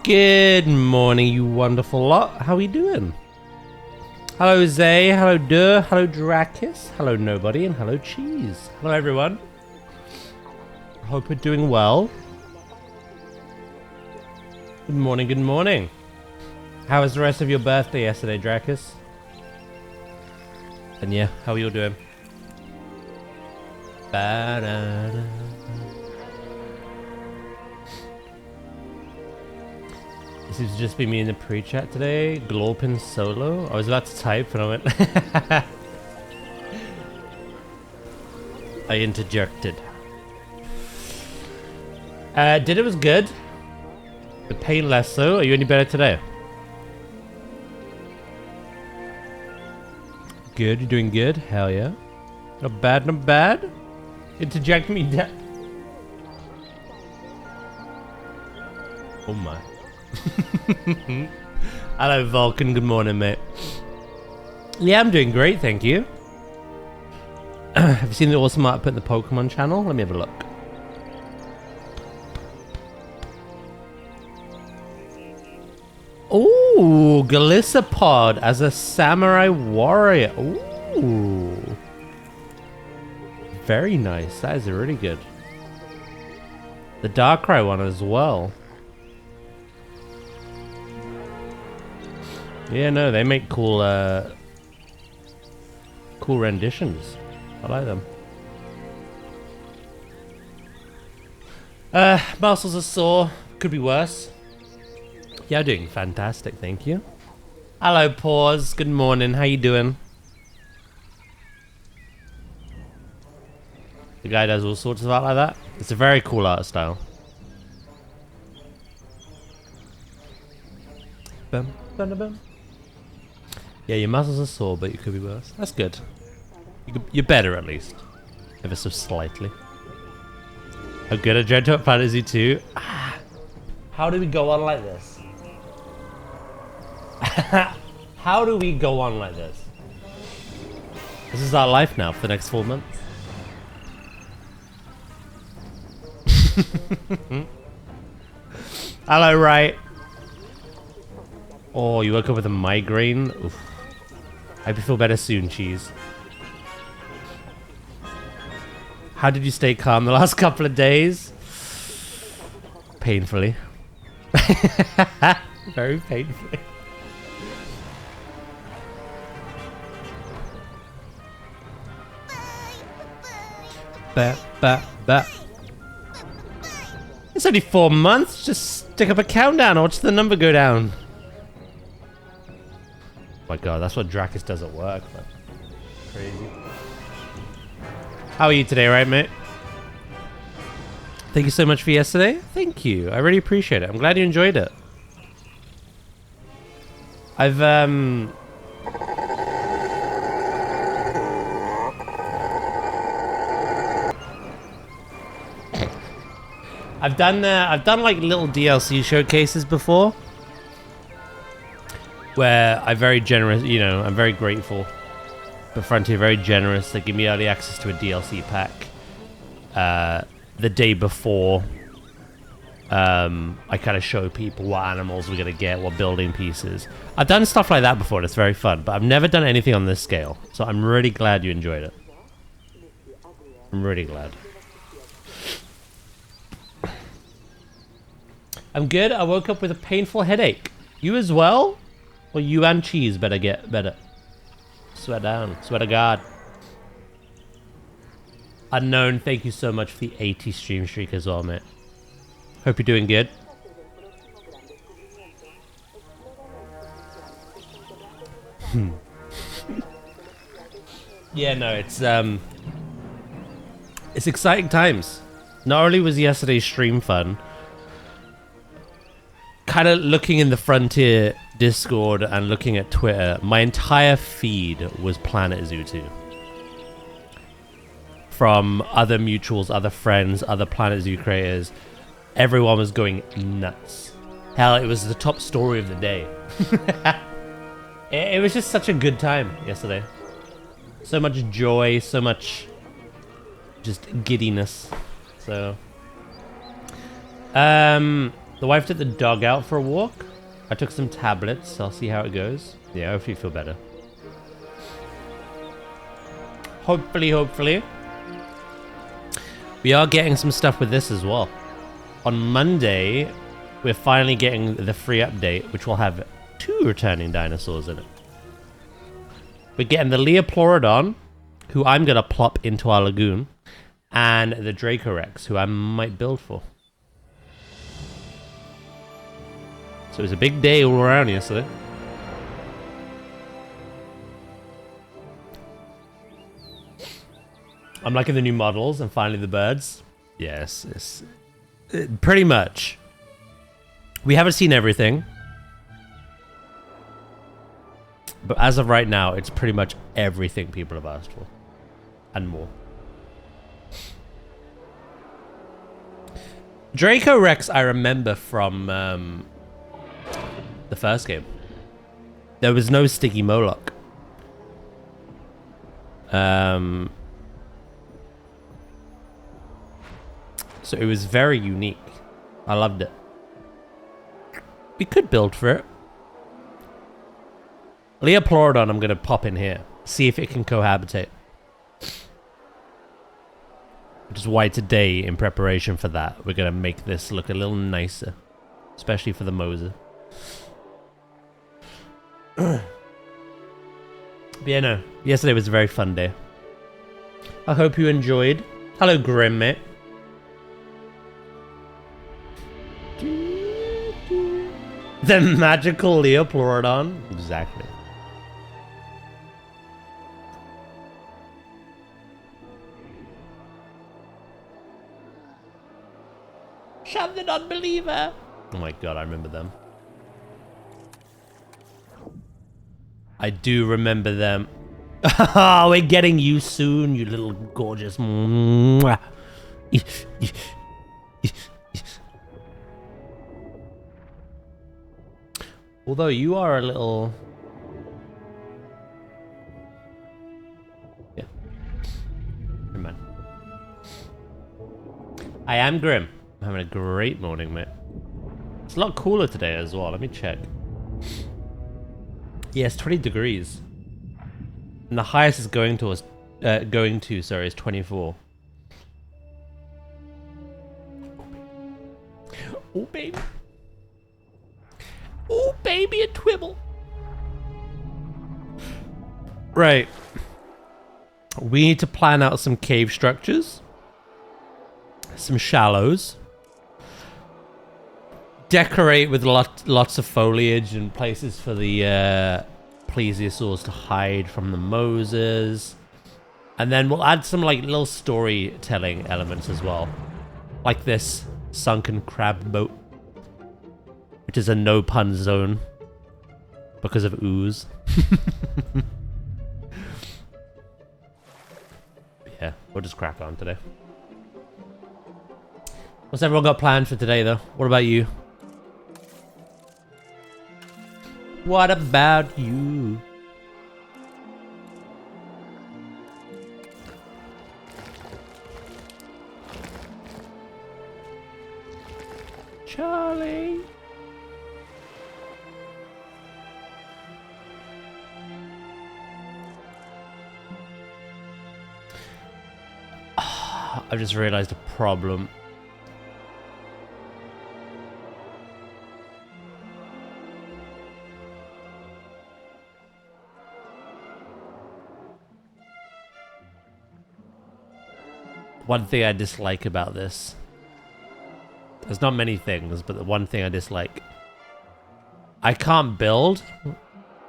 Good morning, you wonderful lot. How are you doing? Hello, Zay. Hello, Duh. Hello, Drakis. Hello, Nobody. And hello, Cheese. Hello, everyone. Hope you're doing well. Good morning, good morning. How was the rest of your birthday yesterday, Drakis? And yeah, how are you all doing? Ba-da-da. This seems to just be me in the pre-chat today. Glorpin solo. I was about to type and I went... I interjected. Dinner was good. The pain less so. Are you any better today? Good, you're doing good. Hell yeah. Not bad, not bad. Interject me down. Oh my. Hello Vulcan, good morning mate. Yeah, I'm doing great, thank you. Have you seen the awesome art I put in the Pokemon channel? Let me have a look. Ooh, Galissapod as a samurai warrior. Ooh. Very nice. That is really good. The Darkrai one as well. Yeah, no, they make cool cool renditions. I like them. Muscles are sore. Could be worse. Yeah, doing fantastic, thank you. Hello, Paws. Good morning. How you doing? The guy does all sorts of art like that. It's a very cool art style. Bum, bum, bum. Yeah, your muscles are sore, but you could be worse. That's good. You're better at least, ever so slightly. I'm good at Dreadnought Fantasy 2. How do we go on like this? How do we go on like this? This is our life now for the next 4 months. Hello, right? Oh, you woke up with a migraine? Oof. I hope you feel better soon, Cheese. How did you stay calm the last couple of days? Painfully. Very painfully. It's only 4 months. Just stick up a countdown and watch the number go down. Oh my god, that's what Drakis does at work. Man. Crazy. How are you today, right, mate? Thank you so much for yesterday. Thank you. I really appreciate it. I'm glad you enjoyed it. I've done like little DLC showcases before, where I'm very generous. You know, I'm very grateful. The Frontier very generous. They give me early access to a DLC pack the day before. I kind of show people what animals we're gonna get, what building pieces. I've done stuff like that before. And it's very fun, but I've never done anything on this scale. So I'm really glad you enjoyed it. I'm really glad. I'm good. I woke up with a painful headache. You as well? Well, you and Cheese better get better. Swear down. Swear to God. Unknown, thank you so much for the 80 stream streak as well, mate. Hope you're doing good. Yeah, no, it's exciting times. Not only was yesterday's stream fun, kind of looking in the Frontier Discord and looking at Twitter, my entire feed was Planet Zoo 2. From other mutuals, other friends, other Planet Zoo creators, everyone was going nuts. Hell, it was the top story of the day. It was just such a good time yesterday. So much joy, so much just giddiness. So, The wife took the dog out for a walk. I took some tablets. I'll see how it goes. Yeah, hopefully you feel better. Hopefully. We are getting some stuff with this as well. On Monday, we're finally getting the free update, which will have 2 returning dinosaurs in it. We're getting the Liopleurodon, who I'm going to plop into our lagoon, and the Dracorex, who I might build for. So it was a big day all around yesterday. I'm liking the new models and finally the birds. Yes, pretty much. We haven't seen everything. But as of right now, it's pretty much everything people have asked for. And more. Dracorex I remember from the first game. There was no sticky Moloch. So it was very unique. I loved it. We could build for it. Liopleurodon I'm going to pop in here. See if it can cohabitate. Which is why today, in preparation for that, we're going to make this look a little nicer. Especially for the Mosa. But yeah, no. Yesterday was a very fun day. I hope you enjoyed. Hello, Grim, mate. The magical Liopleurodon? Exactly. Shove the non-believer! Oh my god, I remember them. I do remember them. Oh, we're getting you soon, you little gorgeous. Mwah. Although you are a little... Yeah. Never mind. I am Grim. I'm having a great morning, mate. It's a lot cooler today as well. Let me check. Yeah, it's 20 degrees. And the highest is going to, is 24. Oh, baby. Oh, baby, a twibble. Right. We need to plan out some cave structures. Some shallows. Decorate with lots of foliage and places for the plesiosaurs to hide from the Mosas. And then we'll add some like little storytelling elements as well. Like this sunken crab boat. Which is a no pun zone. Because of ooze. Yeah, we'll just crack on today. What's everyone got planned for today though? What about you? What about you? Charlie. I've just realized a problem. One thing I dislike about this. There's not many things, but the one thing I dislike. I can't build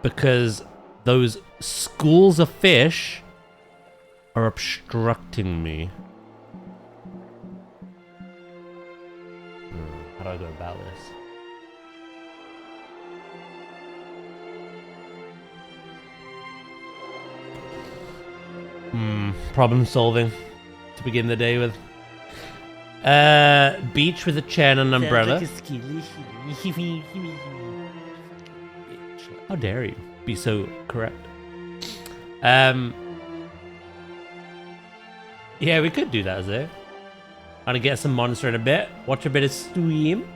because those schools of fish are obstructing me. How do I go about this? Problem solving to begin the day with. Beach with a chair and an umbrella. How dare you be so correct? Yeah, we could do that, Zay. Gonna get some monster in a bit. Watch a bit of stream.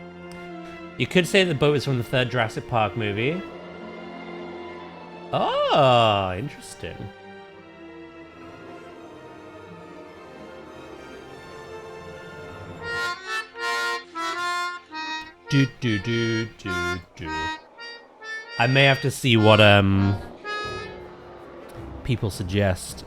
You could say the boat is from the third Jurassic Park movie. Oh, interesting. Do do do do do. I may have to see what people suggest.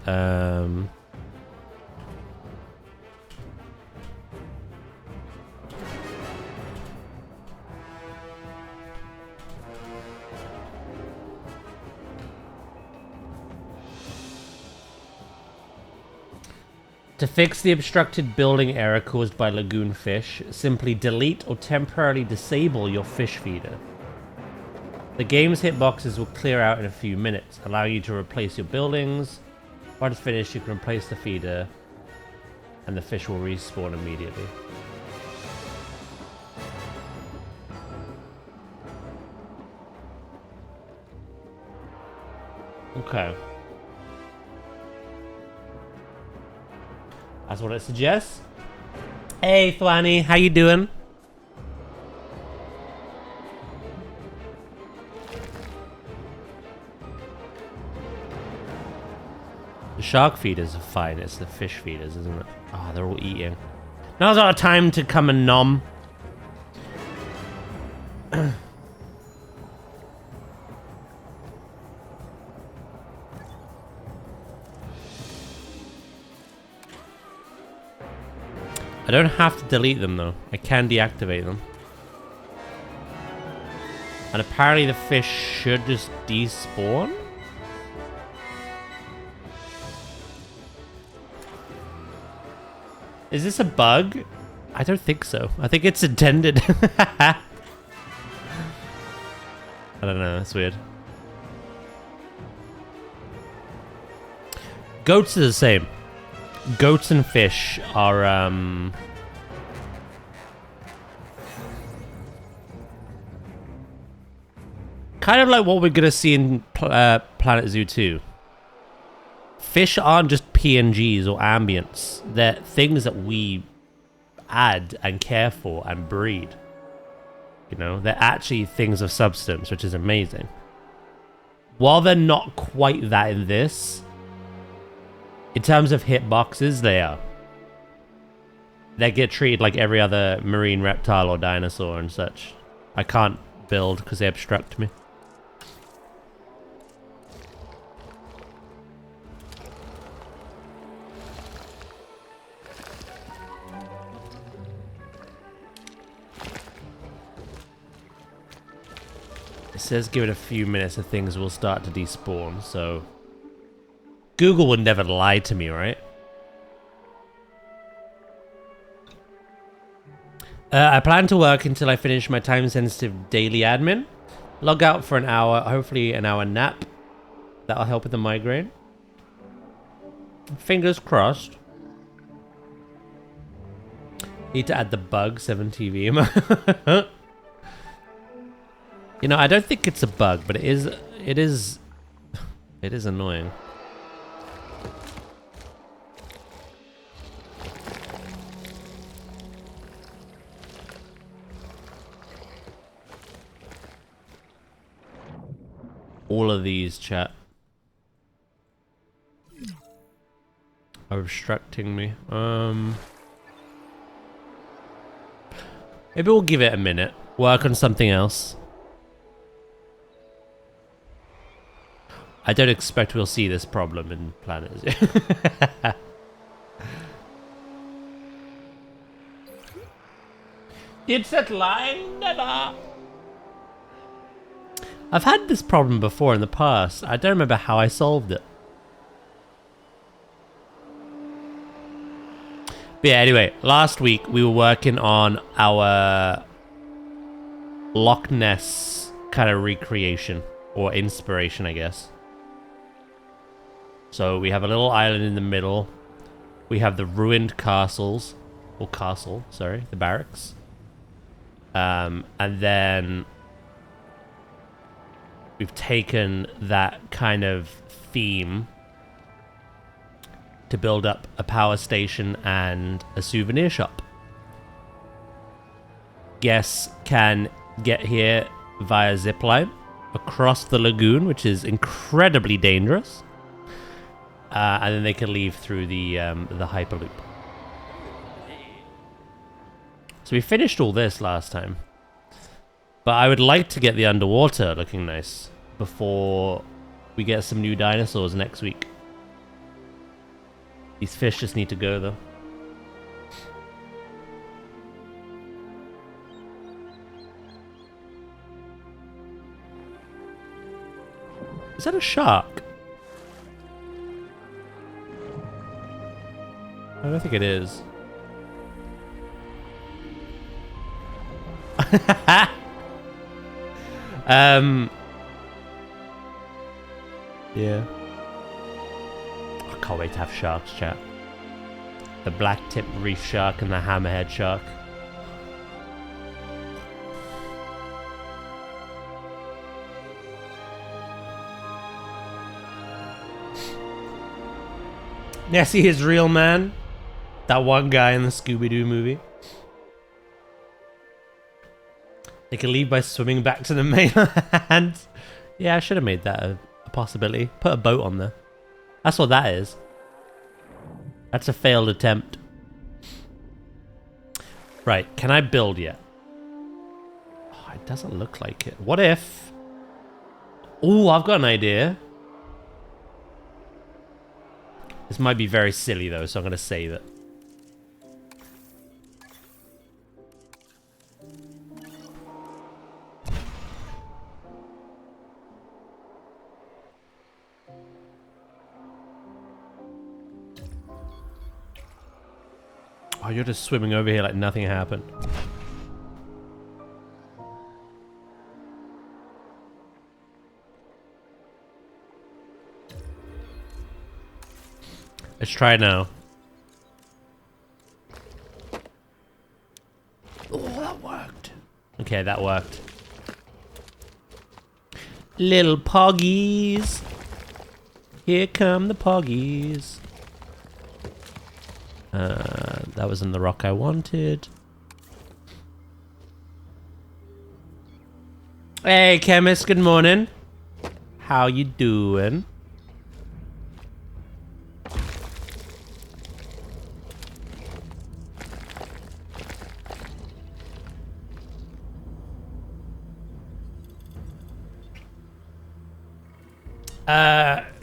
To fix the obstructed building error caused by lagoon fish, simply delete or temporarily disable your fish feeder. The game's hitboxes will clear out in a few minutes, allowing you to replace your buildings. Once finished, you can replace the feeder, and the fish will respawn immediately. Okay. That's what it suggests. Hey, Thwani, how you doing? The shark feeders are fine. It's the fish feeders, isn't it? Oh, they're all eating. Now's our time to come and nom. I don't have to delete them though. I can deactivate them. And apparently the fish should just despawn? Is this a bug? I don't think so. I think it's intended. I don't know, that's weird. Goats are the same. Goats and fish are, kind of like what we're gonna see in Planet Zoo 2. Fish aren't just PNGs or ambients. They're things that we add and care for and breed. You know, they're actually things of substance, which is amazing. While they're not quite that in this, in terms of hitboxes, they are. They get treated like every other marine reptile or dinosaur and such. I can't build because they obstruct me. It says give it a few minutes and things will start to despawn, so... Google would never lie to me, right? I plan to work until I finish my time-sensitive daily admin. Log out for an hour, hopefully an hour nap. That'll help with the migraine. Fingers crossed. Need to add the bug 7TV. You know, I don't think it's a bug, but it is annoying. All of these, chat, are obstructing me. Maybe we'll give it a minute. Work on something else. I don't expect we'll see this problem in Planet Zoo. It's that line, never. I've had this problem before in the past. I don't remember how I solved it. But yeah, anyway, last week we were working on our Loch Ness kind of recreation or inspiration, I guess. So we have a little island in the middle. We have the ruined castles, or castle, sorry, the barracks. And then we've taken that kind of theme to build up a power station and a souvenir shop. Guests can get here via zipline across the lagoon, which is incredibly dangerous. And then they can leave through the Hyperloop. So we finished all this last time. But I would like to get the underwater looking nice before we get some new dinosaurs next week. These fish just need to go, though. Is that a shark? I don't think it is. Yeah. I can't wait to have sharks, chat. The black-tip reef shark and the hammerhead shark. Nessie is real, man. That one guy in the Scooby-Doo movie. They can leave by swimming back to the mainland. Yeah, I should have made that a possibility. Put a boat on there. That's what that is. That's a failed attempt. Right, can I build yet? Oh, it doesn't look like it. What if... Oh, I've got an idea. This might be very silly though, so I'm going to save it. Oh, you're just swimming over here like nothing happened. Let's try it now. Oh, that worked. Okay, that worked. Little poggies. Here come the poggies. That wasn't the rock I wanted. Hey, chemist, good morning. How you doing?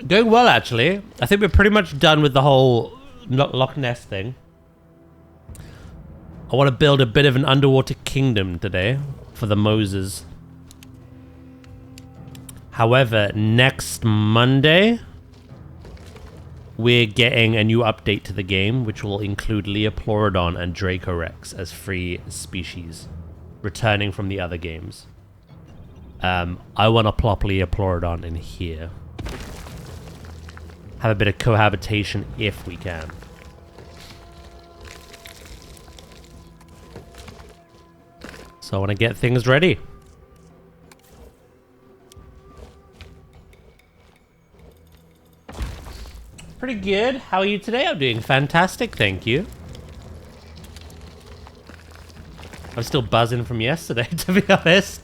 Going well, actually. I think we're pretty much done with the whole Loch Ness thing. I want to build a bit of an underwater kingdom today for the Moses. However, next Monday, we're getting a new update to the game, which will include Liopleurodon and Dracorex as free species, returning from the other games. I want to plop Liopleurodon in here. Have a bit of cohabitation if we can. So I want to get things ready. Pretty good. How are you today? I'm doing fantastic, thank you. I'm still buzzing from yesterday, to be honest.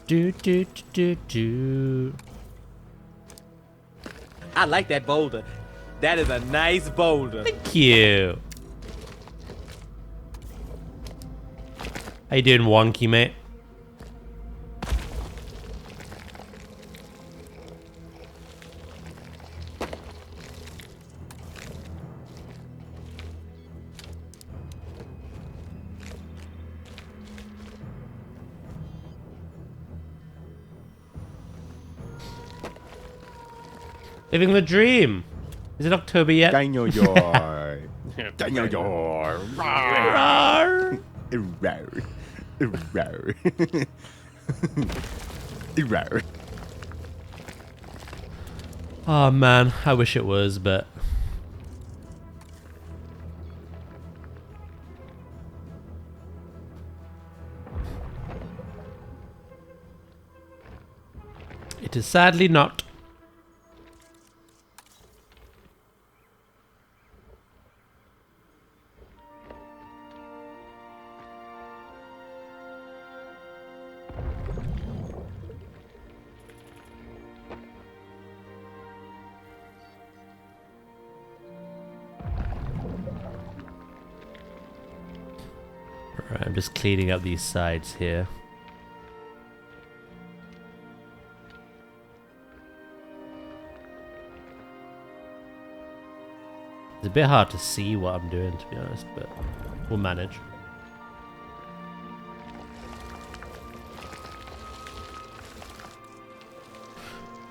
Do, do, do, do, do. I like that boulder. That is a nice boulder. Thank you. How you doing, wonky, mate? Living the dream. Is it October yet? Daniel Yar. Daniel Yar. Rawr. Oh man, I wish it was, but It is sadly not. Alright, I'm just cleaning up these sides here. It's a bit hard to see what I'm doing, to be honest, but we'll manage.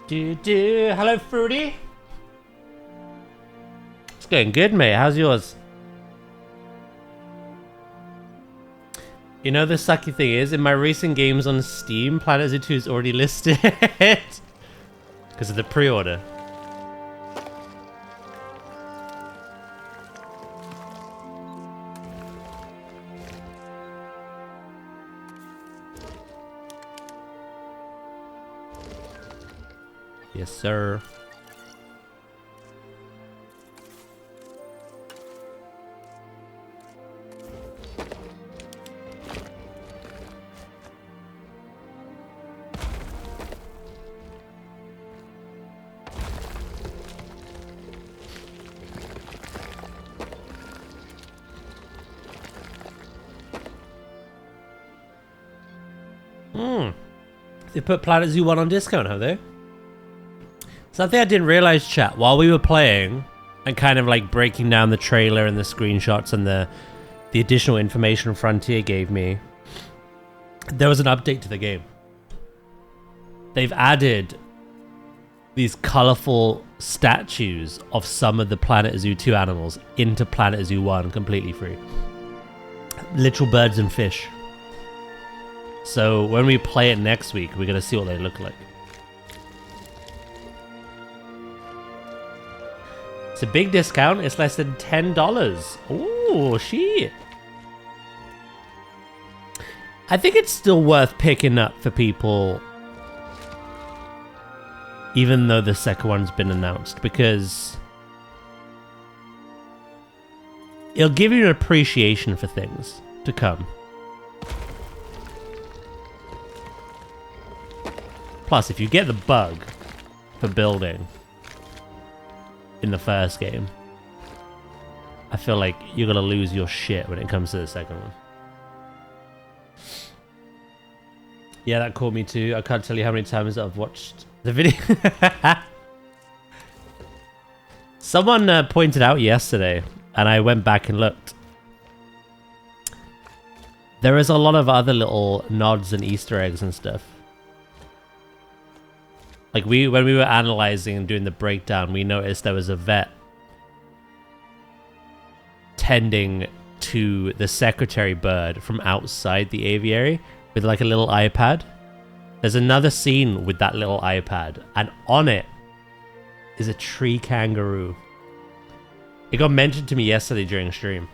Hello, Fruity. It's going good, mate. How's yours? You know the sucky thing is, in my recent games on Steam, Planet Zoo 2 is already listed because of the pre-order. Yes, sir. They put Planet Zoo 1 on discount, have they? Something I didn't realize, chat, while we were playing and kind of like breaking down the trailer and the screenshots and the additional information Frontier gave me, there was an update to the game. They've added these colorful statues of some of the Planet Zoo 2 animals into Planet Zoo 1 completely free. Literal birds and fish. So when we play it next week, we're going to see what they look like. It's a big discount. It's less than $10. Oh, shit. I think it's still worth picking up for people, even though the second one's been announced, because it'll give you an appreciation for things to come. Plus, if you get the bug for building in the first game, I feel like you're gonna lose your shit when it comes to the second one. Yeah, that caught me too. I can't tell you how many times I've watched the video. Someone pointed out yesterday, and I went back and looked. There is a lot of other little nods and Easter eggs and stuff. Like when we were analyzing and doing the breakdown, we noticed there was a vet tending to the secretary bird from outside the aviary with like a little iPad. There's another scene with that little iPad, and on it is a tree kangaroo. It got mentioned to me yesterday during stream.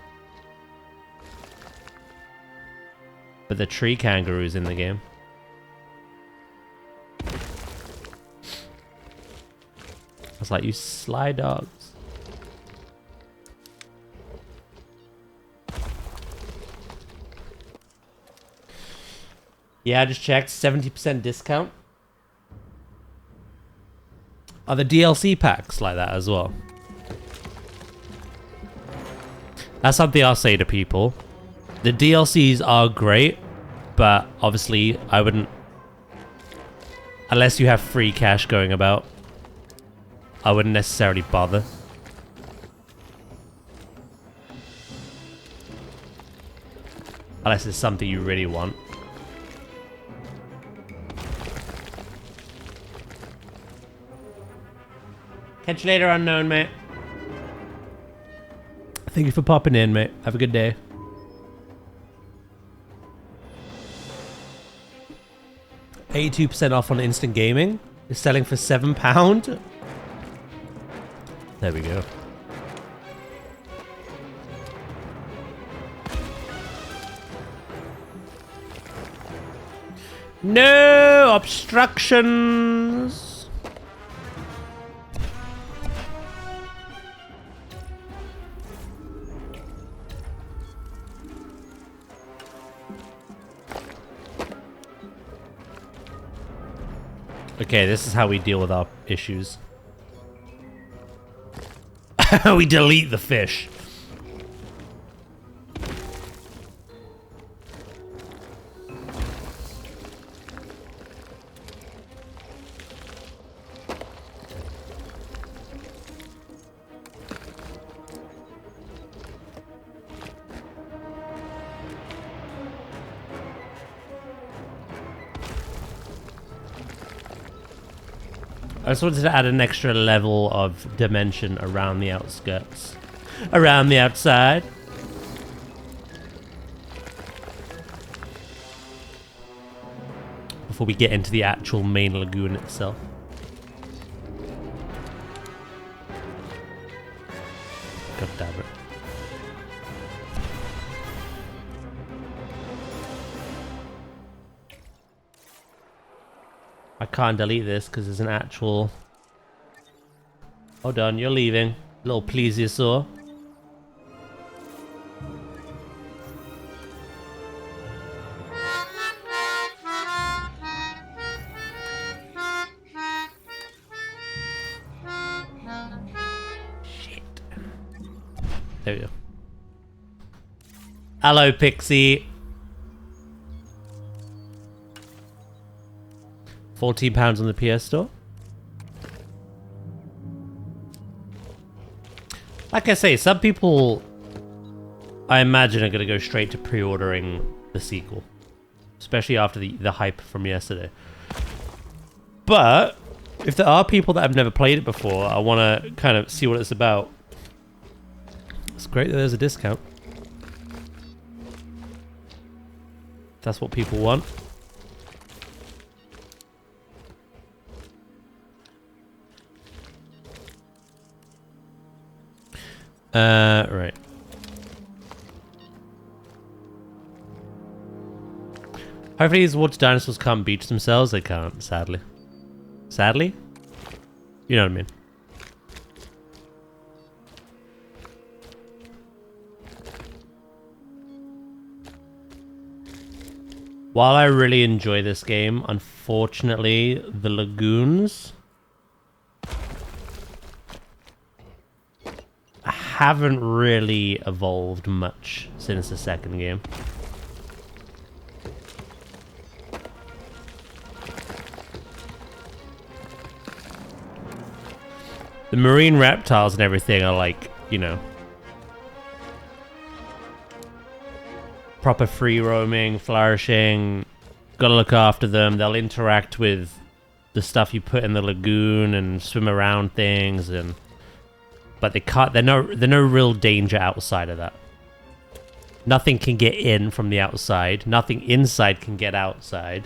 But the tree kangaroo's in the game. I was like, you sly dogs. Yeah, I just checked. 70% discount. Are the DLC packs like that as well? That's something I'll say to people. The DLCs are great, but obviously I wouldn't... Unless you have free cash going about, I wouldn't necessarily bother. Unless it's something you really want. Catch you later, unknown, mate. Thank you for popping in, mate. Have a good day. $82% off on instant gaming. It's selling for £7. There we go. No obstructions. Okay, this is how we deal with our issues. We delete the fish. I just wanted to add an extra level of dimension around the outskirts. Around the outside. Before we get into the actual main lagoon itself. God damn it. I can't delete this because there's an actual... Hold on, you're leaving. Little plesiosaur. Shit. There we go. Hello, Pixie. £14 on the PS Store. Like I say, some people, I imagine, are going to go straight to pre-ordering the sequel. Especially after the hype from yesterday. But, if there are people that have never played it before, I want to kind of see what it's about. It's great that there's a discount. If that's what people want. Right. Hopefully these water dinosaurs can't beach themselves. They can't, sadly. Sadly? You know what I mean. While I really enjoy this game, unfortunately, the lagoons haven't really evolved much since the second game. The marine reptiles and everything are like, you know, proper free roaming, flourishing. Gotta look after them. They'll interact with the stuff you put in the lagoon and swim around things, and but they can't. They're no real danger outside of that. Nothing can get in from the outside. Nothing inside can get outside.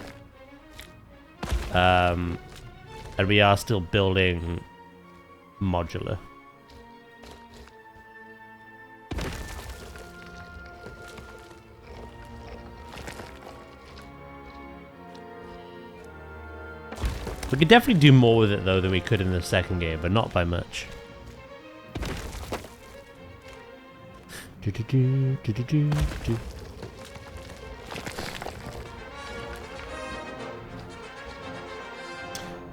And we are still building modular. We could definitely do more with it though than we could in the second game, but not by much.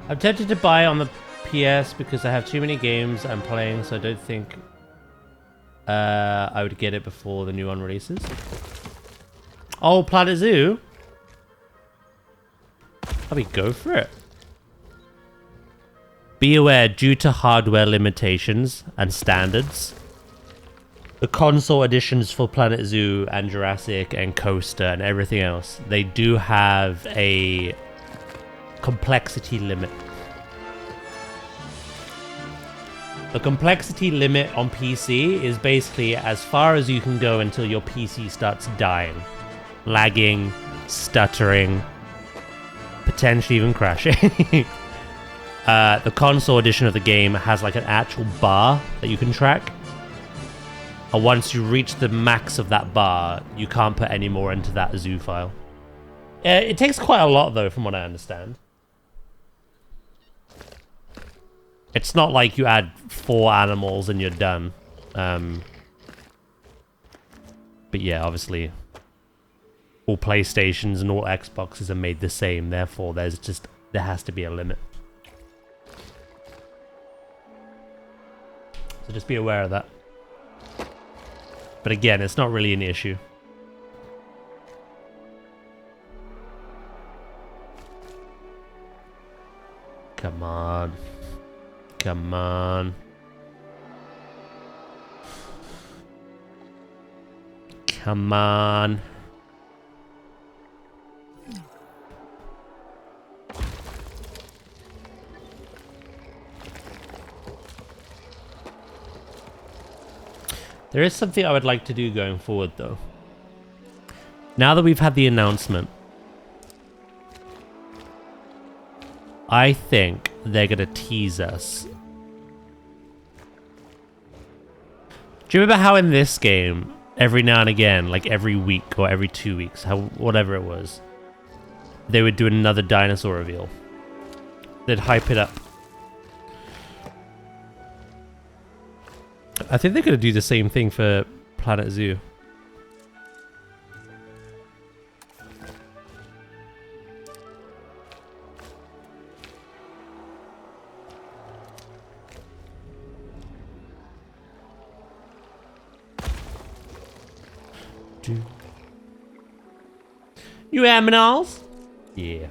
I'm tempted to buy on the PS because I have too many games I'm playing, so I don't think I would get it before the new one releases. Oh, Planet Zoo? I mean, go for it. Be aware, due to hardware limitations and standards, the console editions for Planet Zoo and Jurassic and Coaster and everything else, they do have a complexity limit. The complexity limit on PC is basically as far as you can go until your PC starts dying, lagging, stuttering, potentially even crashing. The console edition of the game has like an actual bar that you can track. And once you reach the max of that bar, you can't put any more into that zoo file. It takes quite a lot, though, from what I understand. It's not like you add 4 animals and you're done. But yeah, obviously, all PlayStations and all Xboxes are made the same. Therefore, there has to be a limit. So just be aware of that. But again, it's not really an issue. Come on. Come on. Come on. There is something I would like to do going forward, though. Now that we've had the announcement, I think they're going to tease us. Do you remember how in this game, every now and again, like every week or every 2 weeks, whatever it was, they would do another dinosaur reveal? They'd hype it up. I think they're going to do the same thing for Planet Zoo. You aminals? Yeah.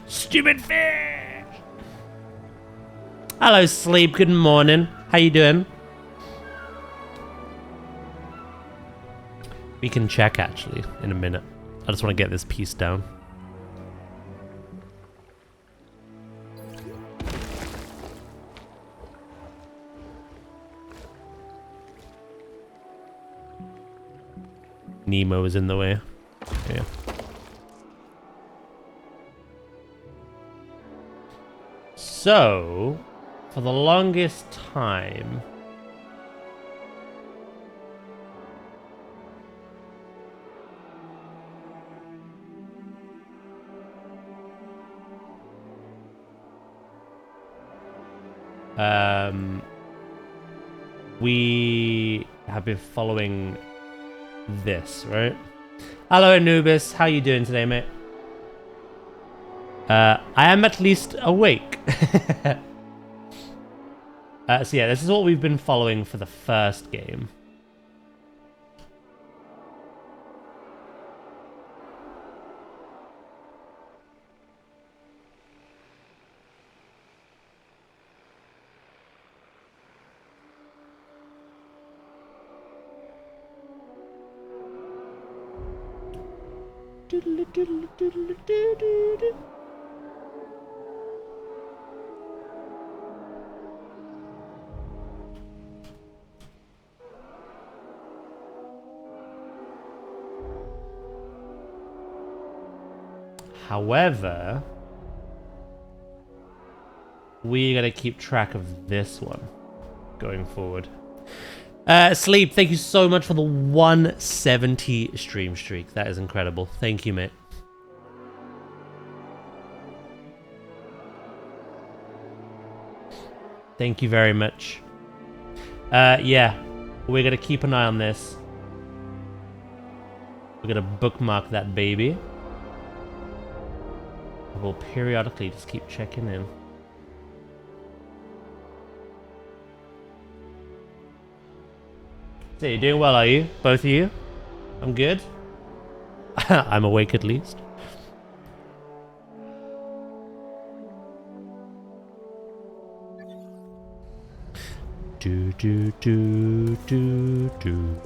Stupid fish! Hello, Sleep. Good morning. How you doing? We can check, actually, in a minute. I just want to get this piece down. Nemo is in the way. Yeah. So, for the longest time, we have been following this, right? Hello, Anubis. How you doing today, mate? I am at least awake. So yeah, this is what we've been following for the first game. However, we gotta keep track of this one going forward. Sleep, thank you so much for the 170 stream streak. That is incredible. Thank you, mate. Thank you very much. Yeah, we're gonna keep an eye on this. We're gonna bookmark that baby. We'll periodically just keep checking in. So you're doing well, are you? Both of you? I'm good. I'm awake at least. Do do do do do.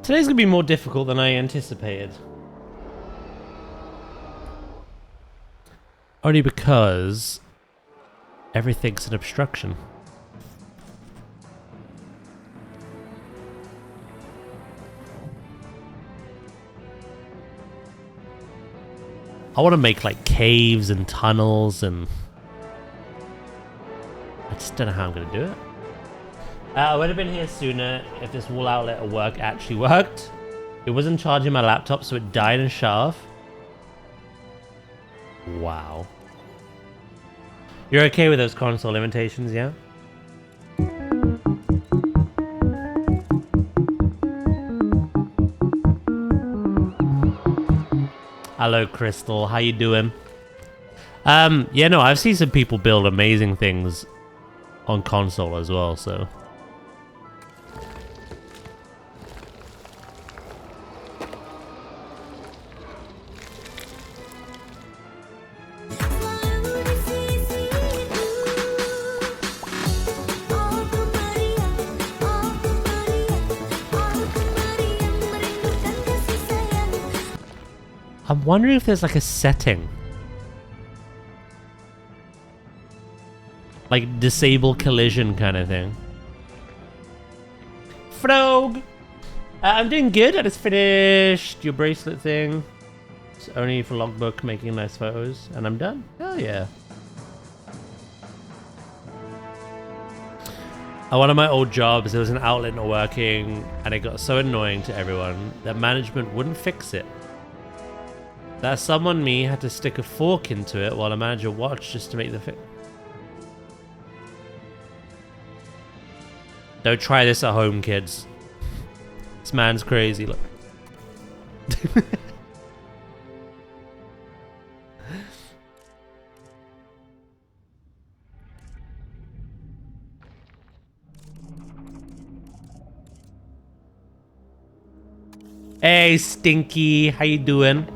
Today's gonna be more difficult than I anticipated. Only because everything's an obstruction. I want to make like caves and tunnels, and I just don't know how I'm going to do it. I would have been here sooner if this wall outlet at work actually worked. It wasn't charging my laptop, so it died and shut off. Wow. You're okay with those console limitations, yeah? Hello, Crystal. How you doing? Yeah, no, I've seen some people build amazing things on console as well, so... I'm wondering if there's like a setting. Like disable collision kind of thing. Frog! I'm doing good. I just finished your bracelet thing. It's only for logbook, making nice photos. And I'm done. Hell yeah. At one of my old jobs, there was an outlet not working, and it got so annoying to everyone that management wouldn't fix it. That someone me had to stick a fork into it while the manager watched just to make the fix. Don't try this at home, kids. This man's crazy, look. Hey, Stinky, how you doing?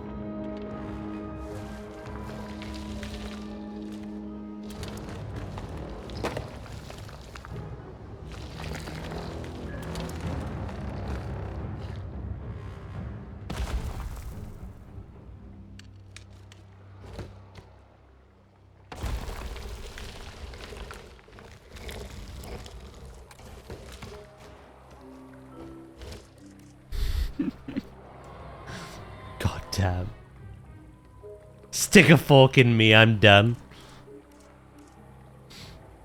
God damn. Stick a fork in me, I'm done.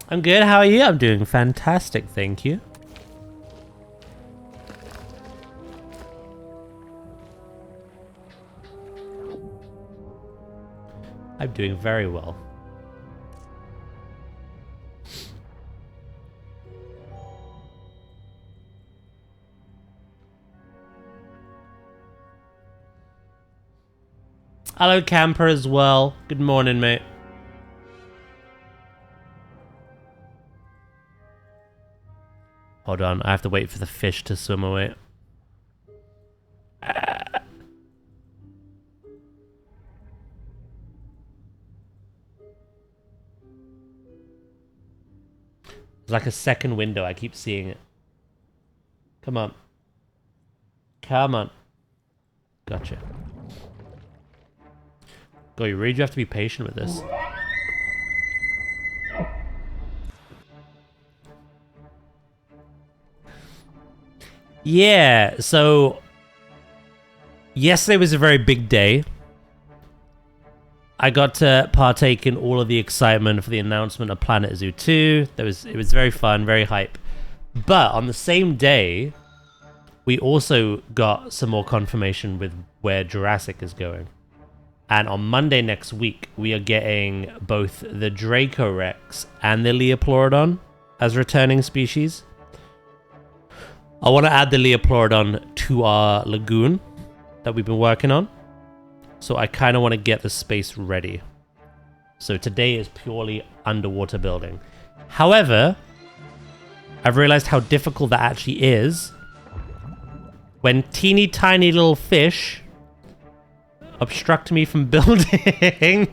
I'm good, how are you? I'm doing fantastic, thank you. I'm doing very well. Hello, Camper, as well. Good morning, mate. Hold on, I have to wait for the fish to swim away. There's like a second window, I keep seeing it. Come on. Come on. Gotcha. God, you really do have to be patient with this. Yeah, so yesterday was a very big day. I got to partake in all of the excitement for the announcement of Planet Zoo 2. It was very fun, very hype. But on the same day, we also got some more confirmation with where Jurassic is going. And on Monday next week, we are getting both the Draco Rex and the Liopleurodon as returning species. I want to add the Liopleurodon to our lagoon that we've been working on. So I kind of want to get the space ready. So today is purely underwater building. However, I've realized how difficult that actually is when teeny tiny little fish obstruct me from building.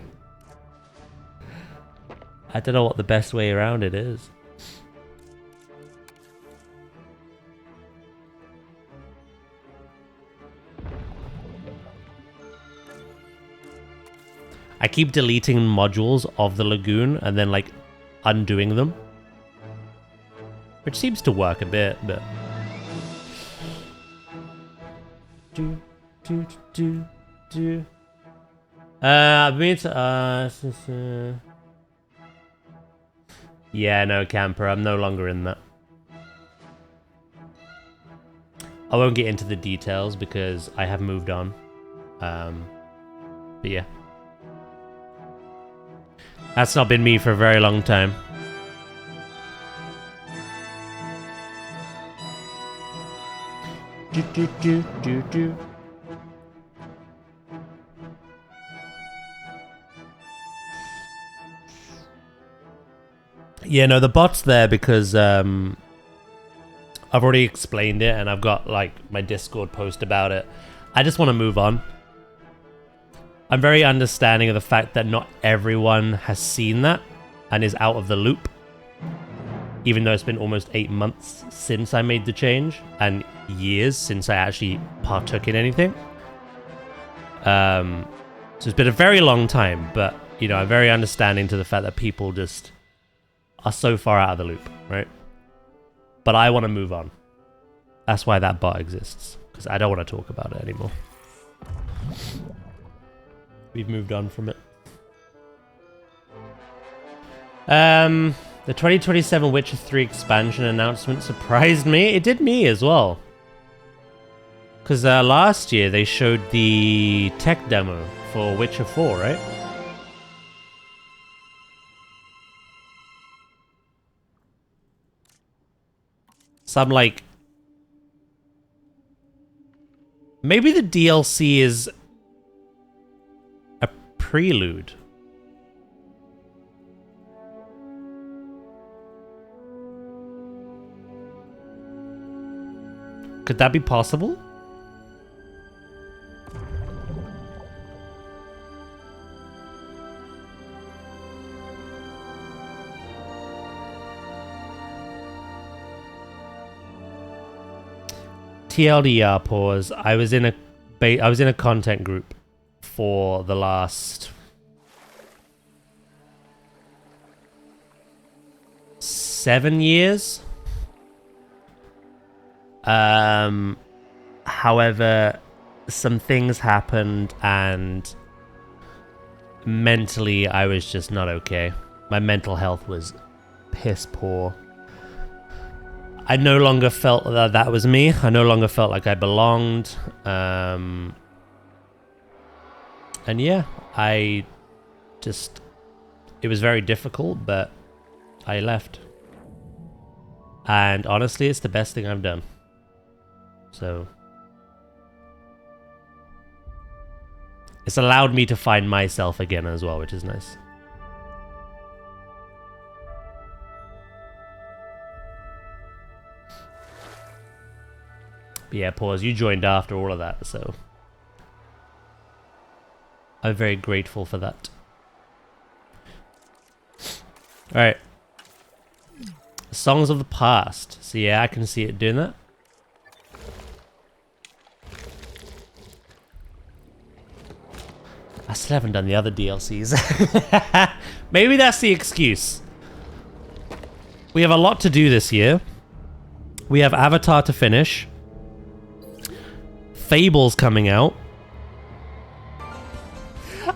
I don't know what the best way around it is. I keep deleting modules of the lagoon and then like undoing them, which seems to work a bit, but I've been to yeah, no, camper. I'm no longer in that. I won't get into the details because I have moved on. But yeah. That's not been me for a very long time. Do. Yeah, no, the bot's there because I've already explained it and I've got like my Discord post about it. I just want to move on. I'm very understanding of the fact that not everyone has seen that and is out of the loop. Even though it's been almost 8 months since I made the change and years since I actually partook in anything. So it's been a very long time, but you know, I'm very understanding to the fact that people just are so far out of the loop, right? But I want to move on. That's why that bot exists, because I don't want to talk about it anymore. We've moved on from it. The 2027 Witcher 3 expansion announcement surprised me. It did me as well. Because last year they showed the tech demo for Witcher 4, right? So I'm like, maybe the DLC is a prelude. Could that be possible? TLDR pause. I was in a content group for the last 7 years. However, some things happened and mentally I was just not okay. My mental health was piss poor. I no longer felt that that was me. I no longer felt like I belonged. And yeah, it was very difficult, but I left. And honestly, it's the best thing I've done. So it's allowed me to find myself again as well, which is nice. But yeah, pause. You joined after all of that, so I'm very grateful for that. Alright. Songs of the past. So yeah, I can see it doing that. I still haven't done the other DLCs. Maybe that's the excuse. We have a lot to do this year. We have Avatar to finish. Fable's coming out.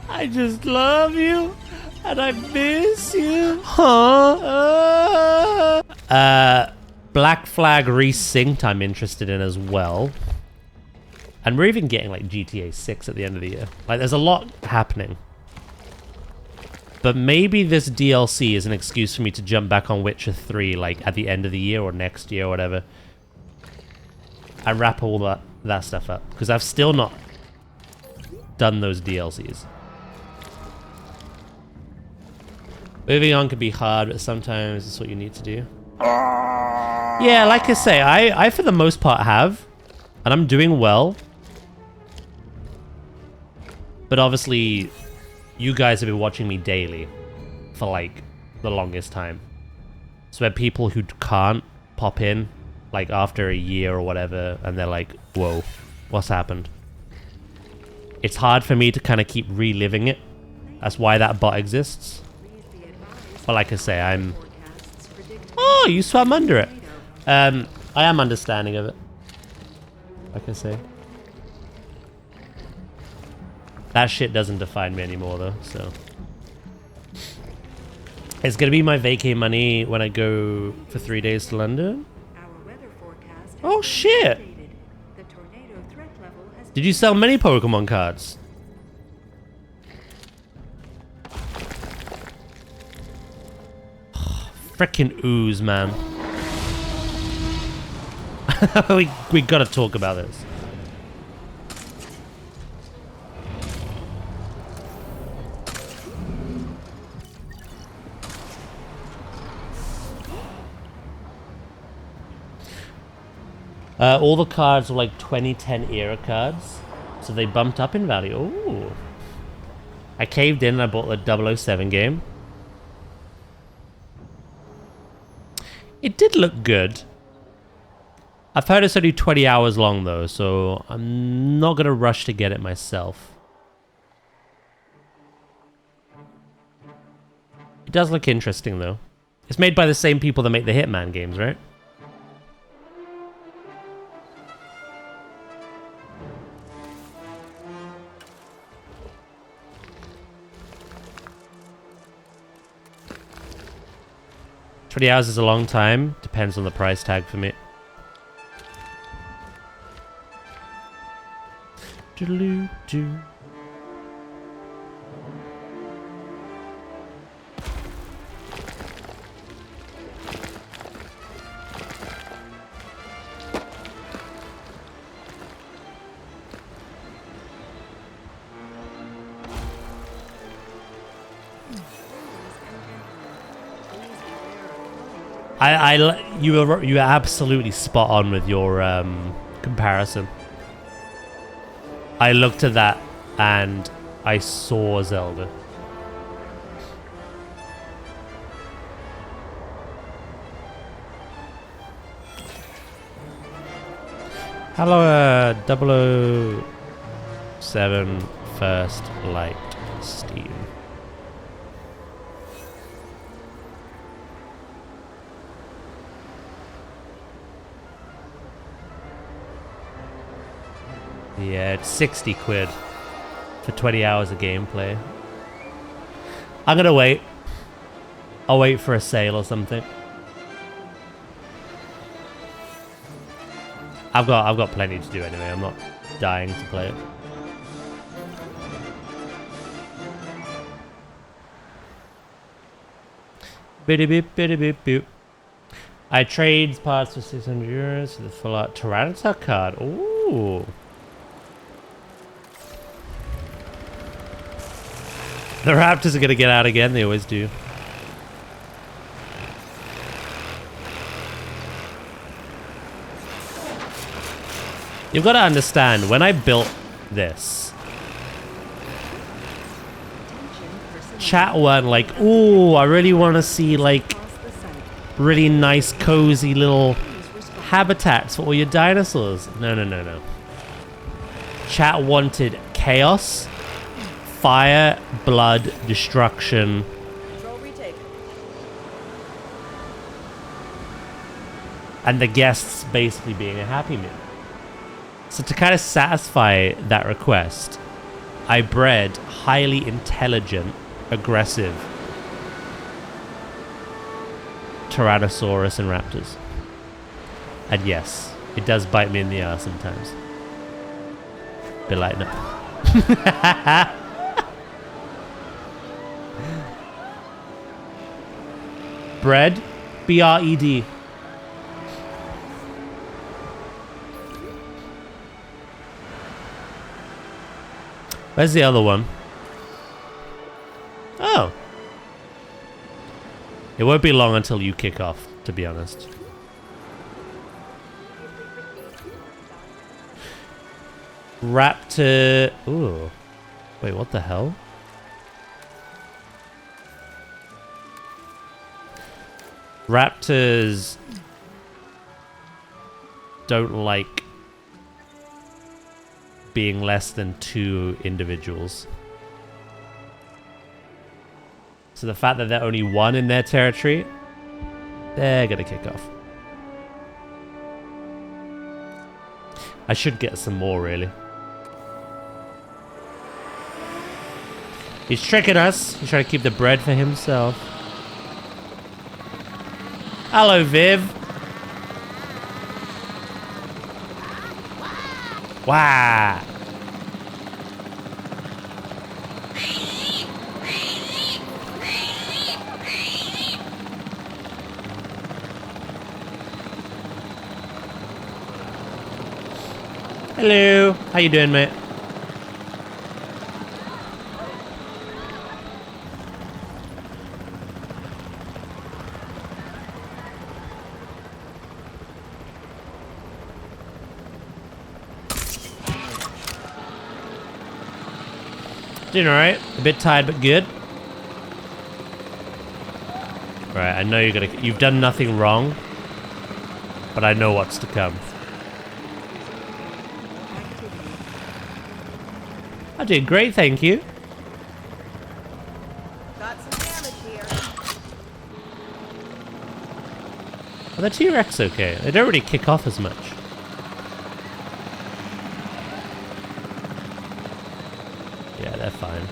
I just love you. And I miss you. Huh? Black Flag Resynced I'm interested in as well. And we're even getting like GTA 6 at the end of the year. Like there's a lot happening. But maybe this DLC is an excuse for me to jump back on Witcher 3 like at the end of the year or next year or whatever. And wrap all that stuff up. Because I've still not done those DLCs. Moving on can be hard, but sometimes it's what you need to do. Yeah, like I say, I for the most part have. And I'm doing well. But obviously, you guys have been watching me daily for like the longest time. So there are people who can't pop in like after a year or whatever, and they're like, whoa, what's happened? It's hard for me to kind of keep reliving it. That's why that bot exists. But like I say, Oh, you swam under it. I am understanding of it. Like I say. That shit doesn't define me anymore, though, so... It's gonna be my vacay money when I go for 3 days to London. Oh, shit! Did you sell many Pokemon cards? Frickin' ooze, man. we gotta talk about this. All the cards were like 2010 era cards, so they bumped up in value. Ooh. I caved in and I bought the 007 game. It did look good. I've heard it's only 20 hours long though, so I'm not gonna rush to get it myself. It does look interesting though. It's made by the same people that make the Hitman games, right? $20 hours is a long time. Depends on the price tag for me. Doodaloo-doo. You were absolutely spot on with your comparison. I looked at that and I saw Zelda. Hello, 007 First Light Steam. Yeah, it's 60 quid for 20 hours of gameplay. I'm gonna wait. I'll wait for a sale or something. I've got plenty to do anyway. I'm not dying to play it. Biddy beep, biddy beep, boop. I trade parts for 600 euros for the full art Tyranitar card. Ooh. The Raptors are going to get out again. They always do. You've got to understand, when I built this, chat weren't like, ooh, I really want to see like really nice, cozy little habitats for all your dinosaurs. No, no, no, no. Chat wanted chaos. Fire, blood, destruction. And the guests basically being a happy meal. So to kind of satisfy that request, I bred highly intelligent, aggressive Tyrannosaurus and Raptors. And yes, it does bite me in the ass sometimes. Bit like no. Bread, B-R-E-D. Where's the other one? Oh. It won't be long until you kick off, to be honest. Raptor... Ooh. Wait, what the hell? Raptors don't like being less than 2 individuals. So the fact that they're only 1 in their territory, they're gonna kick off. I should get some more, really. He's tricking us. He's trying to keep the bread for himself. Hello, Viv. Wow. Hello. How you doing, mate? Doing alright. A bit tired, but good. Right, I know you've done nothing wrong, but I know what's to come. I did great, thank you. Got some damage here. Are the T-Rex okay? They don't really kick off as much. Yeah, they're fine.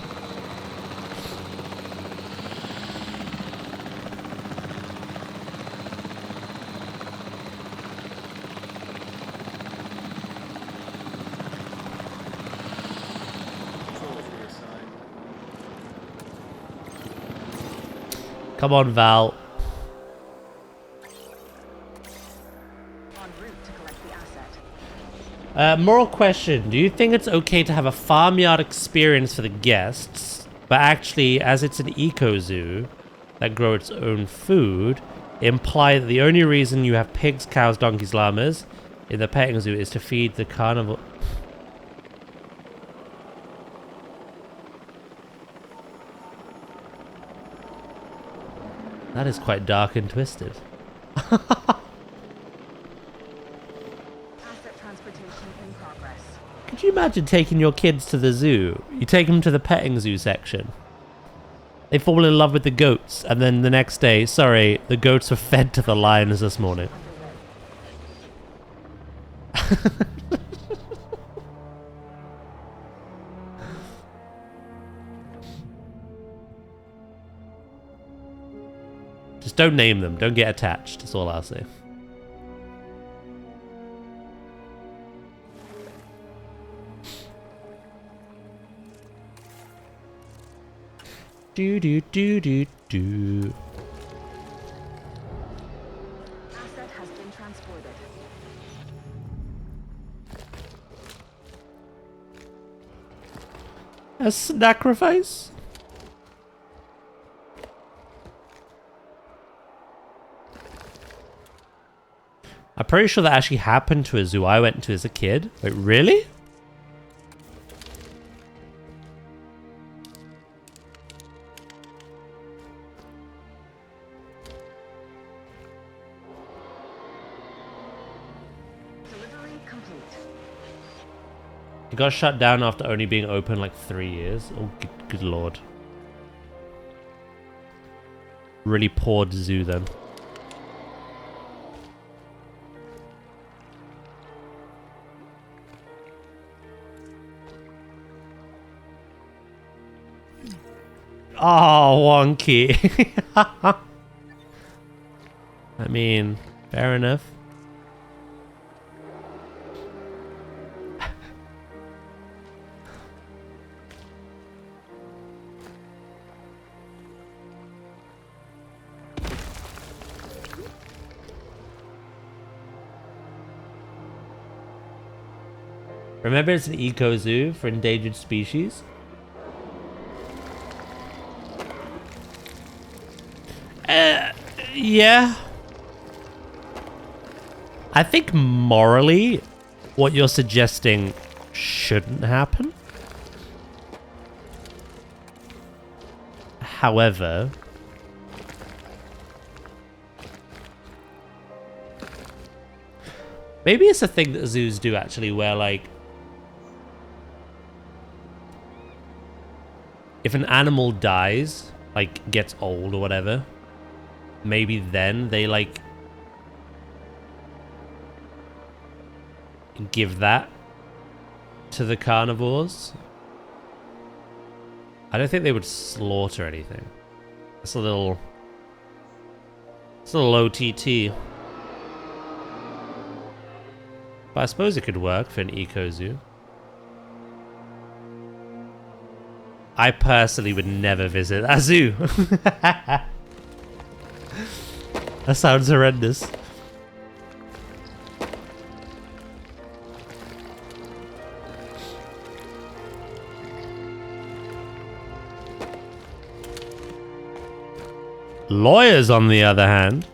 Come on, Val. En route to collect the asset. Moral question. Do you think it's okay to have a farmyard experience for the guests, but actually, as it's an eco-zoo that grow its own food, imply that the only reason you have pigs, cows, donkeys, llamas in the petting zoo is to feed the carnival? That is quite dark and twisted. Asset transportation in progress. Could you imagine taking your kids to the zoo? You take them to the petting zoo section. They fall in love with the goats, and then the next day, sorry, the goats were fed to the lions this morning. Just don't name them. Don't get attached. That's all I'll say. Do do do do do. Asset has been transported. A sacrifice? I'm pretty sure that actually happened to a zoo I went to as a kid. Wait, really? Delivery complete. It got shut down after only being open like 3 years. Oh, good lord. Really poor zoo then. Oh, wonky. I mean, fair enough. Remember, it's an eco-zoo for endangered species. Yeah. I think morally, what you're suggesting shouldn't happen. However, maybe it's a thing that zoos do actually, where like, if an animal dies, like gets old or whatever, maybe then they like give that to the carnivores. I don't think they would slaughter anything. It's a little OTT. But I suppose it could work for an eco zoo. I personally would never visit that zoo. That sounds horrendous. Lawyers, on the other hand.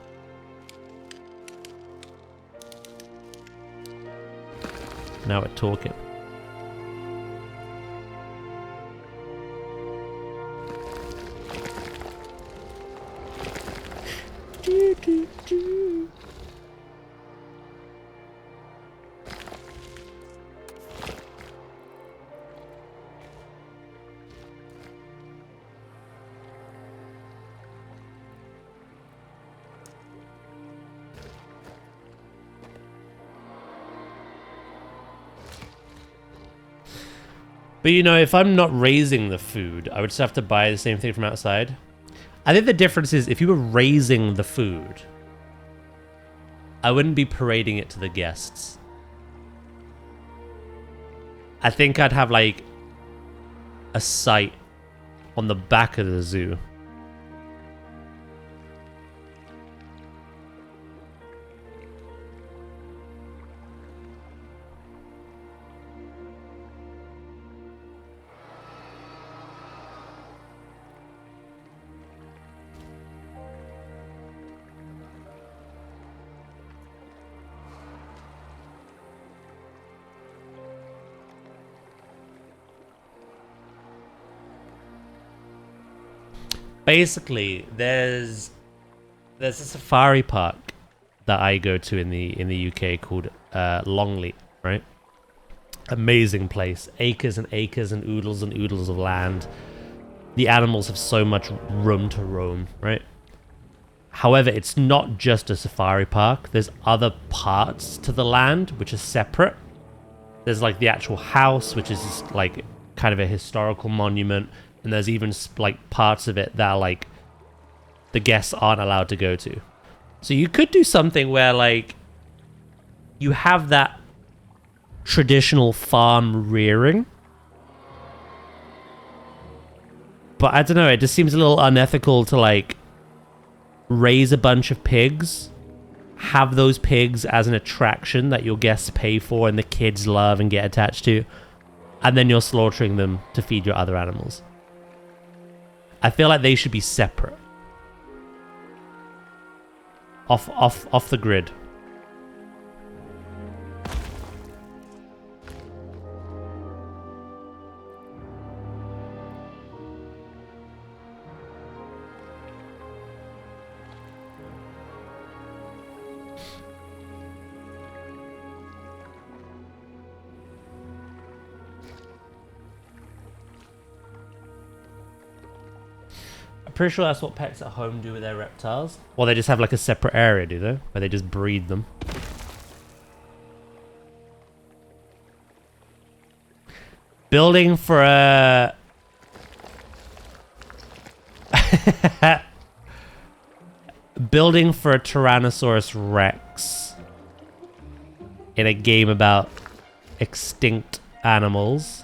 Now we're talking. But you know, if I'm not raising the food, I would just have to buy the same thing from outside. I think the difference is if you were raising the food, I wouldn't be parading it to the guests. I think I'd have like a site on the back of the zoo. Basically, there's a safari park that I go to in the UK called Longley, right? Amazing place, acres and acres and oodles of land. The animals have so much room to roam, right? However, it's not just a safari park. There's other parts to the land which are separate. There's like the actual house, which is like kind of a historical monument. And there's even like parts of it that like the guests aren't allowed to go to. So you could do something where like you have that traditional farm rearing. But I don't know, it just seems a little unethical to like raise a bunch of pigs, have those pigs as an attraction that your guests pay for and the kids love and get attached to, and then you're slaughtering them to feed your other animals. I feel like they should be separate. Off the grid. I'm pretty sure that's what pets at home do with their reptiles. Or they just have like a separate area, do they? Where they just breed them. Building for a... Building for a Tyrannosaurus Rex in a game about extinct animals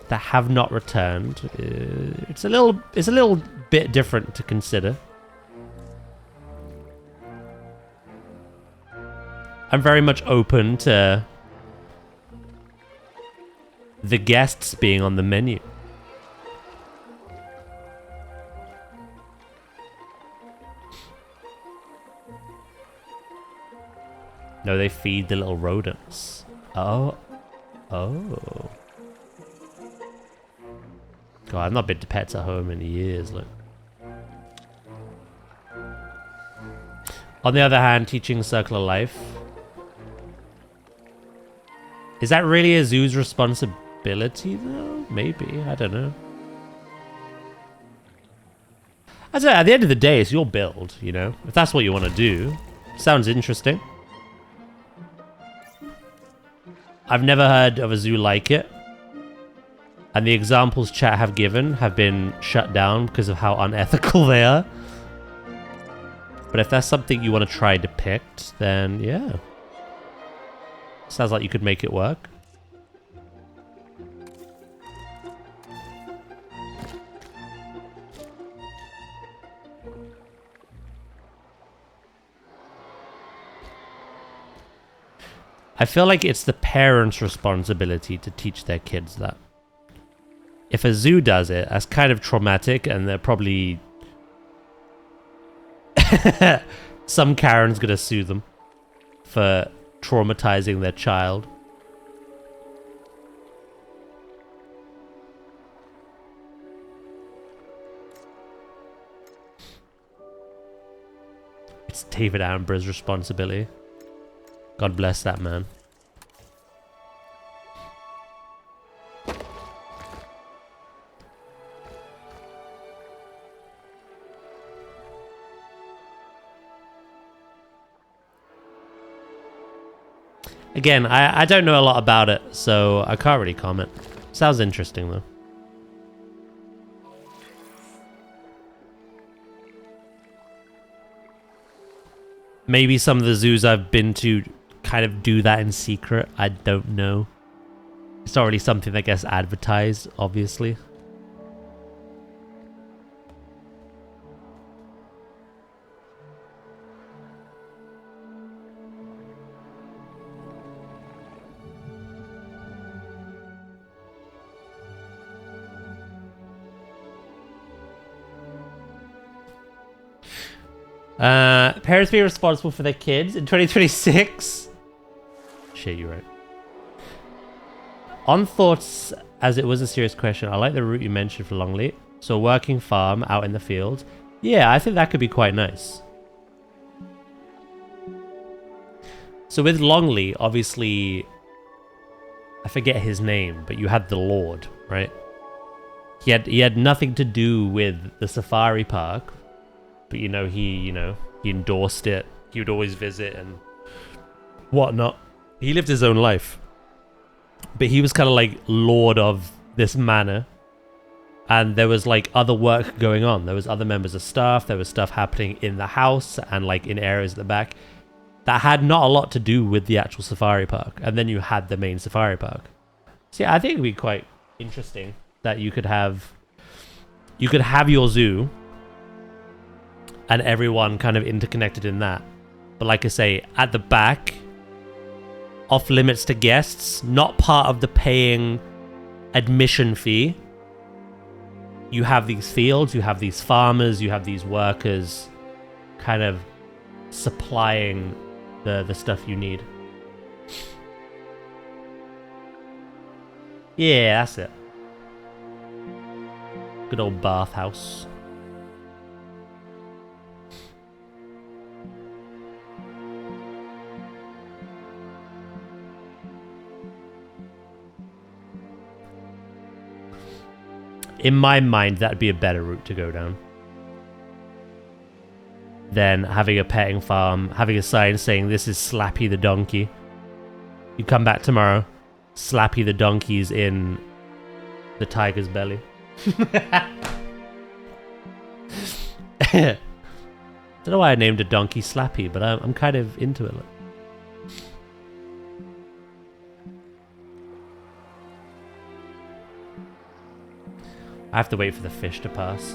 that have not returned. It's a little bit different to consider. I'm very much open to the guests being on the menu. No, they feed the little rodents. Oh. God, I've not been to pets at home in years, look. On the other hand, teaching Circle of Life. Is that really a zoo's responsibility, though? Maybe, I don't know. I don't know, at the end of the day, it's your build, you know? If that's what you want to do. Sounds interesting. I've never heard of a zoo like it. And the examples chat have given have been shut down because of how unethical they are. But if that's something you want to try depict, then yeah. Sounds like you could make it work. I feel like it's the parents' responsibility to teach their kids that. If a zoo does it, that's kind of traumatic, and they're probably... Some Karen's gonna sue them for traumatizing their child. It's David Attenborough's responsibility. God bless that man. Again, I don't know a lot about it, so I can't really comment. Sounds interesting, though. Maybe some of the zoos I've been to kind of do that in secret. I don't know. It's not really something that gets advertised, obviously. Parents be responsible for their kids in 2026? Shit, you're right. On thoughts, as it was a serious question, I like the route you mentioned for Longley. So a working farm out in the field. Yeah, I think that could be quite nice. So with Longley, obviously, I forget his name, but you had the Lord, right? He had nothing to do with the safari park, but he endorsed it. He would always visit and whatnot. He lived his own life, but he was kind of like lord of this manor, and there was like other work going on. There was other members of staff. There was stuff happening in the house and like in areas at the back that had not a lot to do with the actual safari park. And then you had the main safari park. So yeah, I think it'd be quite interesting that you could have your zoo and everyone kind of interconnected in that. But like I say, at the back, off limits to guests, not part of the paying admission fee. You have these fields, you have these farmers, you have these workers kind of supplying the stuff you need. Yeah, that's it. Good old bathhouse. In my mind, that'd be a better route to go down than having a petting farm, having a sign saying this is Slappy the donkey. You come back tomorrow, Slappy the donkey's in the tiger's belly. Don't know why I named a donkey Slappy, but I'm kind of into it. I have to wait for the fish to pass.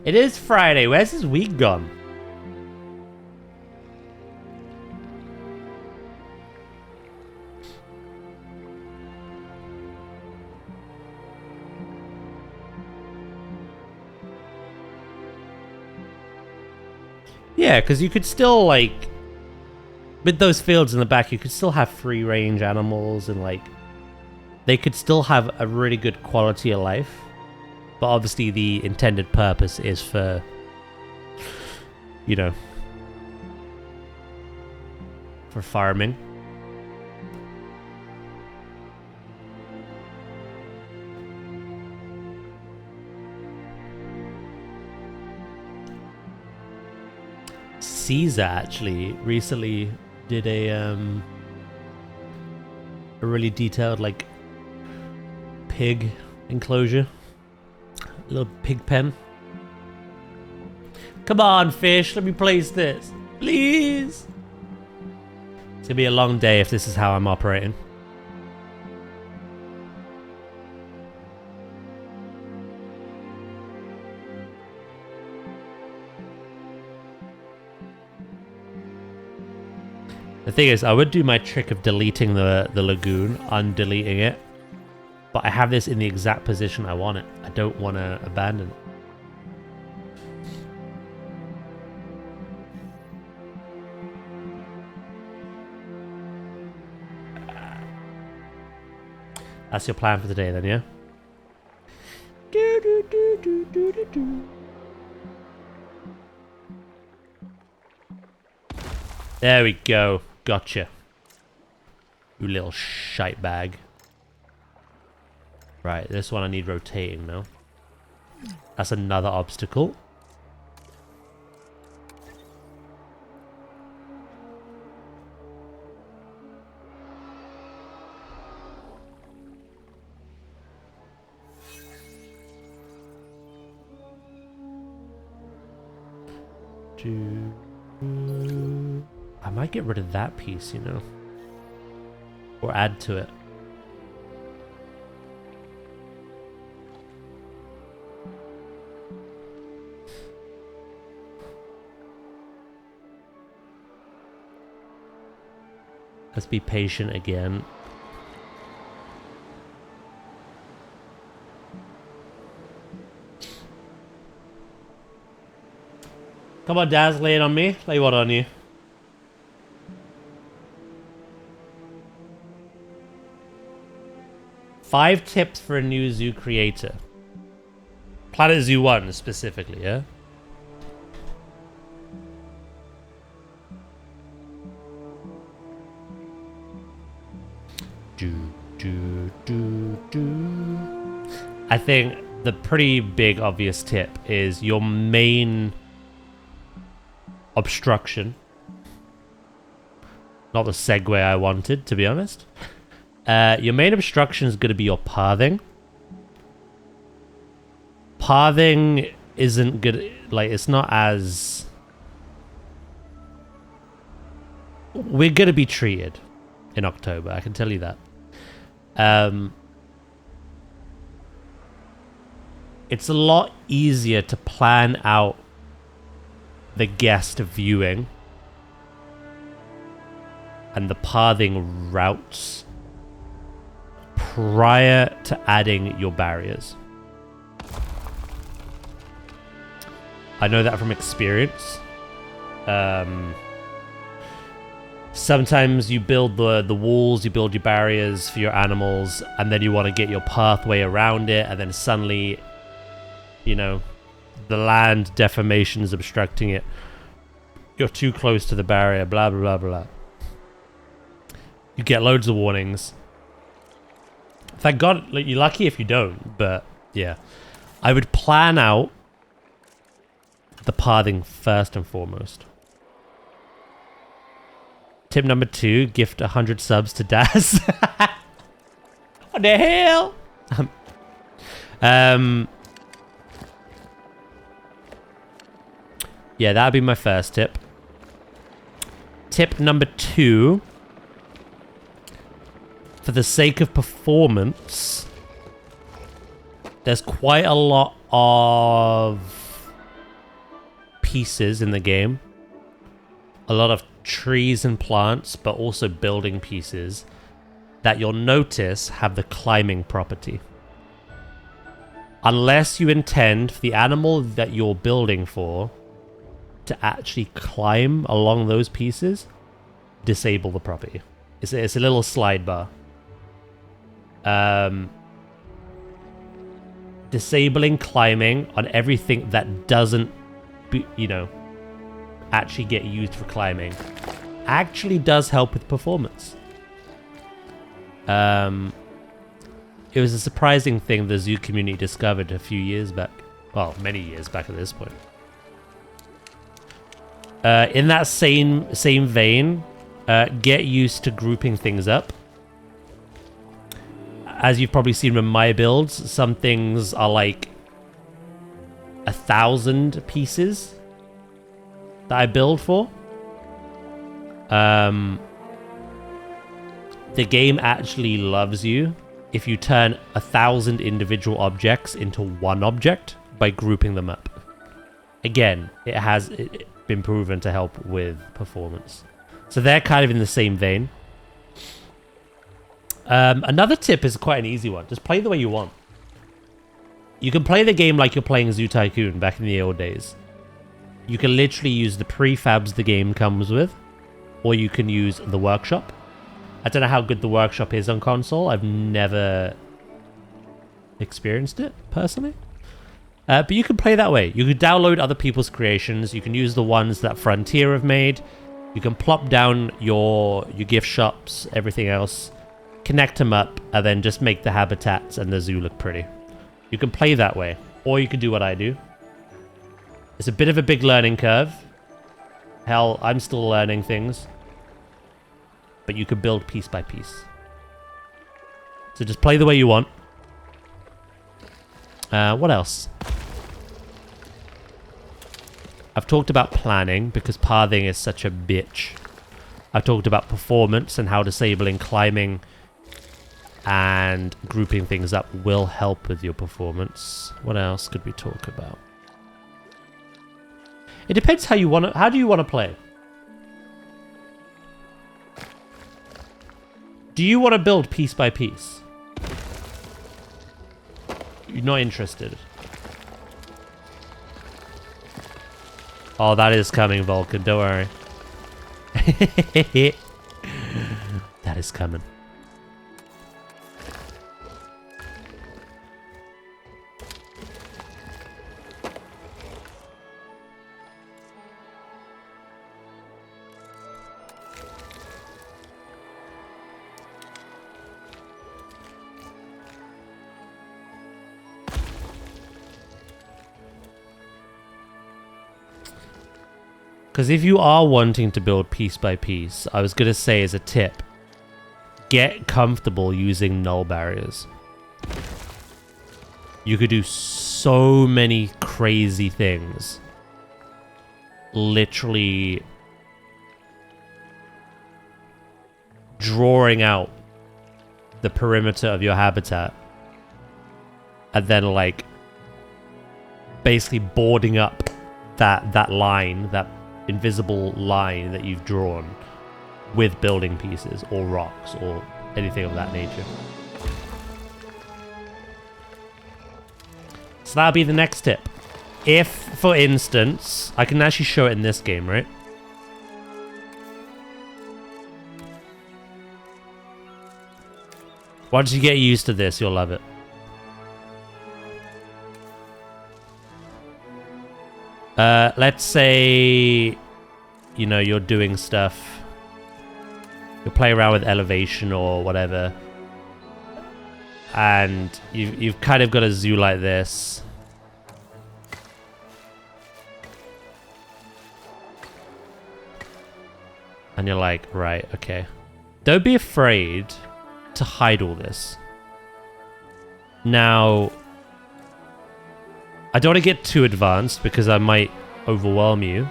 It is Friday. Where's this week gone? Yeah, because you could still, like, with those fields in the back, you could still have free range animals and, like, they could still have a really good quality of life. But obviously the intended purpose is for, for farming. Caesar actually recently did a really detailed, like, pig enclosure. A little pig pen. Come on, fish, let me place this. Please. It's gonna be a long day if this is how I'm operating. The thing is, I would do my trick of deleting the lagoon, undeleting it. But I have this in the exact position I want it. I don't want to abandon it. That's your plan for the day then, yeah? There we go. Gotcha. You little shite bag. Right, this one I need rotating now. That's another obstacle. I might get rid of that piece, you know. Or add to it. Let's be patient again. Come on, Daz, lay it on me. Lay what on you? Five tips for a new zoo creator. Planet Zoo 1 specifically, yeah? I think the pretty big obvious tip is your main obstruction. Not the segue I wanted, to be honest. Your main obstruction is going to be your pathing. Pathing isn't good, like, it's not as... We're going to be treated in October, I can tell you that. It's a lot easier to plan out the guest viewing and the pathing routes prior to adding your barriers. I know that from experience. Sometimes you build the walls, you build your barriers for your animals, and then you want to get your pathway around it, and then suddenly, you know, the land deformation is obstructing it. You're too close to the barrier, blah, blah, blah, blah. You get loads of warnings. Thank God, like, you're lucky if you don't, but yeah. I would plan out the pathing first and foremost. Tip number 2, gift 100 subs to Daz. What the hell? Yeah, that'd be my first tip. Tip number 2, for the sake of performance, there's quite a lot of pieces in the game. A lot of trees and plants, but also building pieces that you'll notice have the climbing property. Unless you intend for the animal that you're building for to actually climb along those pieces, disable the property. It's a little slide bar. Disabling climbing on everything that doesn't, you know, actually get used for climbing actually does help with performance. It was a surprising thing the zoo community discovered a few years back. Well, many years back at this point. In that same vein, get used to grouping things up. as you've probably seen with my builds, some things are like 1,000 pieces that I build for. The game actually loves you if you turn 1,000 individual objects into one object by grouping them up. Again, it has been proven to help with performance. So they're kind of in the same vein. Another tip is quite an easy one. Just play the way you want. You can play the game like you're playing Zoo Tycoon back in the old days. You can literally use the prefabs the game comes with, or you can use the workshop. I don't know how good the workshop is on console. I've never experienced it, personally. But you can play that way. You can download other people's creations. You can use the ones that Frontier have made. You can plop down your gift shops, everything else, connect them up, and then just make the habitats and the zoo look pretty. You can play that way. Or you can do what I do. It's a bit of a big learning curve. Hell, I'm still learning things. But you can build piece by piece. So just play the way you want. What else? I've talked about planning because pathing is such a bitch. I've talked about performance and how disabling climbing and grouping things up will help with your performance. What else could we talk about? It depends how you want to. How do you want to play? Do you want to build piece by piece? You're not interested. Oh, that is coming, Vulcan. Don't worry. That is coming. Because if you are wanting to build piece by piece, I was going to say as a tip, get comfortable using null barriers. You could do so many crazy things. Literally drawing out the perimeter of your habitat and then like basically boarding up that line, that invisible line that you've drawn with building pieces or rocks or anything of that nature. So that'll be the next tip. If, for instance, I can actually show it in this game, right? Once you get used to this, you'll love it. Let's say, you know, you're doing stuff. You'll play around with elevation or whatever. And you've kind of got a zoo like this. And you're like, right, okay. Don't be afraid to hide all this. Now, I don't want to get too advanced because I might overwhelm you.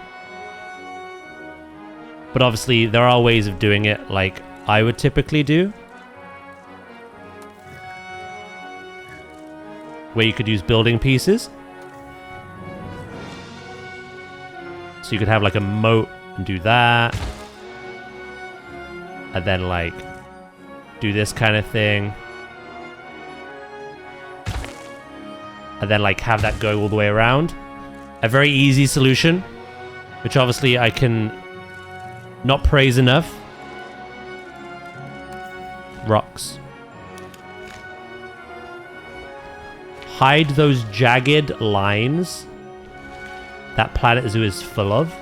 But obviously, there are ways of doing it like I would typically do. Where you could use building pieces. So you could have like a moat and do that. And then like do this kind of thing. And then like have that go all the way around. A very easy solution, which obviously I can not praise enough. Rocks. Hide those jagged lines that Planet Zoo is full of.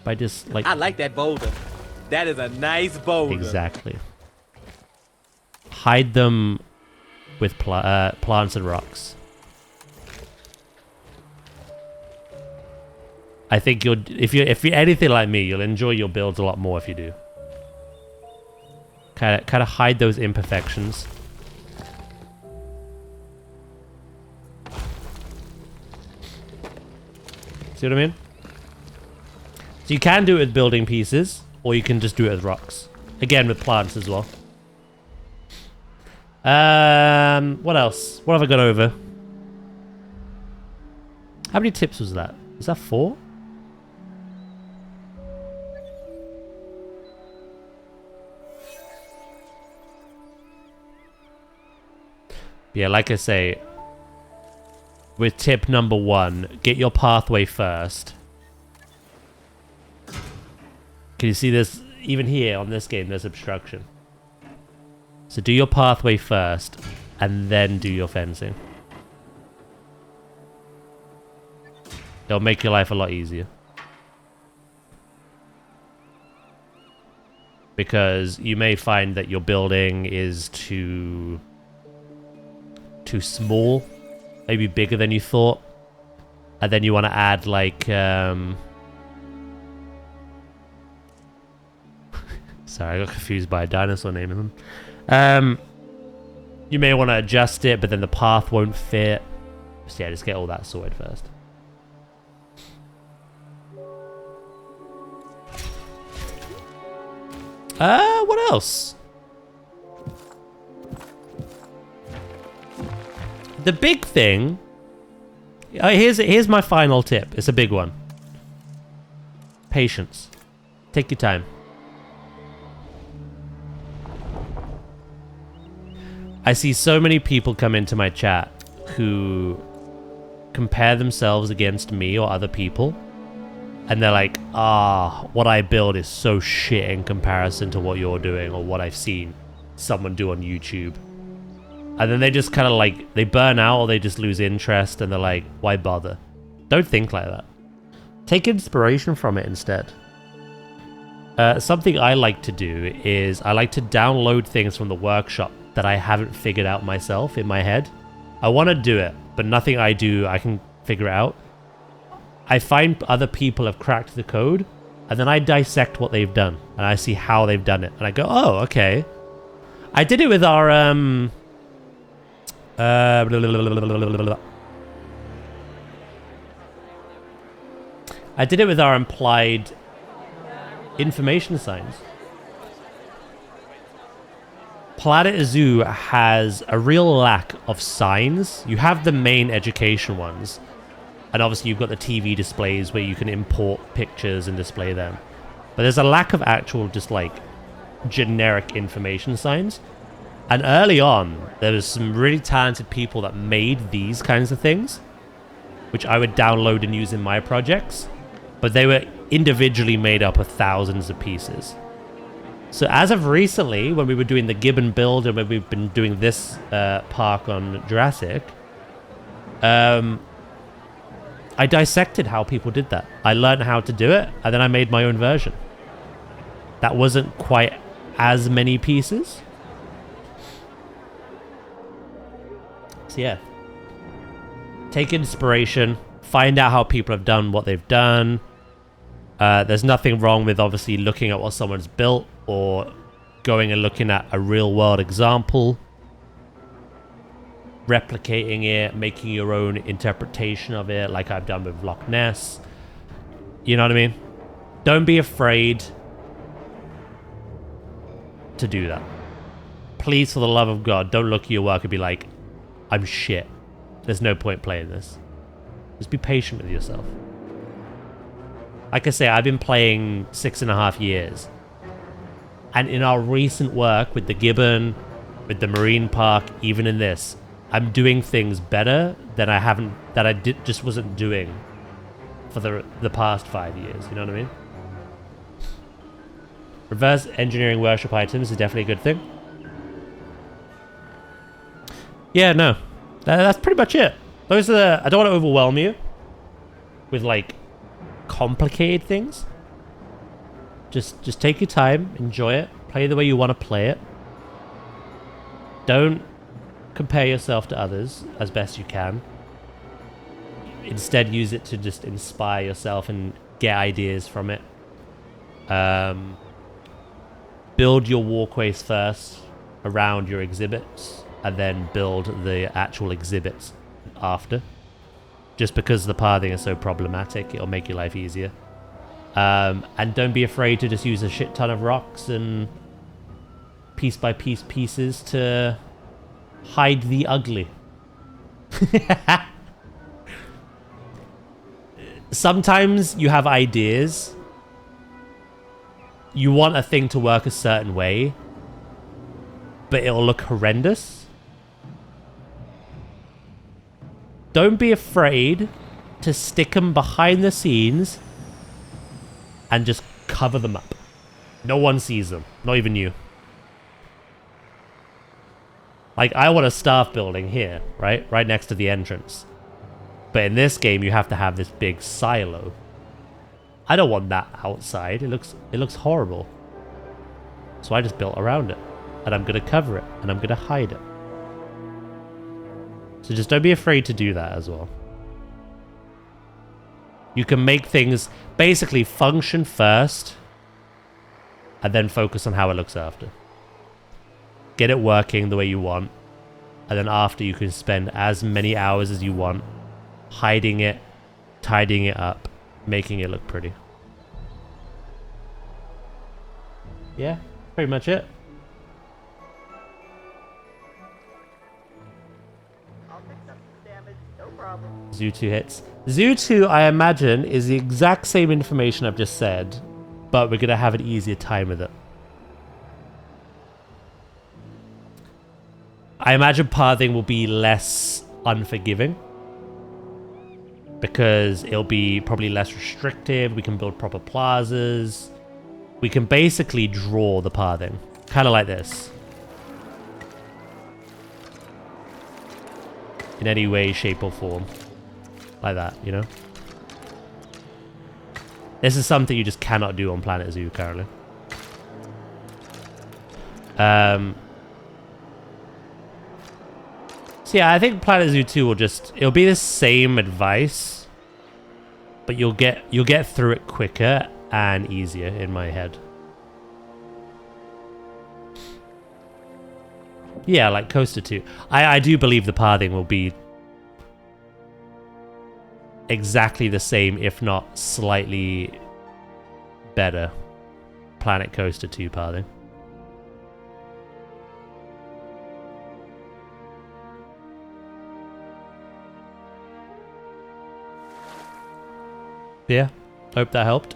By just like... I like that boulder. That is a nice boulder. Exactly. Hide them with plants and rocks. I think you'll, if you're anything like me, you'll enjoy your builds a lot more if you do. Kind of hide those imperfections. See what I mean? So you can do it with building pieces, or you can just do it with rocks. Again, with plants as well. What else? What have I got over? How many tips was that? Was that 4? Yeah, like I say, with tip number 1, get your pathway first. Can you see this? Even here on this game, there's obstruction. So do your pathway first, and then do your fencing. It'll make your life a lot easier. Because you may find that your building is too small. Maybe bigger than you thought. And then you want to add like... Sorry, I got confused by a dinosaur naming them. You may want to adjust it, but then the path won't fit. So yeah, just get all that sorted first. What else? The big thing... here's my final tip. It's a big one. Patience. Take your time. I see so many people come into my chat who compare themselves against me or other people. And they're like, what I build is so shit in comparison to what you're doing or what I've seen someone do on YouTube. And then they just kind of like, they burn out or they just lose interest and they're like, why bother? Don't think like that. Take inspiration from it instead. Something I like to do is I like to download things from the workshop that I haven't figured out myself in my head. I want to do it, but nothing I do, I can figure it out. I find other people have cracked the code, and then I dissect what they've done, and I see how they've done it, and I go, oh, okay. I did it with our, I did it with our implied information signs. Planet Zoo has a real lack of signs. You have the main education ones. And obviously you've got the TV displays where you can import pictures and display them. But there's a lack of actual just like generic information signs. And early on, there was some really talented people that made these kinds of things, which I would download and use in my projects. But they were individually made up of thousands of pieces. So as of recently, when we were doing the Gibbon build and when we've been doing this park on Jurassic, I dissected how people did that. I learned how to do it, and then I made my own version. That wasn't quite as many pieces. So yeah. Take inspiration. Find out how people have done what they've done. There's nothing wrong with obviously looking at what someone's built or going and looking at a real world example, replicating it, making your own interpretation of it, like I've done with Loch Ness. You know what I mean? Don't be afraid to do that. Please, for the love of God, don't look at your work and be like, I'm shit. There's no point playing this. Just be patient with yourself. Like I say, I've been playing 6.5 years. And in our recent work with the Gibbon, with the Marine Park, even in this, I'm doing things better than just wasn't doing for the past 5 years. You know what I mean? Reverse engineering worship items is definitely a good thing. Yeah, no. That's pretty much it. Those are I don't want to overwhelm you with like complicated things. Just take your time, enjoy it, play the way you want to play it. Don't compare yourself to others as best you can. Instead, use it to just inspire yourself and get ideas from it. build your walkways first around your exhibits, and then build the actual exhibits after. Just because the pathing is so problematic, it'll make your life easier. And don't be afraid to just use a shit ton of rocks and piece by piece pieces to hide the ugly. Sometimes you have ideas. You want a thing to work a certain way, but it'll look horrendous. Don't be afraid to stick them behind the scenes and just cover them up. No one sees them, not even you. Like, I want a staff building here, right? Right next to the entrance. But in this game, you have to have this big silo. I don't want that outside. It looks horrible. So I just built around it. And I'm going to cover it. And I'm going to hide it. So just don't be afraid to do that as well. You can make things basically function first. And then focus on how it looks after. Get it working the way you want. And then after, you can spend as many hours as you want hiding it, tidying it up, making it look pretty. Yeah, pretty much it. I'll fix up the damage, no problem. Zoo 2 hits. Zoo 2, I imagine, is the exact same information I've just said, but we're going to have an easier time with it. I imagine pathing will be less unforgiving because it'll be probably less restrictive. We can build proper plazas. We can basically draw the pathing, kind of like this. In any way, shape, or form. Like that, you know? This is something you just cannot do on Planet Zoo currently. So yeah, I think Planet Zoo 2 will it'll be the same advice, but you'll get through it quicker and easier in my head. Yeah, like Coaster 2. I do believe the pathing will be exactly the same, if not slightly better. Planet Coaster 2 pathing. Yeah, hope that helped.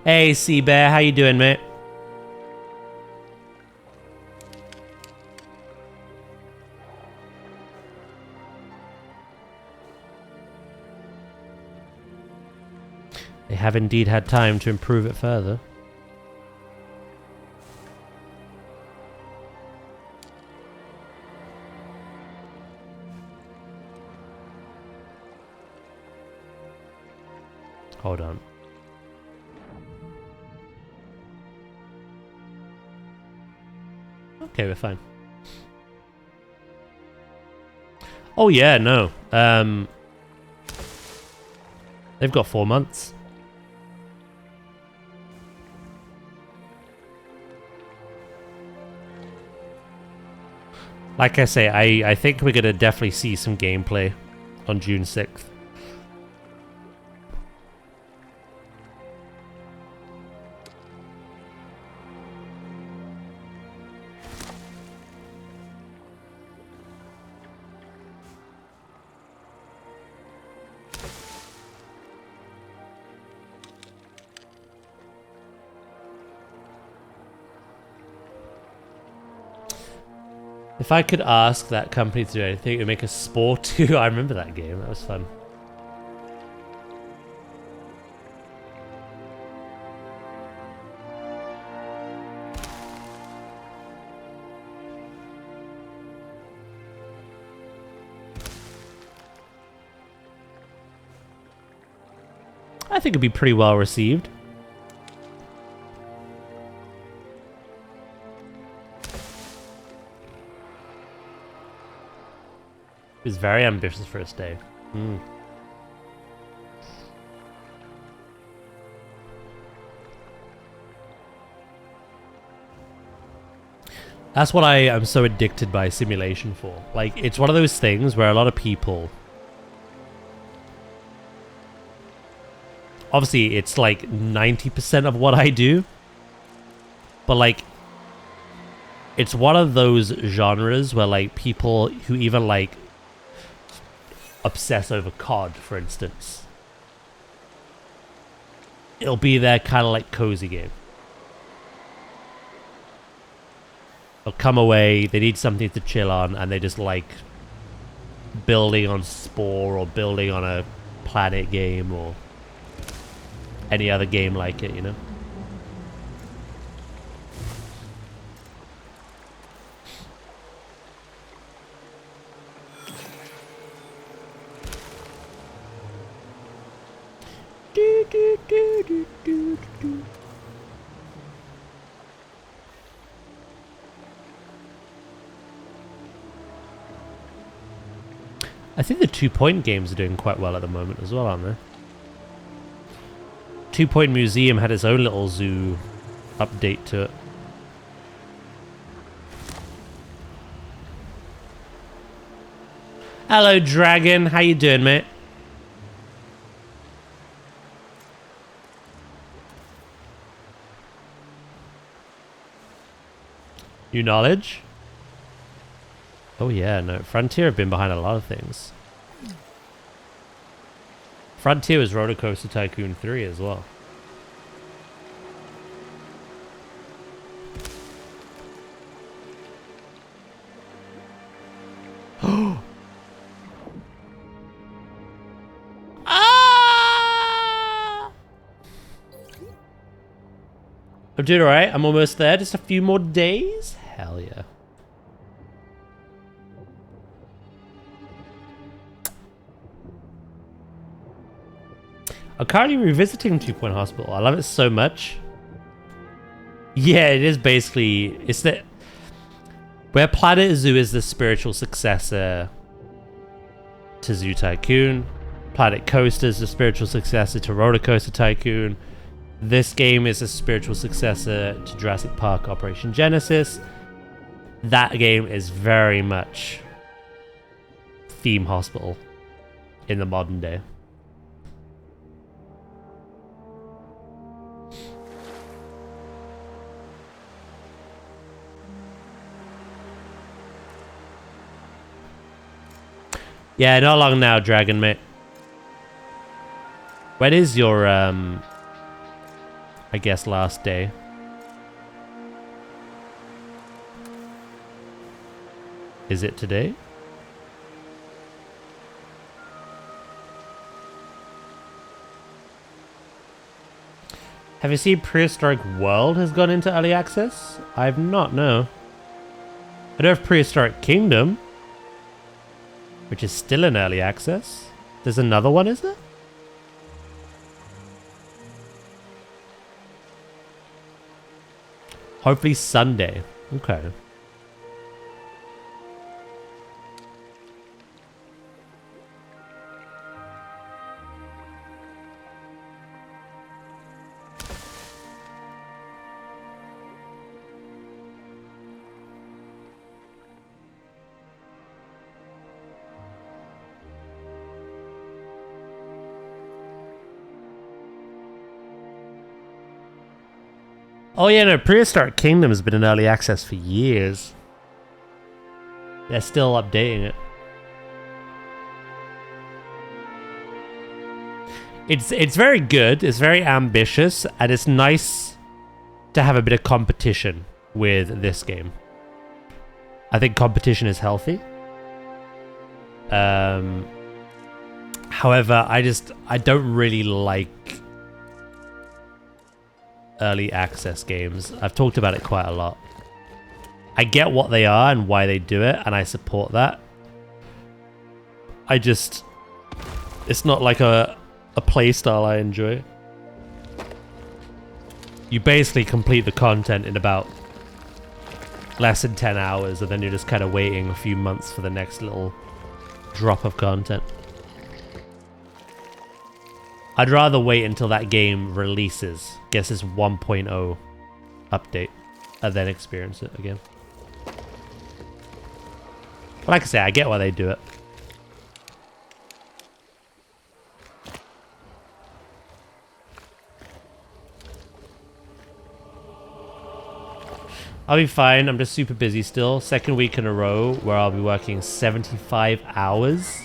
Hey, Sea Bear, how you doing, mate? They have indeed had time to improve it further. Hold on. Okay, we're fine. Oh yeah, no. They've got 4 months. Like I say, I think we're gonna definitely see some gameplay on June 6th. If I could ask that company to do anything, it would make a Spore 2. I remember that game. That was fun. I think it'd be pretty well received. It's very ambitious for its day. Mm. That's what I am so addicted by simulation for. Like, it's one of those things where a lot of people... Obviously, it's like 90% of what I do. But, like, it's one of those genres where, like, people who even, like, obsess over COD, for instance. It'll be their kind of, like, cozy game. They'll come away, they need something to chill on, and they just like building on Spore or building on a Planet game or any other game like it, you know? Do, do, do, do, do, do. I think the 2 Point games are doing quite well at the moment as well, aren't they? 2 Point Museum had its own little zoo update to it. Hello, Dragon. How you doing, mate? New knowledge? Oh yeah, no. Frontier have been behind a lot of things. Frontier was Roller Coaster Tycoon 3 as well. Ah! I'm doing alright. I'm almost there. Just a few more days. Hell yeah. I'm currently revisiting 2 Point Hospital. I love it so much. Yeah, it is basically... It's the... Where Planet Zoo is the spiritual successor to Zoo Tycoon. Planet Coaster is the spiritual successor to Roller Coaster Tycoon. This game is a spiritual successor to Jurassic Park Operation Genesis. That game is very much Theme Hospital in the modern day. Yeah, not long now, Dragon, mate. When is your, I guess, last day? Is it today? Have you seen Prehistoric World has gone into early access? I've not, no. I know of Prehistoric Kingdom, which is still in early access. There's another one, is there? Hopefully Sunday. Okay. Oh yeah, no, Prehistoric Kingdom has been in early access for years. They're still updating it. It's very good, it's very ambitious, and it's nice to have a bit of competition with this game. I think competition is healthy. However, I don't really like early access games. I've talked about it quite a lot. I get what they are and why they do it, and I support that. It's not like a play style I enjoy. You basically complete the content in about less than 10 hours, and then you're just kind of waiting a few months for the next little drop of content. I'd rather wait until that game releases, gets this 1.0 update, and then experience it again. Like I say, I get why they do it. I'll be fine. I'm just super busy still. Second week in a row where I'll be working 75 hours.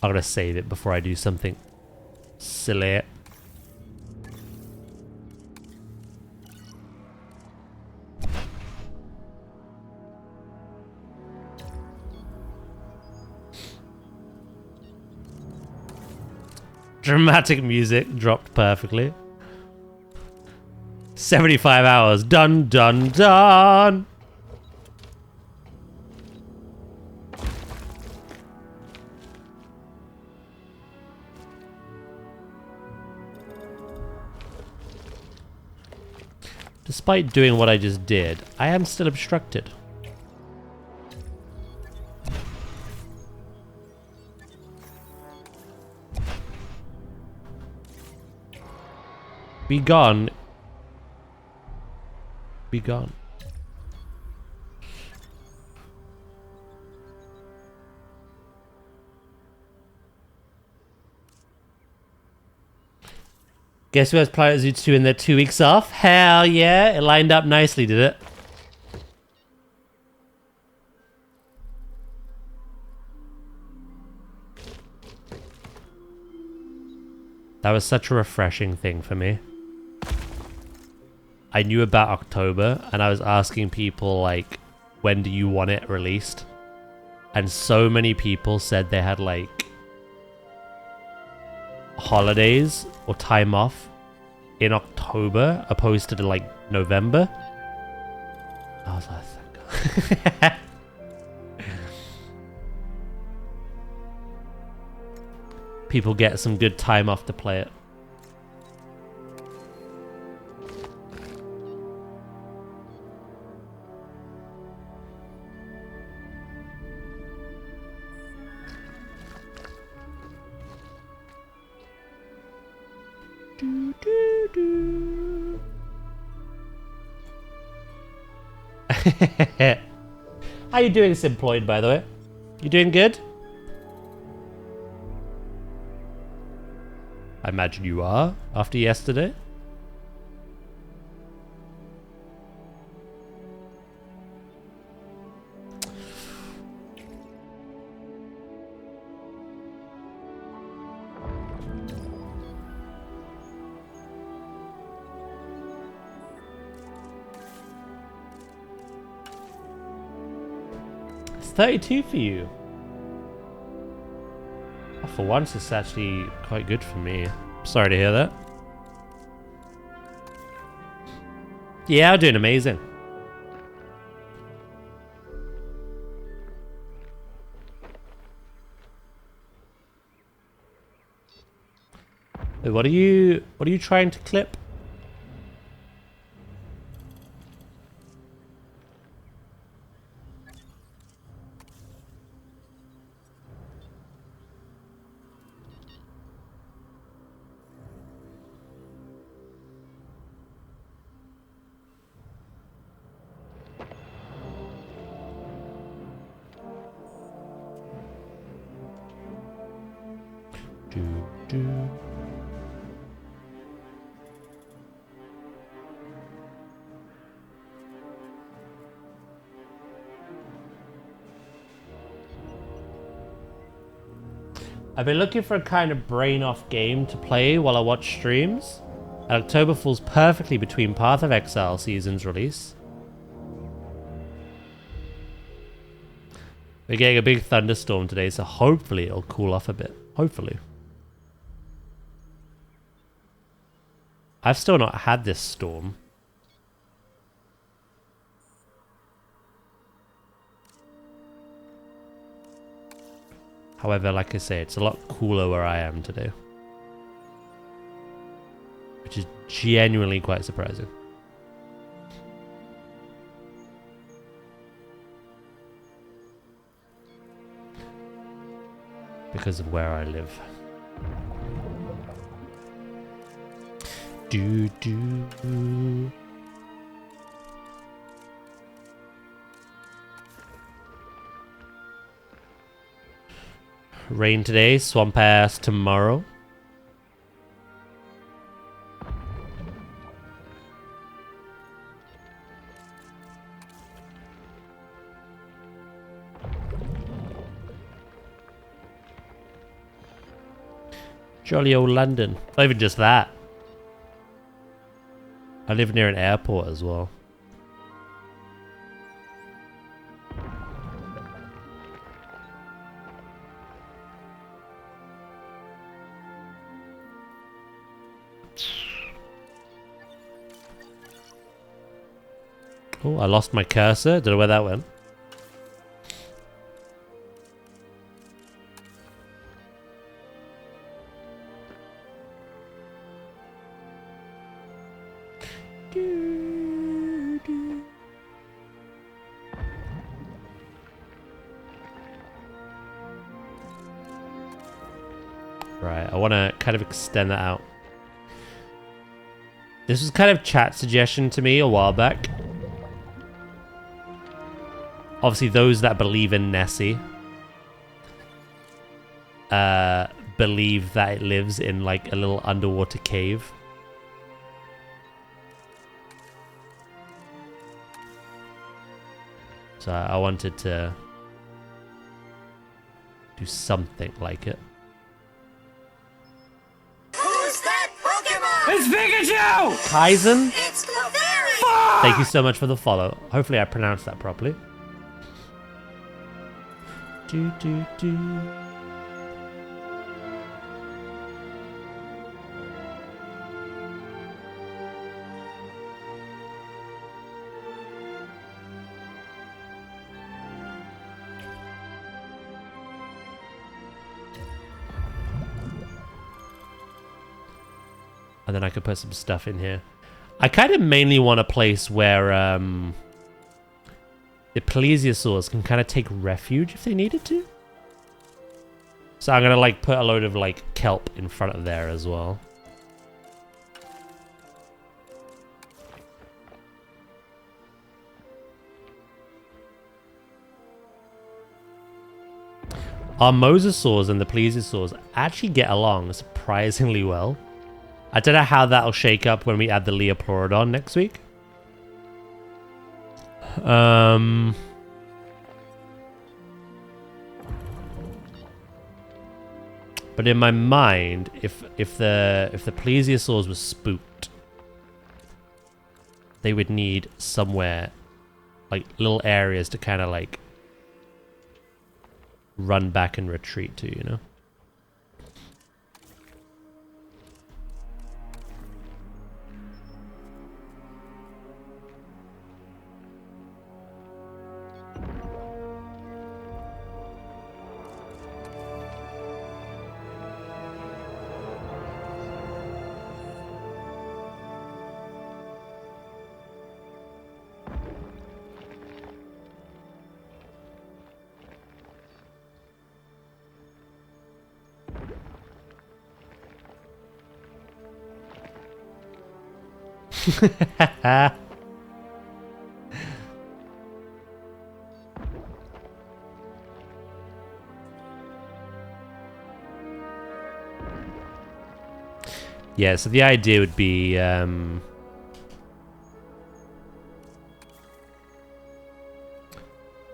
I'm gonna save it before I do something silly. Dramatic music dropped perfectly. 75 hours. Dun dun dun. Despite doing what I just did, I am still obstructed. Be gone. Be gone. Guess who has Planet Zoo 2 in their 2 weeks off? Hell yeah! It lined up nicely, did it? That was such a refreshing thing for me. I knew about October, and I was asking people, like, when do you want it released? And so many people said they had, like, holidays or time off in October opposed to like November. I was like, thank God. People get some good time off to play it. How you doing, Simploid, by the way? You doing good? I imagine you are, after yesterday. It's 32 for you. Oh, for once, it's actually quite good for me. Sorry to hear that. Yeah, I'm doing amazing. Wait, what are you trying to clip? I've been looking for a kind of brain-off game to play while I watch streams, and October falls perfectly between Path of Exile season's release. We're getting a big thunderstorm today, so hopefully it'll cool off a bit. Hopefully. I've still not had this storm. However, like I say, it's a lot cooler where I am today. Which is genuinely quite surprising. Because of where I live. Do do. Rain today, swamp ass tomorrow. Jolly old London. Not even just that. I live near an airport as well. Oh, I lost my cursor. Don't know where that went. Right, I want to kind of extend that out. This was kind of chat suggestion to me a while back. Obviously, those that believe in Nessie believe that it lives in like a little underwater cave. So I wanted to do something like it. Who's that Pokemon? It's Pikachu! Kaizen? It's Clefairy! Thank you so much for the follow. Hopefully I pronounced that properly. Do, do, do. And then I could put some stuff in here. I kind of mainly want a place where the plesiosaurs can kind of take refuge if they needed to. So I'm going to like put a load of like kelp in front of there as well. Our mosasaurs and the plesiosaurs actually get along surprisingly well. I don't know how that'll shake up when we add the Liopleurodon next week. But in my mind, if the plesiosaurs were spooked, they would need somewhere, like little areas to kind of like run back and retreat to, you know? Yeah, so the idea would be we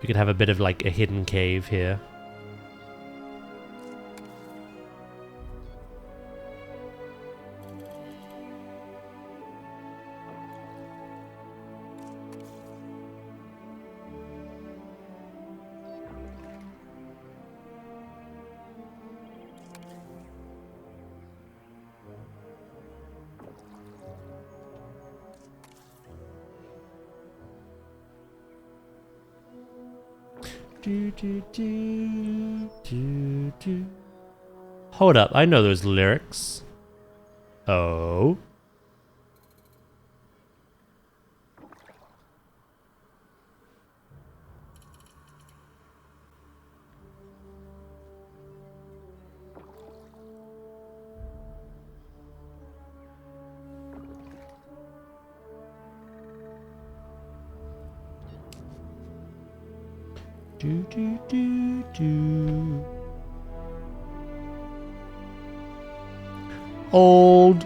could have a bit of like a hidden cave here. Hold up, I know those lyrics. Oh. Do do do do. Old.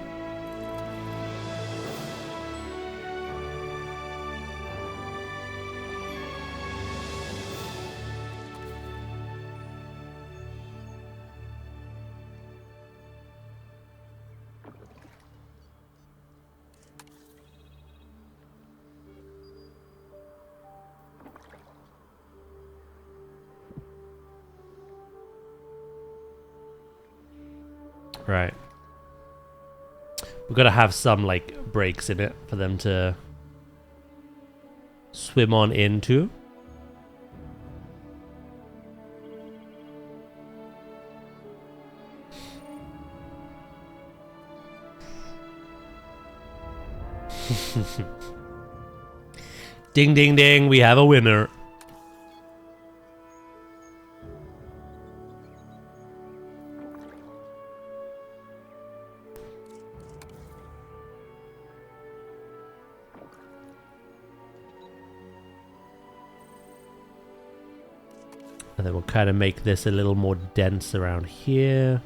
Right. We've got to have some, like, breaks in it for them to swim on into. Ding, ding, ding. We have a winner. And then we'll kind of make this a little more dense around here.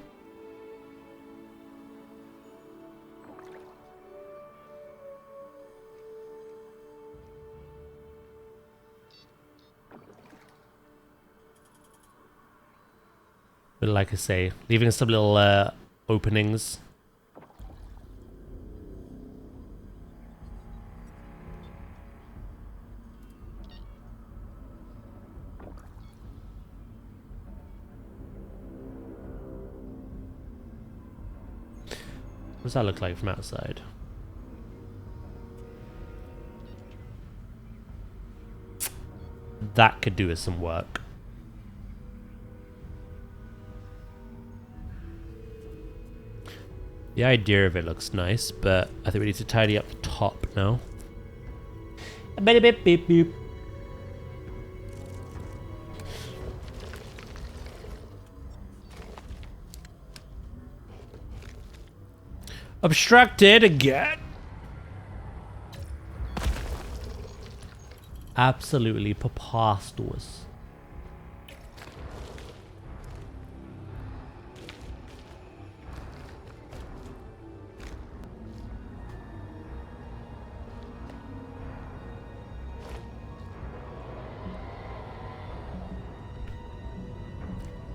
But like I say, leaving some little openings. What does that look like from outside? That could do with some work. The idea of it looks nice, but I think we need to tidy up the top now. Beep, beep, beep, beep. Obstructed again. Absolutely preposterous.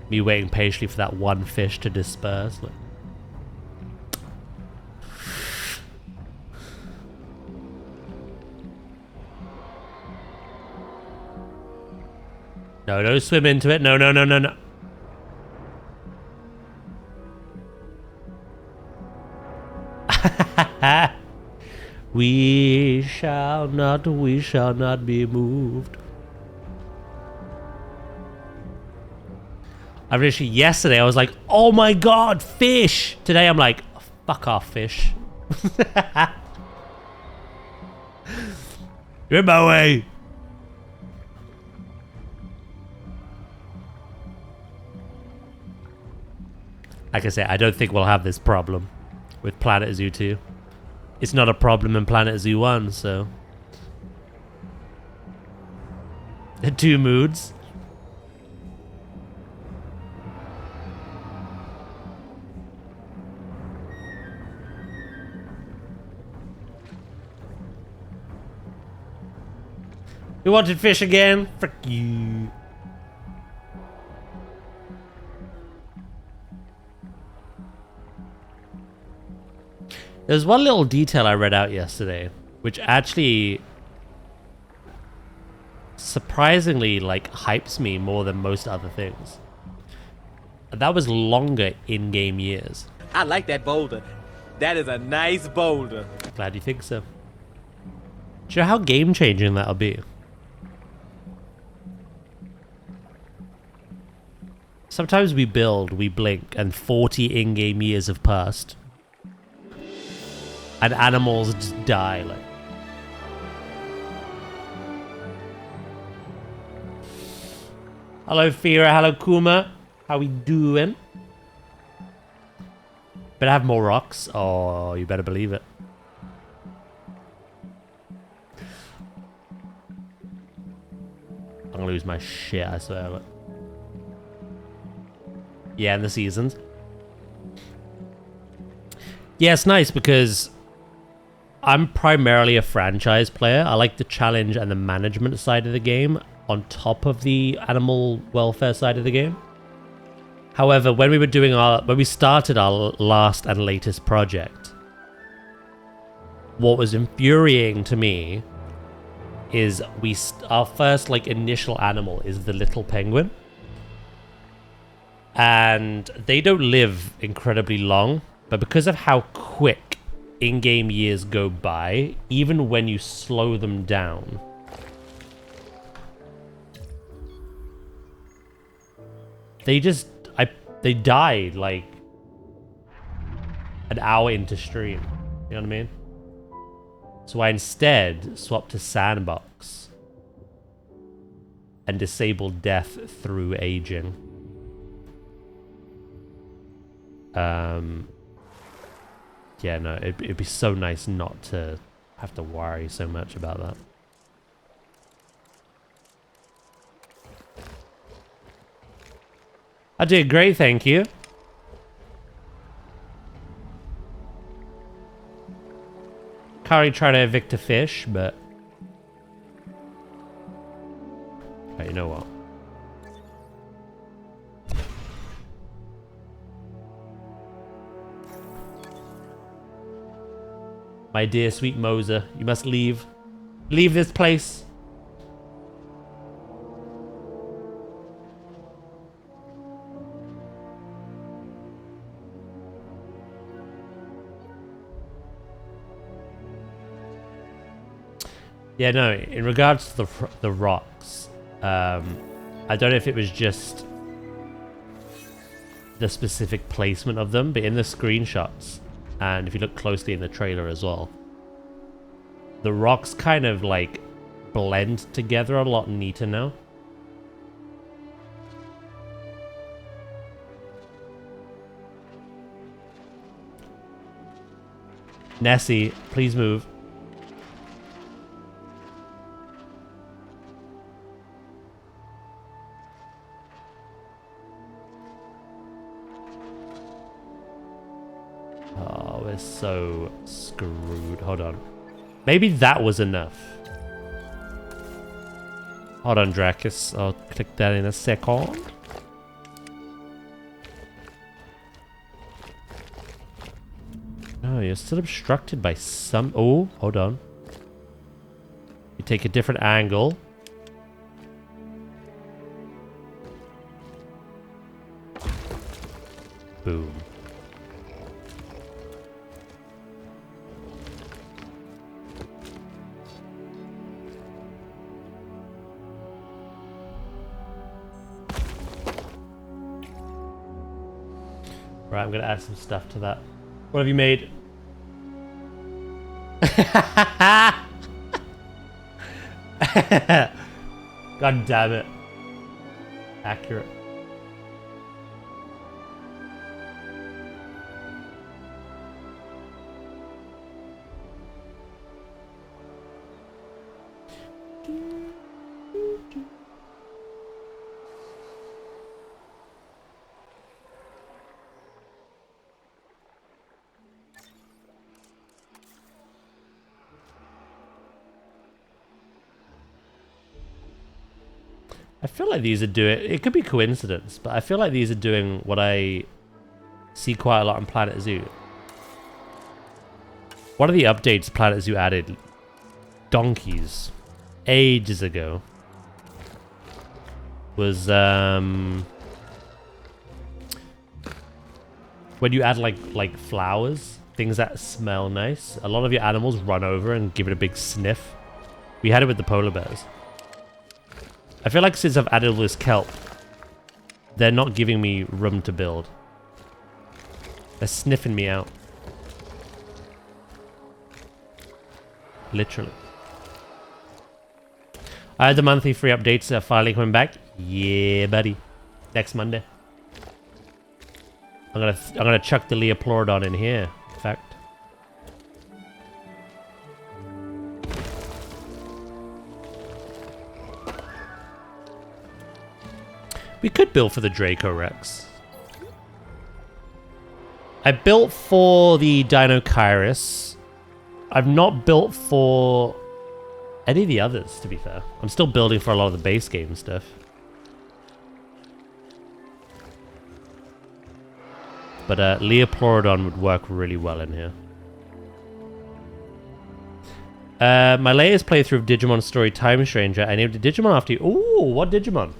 Me waiting patiently for that one fish to disperse. Look. No, don't swim into it. No, no, no, no, no. We shall not be moved. I literally, yesterday I was like, oh my god, fish! Today I'm like, fuck off, fish. You're in my way. Like I said, I don't think we'll have this problem with Planet Zoo 2. It's not a problem in Planet Zoo 1, so... The two moods. You wanted fish again? Frick you. There's one little detail I read out yesterday, which actually surprisingly like hypes me more than most other things. And that was longer in-game years. I like that boulder. That is a nice boulder. Glad you think so. Do you know how game-changing that'll be? Sometimes we build, we blink, and 40 in-game years have passed. And animals just die, like. Hello, Fira. Hello, Kuma. How we doing? Better have more rocks. Oh, you better believe it. I'm gonna lose my shit, I swear. Look. Yeah, in the seasons. Yeah, it's nice because I'm primarily a franchise player. I like the challenge and the management side of the game on top of the animal welfare side of the game. However, when we started our last and latest project, what was infuriating to me is our first like initial animal is the little penguin. And they don't live incredibly long, but because of how quick in-game years go by, even when you slow them down, they died like an hour into stream. You know what I mean? So I instead swapped to Sandbox and disabled death through aging. Yeah, no, it'd be so nice not to have to worry so much about that. I did great, thank you. Currently trying to evict a fish, but... Okay, you know what? My dear sweet Mosa, you must leave. Leave this place. Yeah, no, in regards to the rocks, I don't know if it was just the specific placement of them, but in the screenshots, and if you look closely in the trailer as well, the rocks kind of like blend together a lot neater now. Nessie, please move. Oh, we're so screwed. Hold on. Maybe that was enough. Hold on, Dracus. I'll click that in a second. No, you're still obstructed by some... Oh, hold on. You take a different angle. Boom. Right, I'm gonna add some stuff to that. What have you made? God damn it. Accurate. I feel like these are doing... It could be coincidence, but I feel like these are doing what I see quite a lot on Planet Zoo. One of the updates Planet Zoo added donkeys ages ago was when you add like flowers, things that smell nice, a lot of your animals run over and give it a big sniff. We had it with the polar bears. I feel like since I've added all this kelp, they're not giving me room to build. They're sniffing me out. Literally. The monthly free updates are finally coming back. Yeah, buddy. Next Monday. I'm gonna chuck the Liopleurodon in here. In fact. We could build for the Draco Rex. I built for the Dinochirus. I've not built for any of the others, to be fair. I'm still building for a lot of the base game stuff. But Liopleurodon would work really well in here. My latest playthrough of Digimon Story Time Stranger, I named a Digimon after you. Ooh, what Digimon?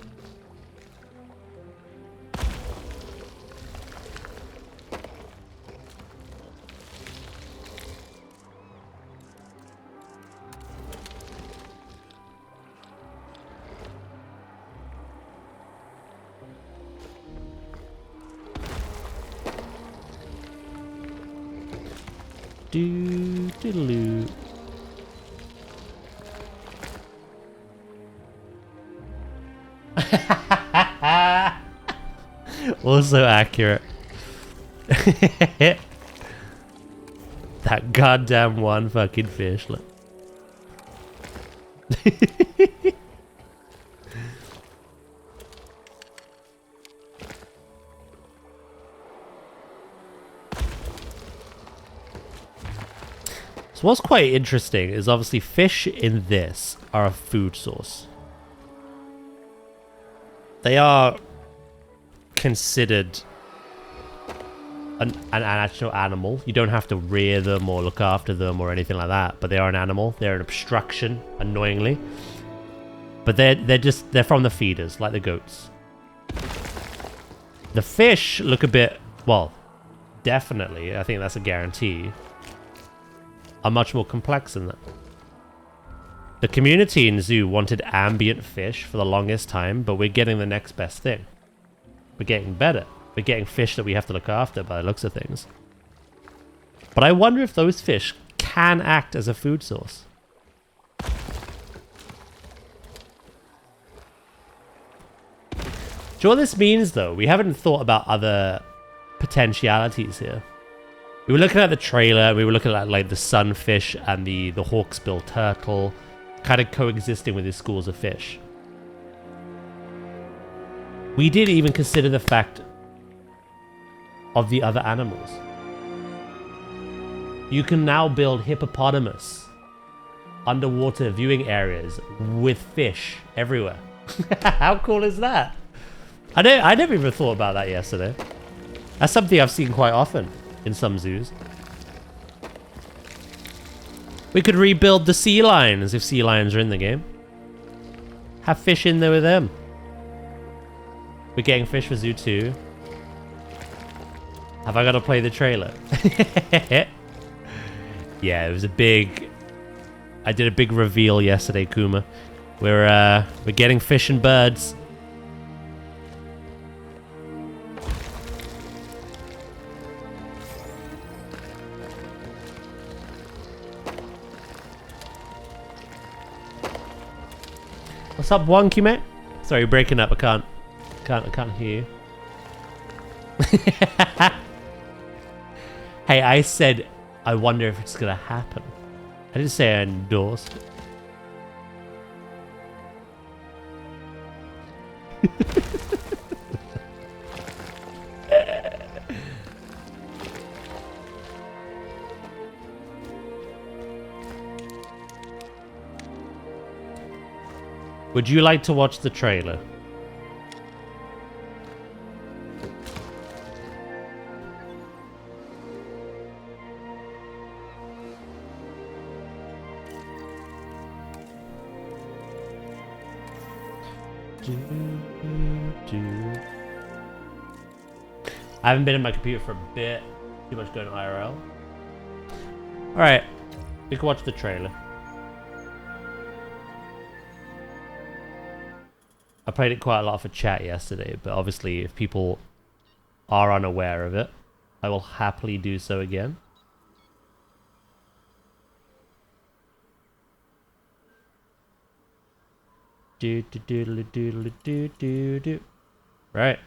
Doodaloo. Also accurate. That goddamn one fucking fish. Look. So what's quite interesting is obviously fish in this are a food source. They are considered an actual animal. You don't have to rear them or look after them or anything like that, but they are an animal. They're an obstruction, annoyingly. But they're from the feeders, like the goats. The fish look a bit, well, definitely, I think that's a guarantee, are much more complex than that. The community in Zoo wanted ambient fish for the longest time, but we're getting the next best thing. We're getting better. We're getting fish that we have to look after by the looks of things. But I wonder if those fish can act as a food source. Do you know what this means, though? We haven't thought about other potentialities here. We were looking at the trailer, we were looking at like the sunfish and the hawksbill turtle kind of coexisting with these schools of fish. We didn't even consider the fact of the other animals. You can now build hippopotamus underwater viewing areas with fish everywhere. How cool is that? I never even thought about that yesterday. That's something I've seen quite often in some zoos. We could rebuild the sea lions if sea lions are in the game. Have fish in there with them. We're getting fish for Zoo 2. Have I got to play the trailer? Yeah, it was a big... I did a big reveal yesterday, Kuma. We're getting fish and birds. What's up, Wonky, mate? Sorry, you're breaking up. I can't hear you. Hey, I said I wonder if it's gonna happen. I didn't say I endorsed it. Would you like to watch the trailer? I haven't been in my computer for a bit. Too much going IRL. Alright. We can watch the trailer. I played it quite a lot for chat yesterday, but obviously if people are unaware of it, I will happily do so again. Do do do do do do do. Right.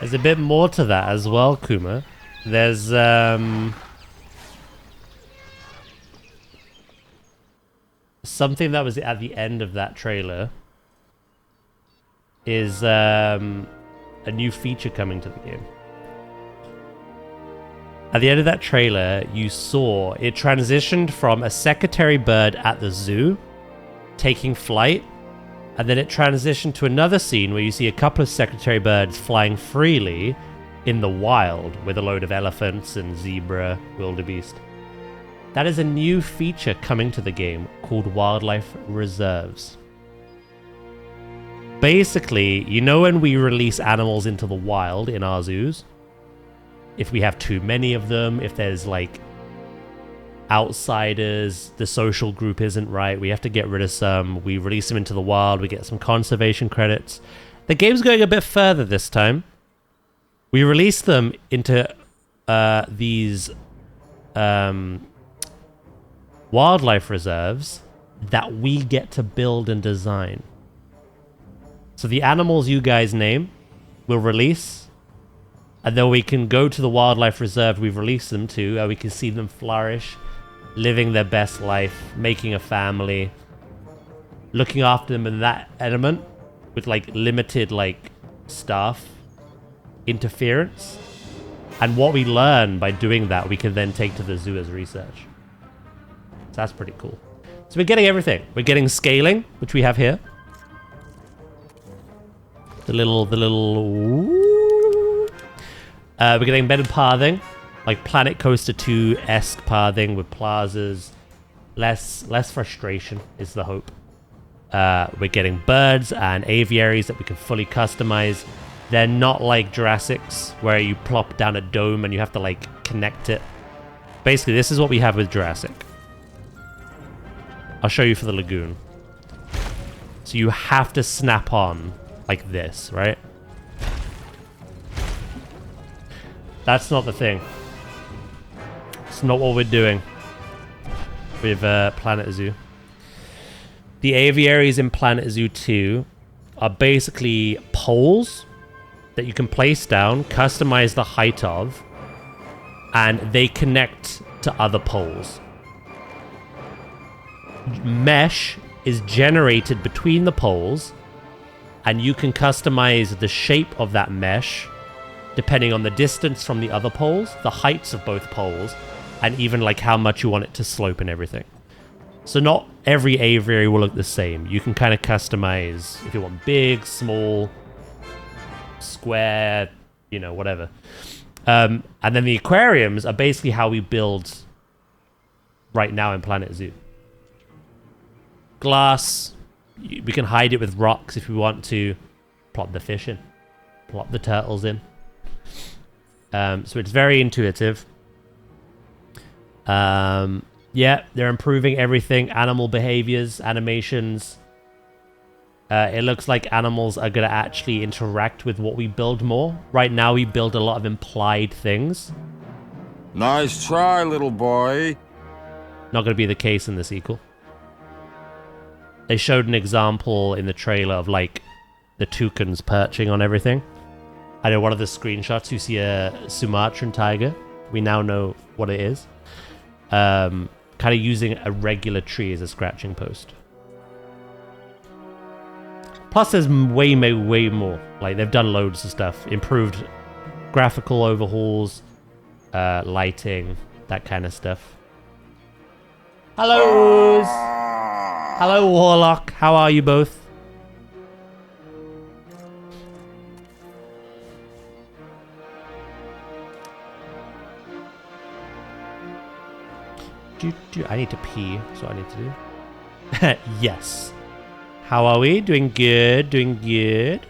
There's a bit more to that as well, Kuma. There's something that was at the end of that trailer is a new feature coming to the game. At the end of that trailer, you saw it transitioned from a secretary bird at the zoo taking flight, and then it transitioned to another scene where you see a couple of secretary birds flying freely in the wild with a load of elephants and zebra, wildebeest. That is a new feature coming to the game called wildlife reserves. Basically, you know when we release animals into the wild in our zoos? If we have too many of them, if there's like outsiders, the social group isn't right, we have to get rid of some, we release them into the wild, we get some conservation credits. The game's going a bit further this time. We release them into these wildlife reserves that we get to build and design. So the animals you guys name, we'll release, and then we can go to the wildlife reserve we've released them to, and we can see them flourish, living their best life, making a family, looking after them in that element with like limited like staff interference. And what we learn by doing that, we can then take to the zoo as research. So that's pretty cool. So we're getting everything. We're getting scaling, which we have here. We're getting embedded pathing, like Planet Coaster 2-esque pathing with plazas. Less frustration is the hope. We're getting birds and aviaries that we can fully customize. They're not like Jurassic's, where you plop down a dome and you have to like connect it. Basically, this is what we have with Jurassic. I'll show you for the lagoon. So you have to snap on like this, right? That's not the thing. It's not what we're doing with Planet Zoo. The aviaries in Planet Zoo 2 are basically poles that you can place down, customize the height of, and they connect to other poles. Mesh is generated between the poles, and you can customize the shape of that mesh depending on the distance from the other poles, the heights of both poles, and even like how much you want it to slope and everything. So not every aviary will look the same. You can kind of customize if you want big, small, square, you know, whatever. And then the aquariums are basically how we build right now in Planet Zoo. Glass, we can hide it with rocks if we want to. Plop the fish in, plop the turtles in. So it's very intuitive. Yeah, they're improving everything. Animal behaviors, animations. It looks like animals are going to actually interact with what we build more. Right now, we build a lot of implied things. Nice try, little boy. Not going to be the case in the sequel. They showed an example in the trailer of, like, the toucans perching on everything. I know one of the screenshots, you see a Sumatran tiger. We now know what it is. Kind of using a regular tree as a scratching post. Plus, there's way more. Like, they've done loads of stuff. Improved graphical overhauls, lighting, that kind of stuff. Hello! Hello, Warlock. How are you both? I need to pee, so I need to do. Yes. How are we? Doing good, doing good.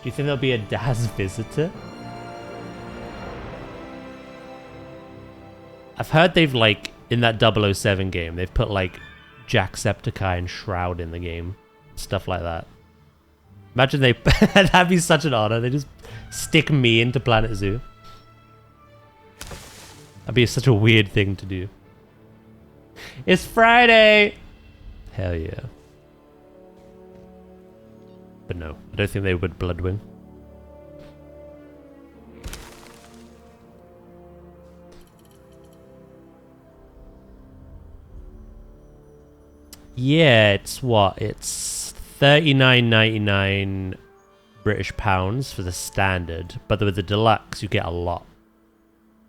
Do you think there'll be a Daz visitor? I've heard they've, like, in that 007 game, they've put, like, Jacksepticeye and Shroud in the game. Stuff like that. Imagine they... That'd be such an honor. They just stick me into Planet Zoo. That'd be such a weird thing to do. It's Friday! Hell yeah. But no, I don't think they would Bloodwing. Yeah, it's what? It's $39.99 British pounds for the standard, but with the deluxe you get a lot.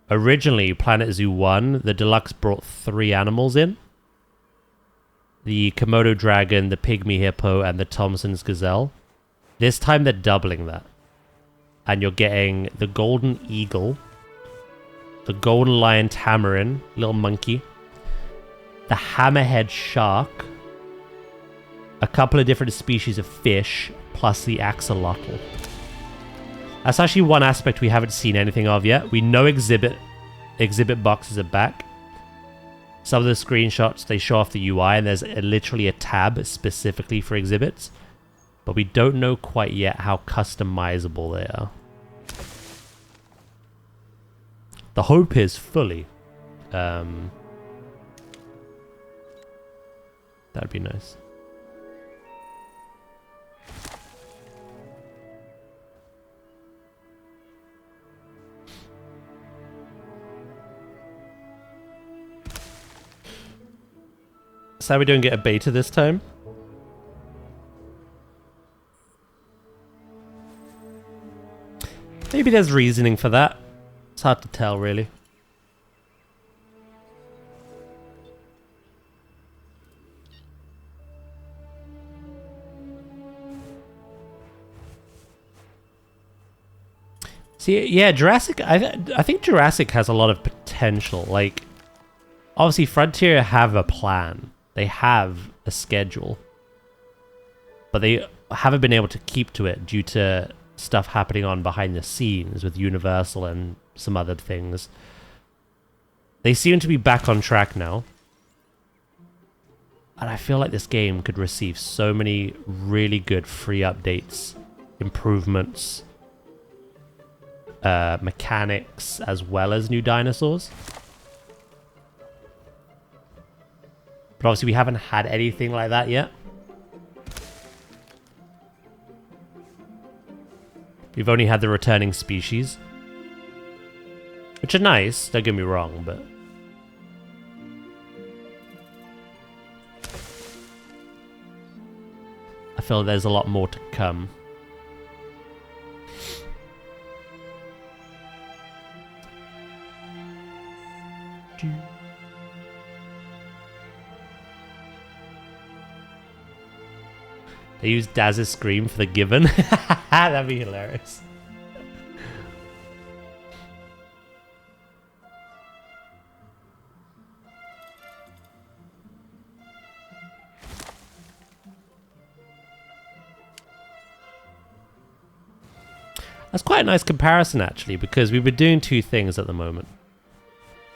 Originally, Planet Zoo 1, the deluxe brought 3 animals in. The Komodo dragon, the pygmy hippo, and the Thompson's gazelle. This time they're doubling that. And you're getting the golden eagle, the golden lion tamarin, little monkey, the hammerhead shark, a couple of different species of fish, plus the axolotl. That's actually one aspect we haven't seen anything of yet. We know exhibit boxes are back. Some of the screenshots, they show off the UI, and there's literally a tab specifically for exhibits. But we don't know quite yet how customizable they are. The hope is fully. That'd be nice. So we don't get a beta this time. Maybe there's reasoning for that. It's hard to tell, really. See, yeah, Jurassic... I think Jurassic has a lot of potential. Like, obviously, Frontier have a plan. They have a schedule. But they haven't been able to keep to it due to stuff happening on behind the scenes with Universal and some other things. They seem to be back on track now. And I feel like this game could receive so many really good free updates, improvements, mechanics, as well as new dinosaurs. But obviously we haven't had anything like that yet. We've only had the returning species. Which are nice, don't get me wrong, but... I feel there's a lot more to come. They used Daz's scream for the given. That'd be hilarious. That's quite a nice comparison, actually, because we've been doing two things at the moment.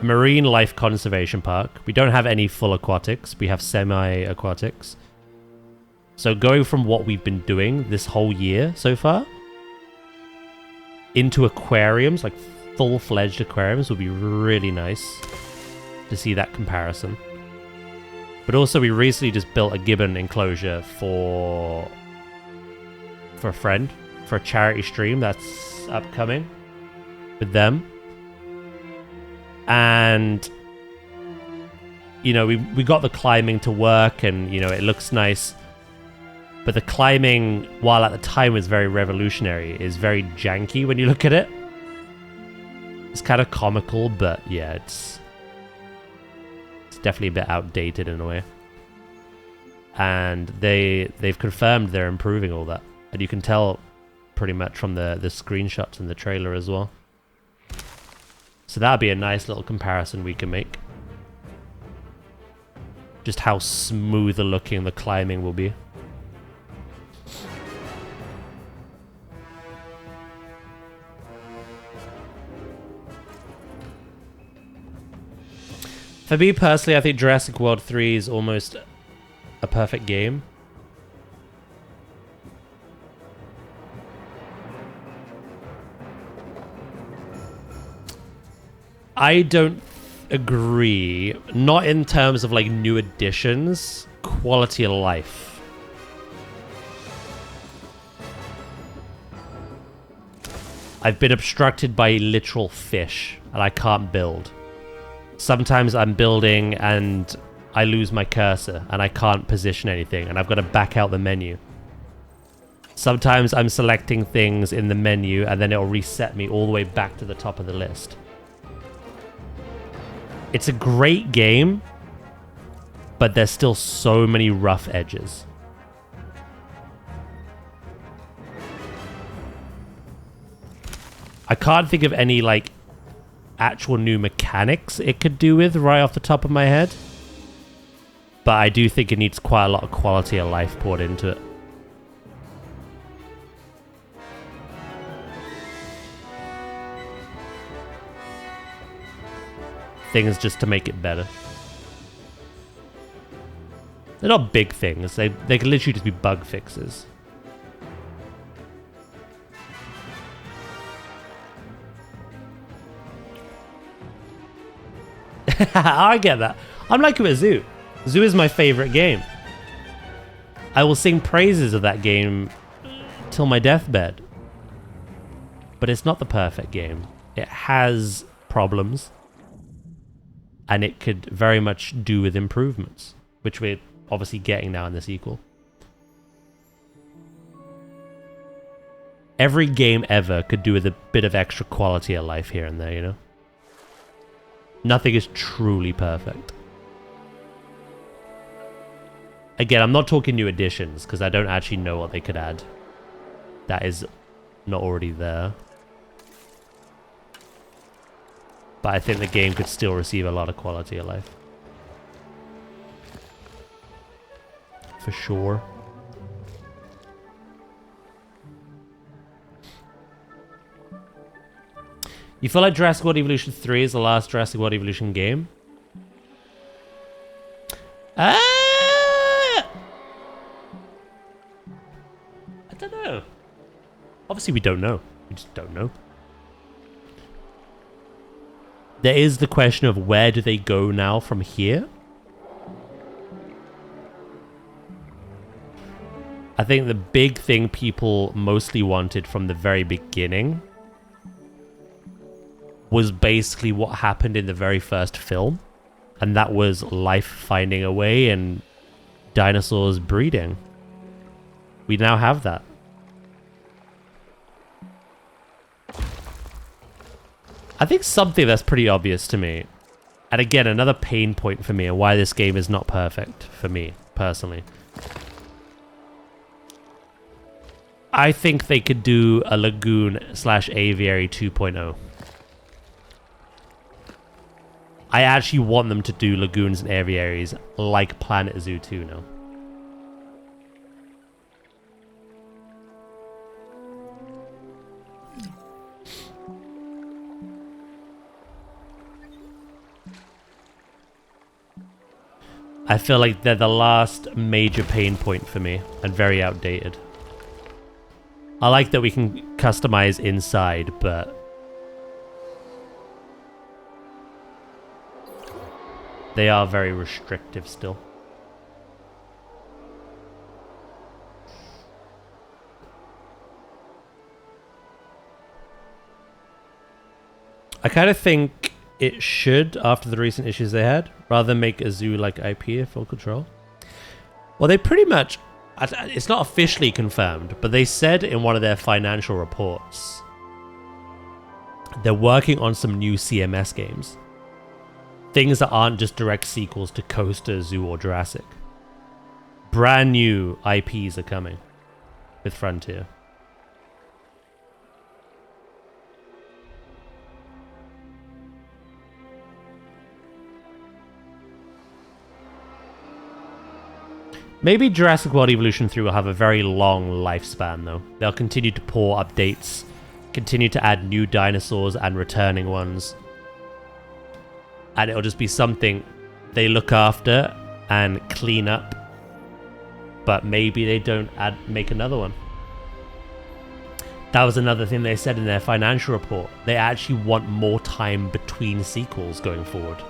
A marine life conservation park. We don't have any full aquatics. We have semi-aquatics. So going from what we've been doing this whole year so far into aquariums, like full-fledged aquariums, would be really nice to see that comparison. But also, we recently just built a gibbon enclosure for a friend, for a charity stream that's upcoming with them. And, you know, we got the climbing to work and, you know, it looks nice. But the climbing, while at the time was very revolutionary, is very janky when you look at it. It's kind of comical, but yeah, it's definitely a bit outdated in a way. And they've confirmed they're improving all that. And you can tell pretty much from the screenshots in the trailer as well. So that'd be a nice little comparison we can make. Just how smoother looking the climbing will be. For me personally, I think Jurassic World 3 is almost a perfect game. I don't agree. Not in terms of like new additions, quality of life. I've been obstructed by literal fish and I can't build. Sometimes I'm building and I lose my cursor and I can't position anything and I've got to back out the menu. Sometimes I'm selecting things in the menu and then it'll reset me all the way back to the top of the list. It's a great game, but there's still so many rough edges. I can't think of any, like, actual new mechanics it could do with right off the top of my head. But I do think it needs quite a lot of quality of life poured into it. Things just to make it better. They're not big things. They can literally just be bug fixes. I get that. I'm like with Zoo. Zoo is my favorite game. I will sing praises of that game till my deathbed. But it's not the perfect game. It has problems. And it could very much do with improvements, which we're obviously getting now in the sequel. Every game ever could do with a bit of extra quality of life here and there, you know? Nothing is truly perfect. Again, I'm not talking new additions, because I don't actually know what they could add. That is not already there. But I think the game could still receive a lot of quality of life. For sure. You feel like Jurassic World Evolution 3 is the last Jurassic World Evolution game? I don't know. Obviously we don't know. We just don't know. There is the question of where do they go now from here? I think the big thing people mostly wanted from the very beginning was basically what happened in the very first film. And that was life finding a way and dinosaurs breeding. We now have that. I think something that's pretty obvious to me, and again, another pain point for me and why this game is not perfect for me, personally. I think they could do a lagoon/aviary 2.0. I actually want them to do lagoons and aviaries like Planet Zoo 2 now. I feel like they're the last major pain point for me and very outdated. I like that we can customize inside, but they are very restrictive still. I kind of think it should, after the recent issues they had, rather than make a zoo like IP a full control. Well, they pretty much, it's not officially confirmed, but they said in one of their financial reports they're working on some new CMS games. Things that aren't just direct sequels to Coaster, Zoo, or Jurassic. Brand new IPs are coming with Frontier. Maybe Jurassic World Evolution 3 will have a very long lifespan, though. They'll continue to pour updates, continue to add new dinosaurs and returning ones. And it'll just be something they look after and clean up. But maybe they don't make another one. That was another thing they said in their financial report. They actually want more time between sequels going forward.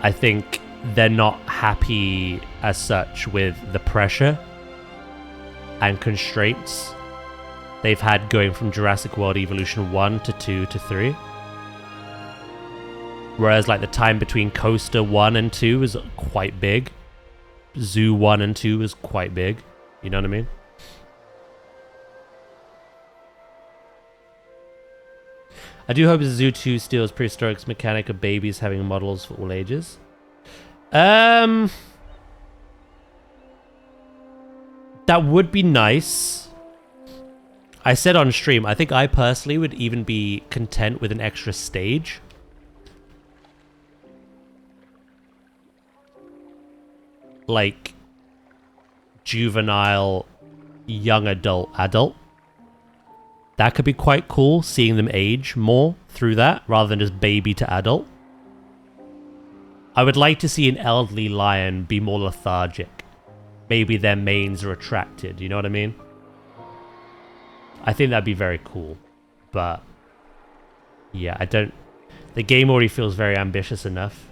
I think they're not happy as such with the pressure and constraints they've had going from Jurassic World Evolution 1 to 2 to 3. Whereas like the time between Coaster 1 and 2 is quite big. Zoo 1 and 2 is quite big. You know what I mean? I do hope Zoo 2 steals Prehistoric's mechanic of babies having models for all ages. That would be nice. I said on stream, I think I personally would even be content with an extra stage. Like juvenile, young adult. That could be quite cool, seeing them age more through that, rather than just baby to adult. I would like to see an elderly lion be more lethargic. Maybe their manes are retracted, you know what I mean? I think that'd be very cool. But yeah, I don't... The game already feels very ambitious enough.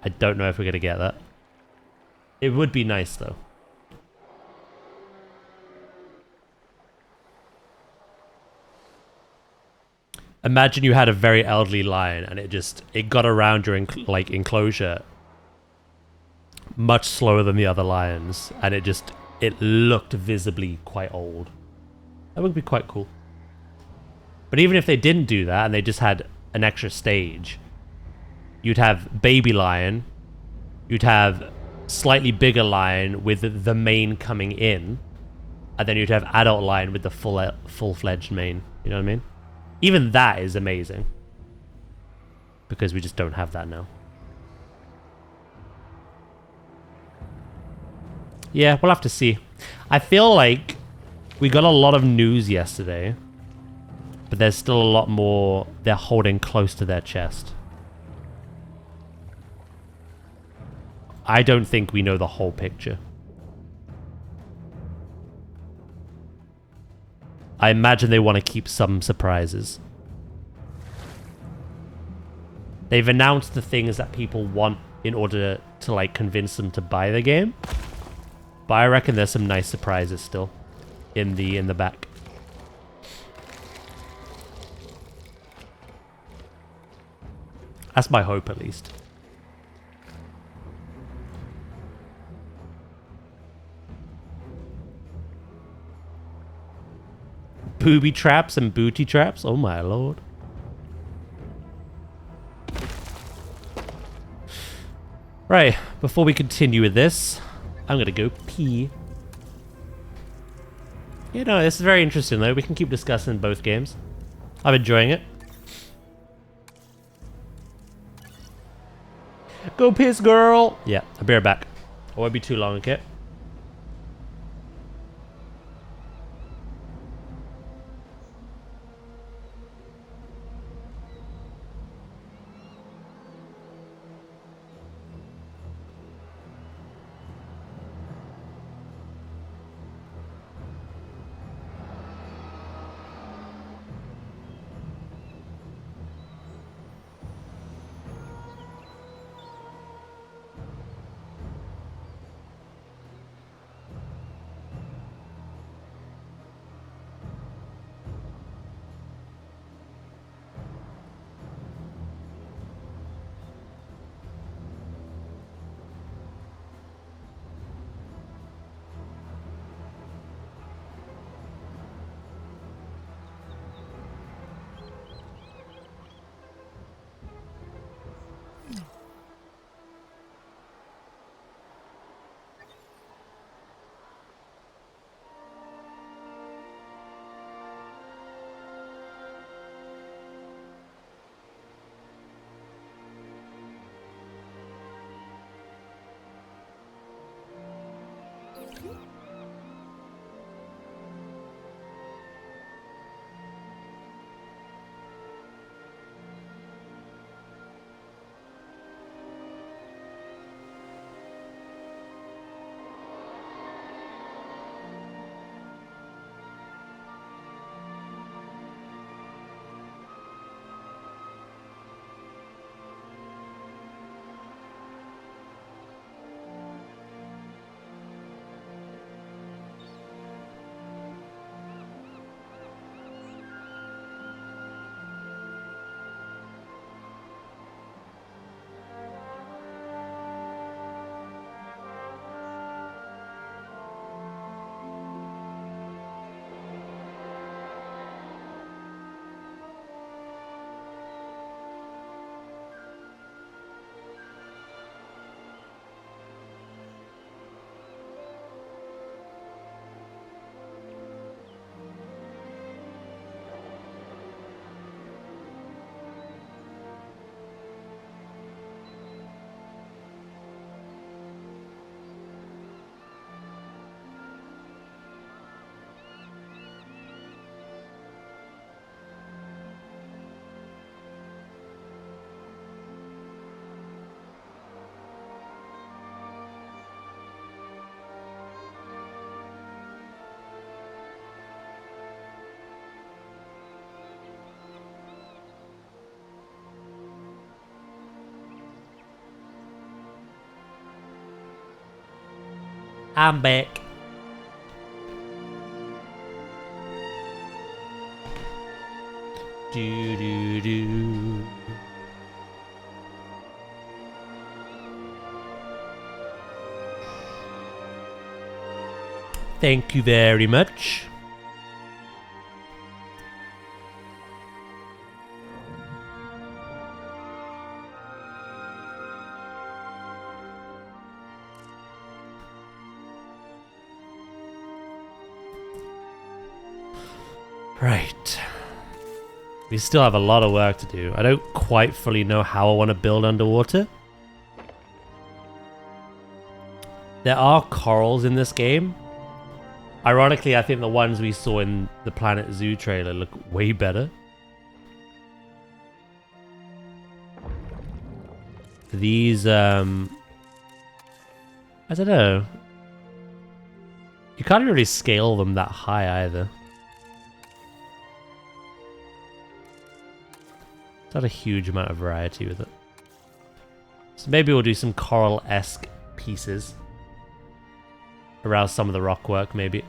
I don't know if we're going to get that. It would be nice though. Imagine you had a very elderly lion and it got around your enclosure much slower than the other lions, and it looked visibly quite old. That would be quite cool. But even if they didn't do that and they just had an extra stage, you'd have baby lion, you'd have slightly bigger lion with the mane coming in, and then you'd have adult lion with the full-fledged mane. You know what I mean? Even that is amazing. Because we just don't have that now. Yeah, we'll have to see. I feel like we got a lot of news yesterday, but there's still a lot more they're holding close to their chest. I don't think we know the whole picture. I imagine they want to keep some surprises. They've announced the things that people want in order to like convince them to buy the game. But I reckon there's some nice surprises still in the back. That's my hope, at least. Booby traps and booty traps? Oh my lord. Right, before we continue with this, I'm gonna go pee. You know, this is very interesting though. We can keep discussing both games. I'm enjoying it. Go piss, girl! Yeah, I'll be right back. I won't be too long, okay? I'm back. Do do do. Thank you very much. Right. We still have a lot of work to do. I don't quite fully know how I want to build underwater. There are corals in this game. Ironically, I think the ones we saw in the Planet Zoo trailer look way better. These, I don't know. You can't really scale them that high either. Not a huge amount of variety with it. So maybe we'll do some coral-esque pieces around some of the rock work, maybe.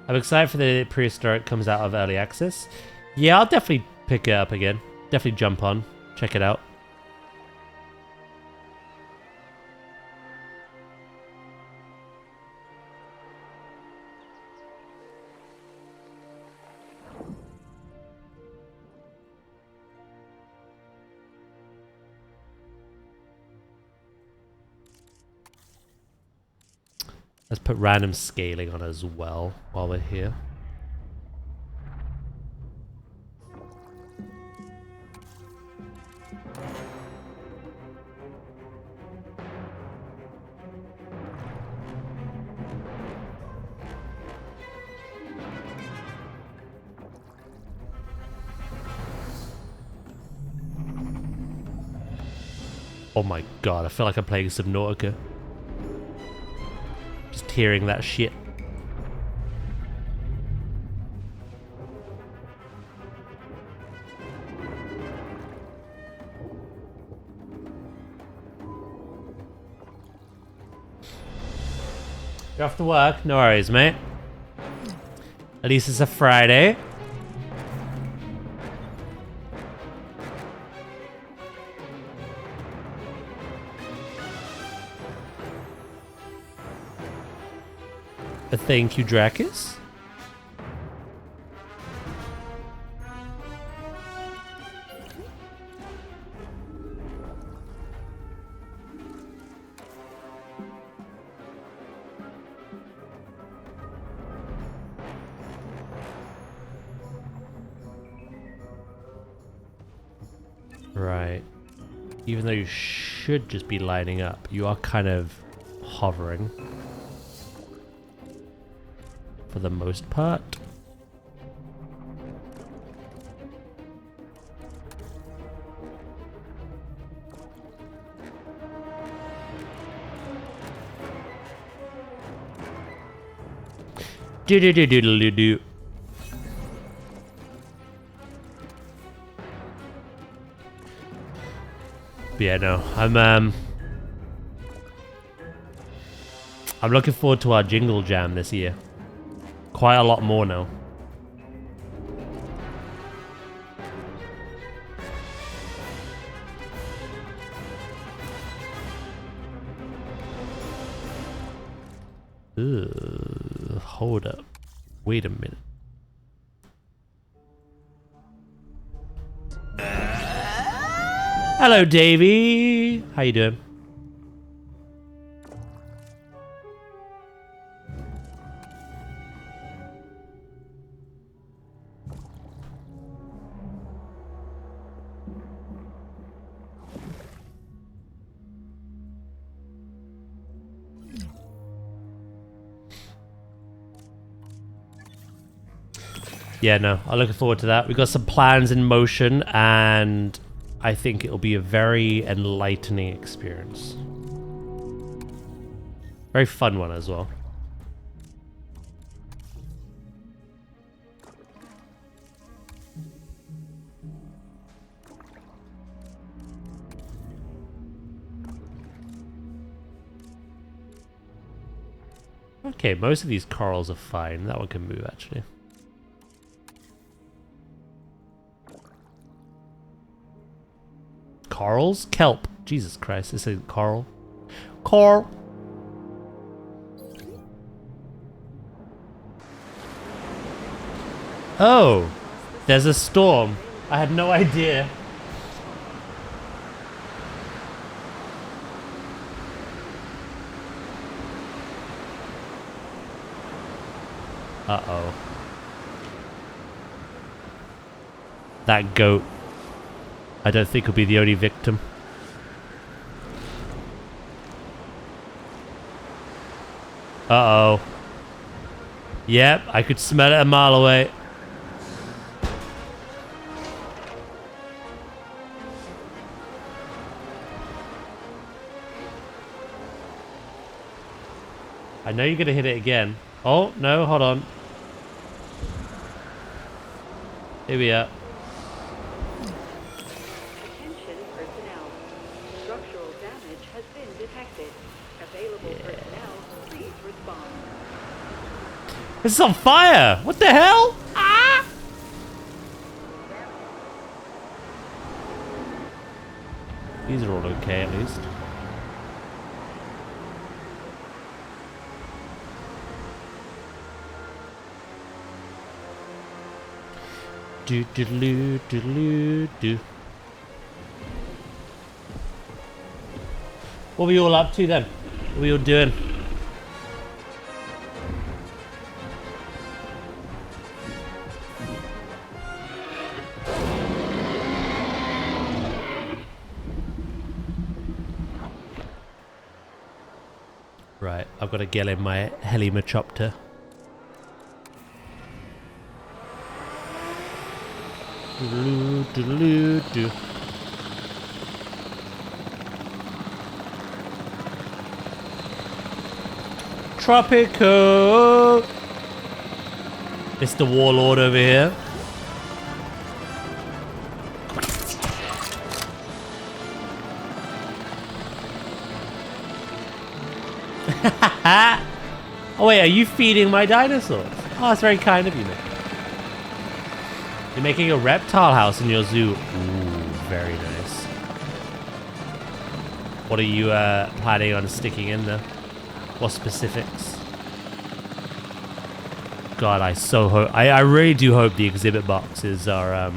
I'm excited for the prehistoric comes out of early access. Yeah, I'll definitely pick it up again. Definitely jump on, check it out. Let's put random scaling on as well while we're here. Oh my god, I feel like I'm playing Subnautica. Just hearing that shit. You're off to work? No worries, mate. At least it's a Friday. Thank you, Dracus. Right. Even though you should just be lining up, you are kind of hovering. For the most part. Do do do do do do. Yeah, no, I'm looking forward to our Jingle Jam this year. Quite a lot more now. Ugh, hold up. Wait a minute. Hello, Davey. How you doing? Yeah, no, I'm looking forward to that. We've got some plans in motion, and I think it'll be a very enlightening experience. Very fun one as well. Okay, most of these corals are fine. That one can move, actually. Corals? Kelp. Jesus Christ, this isn't coral. Coral. Oh, there's a storm. I had no idea. Uh-oh. That goat, I don't think will be the only victim. Uh-oh. Yep, I could smell it a mile away. I know you're gonna hit it again. Oh, no, hold on. Here we are. Attention personnel. Structural damage has been detected. Available personnel, please respond. This is on fire! What the hell? Ah! These are all okay, at least. Do do do do do do. What were you all up to then? What were you all doing? Right, I've got to get in my helimachopter. Doodaloo, doodaloo, doo. Tropical! Mr. Warlord over here. Oh wait, are you feeding my dinosaurs? Oh, that's very kind of you, mate. You're making a reptile house in your zoo. Ooh, very nice. What are you planning on sticking in there? What specifics? God, I so hope. I really do hope the exhibit boxes are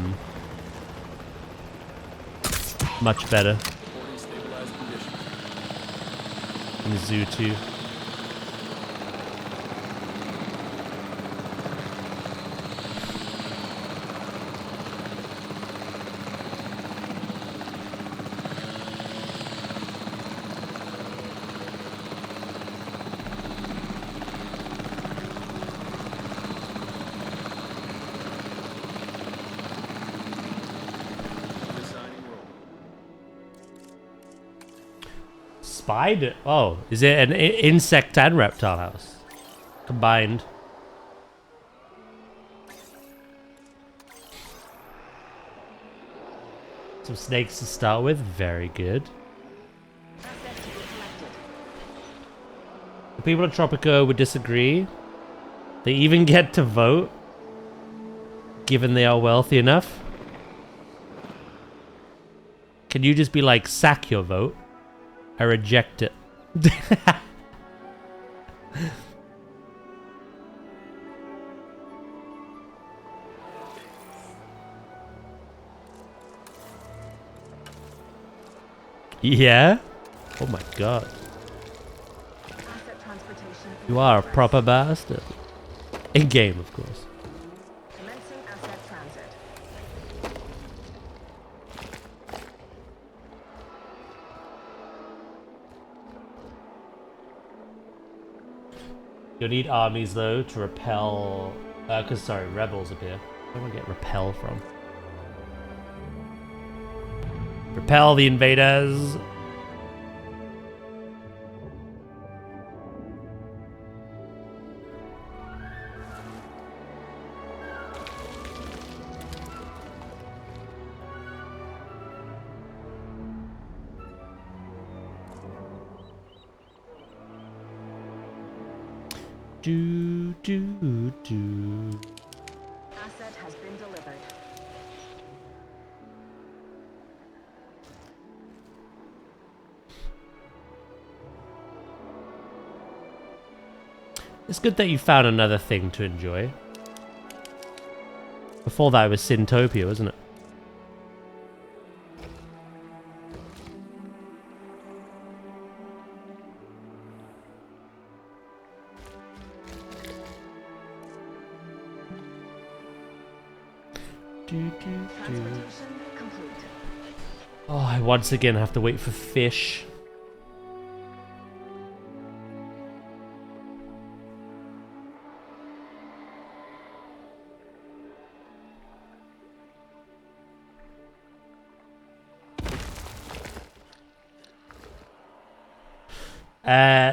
much better. In the zoo too. Spider? Oh, is it an insect and reptile house? Combined. Some snakes to start with. Very good. The people of Tropico would disagree. They even get to vote, given they are wealthy enough. Can you just be like, sack your vote? I reject it. Yeah? Oh my god. Asset transportation. You are a proper bastard. In game, of course. Commencing asset transit. You'll need armies though to repel. Cause sorry, rebels appear. Where do I get repel from? Repel the invaders. Do do do. Asset has been delivered. It's good that you found another thing to enjoy. Before that it was Syntopia, wasn't it? Transportation complete. Oh, I once again have to wait for fish.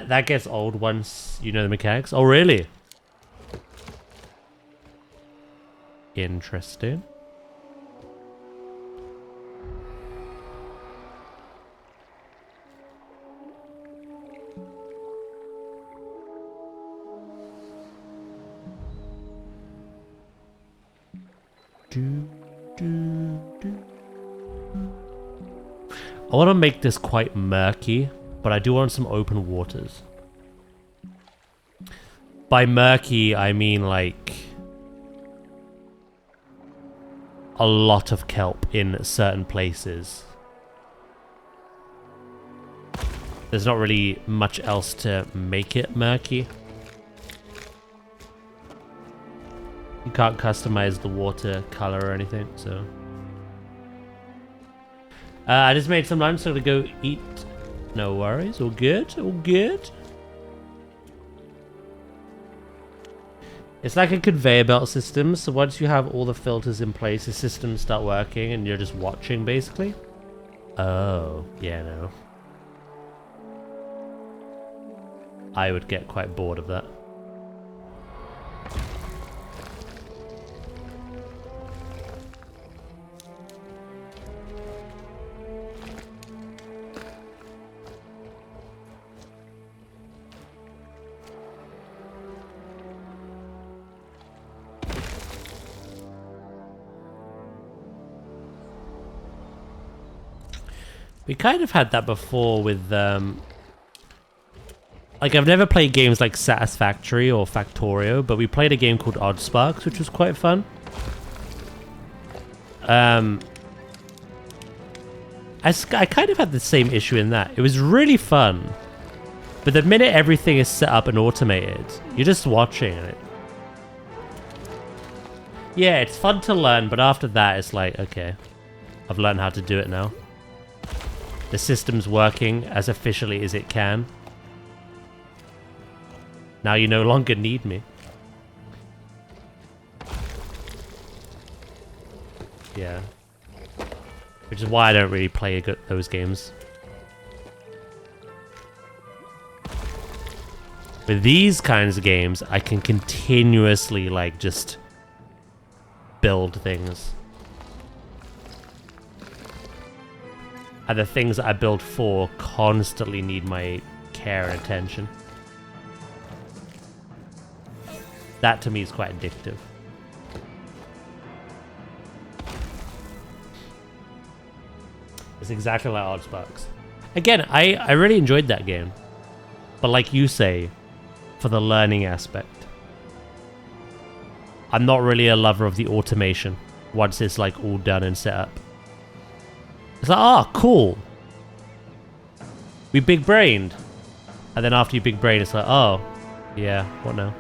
That gets old once you know the mechanics. Oh, really? Interesting. I want to make this quite murky, but I do want some open waters. By murky, I mean like a lot of kelp in certain places. There's not really much else to make it murky. You can't customize the water color or anything, so... I just made some lunch, so I'm gonna go eat. No worries, all good, all good. It's like a conveyor belt system, so once you have all the filters in place, the systems start working and you're just watching, basically. Oh, yeah, no. I would get quite bored of that. We kind of had that before with, like, I've never played games like Satisfactory or Factorio, but we played a game called Odd Sparks, which was quite fun. I kind of had the same issue in that. It was really fun, but the minute everything is set up and automated, you're just watching it. Yeah, it's fun to learn, but after that, it's like, okay, I've learned how to do it now. The system's working as efficiently as it can. Now you no longer need me. Yeah. Which is why I don't really play those games. With these kinds of games, I can continuously, like, just build things. And the things that I build for constantly need my care and attention. That to me is quite addictive. It's exactly like Odd Sparks. Again, I really enjoyed that game. But like you say, for the learning aspect. I'm not really a lover of the automation once it's like all done and set up. It's like, ah, cool. We big brained. And then after you big brain, it's like, oh, yeah, what now?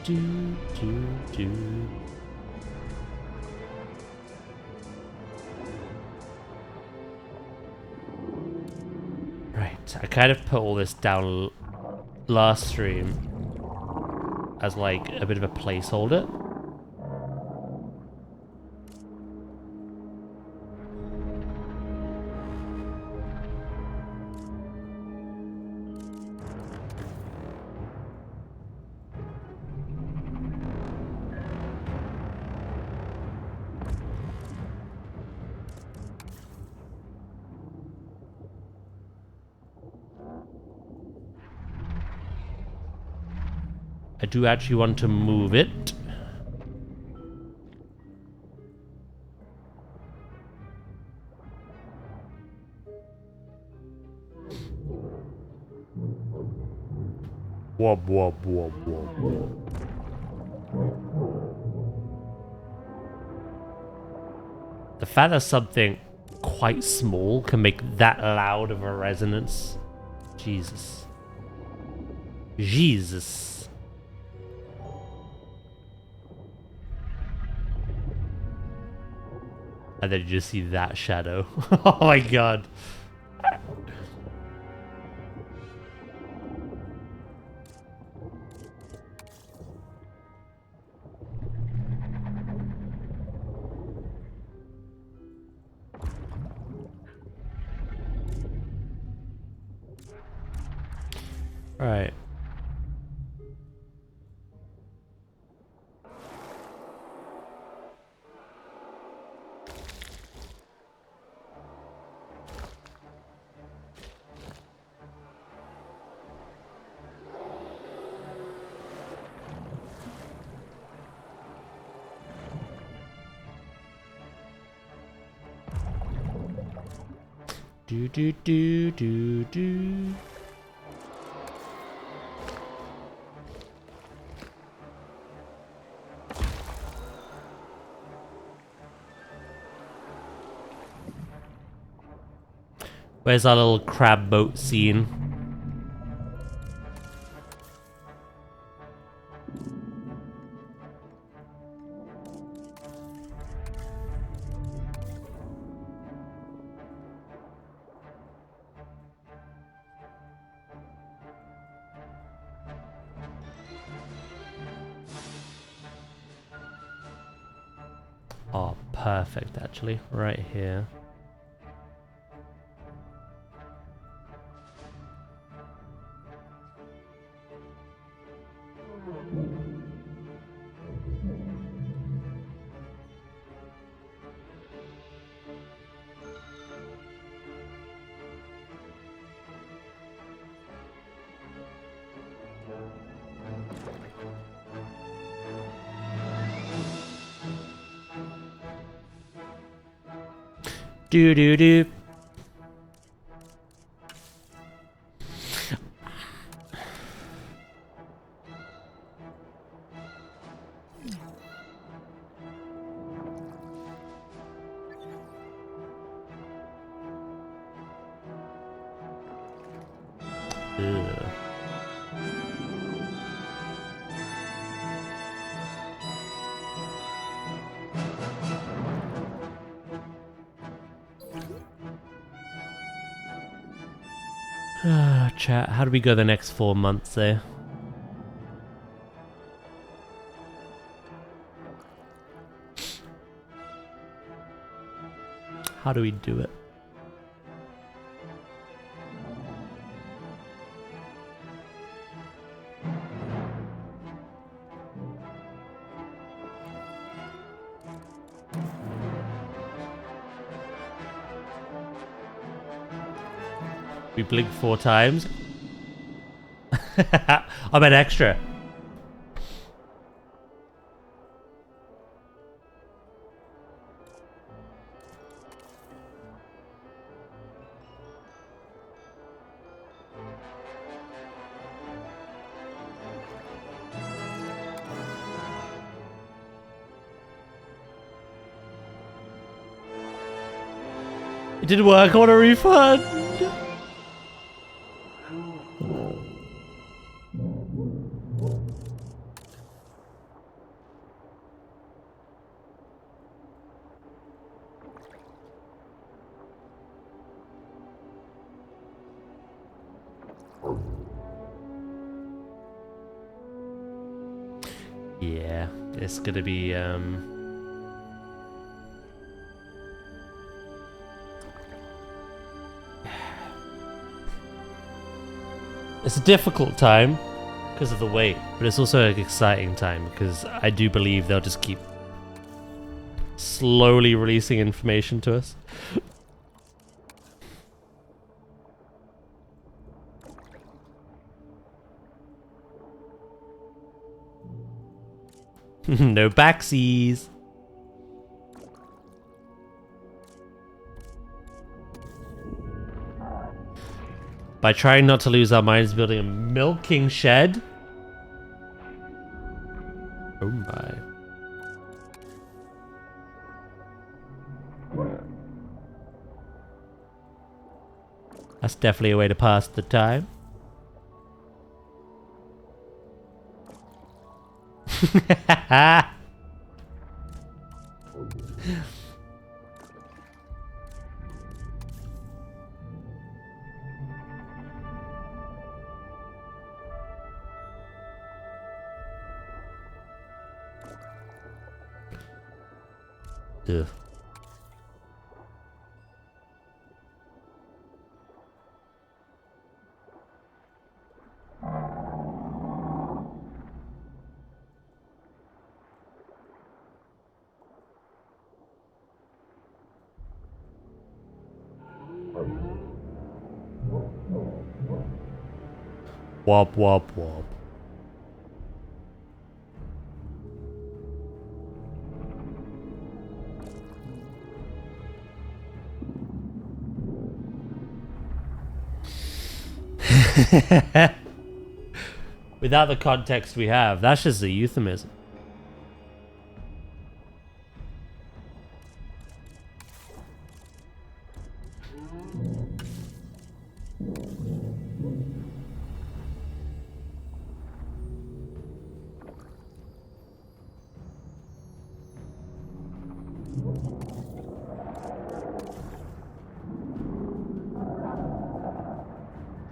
Do. Right, I kind of put all this down last stream as like a bit of a placeholder. I do actually want to move it. Wob wob wob wob wob. The fact that something quite small can make that loud of a resonance. Jesus. Jesus. And then you just see that shadow. Oh my god. Right. Do do do do do. Where's our little crab boat scene? Oh, perfect, actually. Right here. Do do do. Ugh. Chat, how do we go the next 4 months there? How do we do it? We blink 4 times. I'm an extra. It didn't work. I want a refund. Yeah, it's gonna be it's a difficult time because of the wait, but it's also an exciting time because I do believe they'll just keep slowly releasing information to us. No backsies. By trying not to lose our minds building a milking shed. Oh my. That's definitely a way to pass the time. Ugh. Wop wop wop. Without the context we have, that's just a euphemism.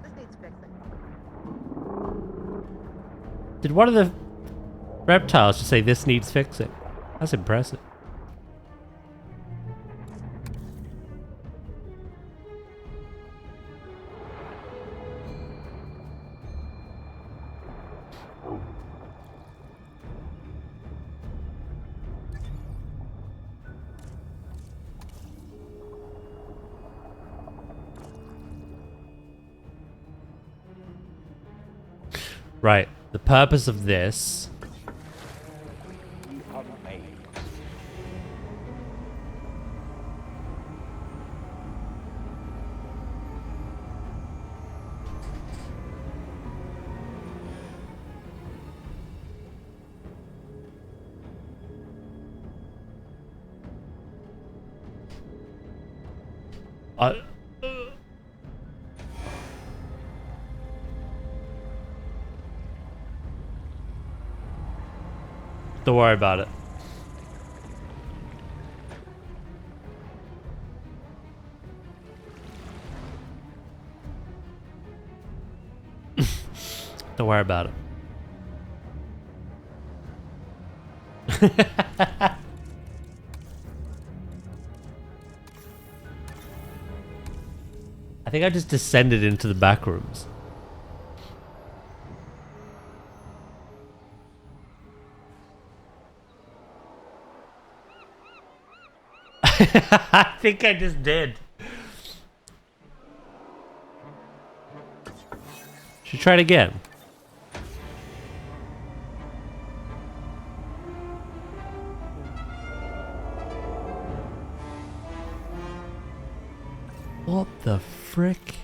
This needs fixing. Did one of the reptiles just say this needs fixing? That's impressive. Right. The purpose of this. Don't worry about it. Don't worry about it. I think I just descended into the back rooms. I think I just did. Should try it again. What the frick?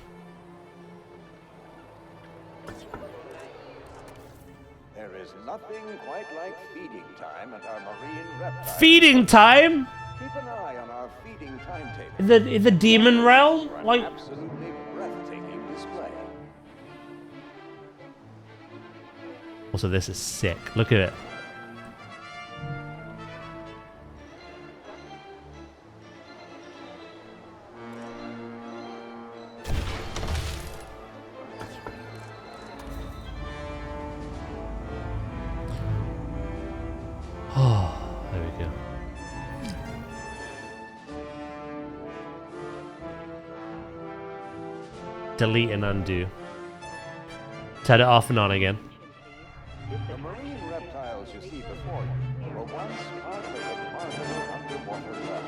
There is nothing quite like feeding time at our marine reptile. Feeding time? Keep an eye on our feeding timetable. In the demon realm? For an Like, absolutely breathtaking display. also this is sick. Look at it. Oh, there we go. Delete and undo. Turn it off and on again. The marine reptiles you see before you were once part of a remarkable underwater world,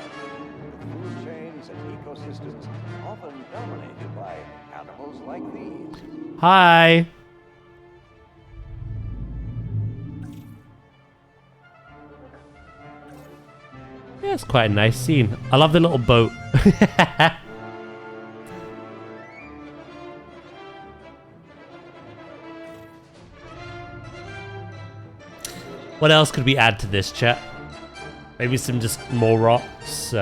with food chains and ecosystems often dominated by animals like these. Hi. Yeah, it's quite a nice scene. I love the little boat. What else could we add to this, chat? Maybe some just more rocks.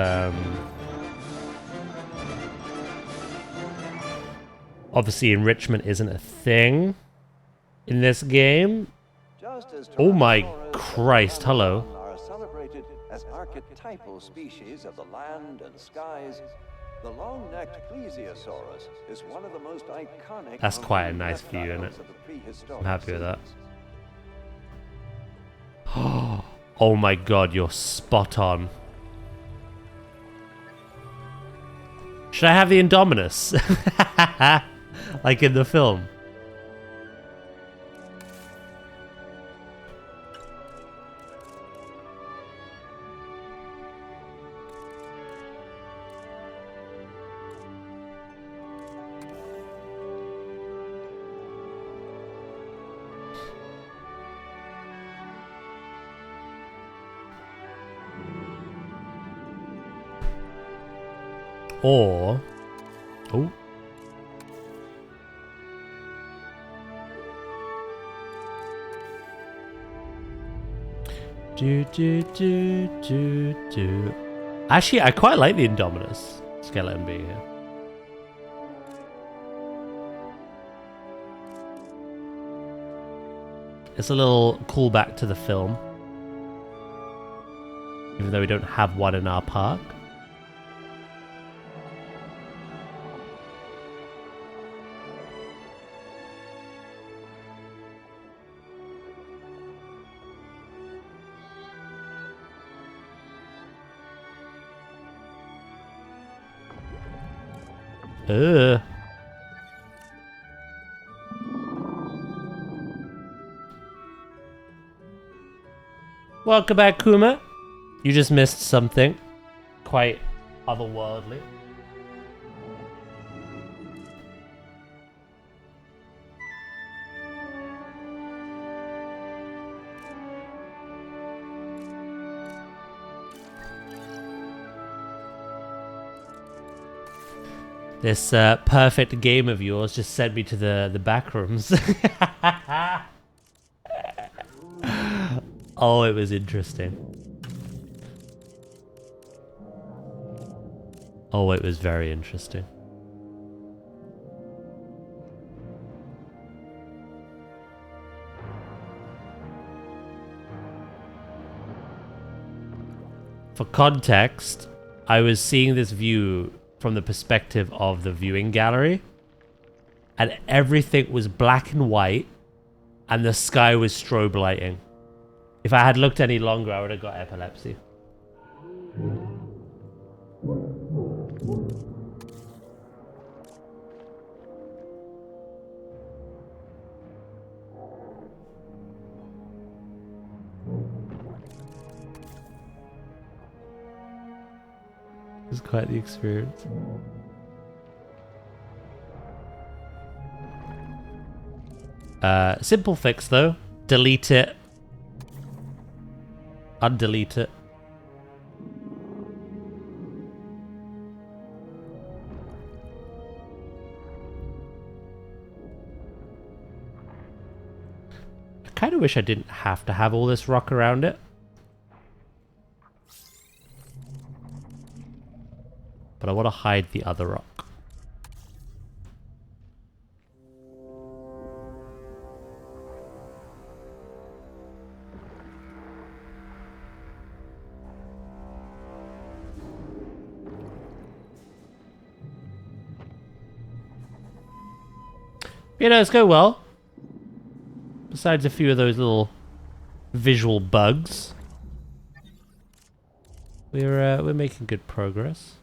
Obviously, enrichment isn't a thing in this game. Oh my Christ, hello. Are celebrated as archetypal species of the land and skies. The long-necked plesiosaurus is one of the most iconic. That's quite a nice view, isn't it? I'm happy with that. Oh my god, you're spot on. Should I have the Indominus? Like in the film. Or... Oh. Do. Actually, I quite like the Indominus skeleton being here. It's a little callback to the film. Even though we don't have one in our park. Welcome back, Kuma. You just missed something quite otherworldly. This perfect game of yours just sent me to the back rooms. Oh, it was interesting. Oh, it was very interesting. For context, I was seeing this view from the perspective of the viewing gallery, and everything was black and white, and the sky was strobe lighting. If I had looked any longer, I would have got epilepsy. It was quite the experience. Simple fix though. Delete it. Undelete it. I kind of wish I didn't have to have all this rock around it. But I want to hide the other rock. You know, it's going well. Besides a few of those little visual bugs, we're making good progress.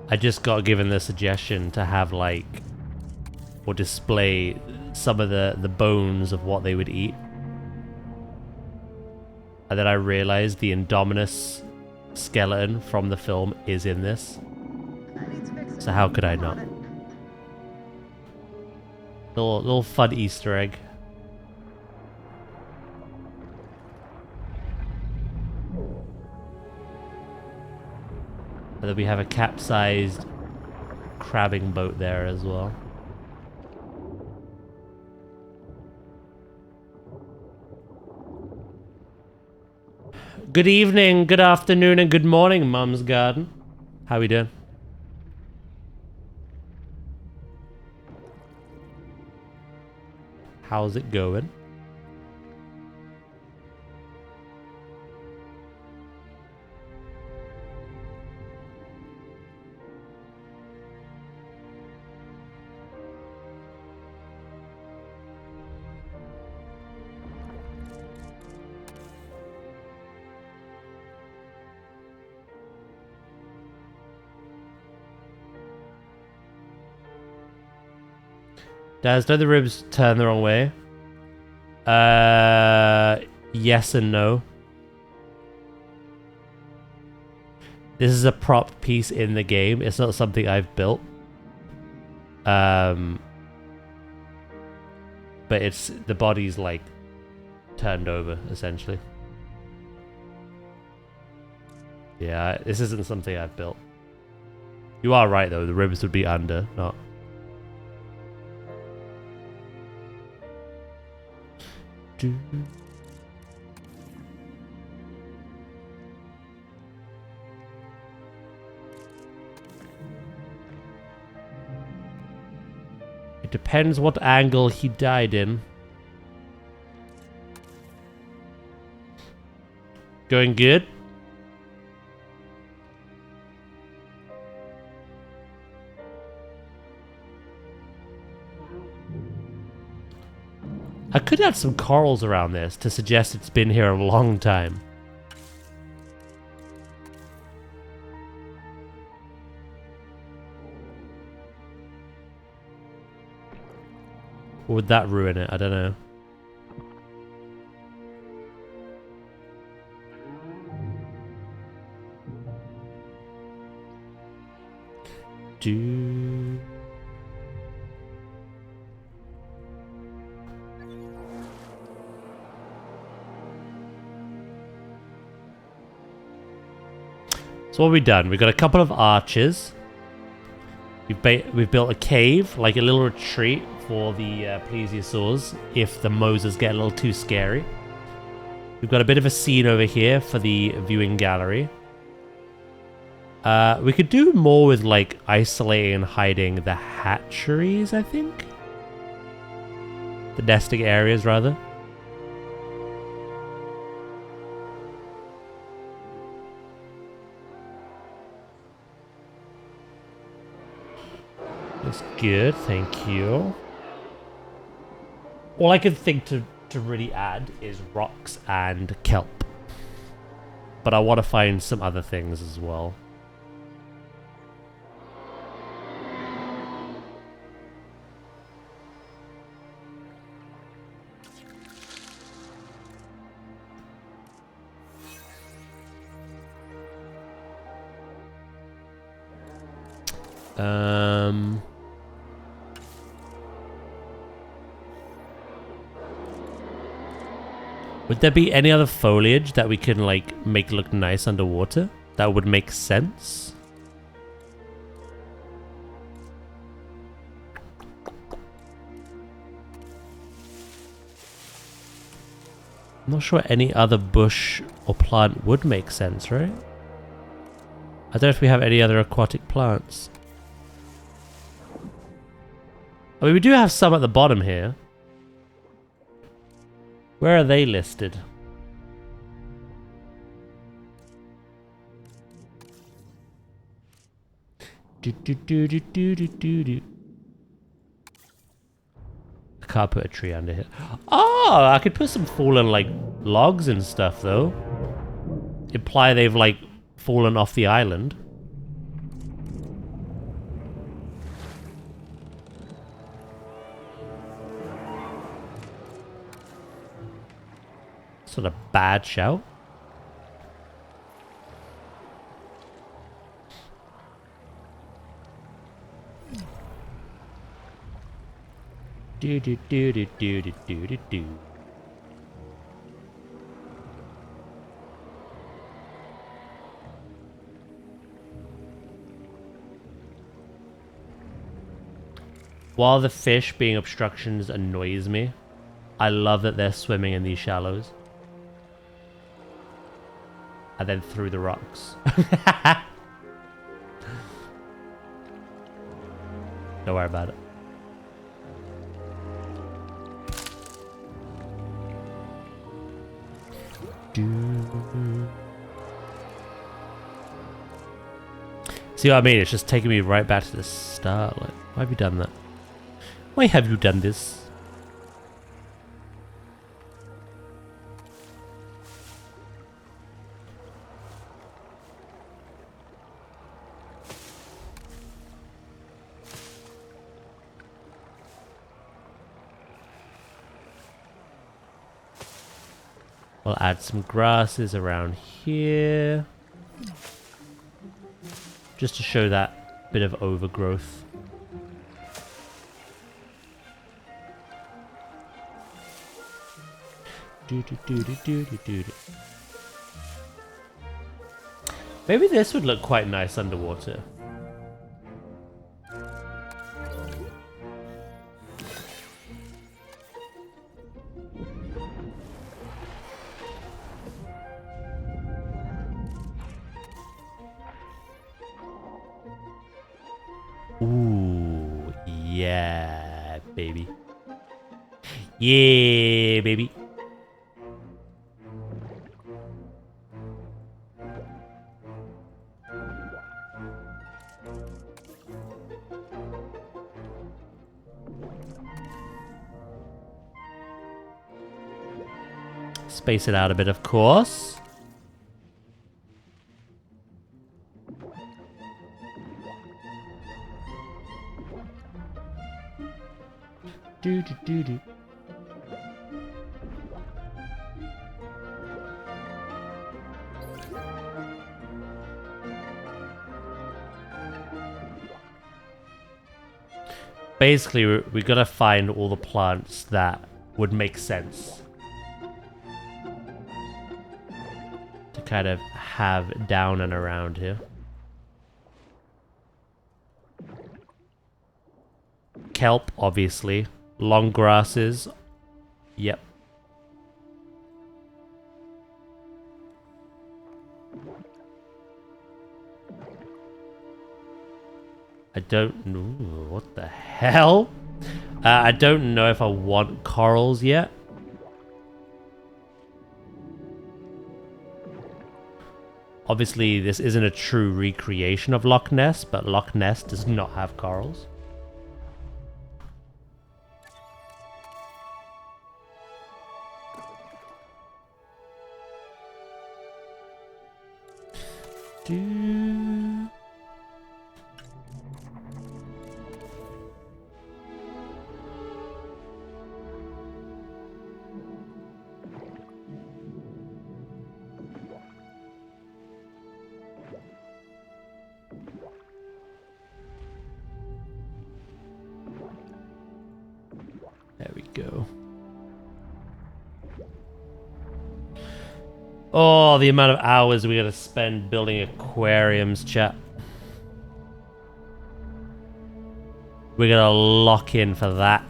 I just got given the suggestion to have like or display some of the bones of what they would eat. And then I realized the Indominus skeleton from the film is in this. So how could I not? Little fun Easter egg. And then we have a capsized crabbing boat there as well. Good evening, good afternoon, and good morning, Mum's Garden. How we doing? How's it going? Daz, don't the ribs turn the wrong way? Yes and no. This is a prop piece in the game. It's not something I've built. But it's the body's like turned over essentially. Yeah, this isn't something I've built. You are right though, the ribs would be under, not. It depends what angle he died in. Going good? I could add some corals around this to suggest it's been here a long time. Or would that ruin it? I don't know. So what have we done? We've got a couple of arches. We've built a cave, like a little retreat for the plesiosaurs if the Mosas get a little too scary. We've got a bit of a scene over here for the viewing gallery. We could do more with like isolating and hiding the hatcheries, I think. The nesting areas, rather. That's good, thank you. All I can think to really add is rocks and kelp. But I want to find some other things as well. Would there be any other foliage that we can like make look nice underwater? That would make sense. I'm not sure any other bush or plant would make sense, right? I don't know if we have any other aquatic plants. I mean, we do have some at the bottom here. Where are they listed? I can't put a tree under here. Oh, I could put some fallen like logs and stuff though. Imply they've like fallen off the island. That's not a bad shout. Do do do do do do do do do. While the fish being obstructions annoys me, I love that they're swimming in these shallows. And then through the rocks. Don't worry about it. See what I mean? It's just taking me right back to the start. Like, why have you done that? Why have you done this? We'll add some grasses around here. Just to show that bit of overgrowth. Maybe this would look quite nice underwater. Ooh, yeah, baby. Yeah, baby. Space it out a bit, of course. Do do do do. Basically, we gotta find all the plants that would make sense to kind of have down and around here. Kelp, obviously. Long grasses. Yep. I don't know. What the hell? I don't know if I want corals yet. Obviously, this isn't a true recreation of Loch Ness, but Loch Ness does not have corals. There we go. Oh, the amount of hours we gotta spend building aquariums, chat. We're gonna lock in for that.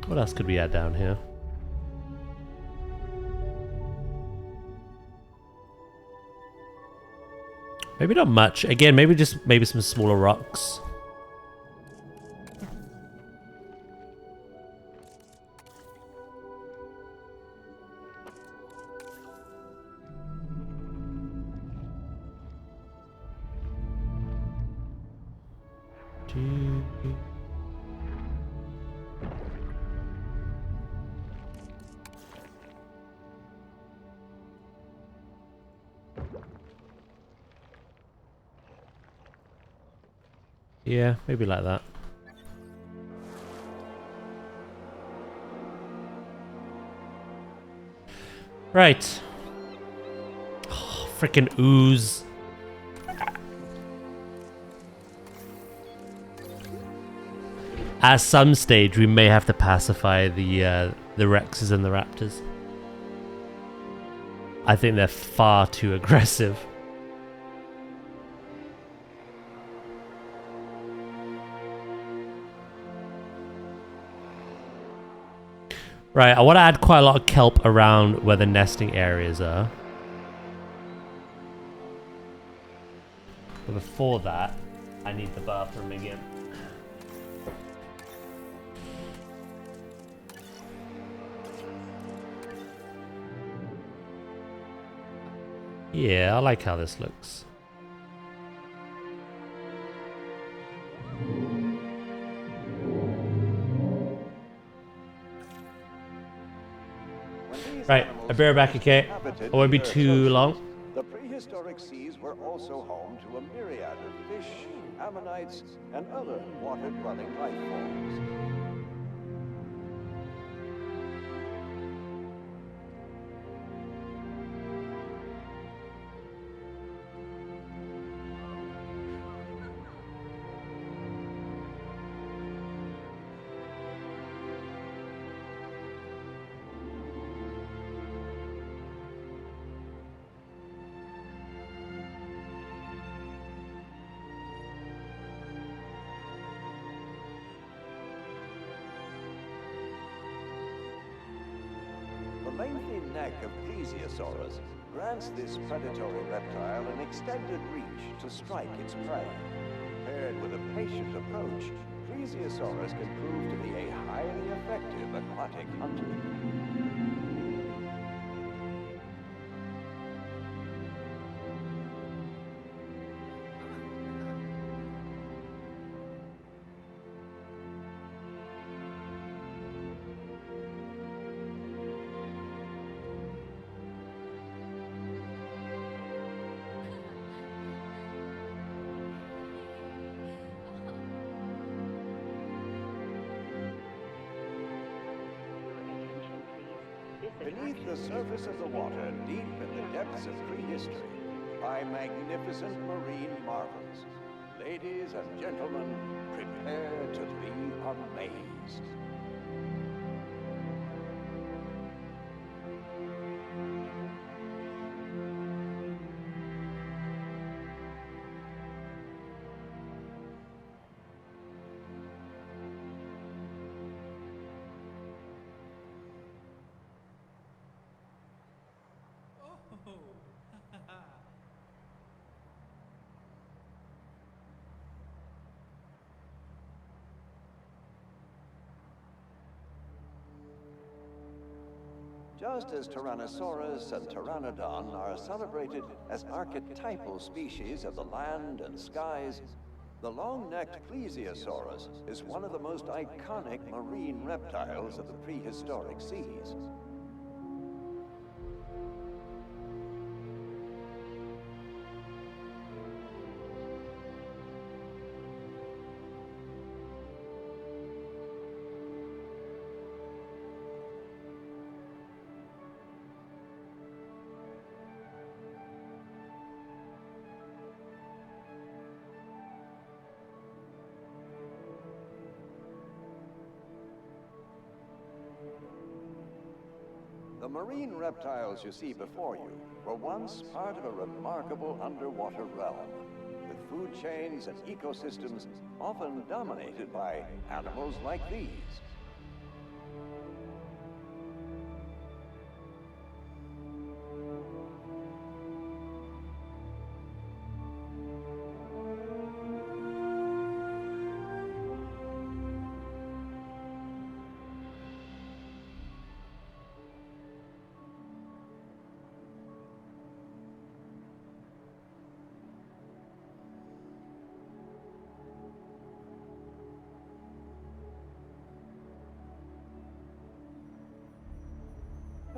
What else could we add down here? Maybe not much. Again, maybe some smaller rocks. Yeah, maybe like that. Right. Oh, freaking ooze. At some stage, we may have to pacify the Rexes and the Raptors. I think they're far too aggressive. Right, I want to add quite a lot of kelp around where the nesting areas are. But before that, I need the bathroom again. Yeah, I like how this looks. Right, I'll be right back, okay? I won't be too long. The prehistoric seas were also home to a myriad of fish, ammonites, and other water-dwelling life forms. The lengthy neck of Plesiosaurus grants this predatory reptile an extended reach to strike its prey. Paired with a patient approach, Plesiosaurus can prove to be a highly effective aquatic hunter. Beneath the surface of the water, deep in the depths of prehistory, lie magnificent marine marvels. Ladies and gentlemen, prepare to be amazed. Just as Tyrannosaurus and Pteranodon are celebrated as archetypal species of the land and skies, the long-necked Plesiosaurus is one of the most iconic marine reptiles of the prehistoric seas. The marine reptiles you see before you were once part of a remarkable underwater realm, with food chains and ecosystems often dominated by animals like these.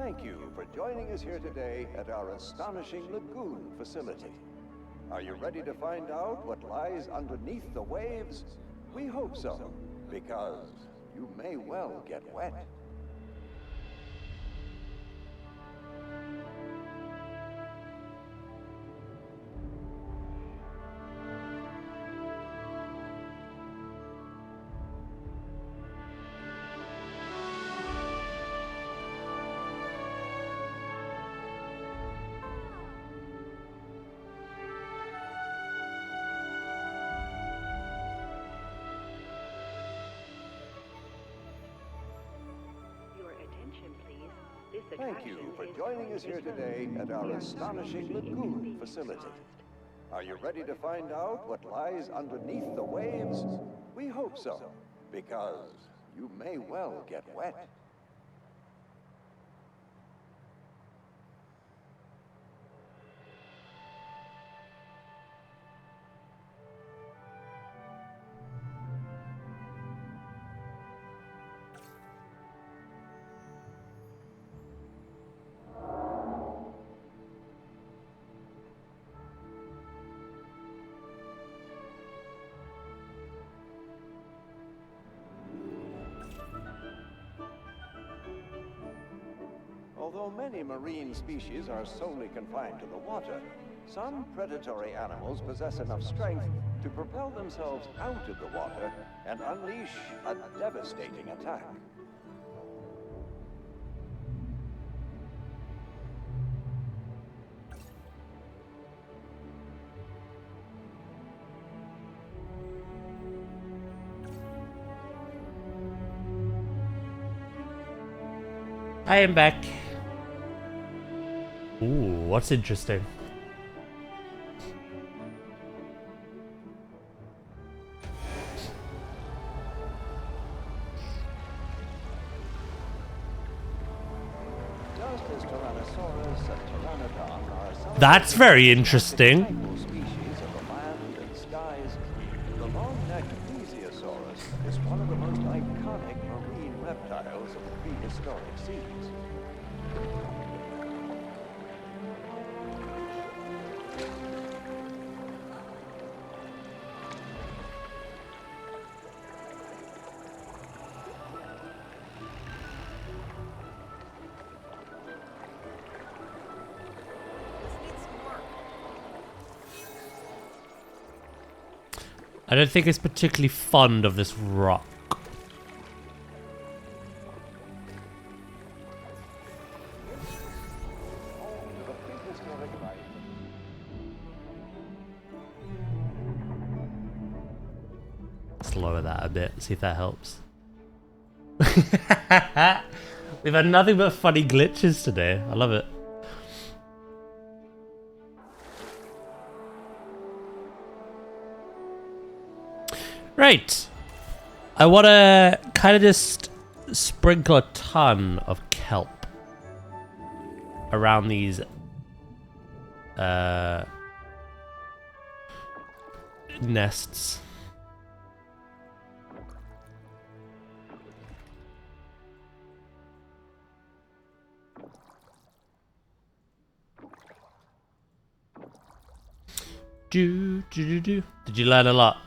Thank you for joining us here today at our astonishing lagoon facility. Are you ready to find out what lies underneath the waves? We hope so, because you may well get wet. Your attention, please. This Thank you attraction for is joining us here today at our astonishing lagoon facility. Are you ready to find out what lies underneath the waves? We hope so, because you may well get wet. Although many marine species are solely confined to the water, some predatory animals possess enough strength to propel themselves out of the water and unleash a devastating attack. I am back. Ooh, what's interesting? Just as Tyrannosaurus and Pteranodon are some That's very interesting. typical species of the land and skies, the long-necked Mosasaurus is one of the most iconic marine reptiles of the prehistoric seas. I don't think it's particularly fond of this rock. Let's lower that a bit, see if that helps. We've had nothing but funny glitches today. I love it. Right. I want to kind of just sprinkle a ton of kelp around these nests. Did you learn a lot?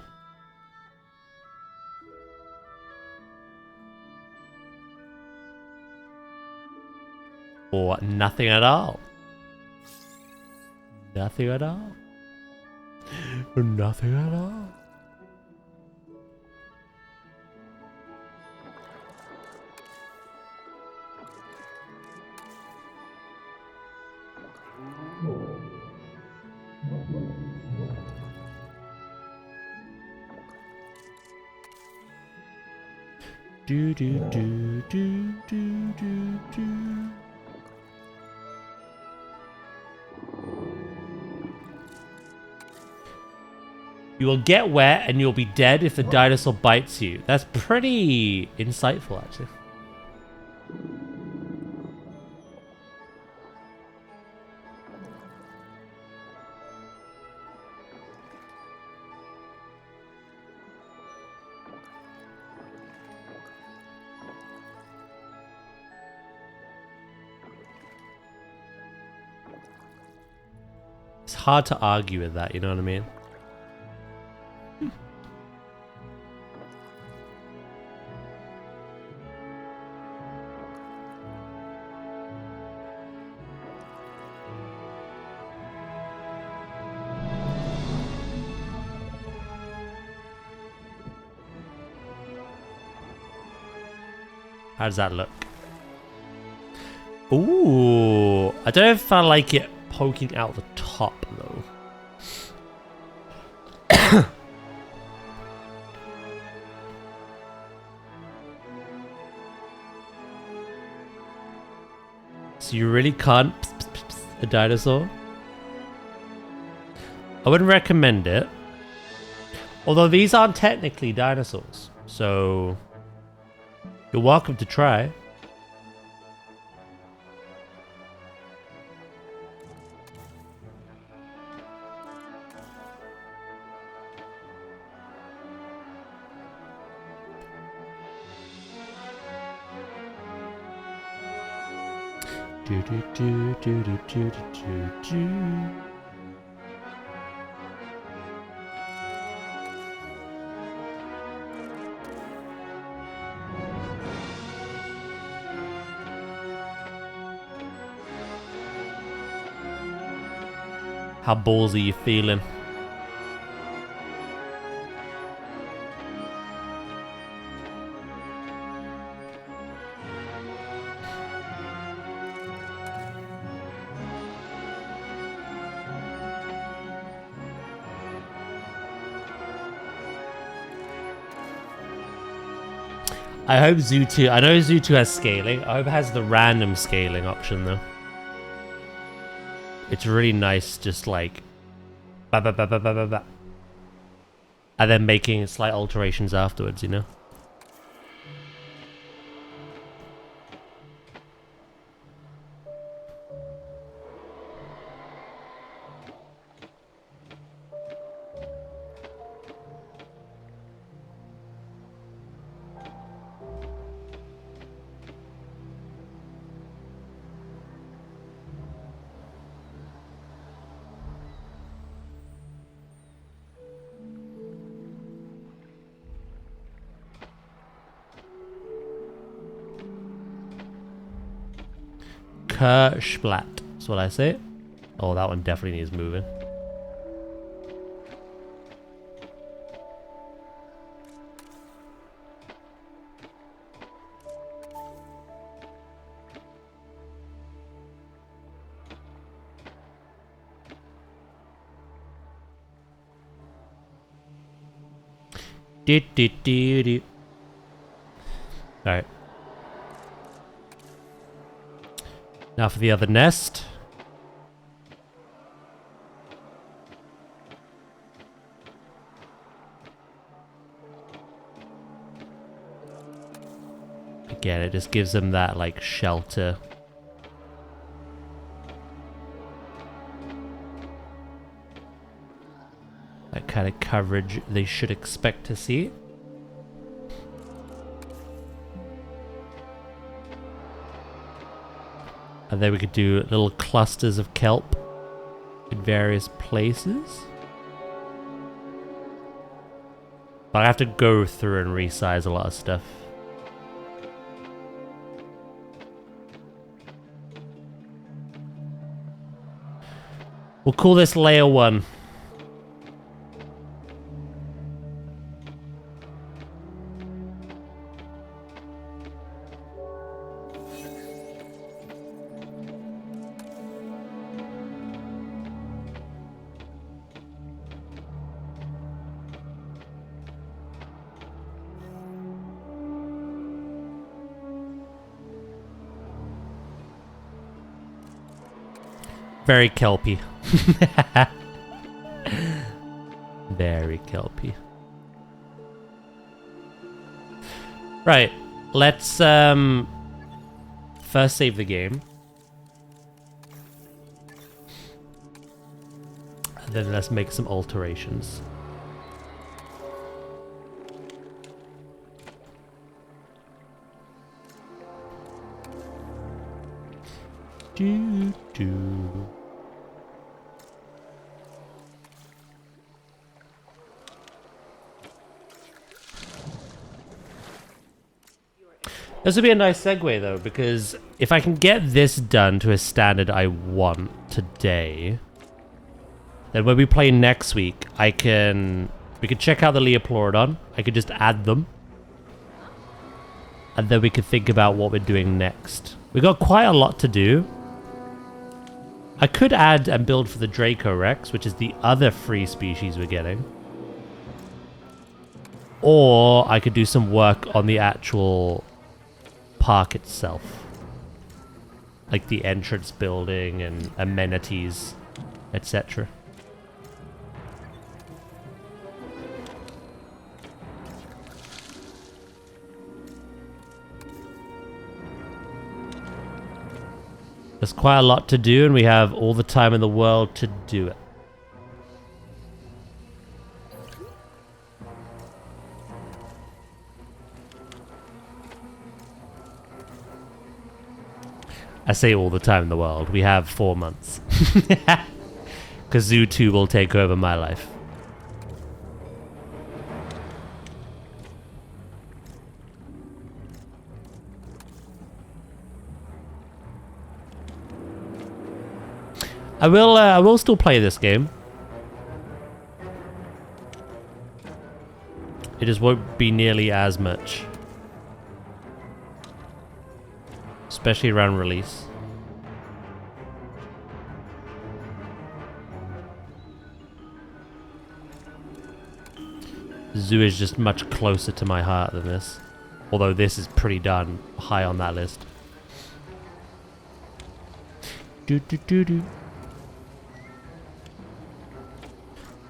Or nothing at all? Nothing at all? Nothing at all? Do do do do do do do. You will get wet and you'll be dead if the dinosaur bites you. That's pretty insightful, actually. It's hard to argue with that, you know what I mean? How does that look? Ooh, I don't know if I like it poking out the top though. So you really can't a dinosaur? I wouldn't recommend it. Although these aren't technically dinosaurs, so you're welcome to try. Do do do do do do do do. How ballsy are you feeling? I hope Zoo 2, I know Zoo 2 has scaling. I hope it has the random scaling option though. It's really nice just like ba ba ba ba ba ba ba. And then making slight alterations afterwards, you know? Kersplat, that's what I say. Oh, that one definitely needs moving. Alright. Now for the other nest. Again, it just gives them that, like, shelter. That kind of coverage they should expect to see. And then we could do little clusters of kelp in various places. But I have to go through and resize a lot of stuff. We'll call this layer 1. Very kelpy. Very kelpy. Right, let's first save the game. And then let's make some alterations. Do do. This would be a nice segue though, because if I can get this done to a standard I want today, then when we play next week, we can check out the Liopleurodon. I could just add them. And then we could think about what we're doing next. We got quite a lot to do. I could add and build for the Draco Rex, which is the other free species we're getting. Or I could do some work on the actual park itself. Like the entrance building and amenities, etc. There's quite a lot to do, and we have all the time in the world to do it. I say all the time in the world. We have 4 months. Because Zoo 2 will take over my life. I will still play this game. It just won't be nearly as much. Especially around release. Zoo is just much closer to my heart than this. Although this is pretty darn high on that list.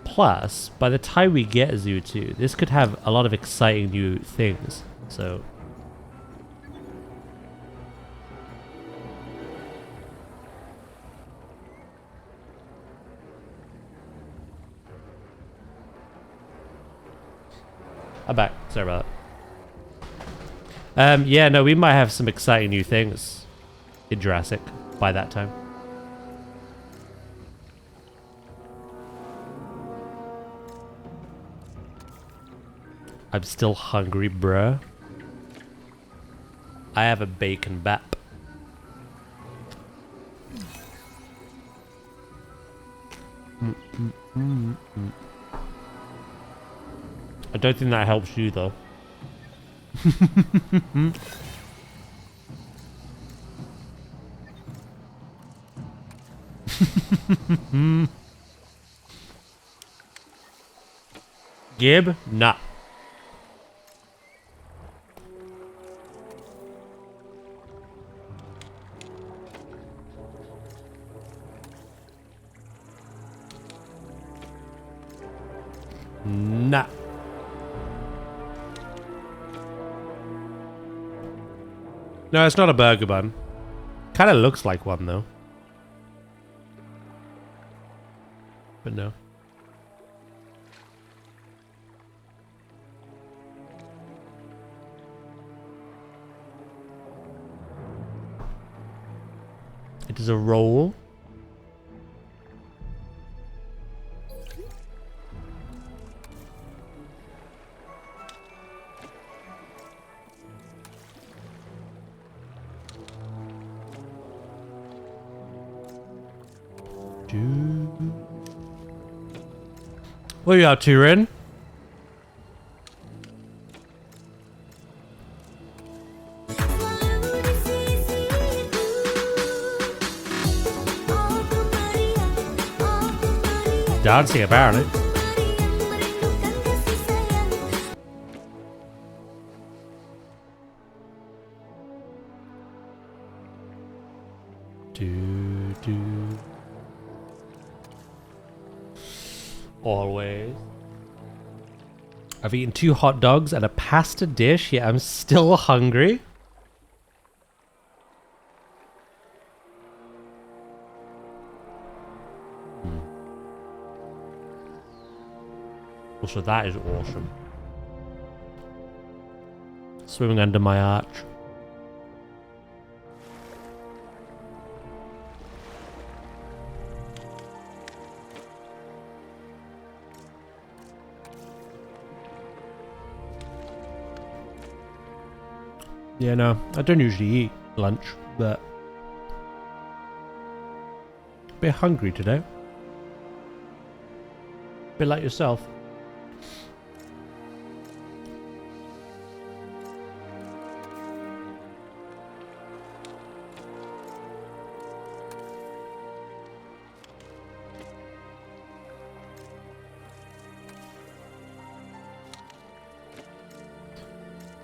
Plus, by the time we get Zoo 2, this could have a lot of exciting new things. So... I'm back. Sorry about that. Yeah, no, we might have some exciting new things in Jurassic by that time. I'm still hungry, bruh. I have a bacon bap. I don't think that helps you, though. Gib? Nah. Nah. No, it's not a burger bun. Kind of looks like one, though. But no. It is a roll. What are you up to, Rin? Dancing, apparently. Always. I've eaten 2 hot dogs and a pasta dish, yet I'm still hungry. Also, that is awesome. Swimming under my arch. Yeah, no, I don't usually eat lunch, but a bit hungry today. A bit like yourself.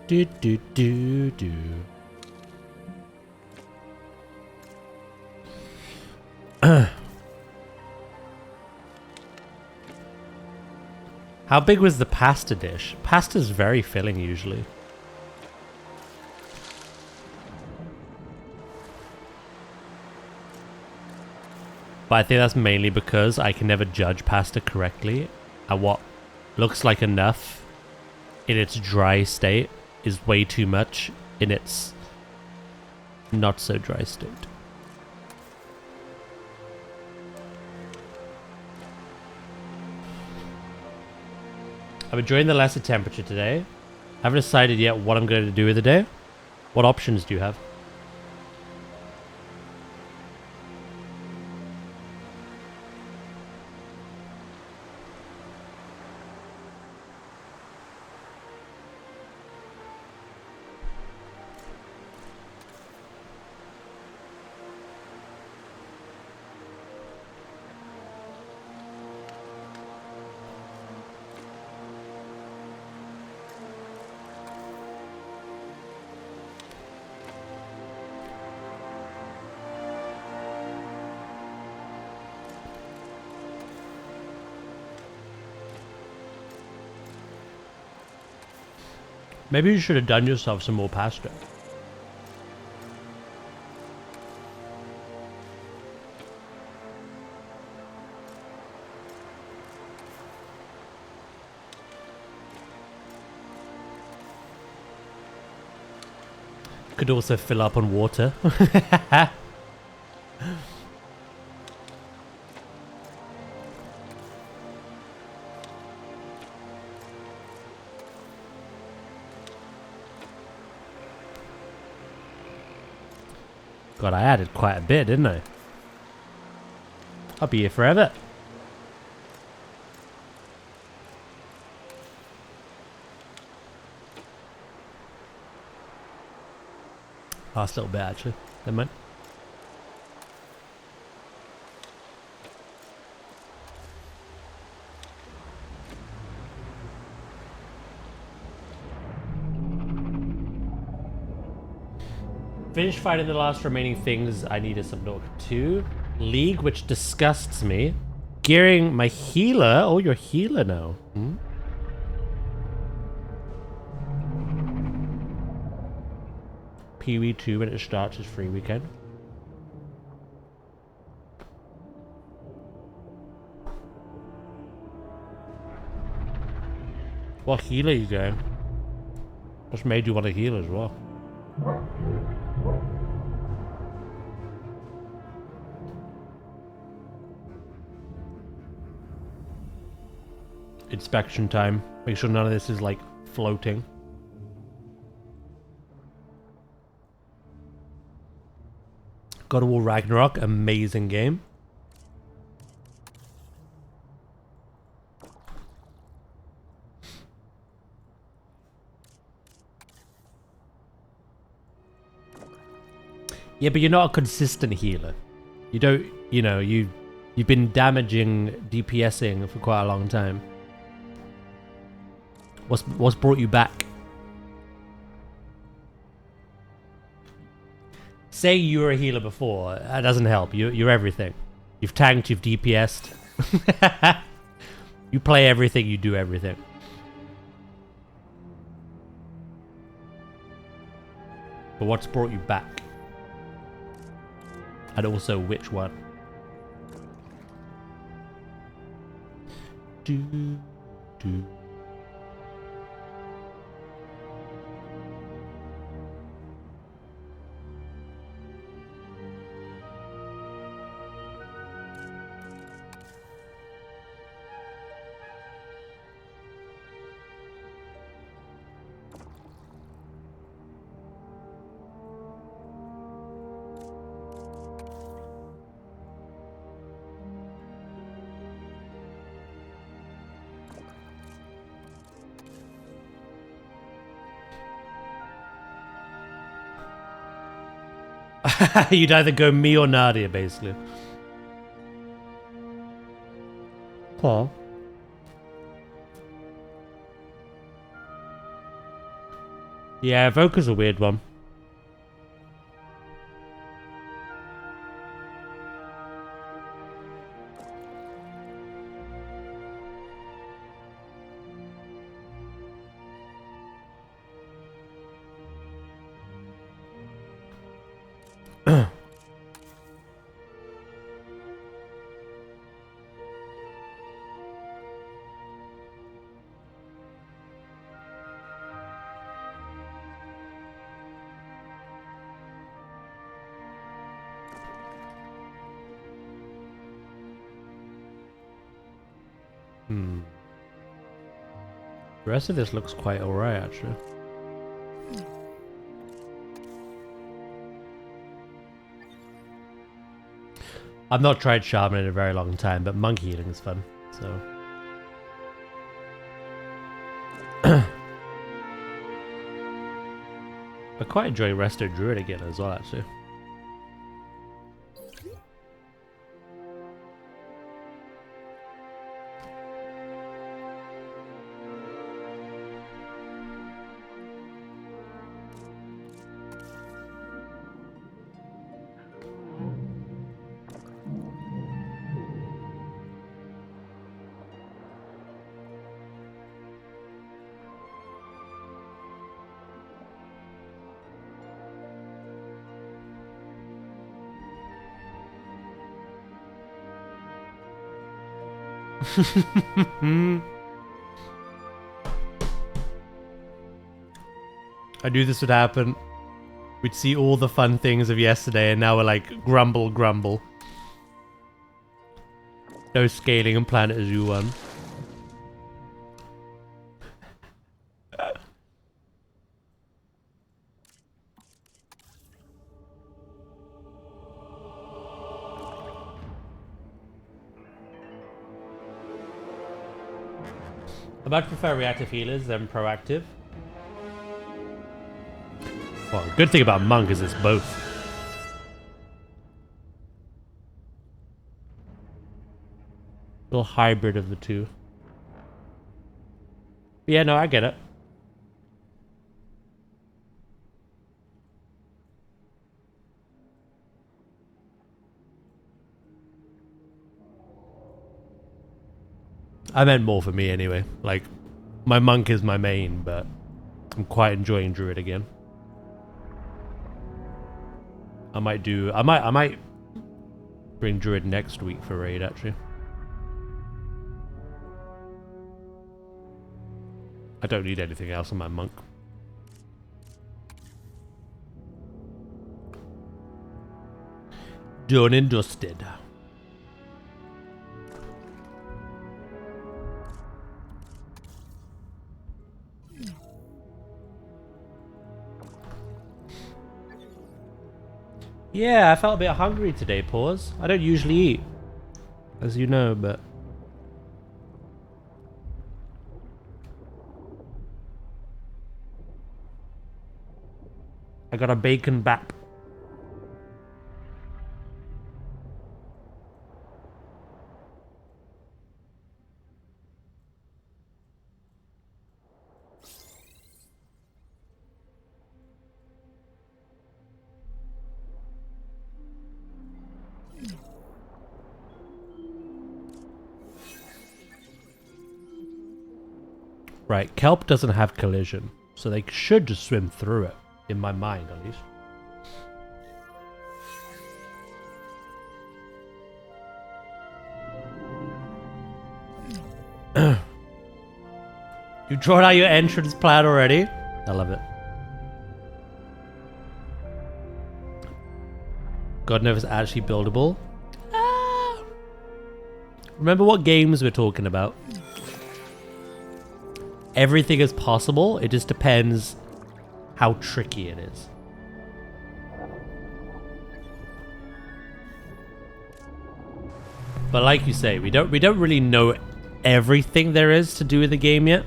Do do do do. How big was the pasta dish? Pasta's very filling usually. But I think that's mainly because I can never judge pasta correctly at what looks like enough in its dry state is way too much in its not so dry state. I'm enjoying the lesser temperature today. I haven't decided yet what I'm going to do with the day. What options do you have? Maybe you should have done yourself some more pasta. Could also fill up on water. God, I added quite a bit, didn't I? I'll be here forever. Last little bit, actually. Never mind. Finished fighting the last remaining things I needed some milk to. League, which disgusts me. Gearing my healer. Oh, you're healer now. Hmm? Pee-wee 2 when it starts is free weekend. What healer are you going? What's made you want to heal as well? Inspection time. Make sure none of this is like floating. God of War Ragnarok, amazing game. Yeah, but you're not a consistent healer. You don't, you know, you've been damaging, DPSing for quite a long time. What's brought you back? Say you were a healer before, that doesn't help. You're everything. You've tanked, you've DPS'd. You play everything, you do everything. But what's brought you back? And also which one? Do. You'd either go me or Nadia, basically. Paul. Yeah, Evoker's a weird one. The rest of this looks quite alright, actually. I've not tried shaman in a very long time, but monkey eating is fun, so... I quite enjoy Resto Druid again as well, actually. I knew this would happen. We'd see all the fun things of yesterday, and now we're like, grumble, grumble. No scaling and Planet Zoo 1. I much prefer reactive healers than proactive. Well, the good thing about Monk is it's both. Little hybrid of the two. But yeah, no, I get it. I meant more for me anyway. Like, my Monk is my main, but I'm quite enjoying Druid again. I might bring Druid next week for raid, actually. I don't need anything else on my Monk. Done and dusted. Yeah, I felt a bit hungry today, Pause. I don't usually eat, as you know, but... I got a bacon bap. Right, kelp doesn't have collision, so they should just swim through it, in my mind at least. You drawn out your entrance plan already? I love it. God knows it's actually buildable. Remember what games we're talking about. Everything is possible, it just depends how tricky it is. But like you say, we don't really know everything there is to do with the game yet.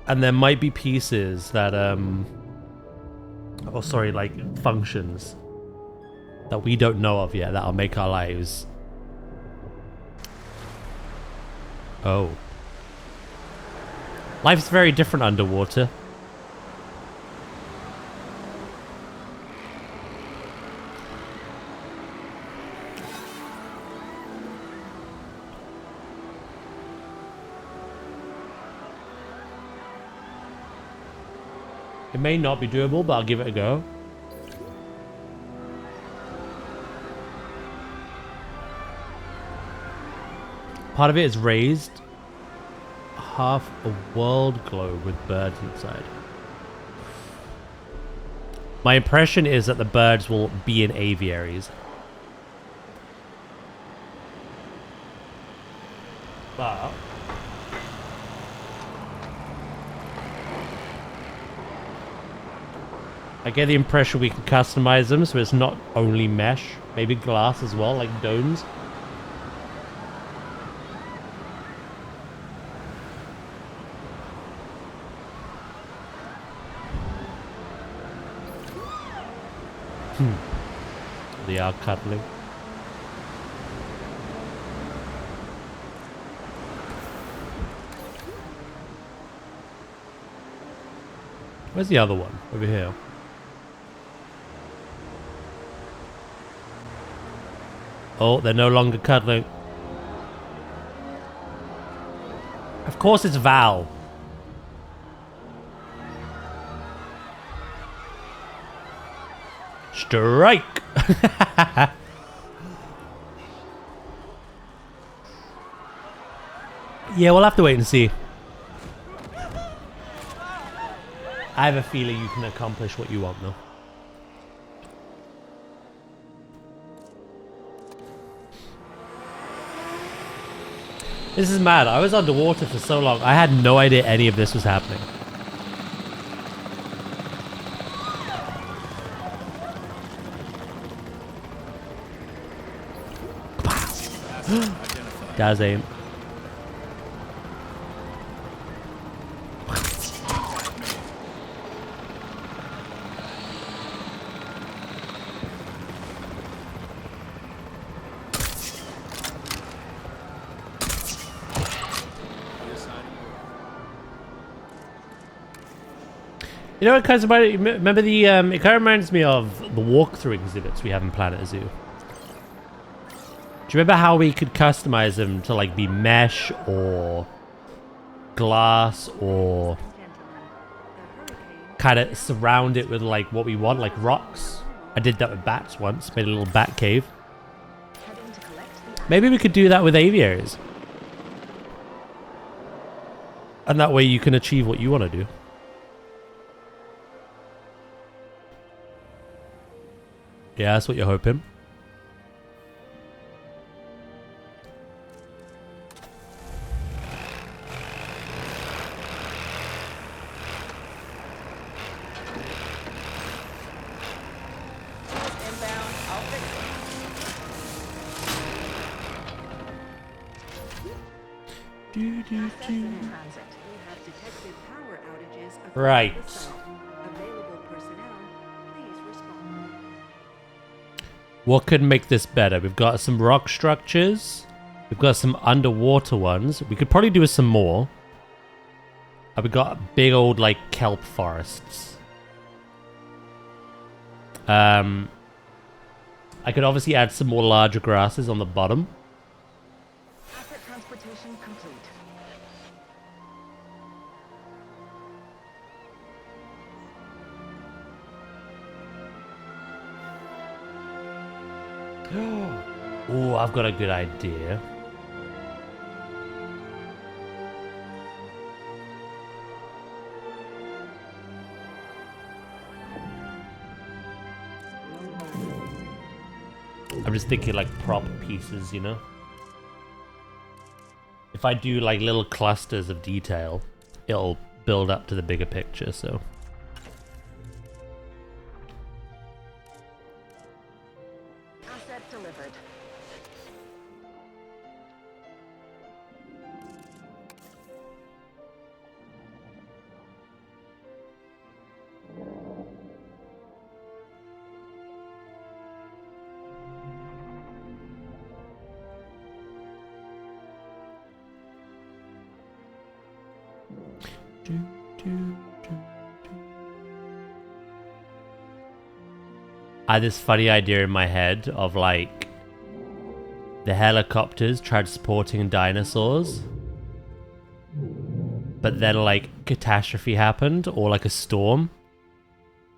And there might be pieces that or sorry, like functions that we don't know of yet that'll make our lives. Oh. Life's very different underwater. It may not be doable, but I'll give it a go. Part of it is raised. Half a world globe with birds inside. My impression is that the birds will be in aviaries. But I get the impression we can customize them so it's not only mesh, maybe glass as well, like domes. They are cuddling. Where's the other one? Over here. Oh, they're no longer cuddling. Of course it's Val. Strike! Yeah, we'll have to wait and see. I have a feeling you can accomplish what you want, though. This is mad. I was underwater for so long. I had no idea any of this was happening. Does aim. You know what kind of remember the it kind of reminds me of the walkthrough exhibits we have in Planet Zoo. Do you remember how we could customize them to like be mesh or glass or kind of surround it with like what we want, like rocks? I did that with bats once, made a little bat cave. Maybe we could do that with aviaries. And that way you can achieve what you want to do. Yeah, that's what you're hoping. Right. What could make this better? We've got some rock structures. We've got some underwater ones. We could probably do with some more. We've got big old like kelp forests. I could obviously add some more larger grasses on the bottom. Asset transportation complete. Oh, I've got a good idea. I'm just thinking like prop pieces, you know? If I do like little clusters of detail, it'll build up to the bigger picture, so... Asset delivered. I had this funny idea in my head of like the helicopters transporting dinosaurs, but then like catastrophe happened or like a storm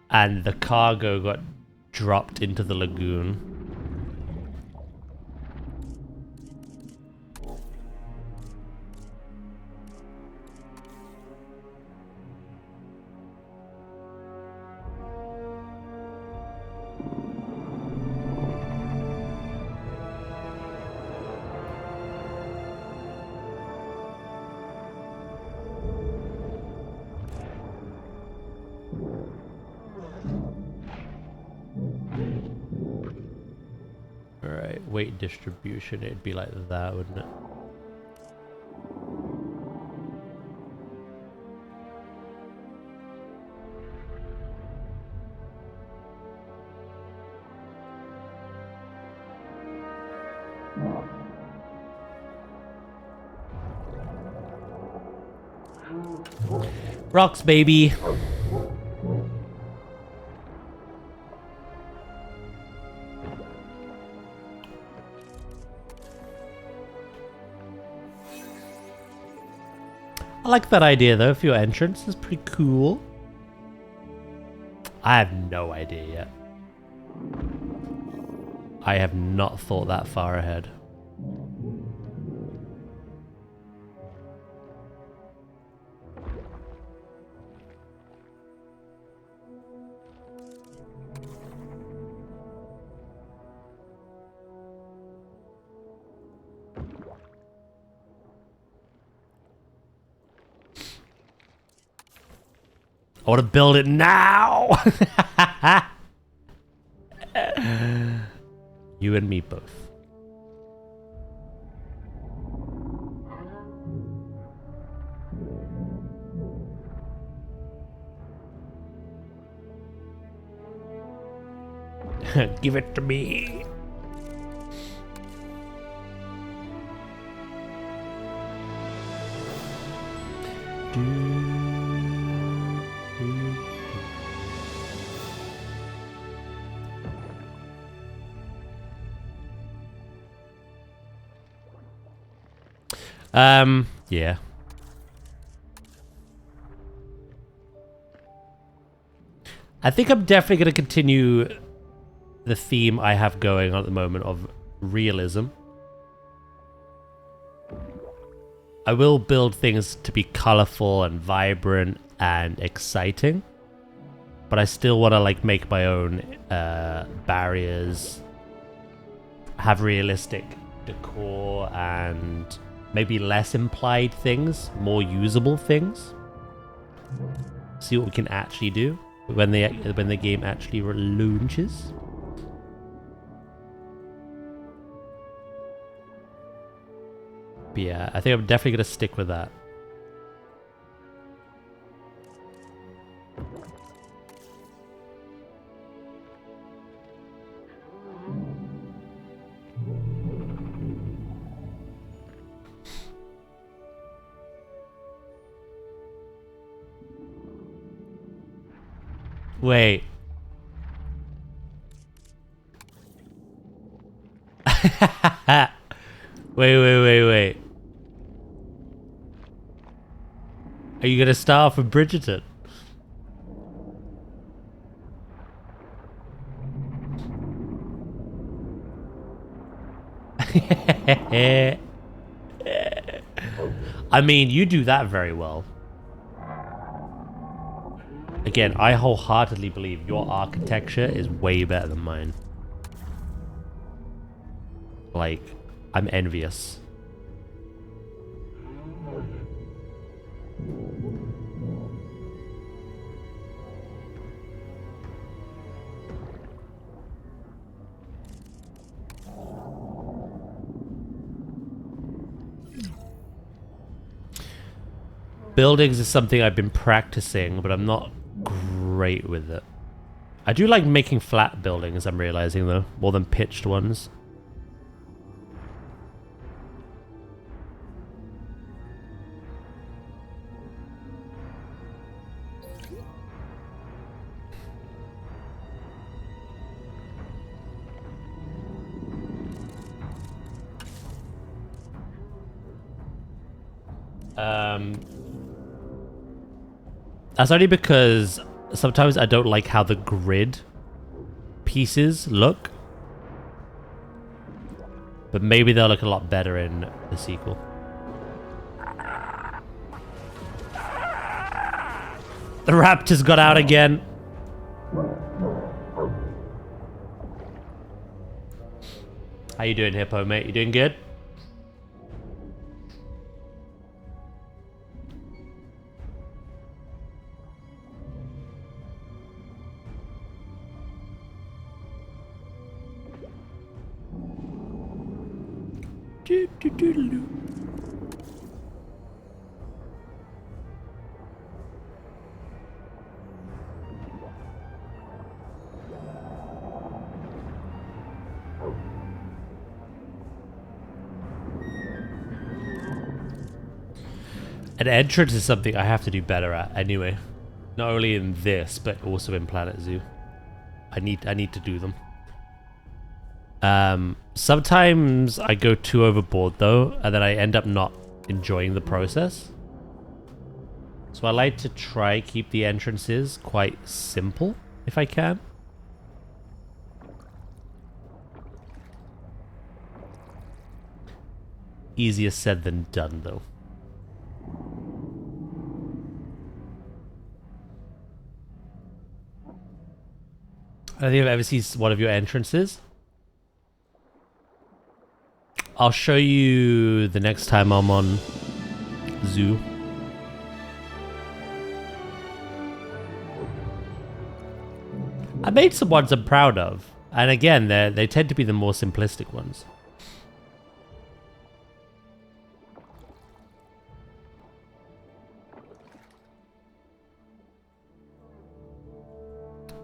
and the cargo got dropped into the lagoon. Alright, weight distribution, it'd be like that, wouldn't it? Rocks, baby! I like that idea though, for your entrance. It's pretty cool. I have no idea yet. I have not thought that far ahead. I want to build it now! You and me both. Give it to me. Yeah. I think I'm definitely going to continue the theme I have going on at the moment of realism. I will build things to be colorful and vibrant and exciting, but I still want to like make my own barriers, have realistic decor and maybe less implied things, more usable things. See what we can actually do when the game actually launches. But yeah, I think I'm definitely gonna stick with that. Wait. Wait. Are you gonna start off with Bridgerton? I mean, you do that very well. Again, I wholeheartedly believe your architecture is way better than mine. Like, I'm envious. Buildings is something I've been practicing, but I'm not great with it. I do like making flat buildings, I'm realizing though, more than pitched ones. That's only because sometimes I don't like how the grid pieces look. But maybe they'll look a lot better in the sequel. The raptors got out again. How you doing, Hippo, mate? You doing good? An entrance is something I have to do better at anyway. Not only in this, but also in Planet Zoo. I need to do them. Sometimes I go too overboard though, and then I end up not enjoying the process. So I like to try keep the entrances quite simple, if I can. Easier said than done though. I don't think I've ever seen one of your entrances. I'll show you the next time I'm on Zoo. I made some ones I'm proud of. And again, they tend to be the more simplistic ones.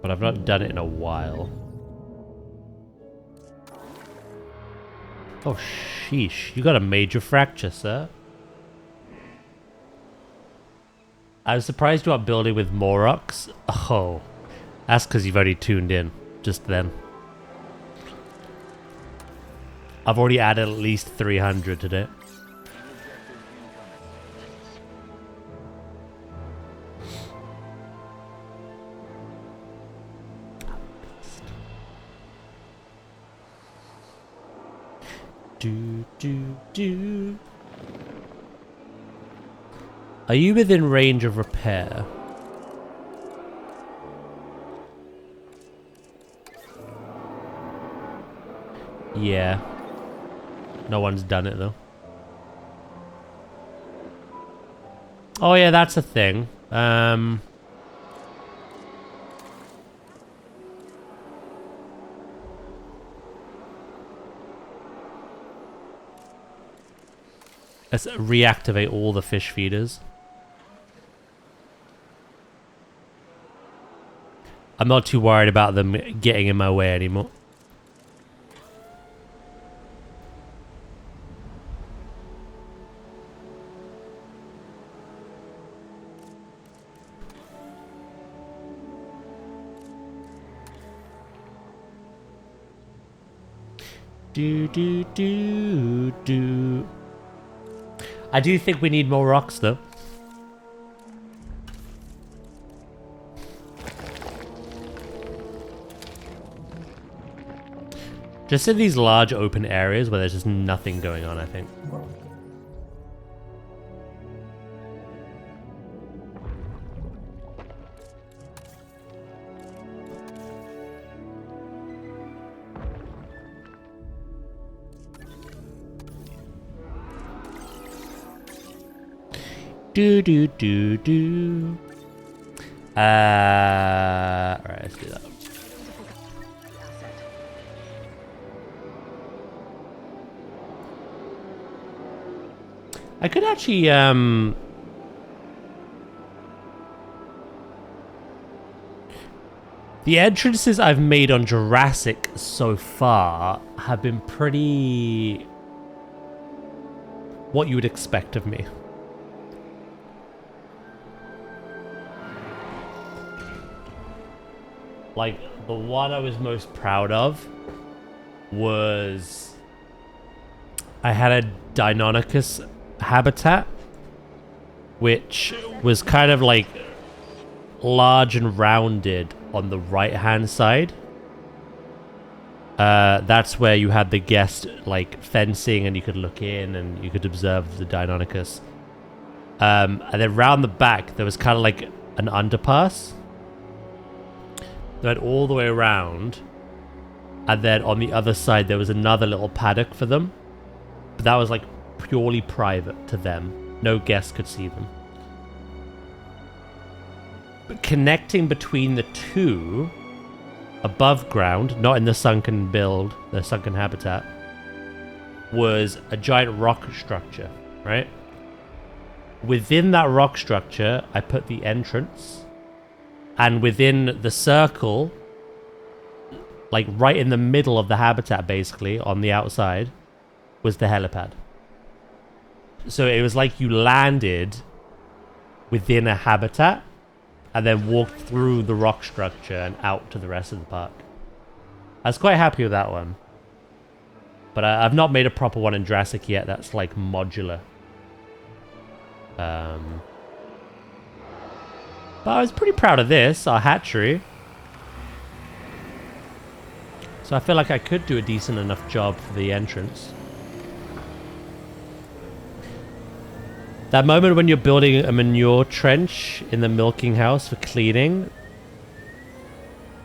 But I've not done it in a while. Oh, sheesh. You got a major fracture, sir. I was surprised you aren't building with more rocks. Oh, that's because you've already tuned in just then. I've already added at least 300 today. Do. Are you within range of repair? Yeah. No one's done it though. Oh yeah, that's a thing. Let's reactivate all the fish feeders. I'm not too worried about them getting in my way anymore. Do. I do think we need more rocks, though. Just in these large open areas where there's just nothing going on, I think. Do. Alright, let's do that. I could actually, the entrances I've made on Jurassic so far have been pretty what you would expect of me. like, the one I was most proud of was I had a Deinonychus habitat, which was kind of like large and rounded on the right hand side. That's where you had the guest like fencing and you could look in and you could observe the Deinonychus. And then round the back there was kind of like an underpass that went all the way around, and then on the other side there was another little paddock for them, but that was like purely private to them. No guests could see them. But connecting between the two, above ground, not in the sunken build, the sunken habitat, was a giant rock structure, right? Within that rock structure, I put the entrance, and within the circle, like right in the middle of the habitat, basically, on the outside, was the helipad. So it was like you landed within a habitat and then walked through the rock structure and out to the rest of the park. I was quite happy with that one. But I've not made a proper one in Jurassic yet that's like modular. But I was pretty proud of this, our hatchery. So I feel like I could do a decent enough job for the entrance. That moment when you're building a manure trench in the milking house for cleaning,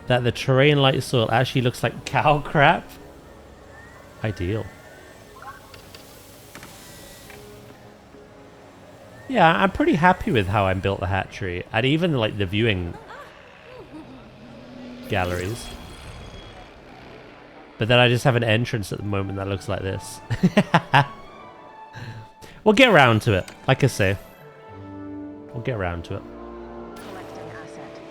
that the terrain light soil actually looks like cow crap. Ideal. Yeah, I'm pretty happy with how I built the hatchery, and even like the viewing galleries. But then I just have an entrance at the moment that looks like this. We'll get around to it. Like I say, we'll get around to it. Collecting asset.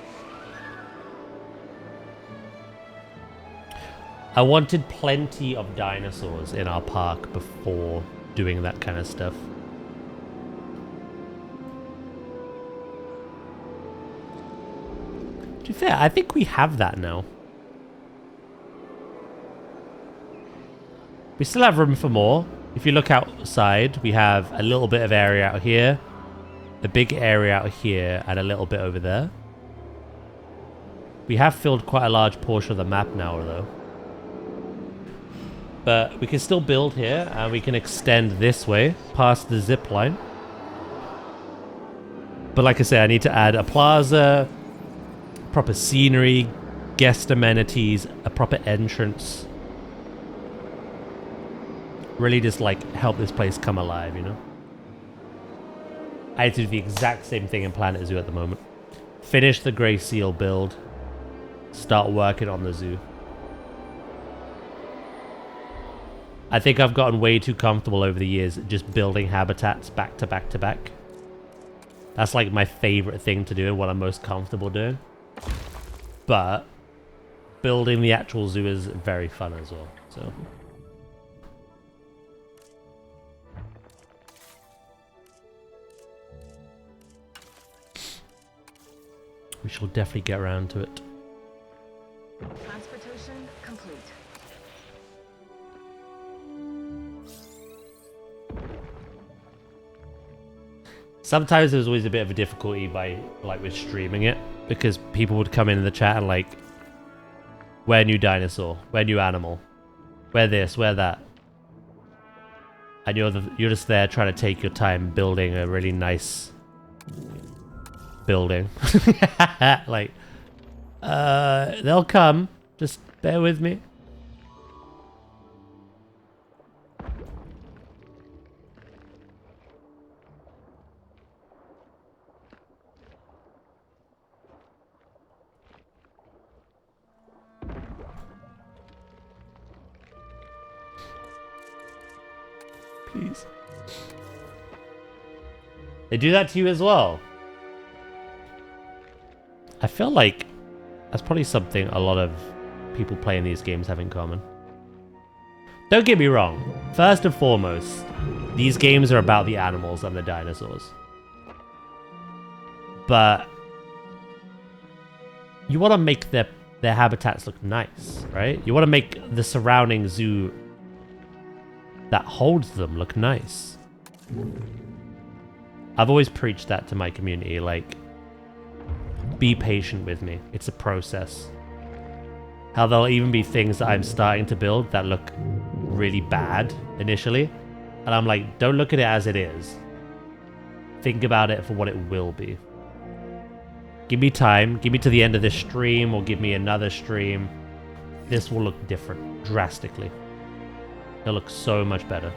I wanted plenty of dinosaurs in our park before doing that kind of stuff. To be fair, I think we have that now. We still have room for more. If you look outside, we have a little bit of area out here, a big area out here, and a little bit over there. We have filled quite a large portion of the map now, though. But we can still build here, and we can extend this way, past the zip line. But like I said, I need to add a plaza, proper scenery, guest amenities, a proper entrance. Really just like help this place come alive, you know? I had to do the exact same thing in Planet Zoo at the moment. Finish the Grey Seal build. Start working on the zoo. I think I've gotten way too comfortable over the years just building habitats back to back to back. That's like my favorite thing to do and what I'm most comfortable doing. But building the actual zoo is very fun as well, so... We shall definitely get around to it. Transportation complete. Sometimes there's always a bit of a difficulty by like with streaming it, because people would come in the chat and like, where new dinosaur, where new animal, where this, where that, and you're just there trying to take your time building a really nice building. Like, they'll come. Just bear with me. Please. They do that to you as well. I feel like that's probably something a lot of people playing these games have in common. Don't get me wrong. First and foremost, these games are about the animals and the dinosaurs. But you want to make their their habitats look nice, right? You want to make the surrounding zoo that holds them look nice. I've always preached that to my community, like, be patient with me. It's a process. How there'll even be things that I'm starting to build that look really bad initially. And I'm like, don't look at it as it is. Think about it for what it will be. Give me time. Give me to the end of this stream or give me another stream. This will look different, drastically. It'll look so much better.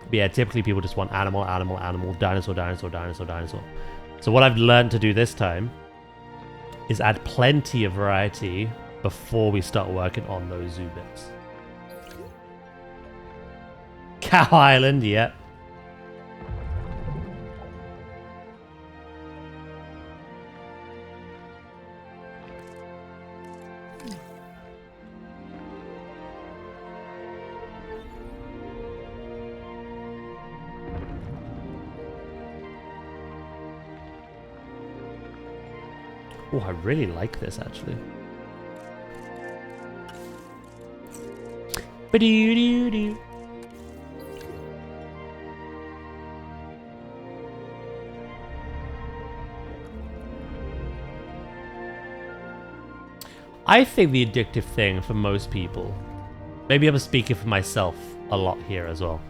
But yeah, typically people just want animal, animal, animal, dinosaur, dinosaur, dinosaur, dinosaur. So what I've learned to do this time is add plenty of variety before we start working on those zoo bits. Cow Island, yep. Oh, I really like this actually. Ba-doo-doo-doo. I think the addictive thing for most people, maybe I'm speaking for myself a lot here as well,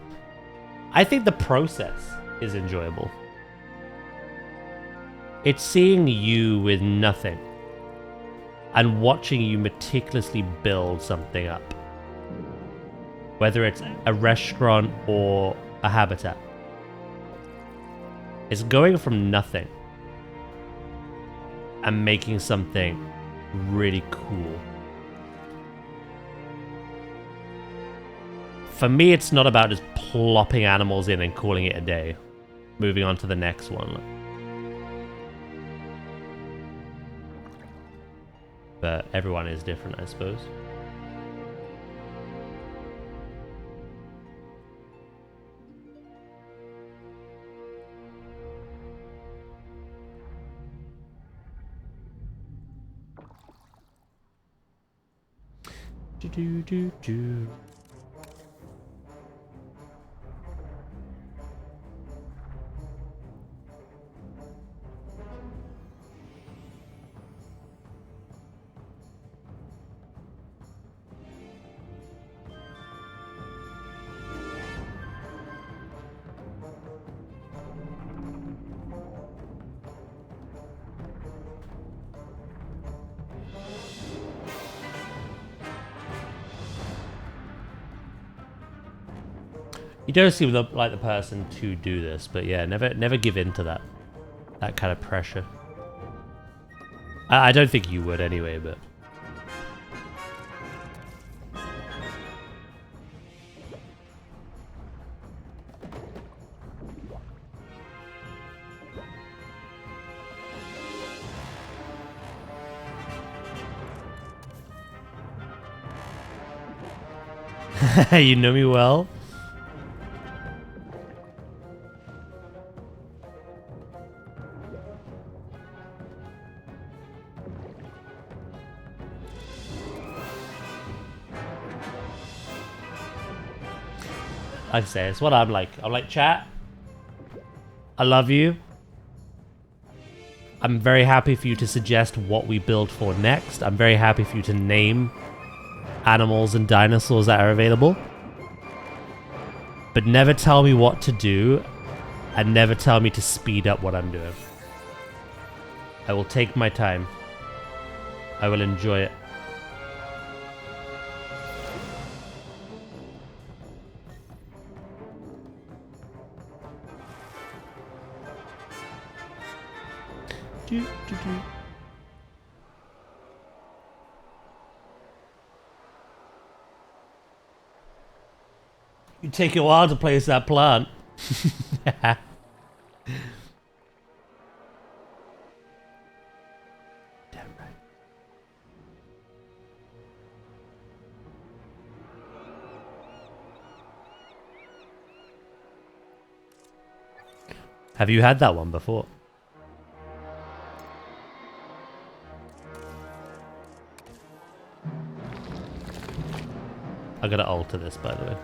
I think the process is enjoyable. It's seeing you with nothing and watching you meticulously build something up. Whether it's a restaurant or a habitat. It's going from nothing and making something really cool. For me, it's not about just plopping animals in and calling it a day. Moving on to the next one. But everyone is different, I suppose. Do do do do. You don't seem like the person to do this, but yeah, never give in to that kind of pressure. I don't think you would anyway, but you know me well. Like I say, it's what I'm like. I'm like, chat, I love you. I'm very happy for you to suggest what we build for next. I'm very happy for you to name animals and dinosaurs that are available. But never tell me what to do, and never tell me to speed up what I'm doing. I will take my time. I will enjoy it. Do, do, do. You take a while to place that plant. Damn right. Have you had that one before? I gotta alter this, by the way.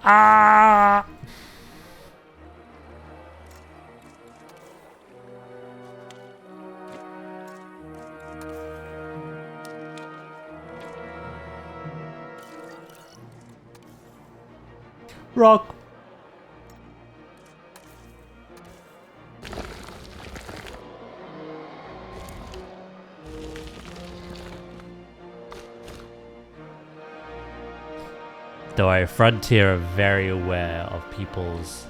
Ah! Rock. Don't worry, Frontier are very aware of people's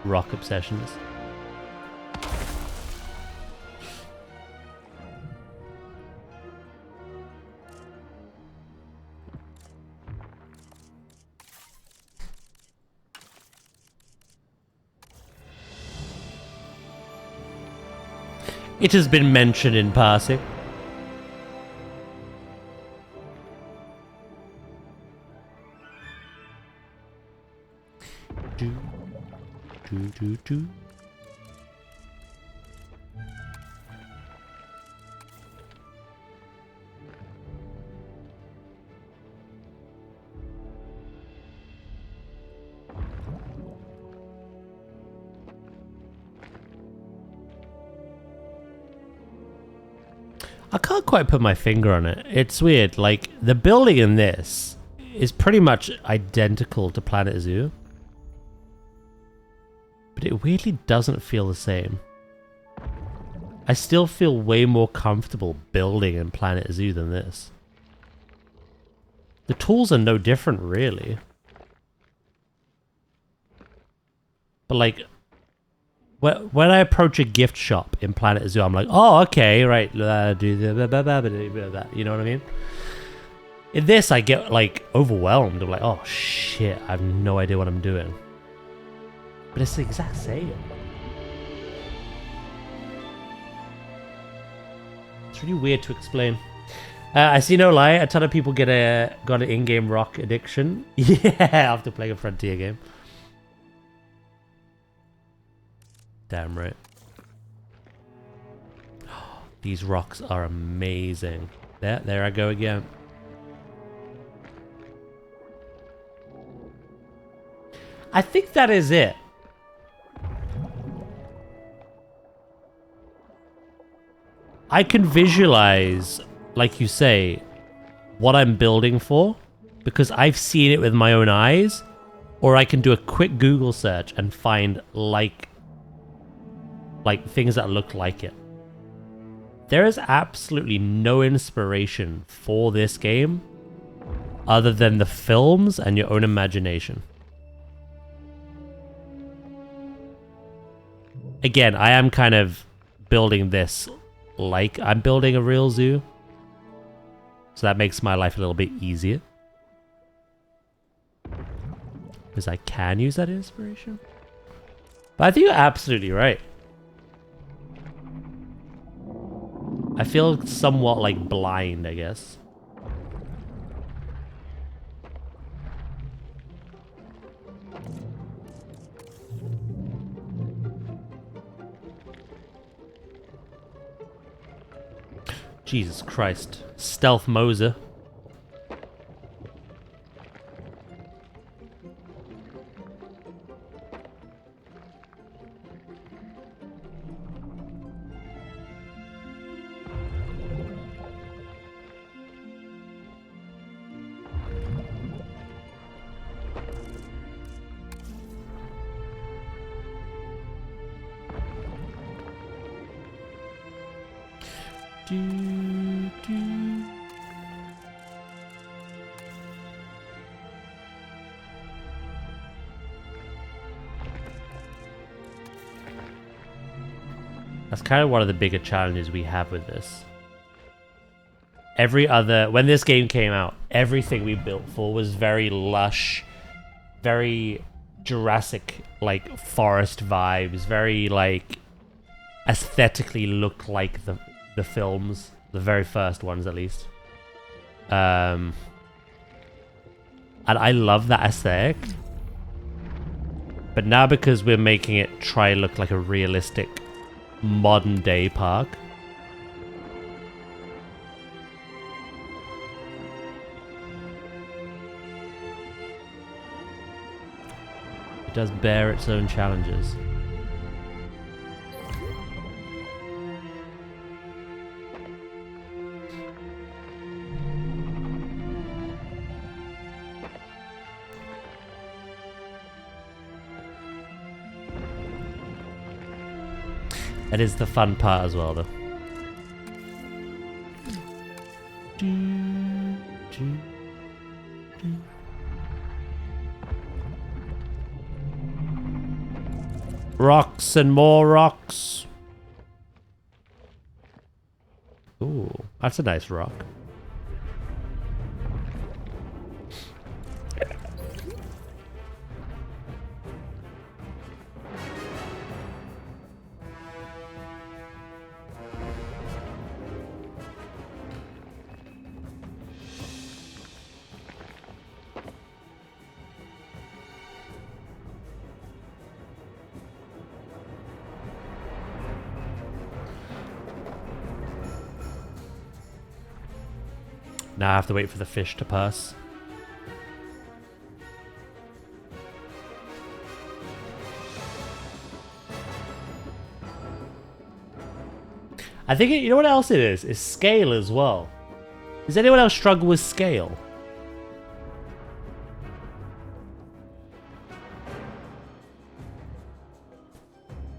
rock obsessions. It has been mentioned in passing. Do. I can't quite put my finger on it. It's weird. Like, the building in this is pretty much identical to Planet Zoo. But it weirdly doesn't feel the same. I still feel way more comfortable building in Planet Zoo than this. The tools are no different, really. But like, when I approach a gift shop in Planet Zoo, I'm like, oh, okay, right, do that, you know what I mean? In this, I get like overwhelmed. I'm like, oh shit, I have no idea what I'm doing. But it's the exact same. It's really weird to explain. I see no lie. A ton of people got an in-game rock addiction. Yeah, after playing a Frontier game. Damn right. These rocks are amazing. There I go again. I think that is it. I can visualize, like you say, what I'm building for, because I've seen it with my own eyes, or I can do a quick Google search and find like things that look like it. There is absolutely no inspiration for this game other than the films and your own imagination. Again, I am kind of building this like I'm building a real zoo. So that makes my life a little bit easier. Because I can use that inspiration. But I think you're absolutely right. I feel somewhat like blind, I guess. Jesus Christ. Stealth Moser. That's kind of one of the bigger challenges we have with this. When this game came out, everything we built for was very lush, very Jurassic, like, forest vibes, very, like, aesthetically look like the films, the very first ones at least. And I love that aesthetic. But now because we're making it try look like a realistic modern day park. It does bear its own challenges. It is the fun part as well, though. Rocks and more rocks. Ooh, that's a nice rock. Now I have to wait for the fish to pass. I think, you know what else it is? It's scale as well. Does anyone else struggle with scale?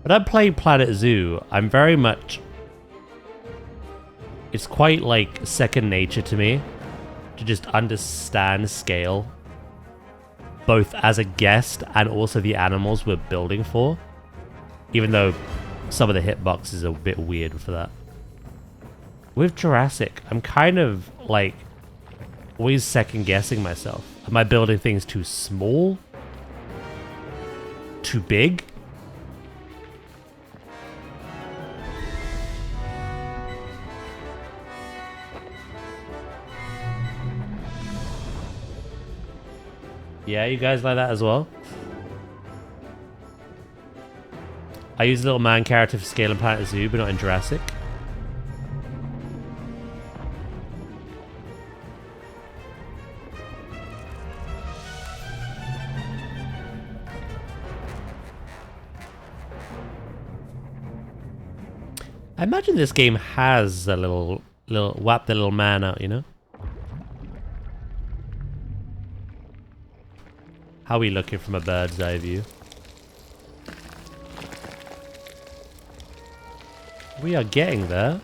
When I'm playing Planet Zoo, I'm very much... It's quite like second nature to me to just understand scale, both as a guest and also the animals we're building for, even though some of the hitboxes are a bit weird for that. With Jurassic, I'm kind of like always second guessing myself. Am I building things too small? Too big? Yeah, you guys like that as well? I use a little man character for scale in Planet Zoo, but not in Jurassic. I imagine this game has a little whap the little man out, you know? How are we looking from a bird's eye view? We are getting there.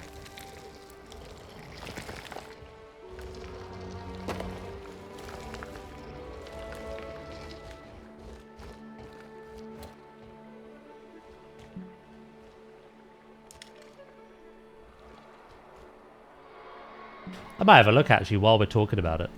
I might have a look actually while we're talking about it.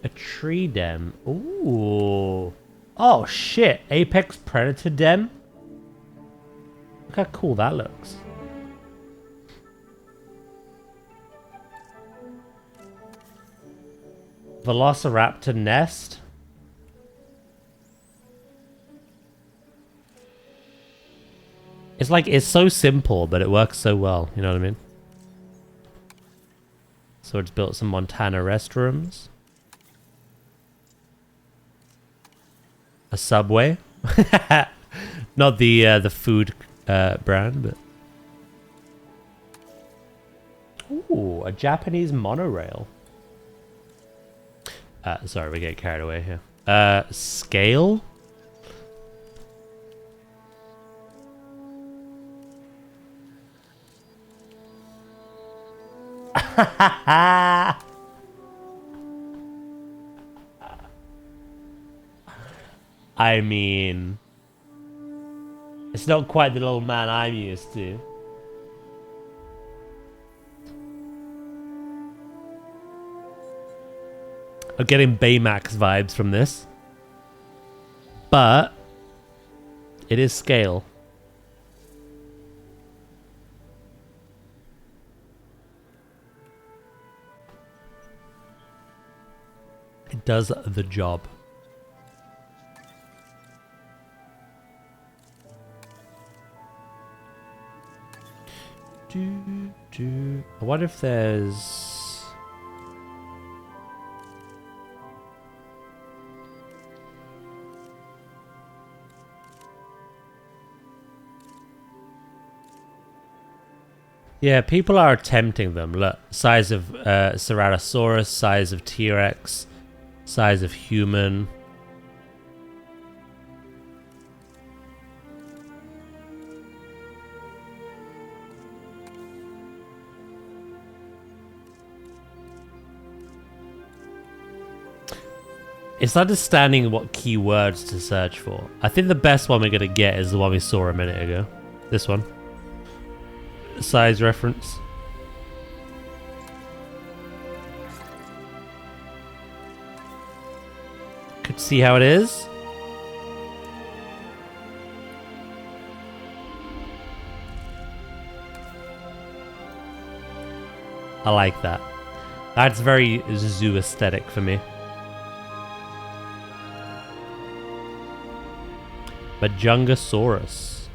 A tree den. Ooh. Oh shit. Apex Predator den. Look how cool that looks. Velociraptor nest. It's like, it's so simple, but it works so well. You know what I mean? So it's built some Montana restrooms. A Subway. Not the food brand, but... Ooh, a Japanese monorail. Sorry, we get carried away here. Scale? I mean, It's not quite the little man I'm used to. I'm getting Baymax vibes from this. But it is scale. It does the job. I wonder if there's... Yeah, people are attempting them. Look, size of Ceratosaurus, size of T-Rex, size of human. It's understanding what keywords to search for. I think the best one we're going to get is the one we saw a minute ago. This one. Size reference. Could see how it is. I like that. That's very zoo aesthetic for me. Majungasaurus.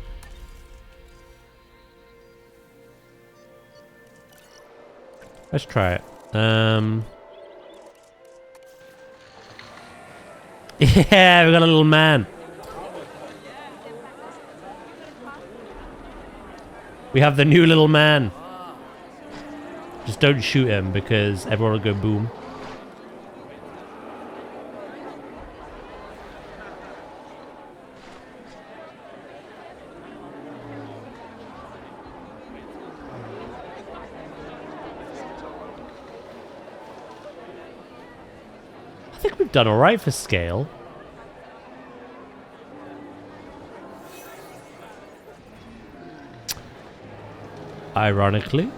Let's try it. Yeah, we got a little man. We have the new little man. Just don't shoot him because everyone will go boom. I think we've done alright for scale. Ironically.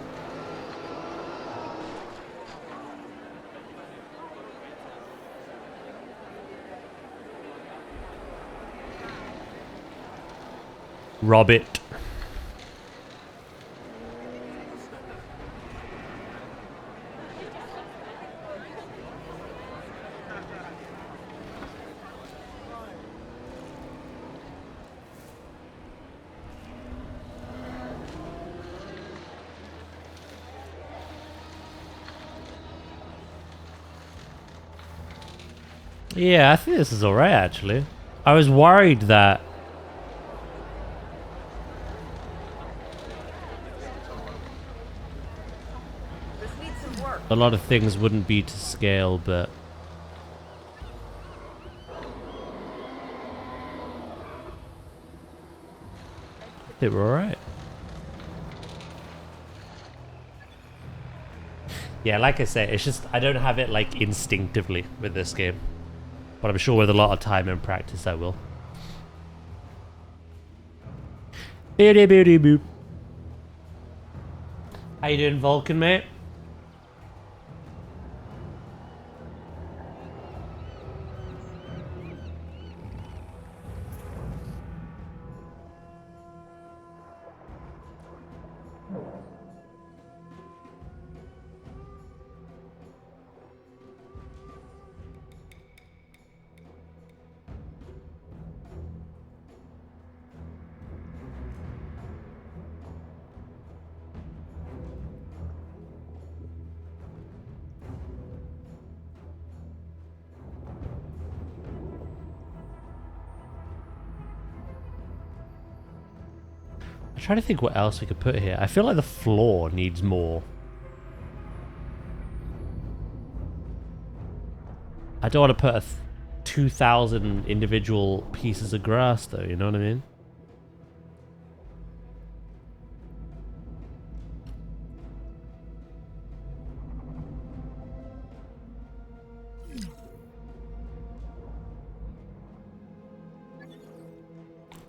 Rob it. Yeah, I think this is alright actually. I was worried that This needs some work. a lot of things wouldn't be to scale, but they were alright. Yeah, like I say, it's just I don't have it like instinctively with this game. But I'm sure with a lot of time and practice I will. Beauty beauty boop. How you doing, Vulcan, mate? I'm trying to think what else we could put here. I feel like the floor needs more. I don't want to put 2,000 individual pieces of grass though, you know what I mean?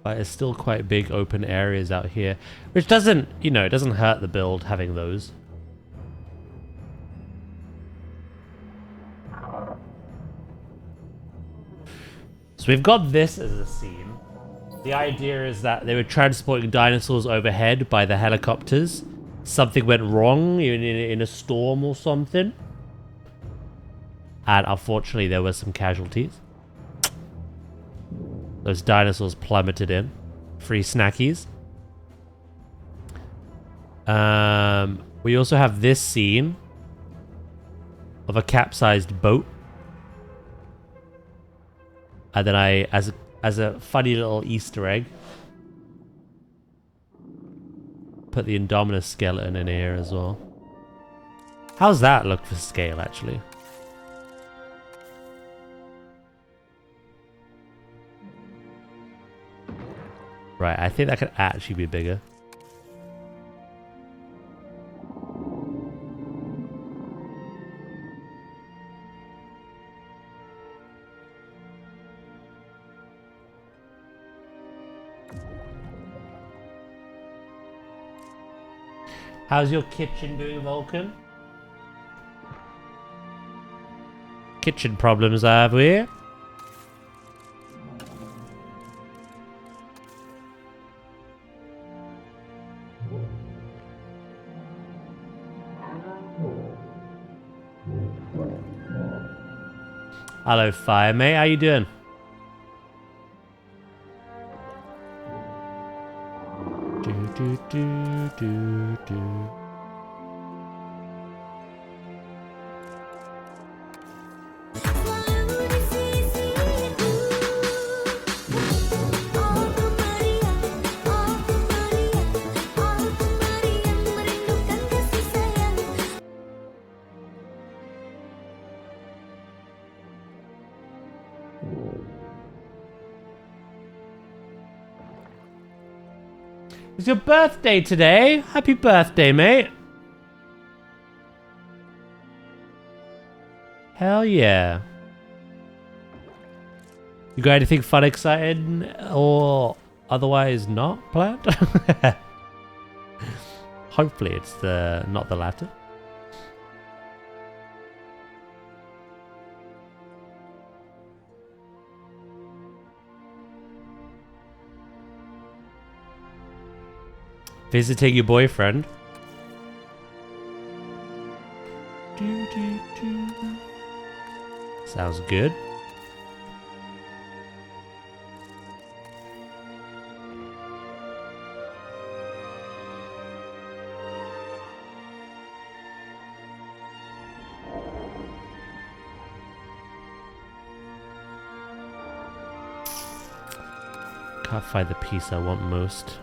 But it's still quite big open areas out here. Which doesn't, you know, it doesn't hurt the build having those. So we've got this as a scene. The idea is that they were transporting dinosaurs overhead by the helicopters. Something went wrong in a storm or something. And unfortunately there were some casualties. Those dinosaurs plummeted in. Free snackies. We also have this scene of a capsized boat. And then as a funny little Easter egg, put the Indominus skeleton in here as well. How's that look for scale, actually? Right, I think that could actually be bigger. How's your kitchen doing, Vulcan? Kitchen problems, have we? Hello, Fire Mate. How you doing? Do. It's your birthday today. Happy birthday, mate. Hell yeah. You got anything fun, exciting, or otherwise not planned? Hopefully it's not the latter. Visiting your boyfriend. Sounds good. Can't find the piece I want most.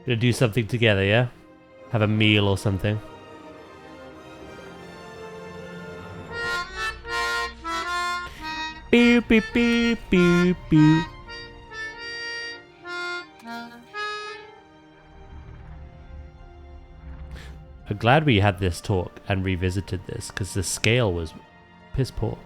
Gonna do something together, yeah? Have a meal or something. Beep beep beep beep beep. I'm glad we had this talk and revisited this, because the scale was piss poor.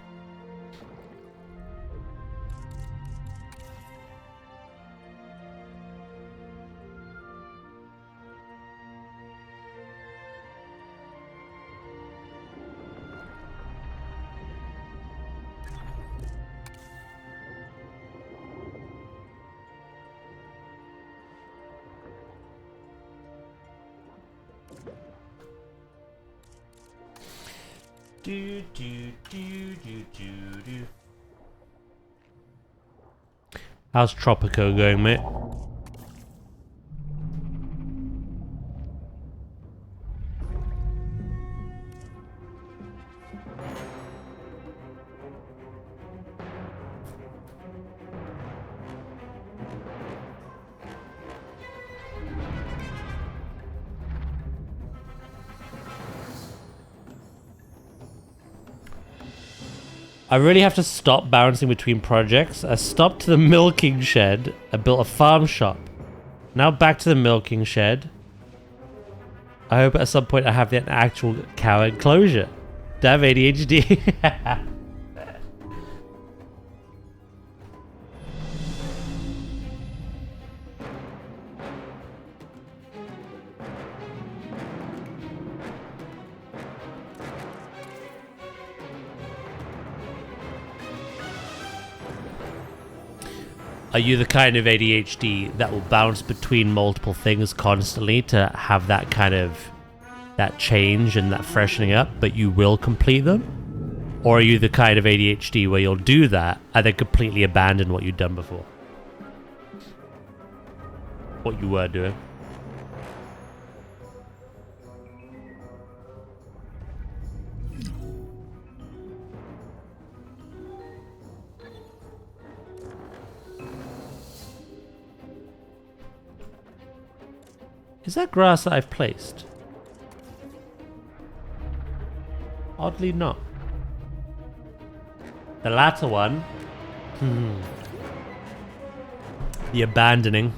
How's Tropico going, mate? I really have to stop bouncing between projects. I stopped to the milking shed. I built a farm shop. Now back to the milking shed. I hope at some point I have an actual cow enclosure. Damn ADHD. Are you the kind of ADHD that will bounce between multiple things constantly to have that kind of that change and that freshening up, but you will complete them? Or are you the kind of ADHD where you'll do that and then completely abandon what you've done before? What you were doing? Is that grass that I've placed? Oddly not. The latter one. The abandoning.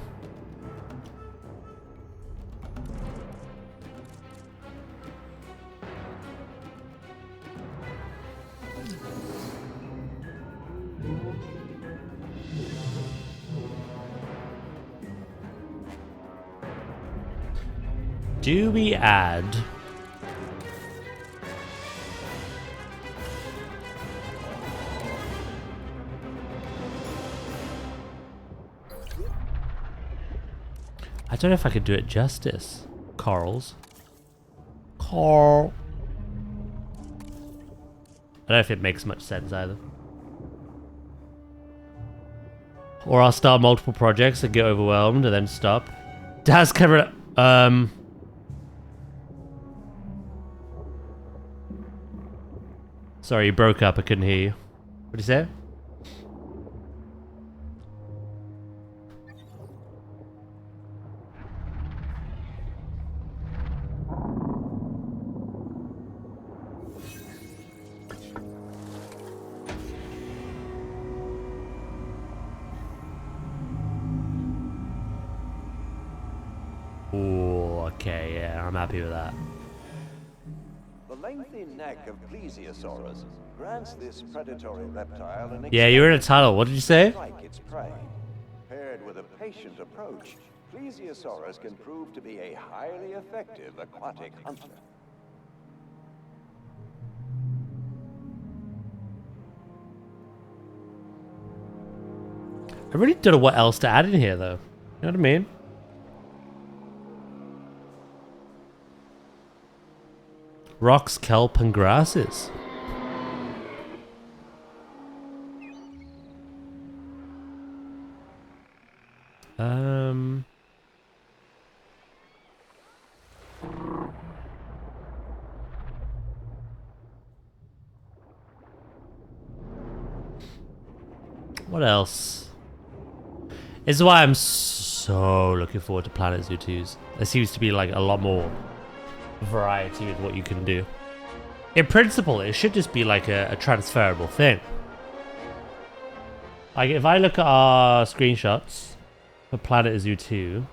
Do we add... I don't know if I could do it justice. Corals. Coral. I don't know if it makes much sense either. Or I'll start multiple projects and get overwhelmed and then stop. Daz cover it. Sorry, you broke up. I couldn't hear you. What did you say? Ooh, okay, yeah, I'm happy with that. The lengthy neck of Plesiosaurus grants this predatory reptile an Yeah, you're in a tunnel. What did you say? strike its prey. Paired with a patient approach, Plesiosaurus can prove to be a highly effective aquatic hunter. I really don't know what else to add in here, though. You know what I mean? Rocks, kelp, and grasses. What else? This is why I'm so looking forward to Planet Zoo 2s. There seems to be like a lot more variety with what you can do. In principle, it should just be like a transferable thing. Like if I look at our screenshots for Planet Zoo 2,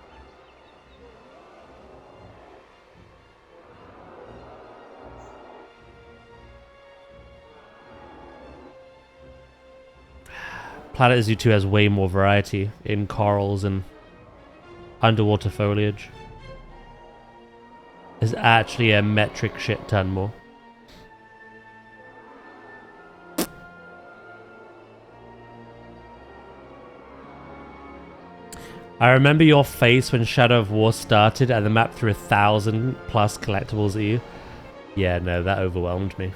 Planet Zoo 2 has way more variety in corals and underwater foliage. There's actually a metric shit ton more. I remember your face when Shadow of War started and the map threw 1,000+ collectibles at you. Yeah, no, that overwhelmed me.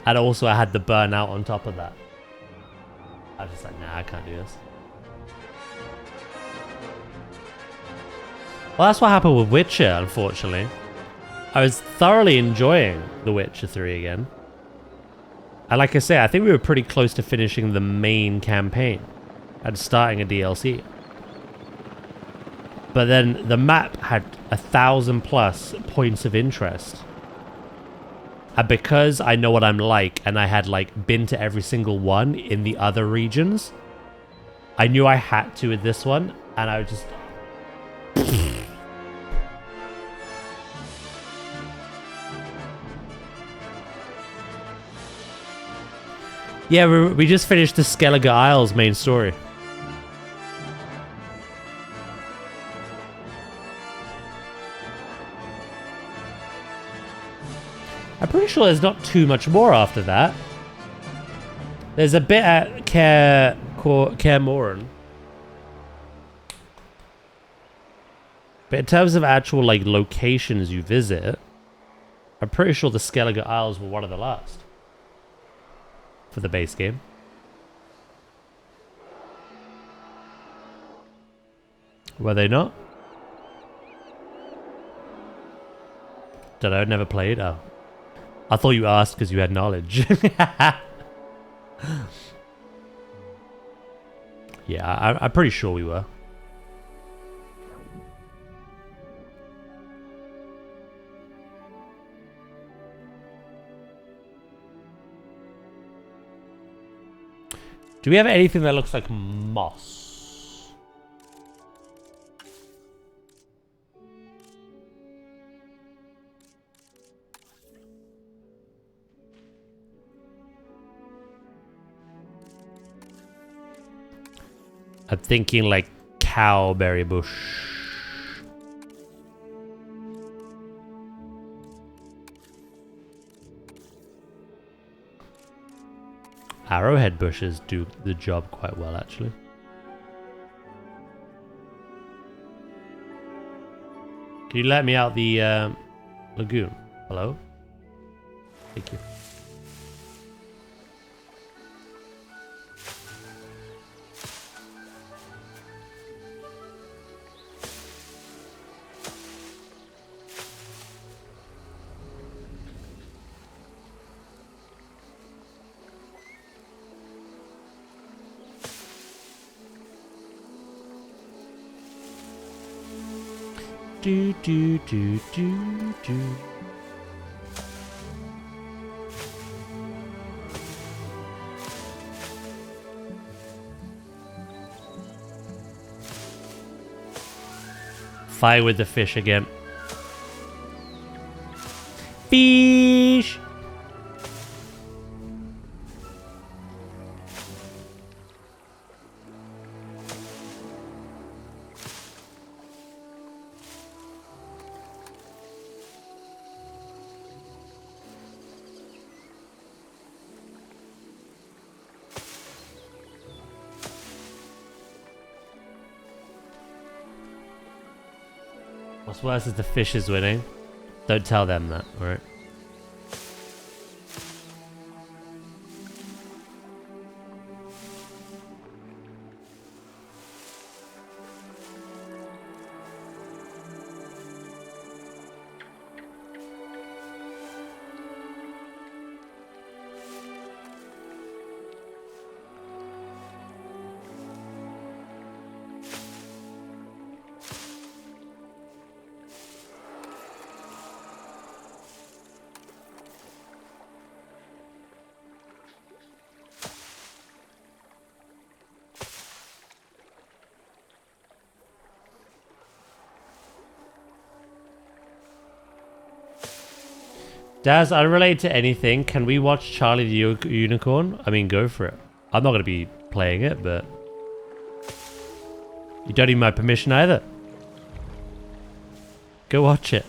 And also I had the burnout on top of that. I was just like, nah, I can't do this. Well, that's what happened with Witcher, unfortunately. I was thoroughly enjoying The Witcher 3 again. And like I say, I think we were pretty close to finishing the main campaign and starting a DLC. But then the map had 1,000+ points of interest. And because I know what I'm like, and I had like been to every single one in the other regions, I knew I had to with this one, and I was just... Yeah, we just finished the Skellige Isles main story. I'm pretty sure there's not too much more after that. There's a bit at Kaer Morhen. But in terms of actual like locations you visit, I'm pretty sure the Skellige Isles were one of the last for the base game. Were they not? Did I never played? Oh. I thought you asked because you had knowledge. Yeah, I'm pretty sure we were. Do we have anything that looks like moss? I'm thinking like cowberry bush. Arrowhead bushes do the job quite well, actually. Can you let me out the lagoon? Hello? Thank you. Do do do do do. Fight with the fish again. Fish. What's worse is the fish is winning. Don't tell them that, alright? Daz, unrelated to anything, can we watch Charlie the Unicorn? I mean, go for it. I'm not going to be playing it, but... You don't need my permission either. Go watch it.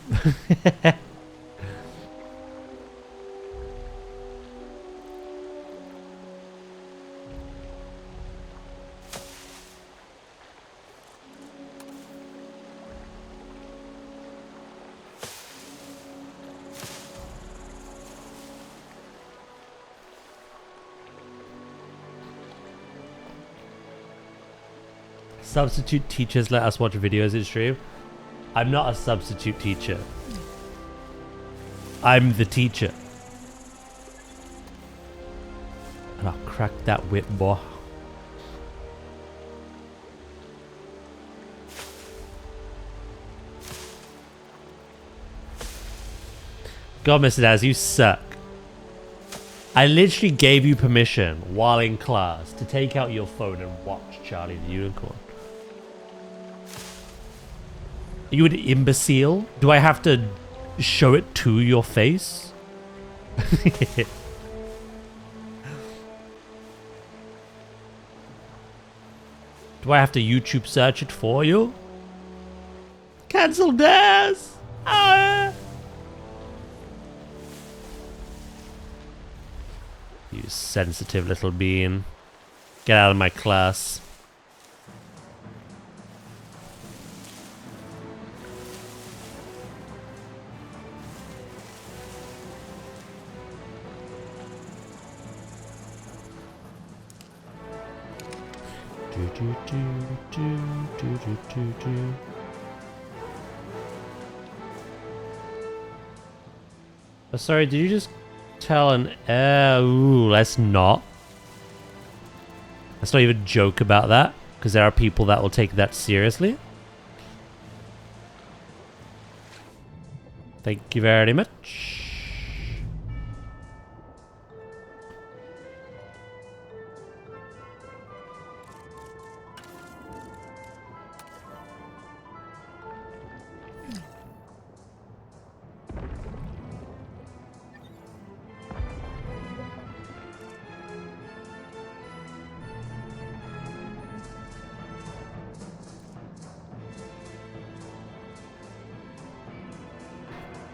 Substitute teachers let us watch videos in stream. I'm not a substitute teacher. I'm the teacher. And I'll crack that whip, boy. God, Mr. Daz, you suck. I literally gave you permission while in class to take out your phone and watch Charlie the Unicorn. Are you an imbecile? Do I have to show it to your face? Do I have to YouTube search it for you? Cancel dares! Ah! You sensitive little bean. Get out of my class. Oh, sorry, did you just tell an... ooh, let's not. Let's not even joke about that, because there are people that will take that seriously. Thank you very much.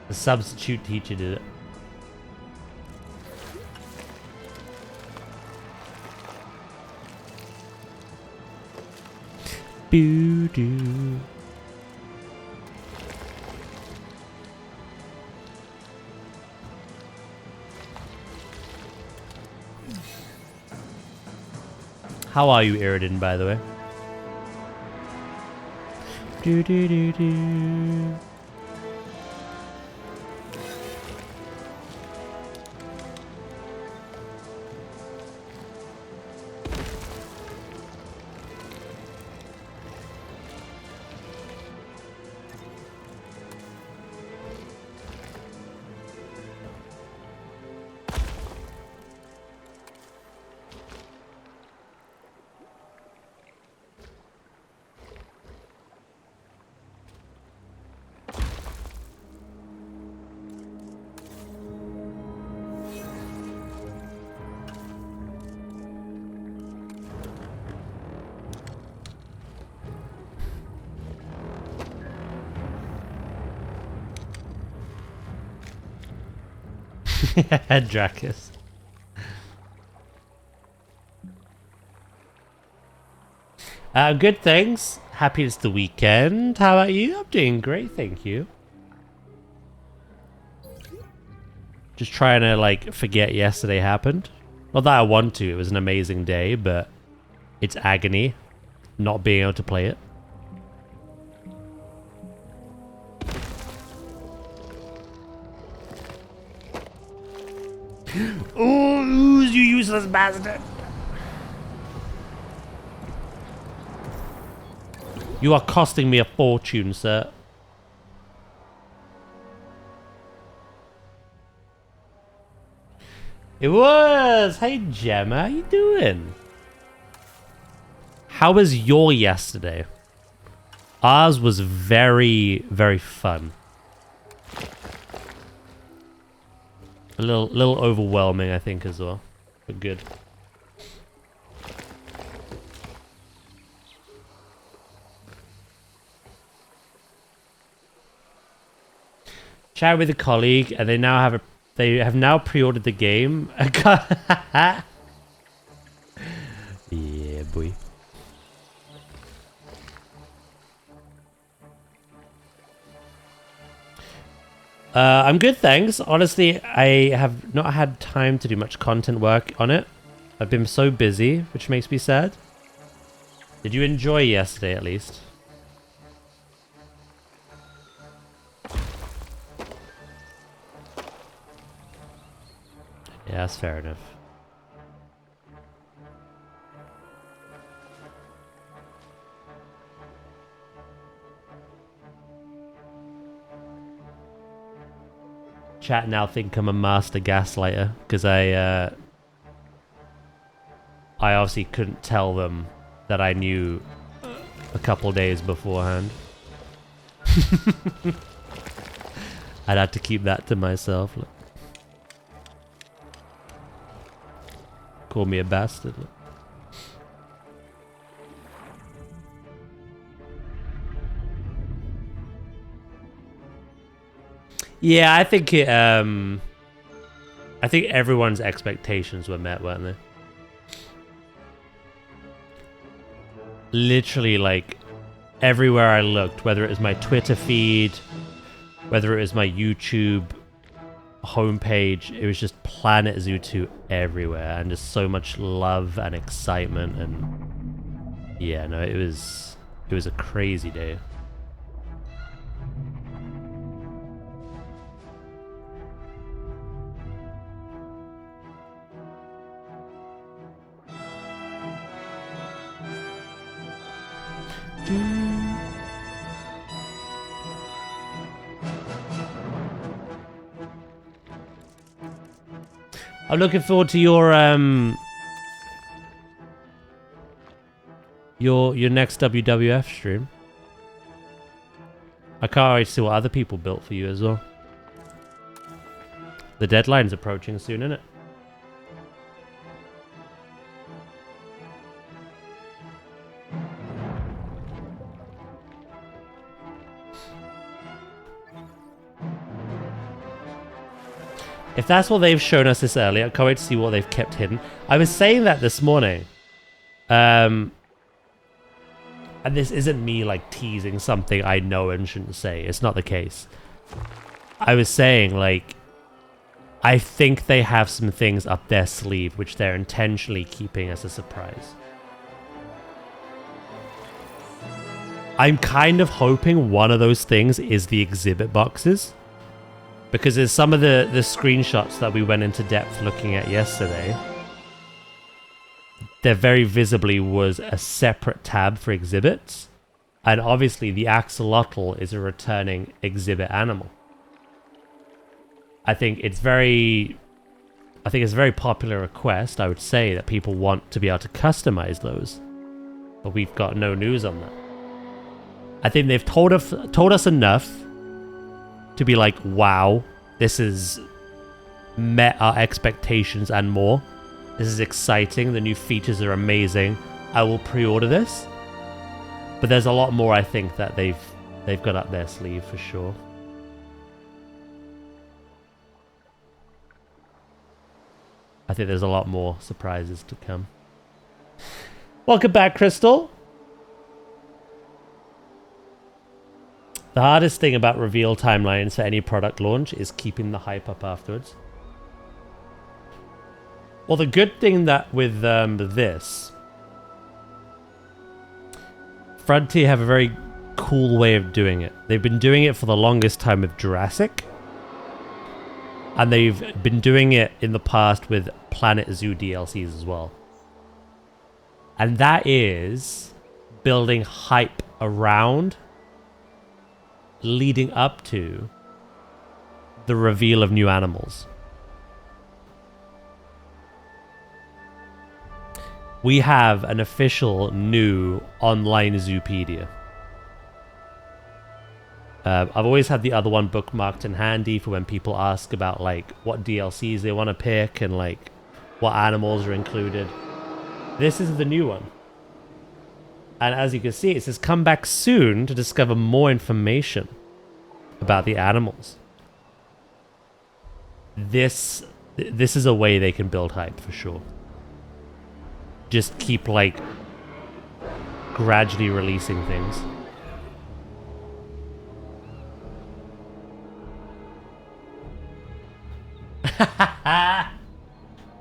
The substitute teacher did it. Boo doo. How are you, Iridan, by the way? Do do do do. Dracus. Good, thanks. Happy it's the weekend. How about you? I'm doing great, thank you. Just trying to, like, forget yesterday happened. Not that I want to, it was an amazing day, but it's agony not being able to play it. Oh, you useless bastard! You are costing me a fortune, sir. It was! Hey, Gemma, how you doing? How was your yesterday? Ours was very, very fun. A little overwhelming, I think, as well. But good. Chat with a colleague, and they have now pre-ordered the game. Yeah, boy. I'm good, thanks. Honestly, I have not had time to do much content work on it. I've been so busy, which makes me sad. Did you enjoy yesterday, at least? Yeah, that's fair enough. Chat now think I'm a master gaslighter because I obviously couldn't tell them that I knew a couple days beforehand. I'd have to keep that to myself. Look. Call me a bastard. Look. Yeah, I think it. I think everyone's expectations were met, weren't they? Literally, like everywhere I looked, whether it was my Twitter feed, whether it was my YouTube homepage, it was just Planet Zoo 2 everywhere, and just so much love and excitement, and yeah, no, it was a crazy day. I'm looking forward to your next WWF stream. I can't wait to see what other people built for you as well. The deadline's approaching soon, isn't it? If that's what they've shown us this early, I can't wait to see what they've kept hidden. I was saying that this morning. And this isn't me like teasing something I know and shouldn't say. It's not the case. I was saying like, I think they have some things up their sleeve which they're intentionally keeping as a surprise. I'm kind of hoping one of those things is the exhibit boxes. Because there's some of the screenshots that we went into depth looking at yesterday. There very visibly was a separate tab for exhibits. And obviously the axolotl is a returning exhibit animal. I think it's a very popular request, I would say, that people want to be able to customize those. But we've got no news on that. I think they've told us enough to be like, wow, this has met our expectations and more. This is exciting. The new features are amazing. I will pre-order this. But there's a lot more I think that they've got up their sleeve for sure. I think there's a lot more surprises to come. Welcome back, Crystal. The hardest thing about reveal timelines for any product launch is keeping the hype up afterwards. Well, the good thing that with this, Frontier have a very cool way of doing it. They've been doing it for the longest time with Jurassic. And they've been doing it in the past with Planet Zoo DLCs as well. And that is building hype around, leading up to the reveal of new animals. We have an official new online Zoopedia. I've always had the other one bookmarked and handy for when people ask about like what DLCs they want to pick and like what animals are included. This is the new one. And as you can see, it says come back soon to discover more information about the animals. This is a way they can build hype for sure. Just keep like gradually releasing things.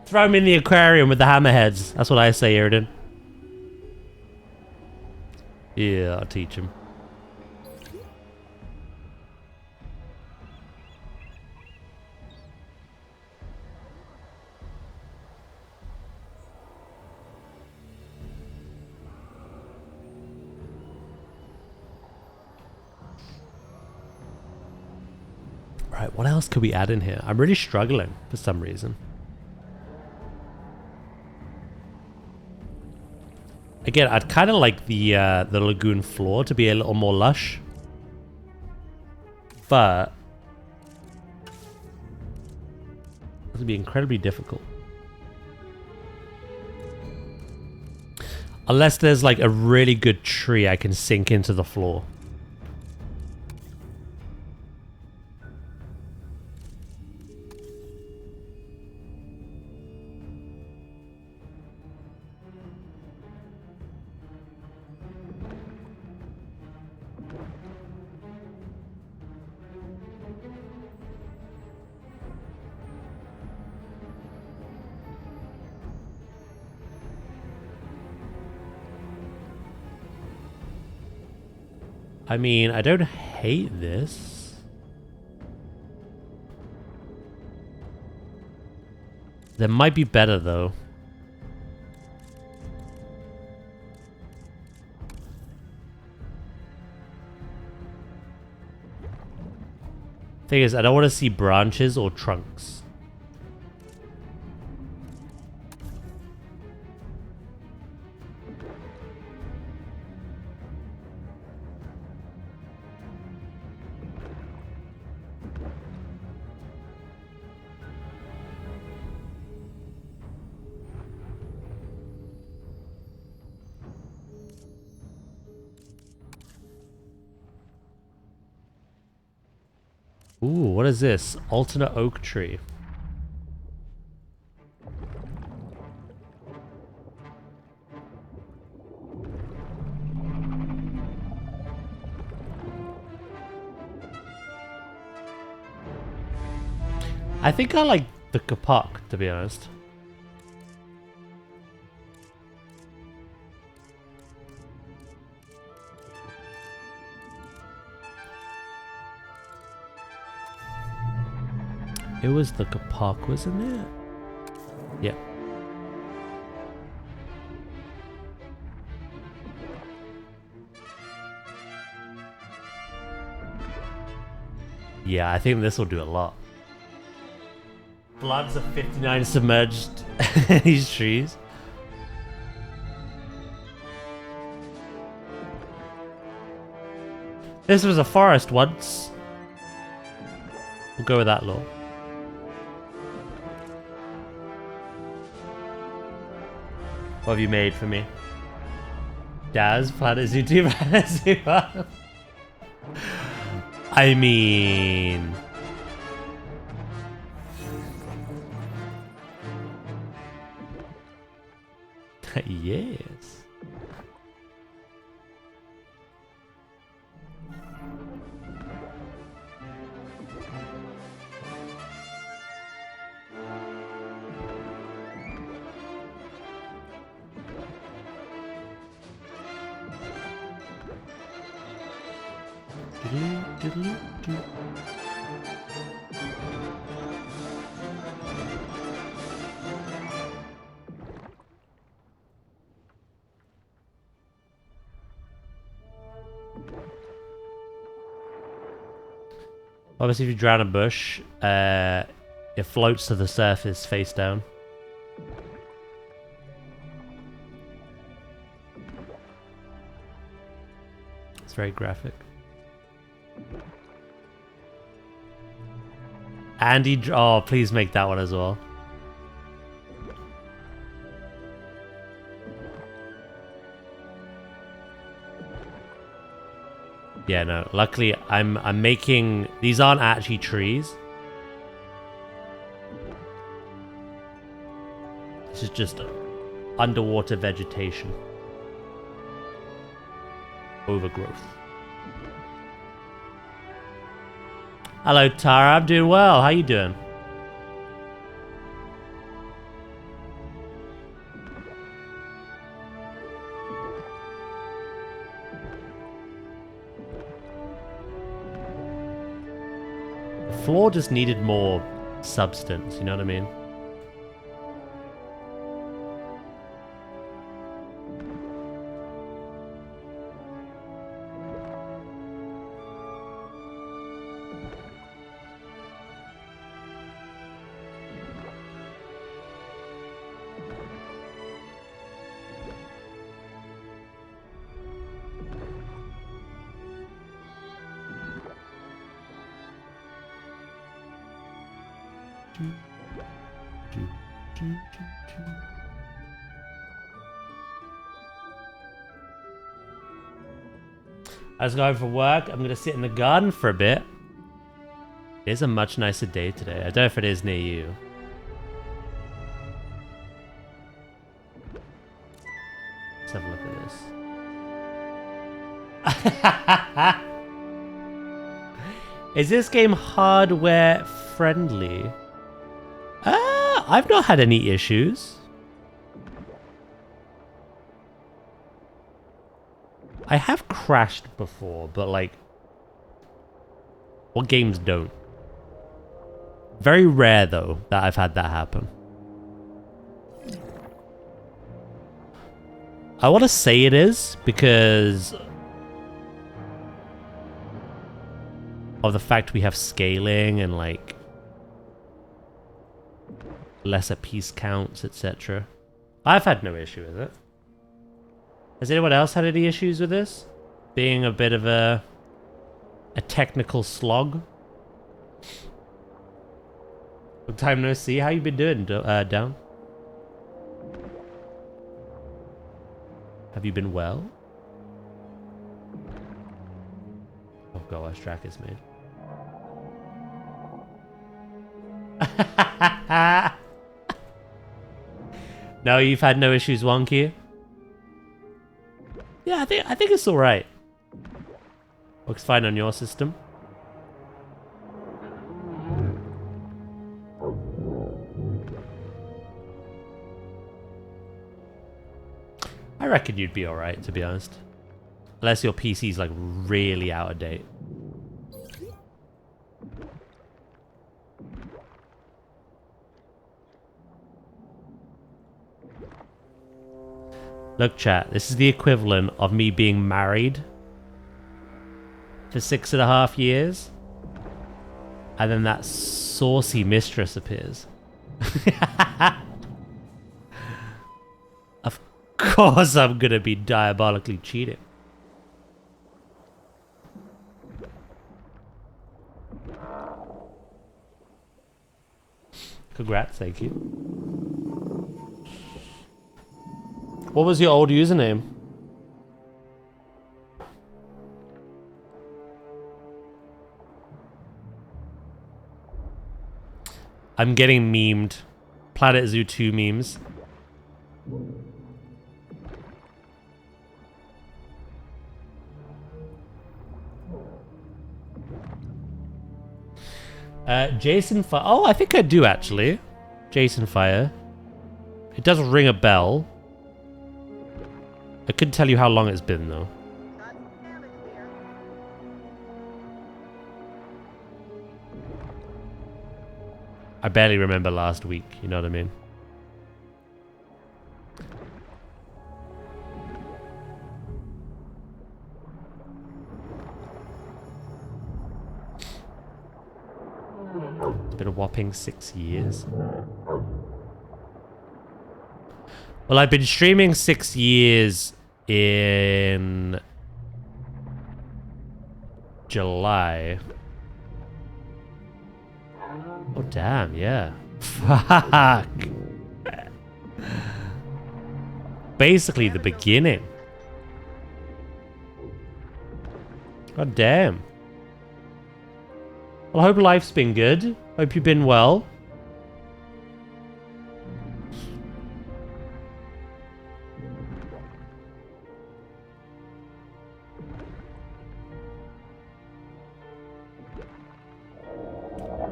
Throw him in the aquarium with the hammerheads. That's what I say, Eridan. Yeah, I'll teach him. Right, what else could we add in here? I'm really struggling for some reason. Again, I'd kind of like the lagoon floor to be a little more lush. But this would be incredibly difficult. Unless there's like a really good tree I can sink into the floor. I mean, I don't hate this. There might be better, though. Thing is, I don't want to see branches or trunks. Ooh, what is this? Alternate oak tree. I think I like the kapok, to be honest. It was the kapok, wasn't it? Yeah. Yeah, I think this will do a lot. Bloods of 59 submerged these trees. This was a forest once. We'll go with that law. What have you made for me? Daz, Planet Zoo 2, Planet Zoo 1. I mean... yes. Obviously, if you drown a bush, it floats to the surface face down. It's very graphic. Andy, oh, please make that one as well. Yeah, no. Luckily, I'm making... These aren't actually trees. This is just underwater vegetation. Overgrowth. Hello, Tara. I'm doing well. How you doing? Floor just needed more substance, you know what I mean? I was going for work. I'm gonna sit in the garden for a bit. It is a much nicer day today. I don't know if it is near you. Let's have a look at this. Is this game hardware friendly? I've not had any issues. I have crashed before, but like, what games don't? Very rare though that I've had that happen. I want to say it is because of the fact we have scaling and like lesser piece counts, etc. I've had no issue with it. Has anyone else had any issues with this? Being a bit of a technical slog? Long time no see. How you been doing, Down? Have you been well? Oh gosh, track is made. No, you've had no issues, Wonky? Yeah, I think it's all right. Works fine on your system. I reckon you'd be all right, to be honest, unless your PC's like really out of date. Look, chat, this is the equivalent of me being married for 6.5 years. And then that saucy mistress appears. Of course I'm gonna be diabolically cheating. Congrats, thank you. What was your old username? I'm getting memed. Planet Zoo 2 memes. Jason Fire. Oh, I think I do actually. Jason Fire. It does ring a bell. I couldn't tell you how long it's been though. I barely remember last week, you know what I mean? It's been a whopping 6 years. Well, I've been streaming 6 years in July. Oh, damn, yeah. Fuck. Basically the beginning. God damn. Well, I hope life's been good. Hope you've been well.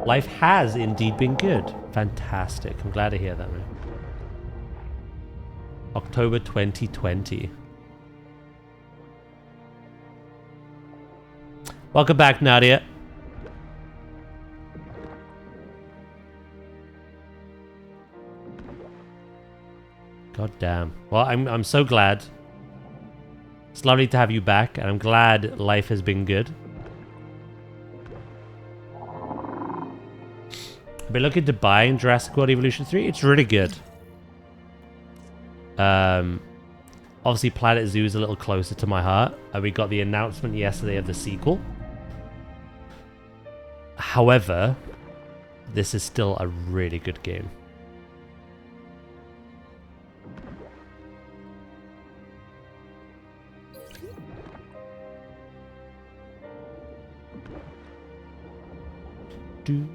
Life has indeed been good. Fantastic. I'm glad to hear that, man. October 2020. Welcome back, Nadia. God damn. Well, I'm so glad. It's lovely to have you back, and I'm glad life has been good. I've been looking to buying Jurassic World Evolution 3. It's really good. Obviously, Planet Zoo is a little closer to my heart. We got the announcement yesterday of the sequel. However, this is still a really good game. Do.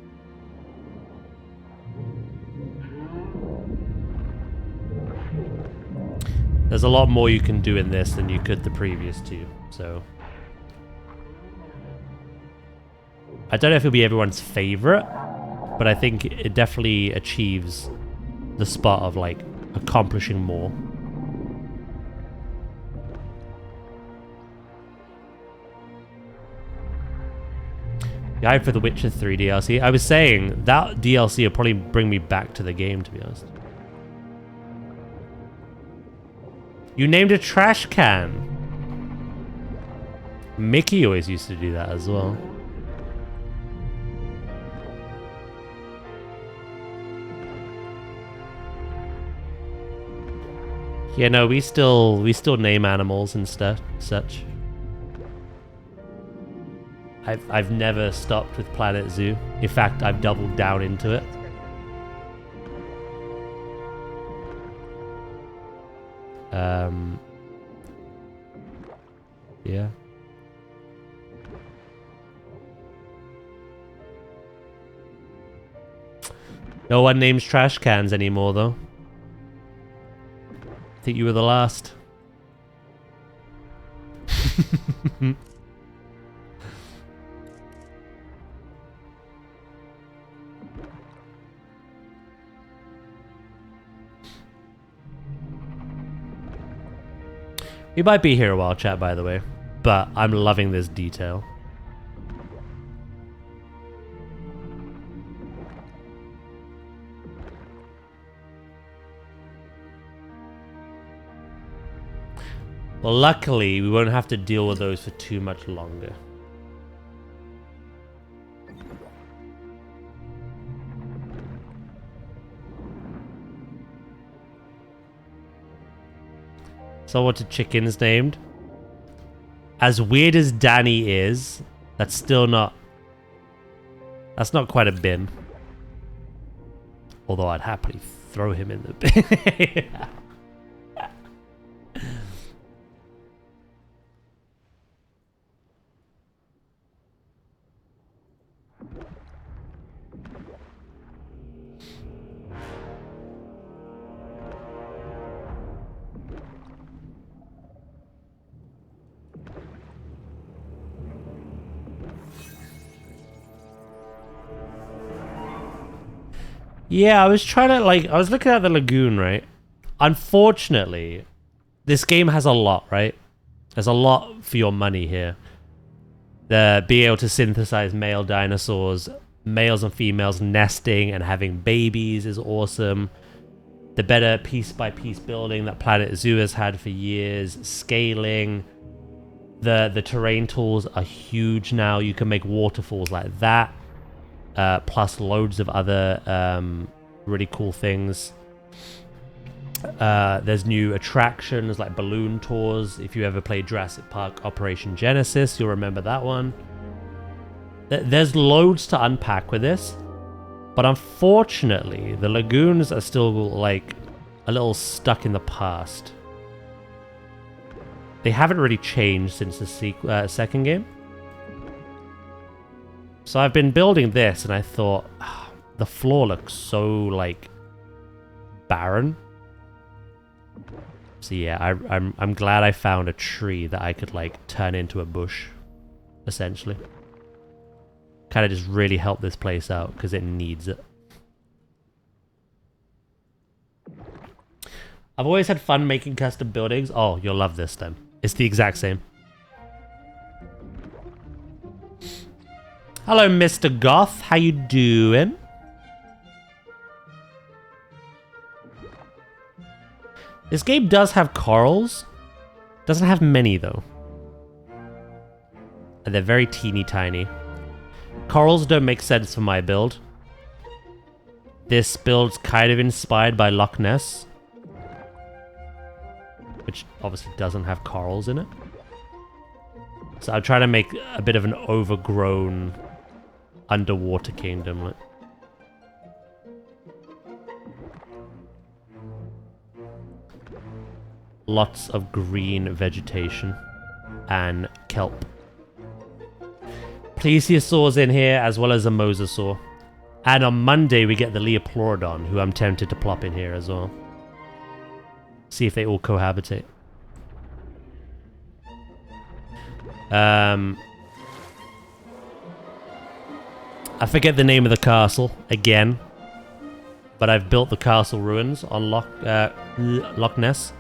There's a lot more you can do in this than you could the previous two, so... I don't know if it'll be everyone's favorite, but I think it definitely achieves the spot of, like, accomplishing more. Guide for the Witcher 3 DLC. I was saying, that DLC will probably bring me back to the game, to be honest. You named a trash can. Mickey always used to do that as well. Yeah, no, we still name animals and stuff, such. I've never stopped with Planet Zoo. In fact, I've doubled down into it. Yeah. No one names trash cans anymore, though. I think you were the last. We might be here a while, chat, by the way, but I'm loving this detail. Well, luckily, we won't have to deal with those for too much longer. So what the chicken's named? As weird as Danny is, that's still not... That's not quite a bin. Although I'd happily throw him in the bin. Yeah, I was trying to, like, I was looking at the lagoon, right? Unfortunately, this game has a lot, right? There's a lot for your money here. Being able to synthesize male dinosaurs, males and females nesting and having babies is awesome. The better piece-by-piece building that Planet Zoo has had for years. Scaling. The terrain tools are huge now. You can make waterfalls like that. Plus loads of other really cool things. There's new attractions like balloon tours. If you ever played Jurassic Park Operation Genesis, you'll remember that one. There's loads to unpack with this. But unfortunately, the lagoons are still like a little stuck in the past. They haven't really changed since the second game. So I've been building this and I thought, the floor looks so, like, barren. So yeah, I'm glad I found a tree that I could, like, turn into a bush, essentially. Kind of just really help this place out because it needs it. I've always had fun making custom buildings. Oh, you'll love this then. It's the exact same. Hello, Mr. Goth. How you doing? This game does have corals. Doesn't have many, though. And they're very teeny tiny. Corals don't make sense for my build. This build's kind of inspired by Loch Ness. Which obviously doesn't have corals in it. So I'm trying to make a bit of an overgrown... underwater kingdom. Lots of green vegetation and kelp. Plesiosaurs in here, as well as a mosasaur. And on Monday, we get the Liopleurodon, who I'm tempted to plop in here as well. See if they all cohabitate. I forget the name of the castle, again. But I've built the castle ruins on Loch Ness.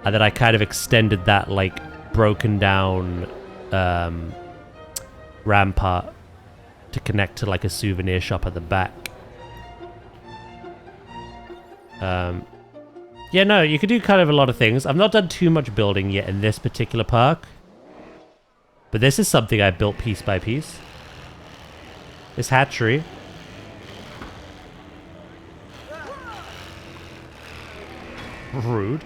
And then I kind of extended that, like, broken down rampart to connect to, like, a souvenir shop at the back. Yeah, no, you could do kind of a lot of things. I've not done too much building yet in this particular park. But this is something I built piece by piece. This hatchery. Rude.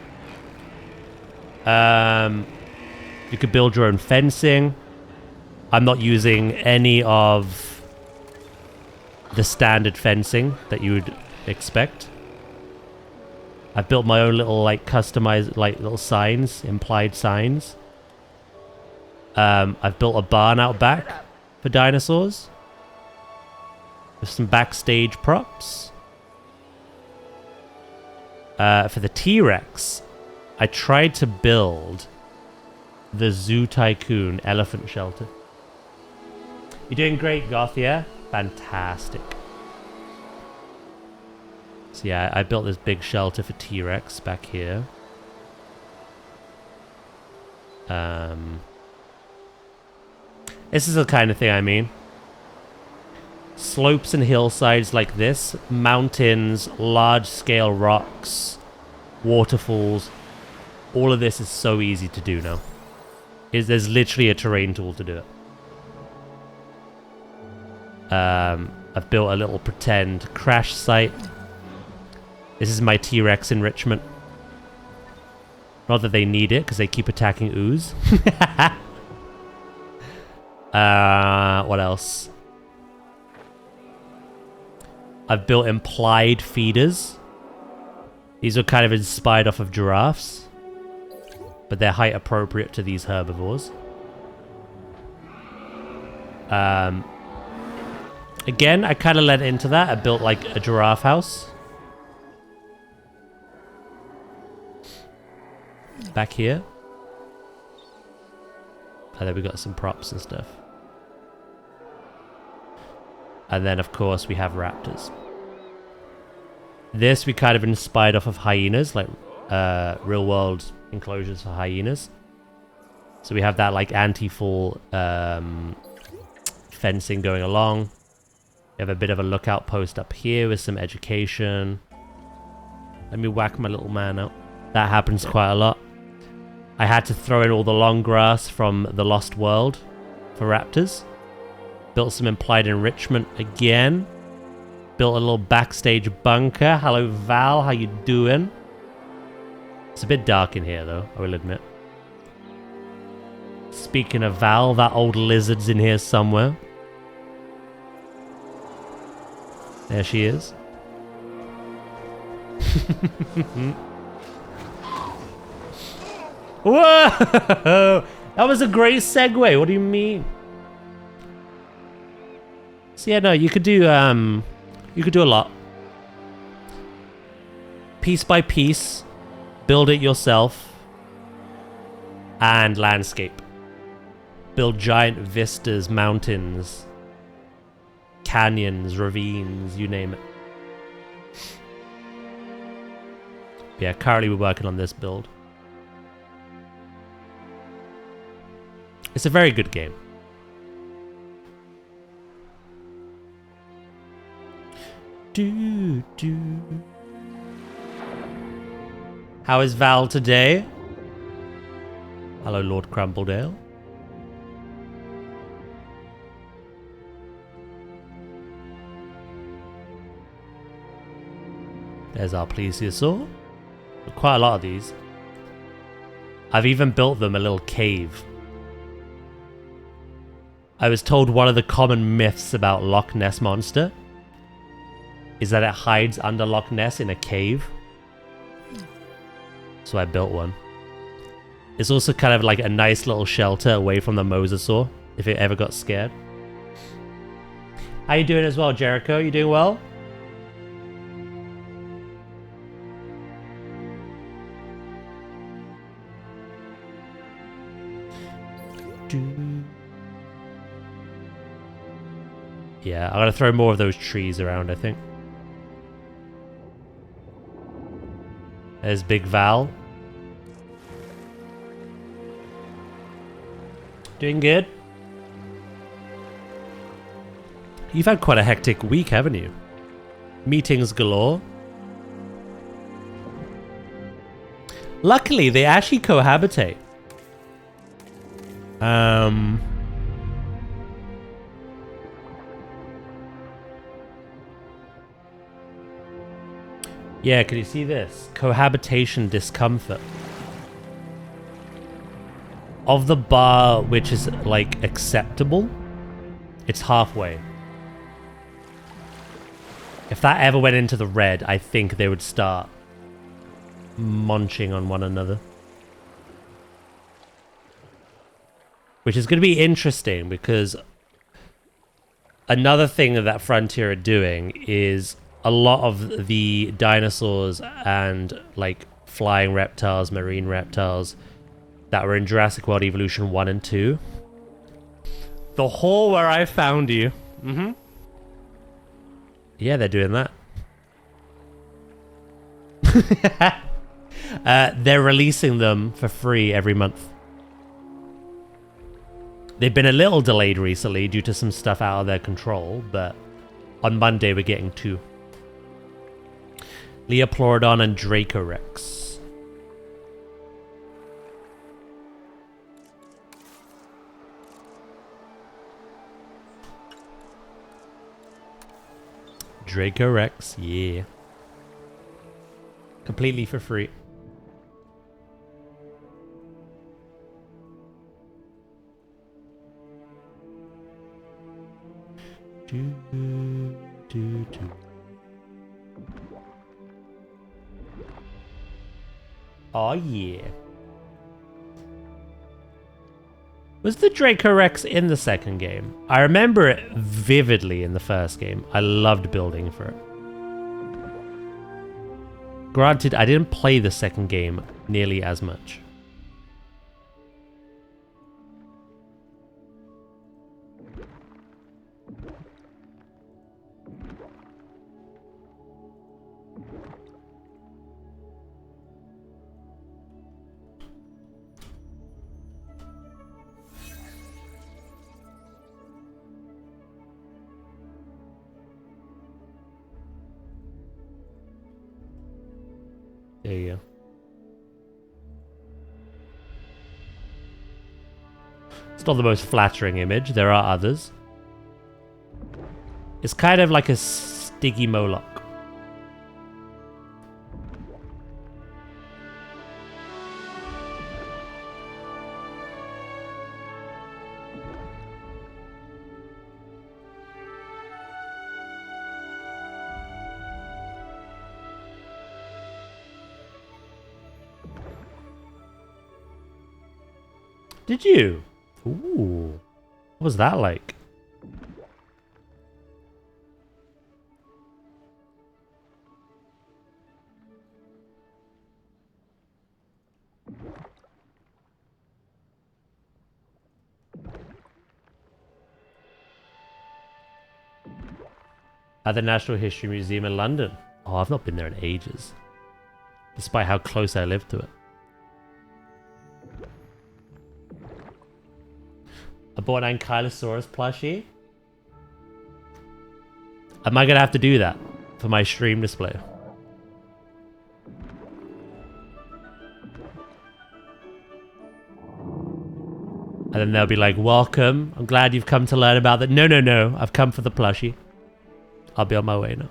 You could build your own fencing. I'm not using any of the standard fencing that you would expect. I've built my own little, like, customized, like, little signs, implied signs. I've built a barn out back for dinosaurs. With some backstage props. For the T-Rex, I tried to build the Zoo Tycoon elephant shelter. You're doing great, Goth, yeah? Fantastic. So yeah, I built this big shelter for T-Rex back here. This is the kind of thing I mean. Slopes and hillsides like this, mountains, large-scale rocks, waterfalls. All of this is so easy to do now. There's literally a terrain tool to do it. I've built a little pretend crash site. This is my T-Rex enrichment. Not that they need it, because they keep attacking ooze. What else? I've built implied feeders. These are kind of inspired off of giraffes. But they're height appropriate to these herbivores. Again, I kind of led into that. I built like a giraffe house. Back here. And then we got some props and stuff. And then, of course, we have raptors. This we kind of inspired off of hyenas, like real-world enclosures for hyenas. So we have that like anti-fall fencing going along. We have a bit of a lookout post up here with some education. Let me whack my little man out. That happens quite a lot. I had to throw in all the long grass from the Lost World for raptors. Built some implied enrichment again. Built a little backstage bunker. Hello, Val. How you doing? It's a bit dark in here, though, I will admit. Speaking of Val, that old lizard's in here somewhere. There she is. Whoa! That was a great segue. What do you mean? So yeah, no, you could do a lot. Piece by piece, build it yourself, and landscape. Build giant vistas, mountains, canyons, ravines, you name it. Yeah, currently we're working on this build. It's a very good game. How is Val today? Hello, Lord Crumbledale. There's our plesiosaur. Quite a lot of these. I've even built them a little cave. I was told one of the common myths about Loch Ness Monster is that it hides under Loch Ness in a cave. so I built one. It's also kind of like a nice little shelter away from the Mosasaur, if it ever got scared. How you doing as well, Jericho? You doing well? Yeah, I'm gonna throw more of those trees around, I think. There's Big Val. Doing good? You've had quite a hectic week, haven't you? Meetings galore. Luckily, they actually cohabitate. Yeah, can you see this? Cohabitation discomfort. Of the bar which is, like, acceptable, it's halfway. If that ever went into the red, I think they would start munching on one another. Which is going to be interesting because another thing that Frontier are doing is a lot of the dinosaurs and like flying reptiles, marine reptiles that were in Jurassic World Evolution 1 and 2. The hole where I found you. Mm-hmm. Yeah, they're doing that. They're releasing them for free every month. They've been a little delayed recently due to some stuff out of their control, but on Monday we're getting 2. Liopleurodon and Dracorex. Dracorex, yeah. Completely for free. Oh yeah. Was the Dracorex in the second game? I remember it vividly in the first game. I loved building for it. Granted, I didn't play the second game nearly as much. There you go. It's not the most flattering image. There are others. It's kind of like a Stiggy Moloch. Did you? Ooh. What was that like? At the Natural History Museum in London. Oh, I've not been there in ages. Despite how close I live to it. I bought an Ankylosaurus plushie. Am I going to have to do that for my stream display? And then they'll be like, welcome. I'm glad you've come to learn about that. No, no, no. I've come for the plushie. I'll be on my way now.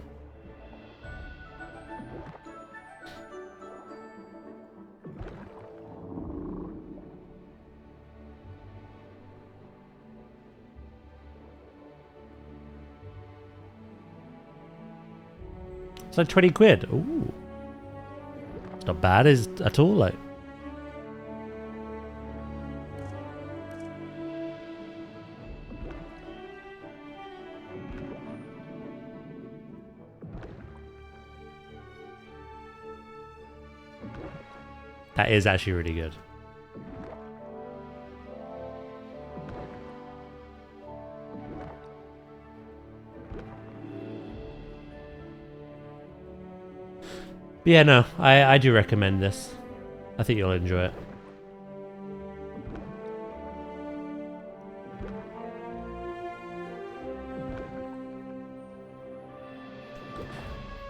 It's like 20 quid. Ooh. not bad at all. Like, that is actually really good. But yeah, no, I do recommend this. I think you'll enjoy it.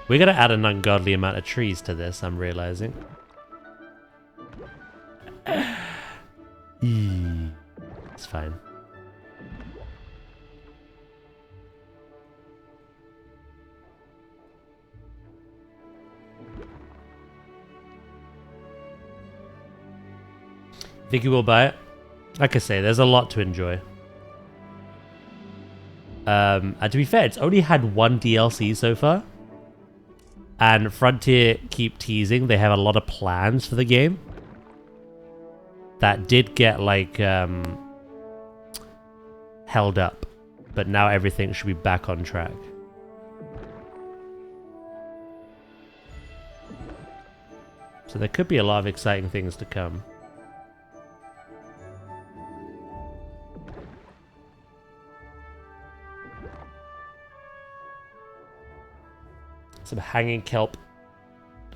We're gonna add an ungodly amount of trees to this, I'm realizing. It's fine. Think you will buy it? Like I say, there's a lot to enjoy. And to be fair, it's only had one DLC so far. And Frontier keep teasing they have a lot of plans for the game. That did get, like, held up. But now everything should be back on track. So there could be a lot of exciting things to come. Some hanging kelp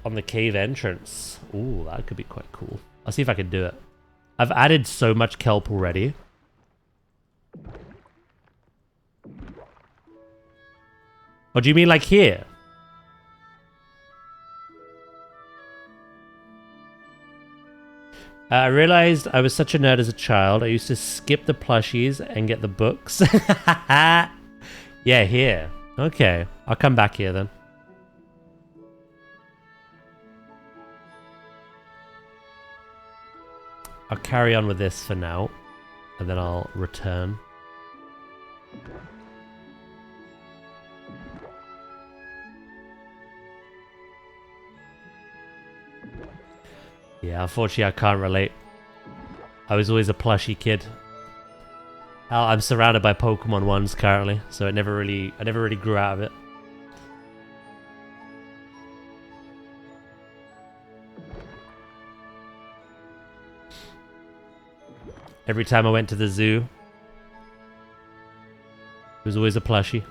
on the cave entrance. Ooh, that could be quite cool. I'll see if I can do it. I've added so much kelp already. Or do you mean like here? I realized I was such a nerd as a child. I used to skip the plushies and get the books. Yeah, here. Okay, I'll come back here then. I'll carry on with this for now, and then I'll return. Yeah, unfortunately I can't relate. I was always a plushy kid. I'm surrounded by Pokemon ones currently, so I never really grew out of it. Every time I went to the zoo, it was always a plushie.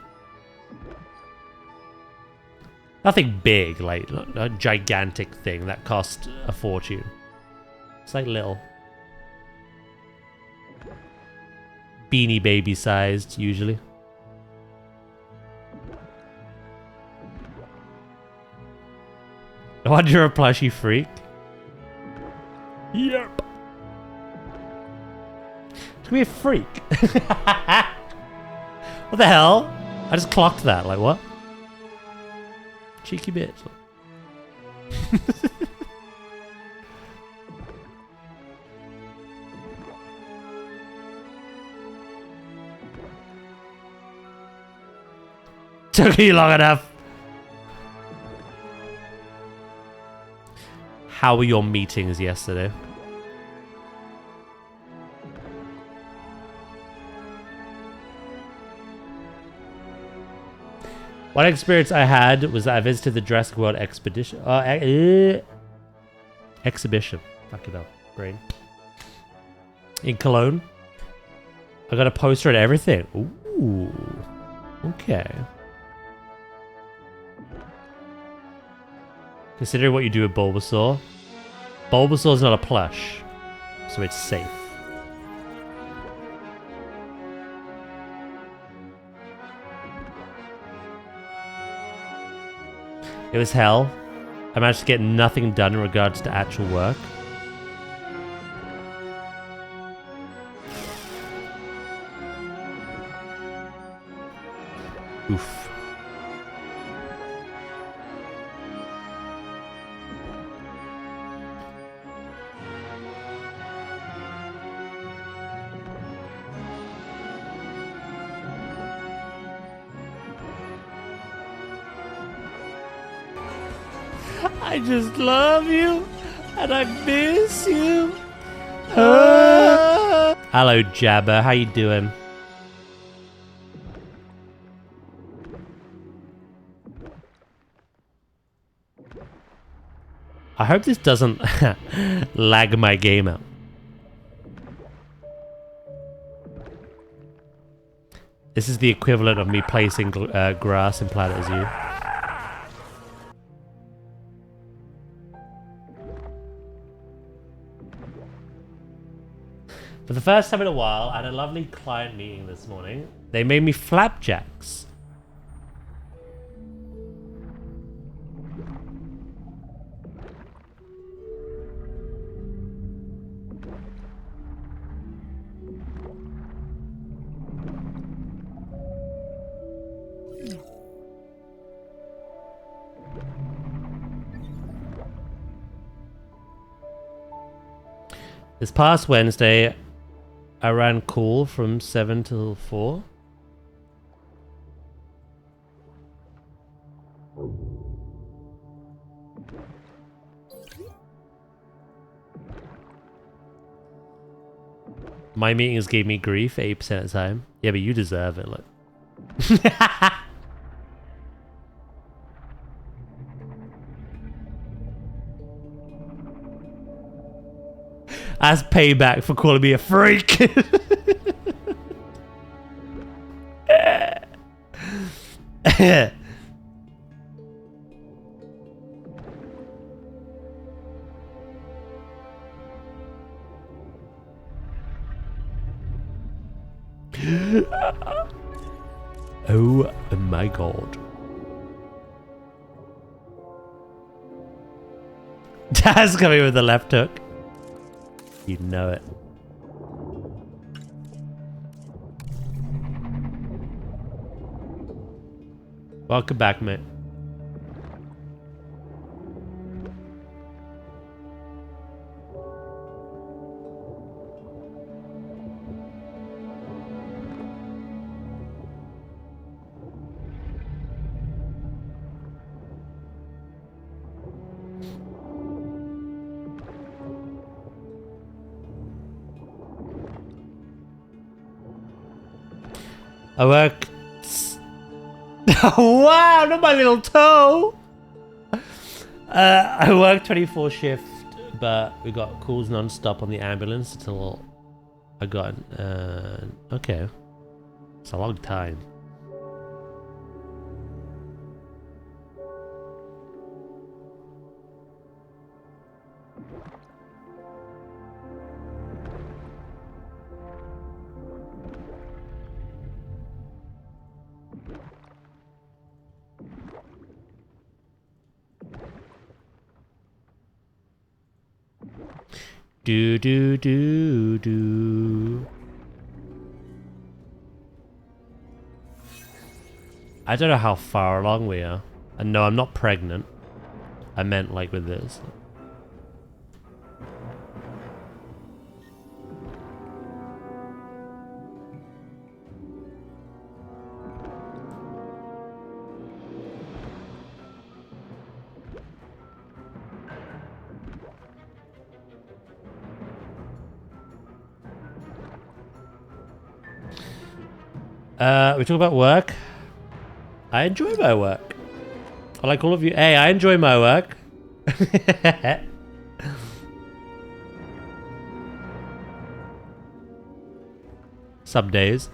Nothing big, like a gigantic thing that cost a fortune. It's like little. Beanie Baby sized, usually. No wonder you're a plushie freak. Yep. To be a freak. What the hell? I just clocked that. Like, what? Cheeky bitch. Took you long enough. How were your meetings yesterday? One experience I had was that I visited the Jurassic World exhibition. Exhibition. Fuck it up, brain. In Cologne. I got a poster and everything. Ooh. Okay. Considering what you do with Bulbasaur. Bulbasaur's not a plush, so it's safe. It was hell. I managed to get nothing done in regards to actual work. Oof. I just love you and I miss you. Hello, Jabba. How you doing? I hope this doesn't lag my game out. This is the equivalent of me placing grass in Planet Zoo. For the first time in a while, I had a lovely client meeting this morning. They made me flapjacks. This past Wednesday, I ran call from 7 till 4. My meetings gave me grief 8% of the time. Yeah, but you deserve it, look. As payback for calling me a freak. Oh my god. Dad's coming with the left hook. You know it. Welcome back, mate. I work. Wow, not my little toe. I work 24 shift, but we got calls non-stop on the ambulance until I got. Okay, it's a long time. Do do do do. I don't know how far along we are. And no, I'm not pregnant. I meant like with this. We talk about work. I enjoy my work. I like all of you. Hey, I enjoy my work. Some days.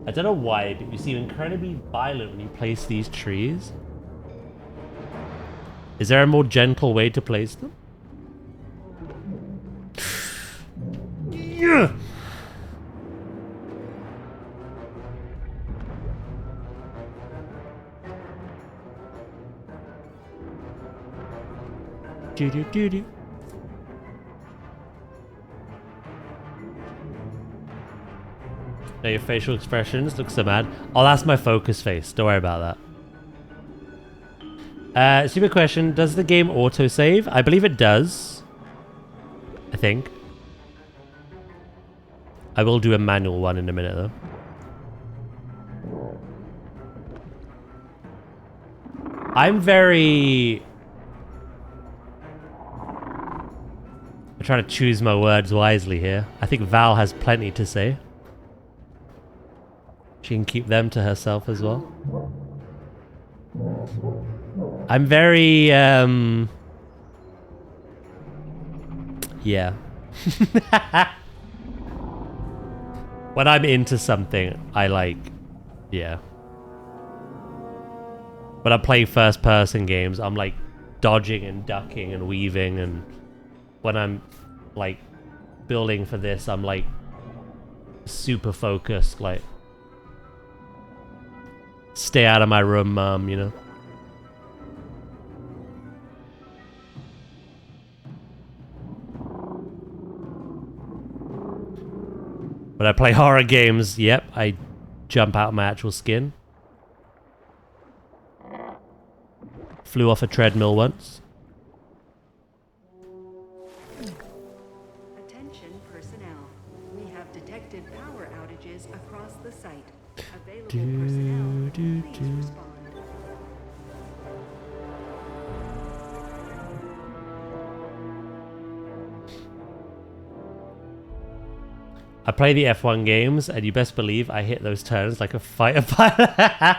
I don't know why, but you seem incredibly violent when you place these trees. Is there a more gentle way to place them? Yeah. Do do do do. Now your facial expressions look so mad. Oh, that's my focus face. Don't worry about that. Stupid question. Does the game autosave? I believe it does. I think. I will do a manual one in a minute, though. I'm trying to choose my words wisely here. I think Val has plenty to say. She can keep them to herself as well. I'm very, yeah. When I'm into something, I like, yeah. When I'm playing first-person games, I'm like dodging and ducking and weaving, and when I'm like building for this, I'm like super focused, like stay out of my room, mom, you know. When I play horror games, yep, I jump out of my actual skin. Flew off a treadmill once. Attention personnel. We have detected power outages across the site. Available personnel, please respond. I play the F1 games, and you best believe I hit those turns like a fighter pilot.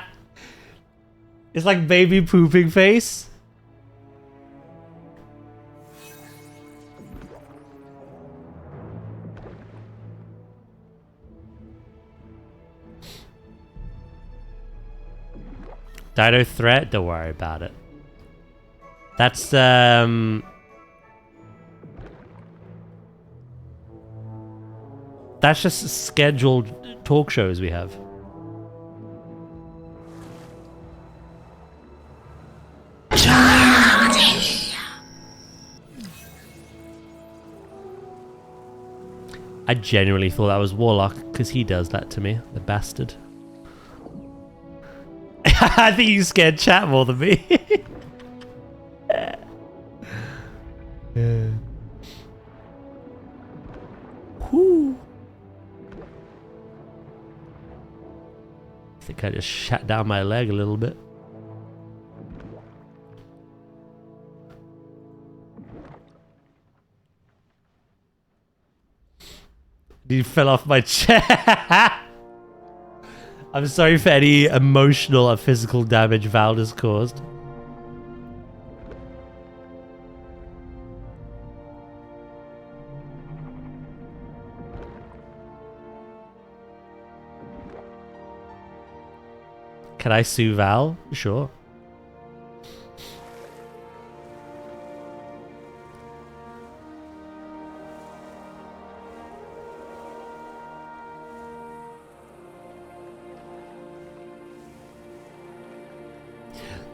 It's like baby pooping face. Dino threat? Don't worry about it. That's just scheduled talk shows we have. I genuinely thought that was Warlock, because he does that to me, the bastard. I think you scared chat more than me. Yeah. Whoo. I think I just shut down my leg a little bit. You fell off my chair. I'm sorry for any emotional or physical damage Val has caused. Can I sue Val? Sure.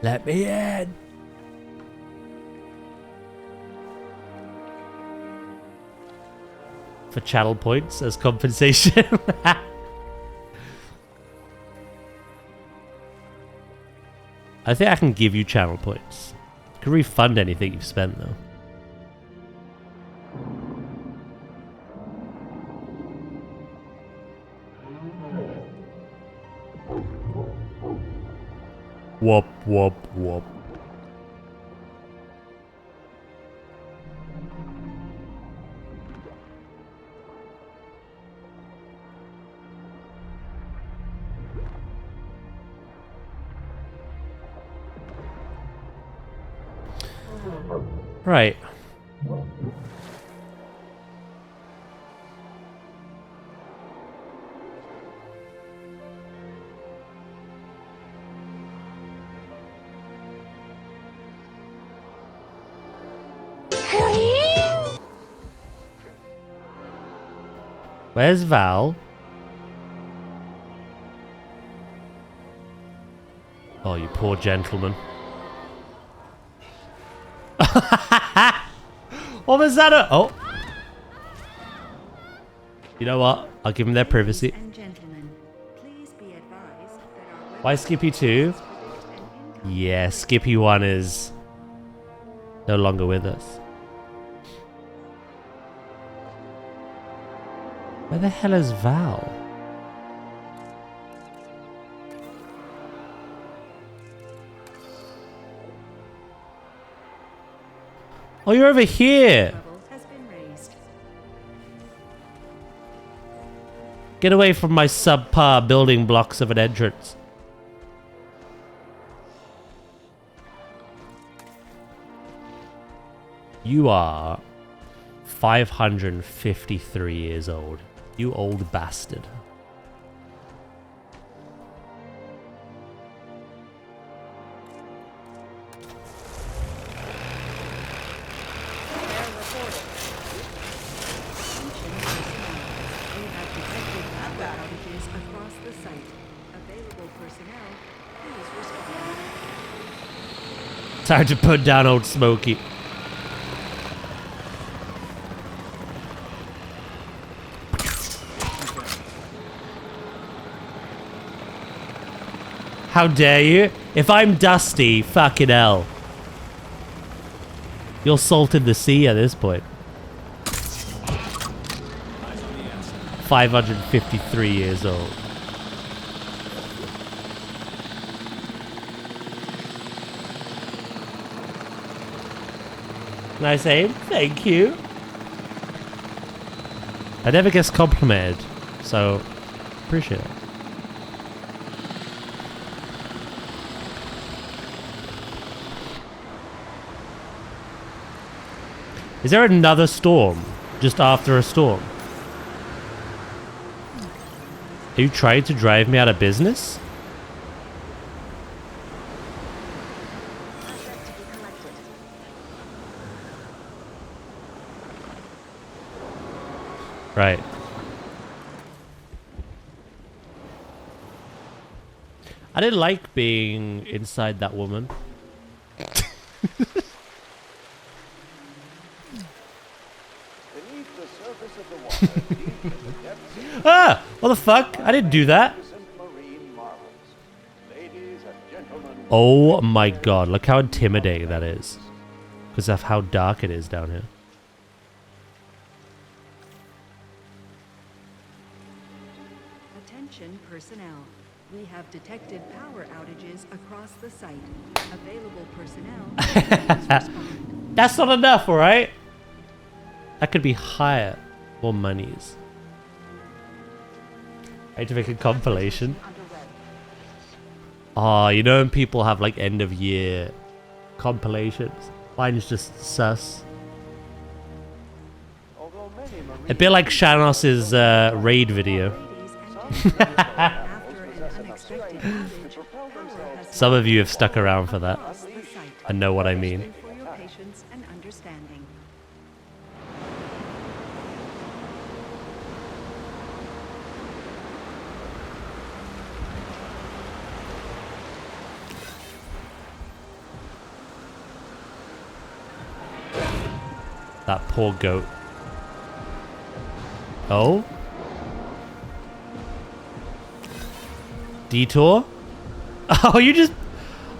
Let me in. For channel points as compensation. I think I can give you channel points. I can refund anything you've spent though. Whoop, whoop, whoop. Right. Where's Val? Oh, you poor gentleman. What was that? Oh. You know what? I'll give them their privacy. And gentlemen, please be advised that our Why Skippy 2? Yeah, Skippy 1 is no longer with us. Where the hell is Val? Oh, you're over here! Level has been raised. Get away from my subpar building blocks of an entrance. You are 553 years old. You old bastard. We have detected power outages across the site. Available personnel, please respond. Time to put down old Smokey. How dare you? If I'm Dusty, fucking hell. You're salt in the sea at this point. 553 years old. Nice aim. Thank you. I never get complimented, so appreciate it. Is there another storm just after a storm? Are you trying to drive me out of business? Asset to be collected. Right. I didn't like being inside that woman. Beneath the surface of the water, deep in the depths of Ah! What the fuck? I didn't do that. magnificent marine marvels. Ladies and gentlemen, Oh my god, look how intimidating that is. Because of how dark it is down here. Attention personnel. We have detected power outages across the site. Available personnel, please respond. That's not enough, alright? That could be higher. More monies. I need to make a compilation. Oh, you know when people have like end of year compilations? Mine's just sus. although many marine A bit like Shanos's raid video. Ladies and gentlemen, after an unexpected outage, power has Some of you have stuck around for that across the site. and know what I mean. For your patience and understanding. That poor goat. Oh? Detour? Oh, you just...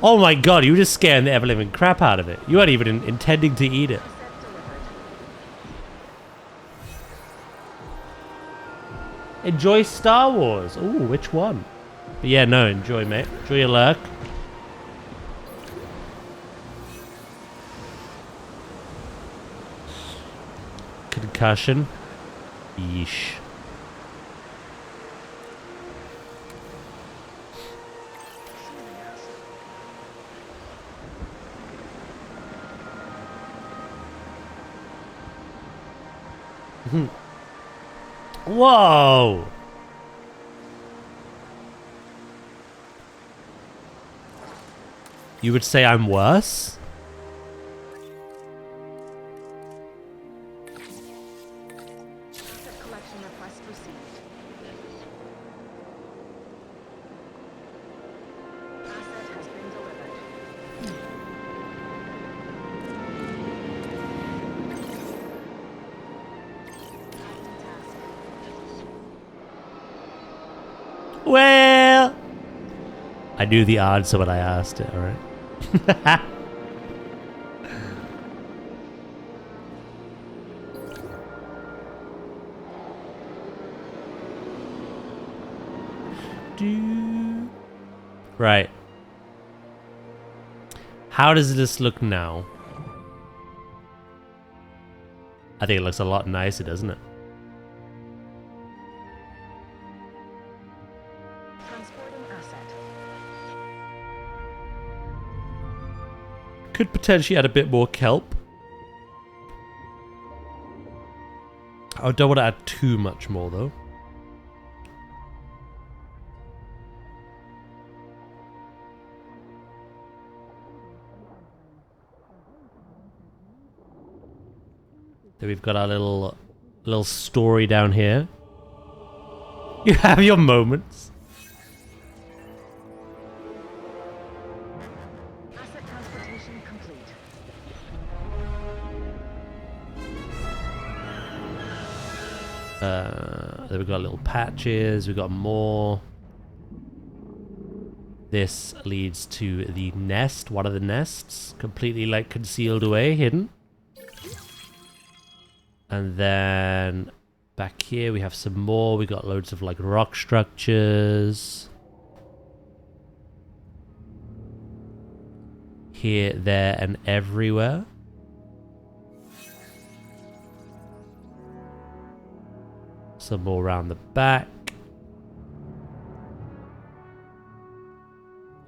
Oh my god, you were just scaring the ever-living crap out of it. You weren't even intending to eat it. Asset delivered. Enjoy Star Wars. Ooh, which one? But yeah, no, enjoy, mate. Enjoy your lurk. Concussion. Yeesh. Whoa! You would say I'm worse? Asset collection request received. Asset has been delivered. Adding task. Well, I knew the answer when I asked it, alright? Right. How does this look now? I think it looks a lot nicer, doesn't it? Transporting asset. Could potentially add a bit more kelp. I don't want to add too much more though. Then we've got our little story down here. You have your moments. Asset transportation complete. Then we've got little patches. We've got more. This leads to the nest. One of the nests, completely like concealed away, hidden. And then back here we have some more. We got loads of like rock structures. Here, there, and everywhere. Some more around the back.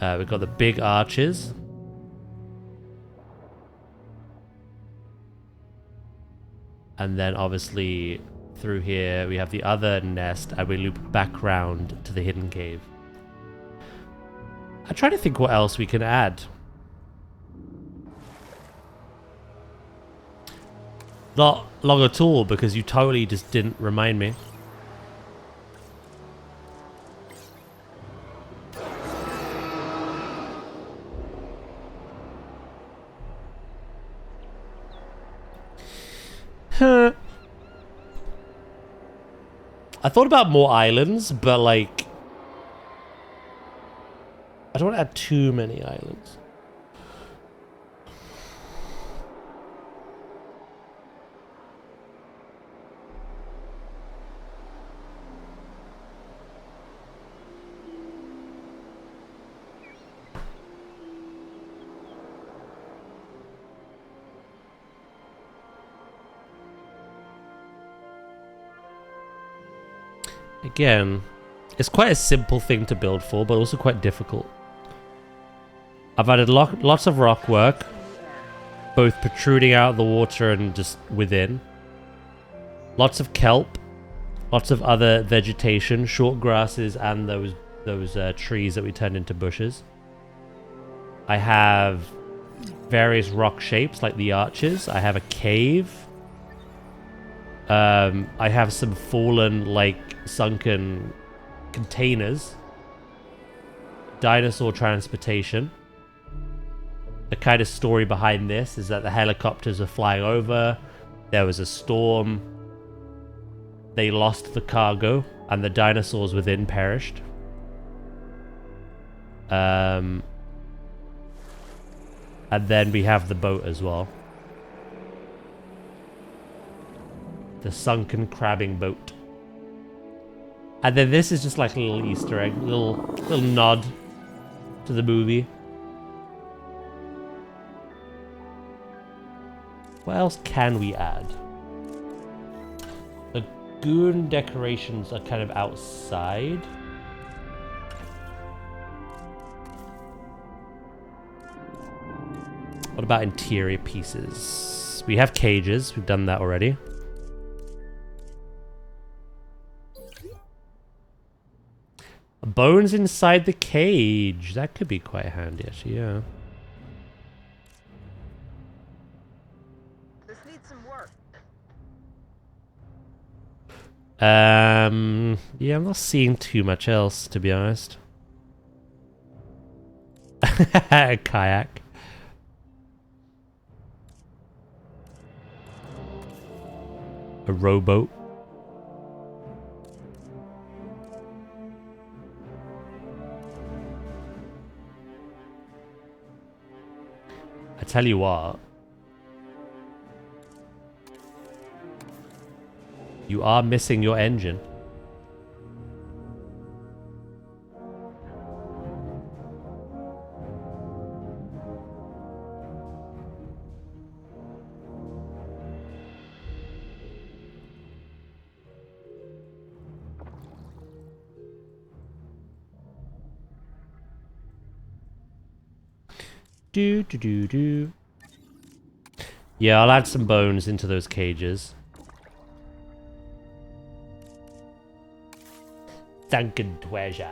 We've got the big arches. And then obviously through here we have the other nest and we loop back round to the hidden cave. I try to think what else we can add. Not long at all because you totally just didn't remind me. I thought about more islands, but like I don't want to add too many islands. Again, it's quite a simple thing to build for, but also quite difficult. I've added lots of rock work, both protruding out of the water and just within. Lots of kelp, lots of other vegetation, short grasses, and those trees that we turned into bushes. I have various rock shapes like the arches. I have a cave. I have some fallen, like, sunken containers. Dinosaur transportation. The kind of story behind this is that the helicopters were flying over. There was a storm. They lost the cargo, and the dinosaurs within perished. And then we have the boat as well. The sunken crabbing boat. And then this is just like a little Easter egg, little nod to the movie. What else can we add? The lagoon decorations are kind of outside. What about interior pieces? We have cages, we've done that already. Bones inside the cage. That could be quite handy, actually, yeah. This needs some work. Yeah, I'm not seeing too much else, to be honest. A kayak. A rowboat. tell you what. You are missing your engine. Do. Yeah, I'll add some bones into those cages. Sunken treasure.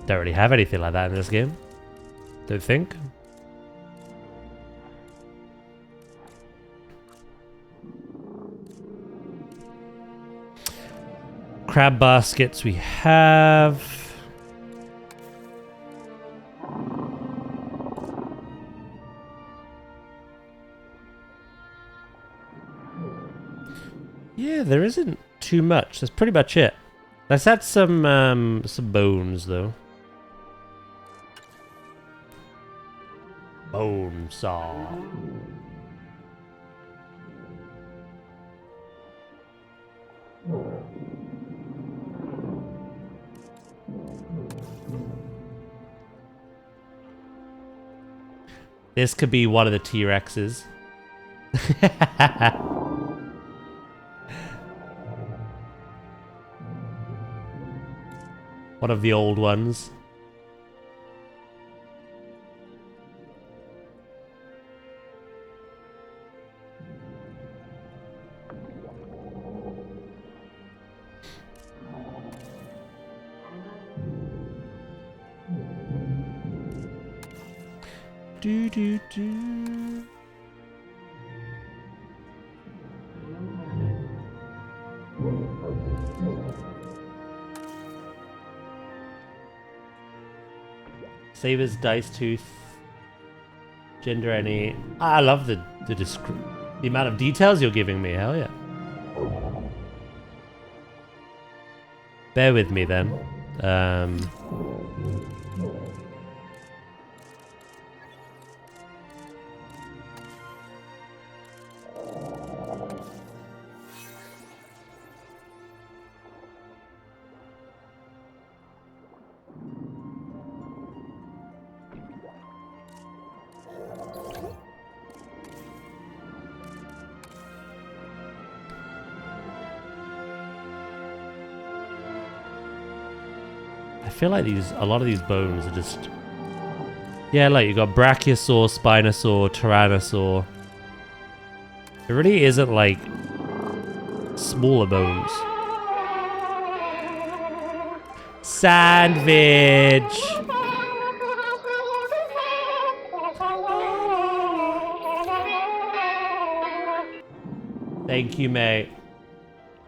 Don't really have anything like that in this game. Don't think. Crab baskets we have. Yeah, there isn't too much. That's pretty much it. Let's add some bones though. Bone saw. This could be one of the T-Rexes. One of the old ones. Do. Sabers, dice tooth, gender any. I love the amount of details you're giving me. Hell yeah. Bear with me then. I feel like a lot of these bones are just... Yeah, like you got Brachiosaur, Spinosaur, Tyrannosaur. It really isn't like smaller bones. Sandwich! Thank you, mate.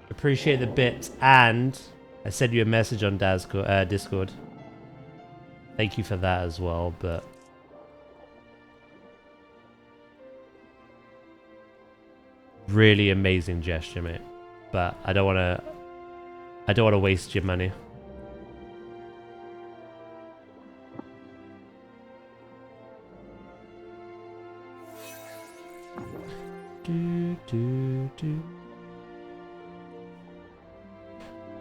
Appreciate the bits, and I sent you a message on Discord. Thank you for that as well, but... Really amazing gesture, mate. But I don't want to waste your money.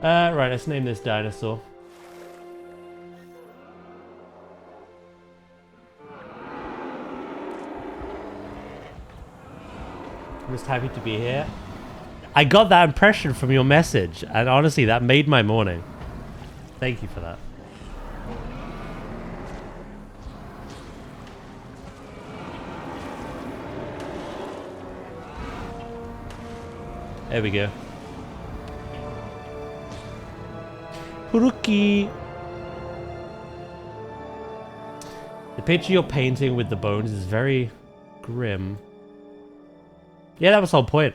Right, let's name this dinosaur. I'm just happy to be here. I got that impression from your message, and honestly, that made my morning. Thank you for that. There we go. Huruki! The picture you're painting with the bones is very grim. Yeah, that was the whole point.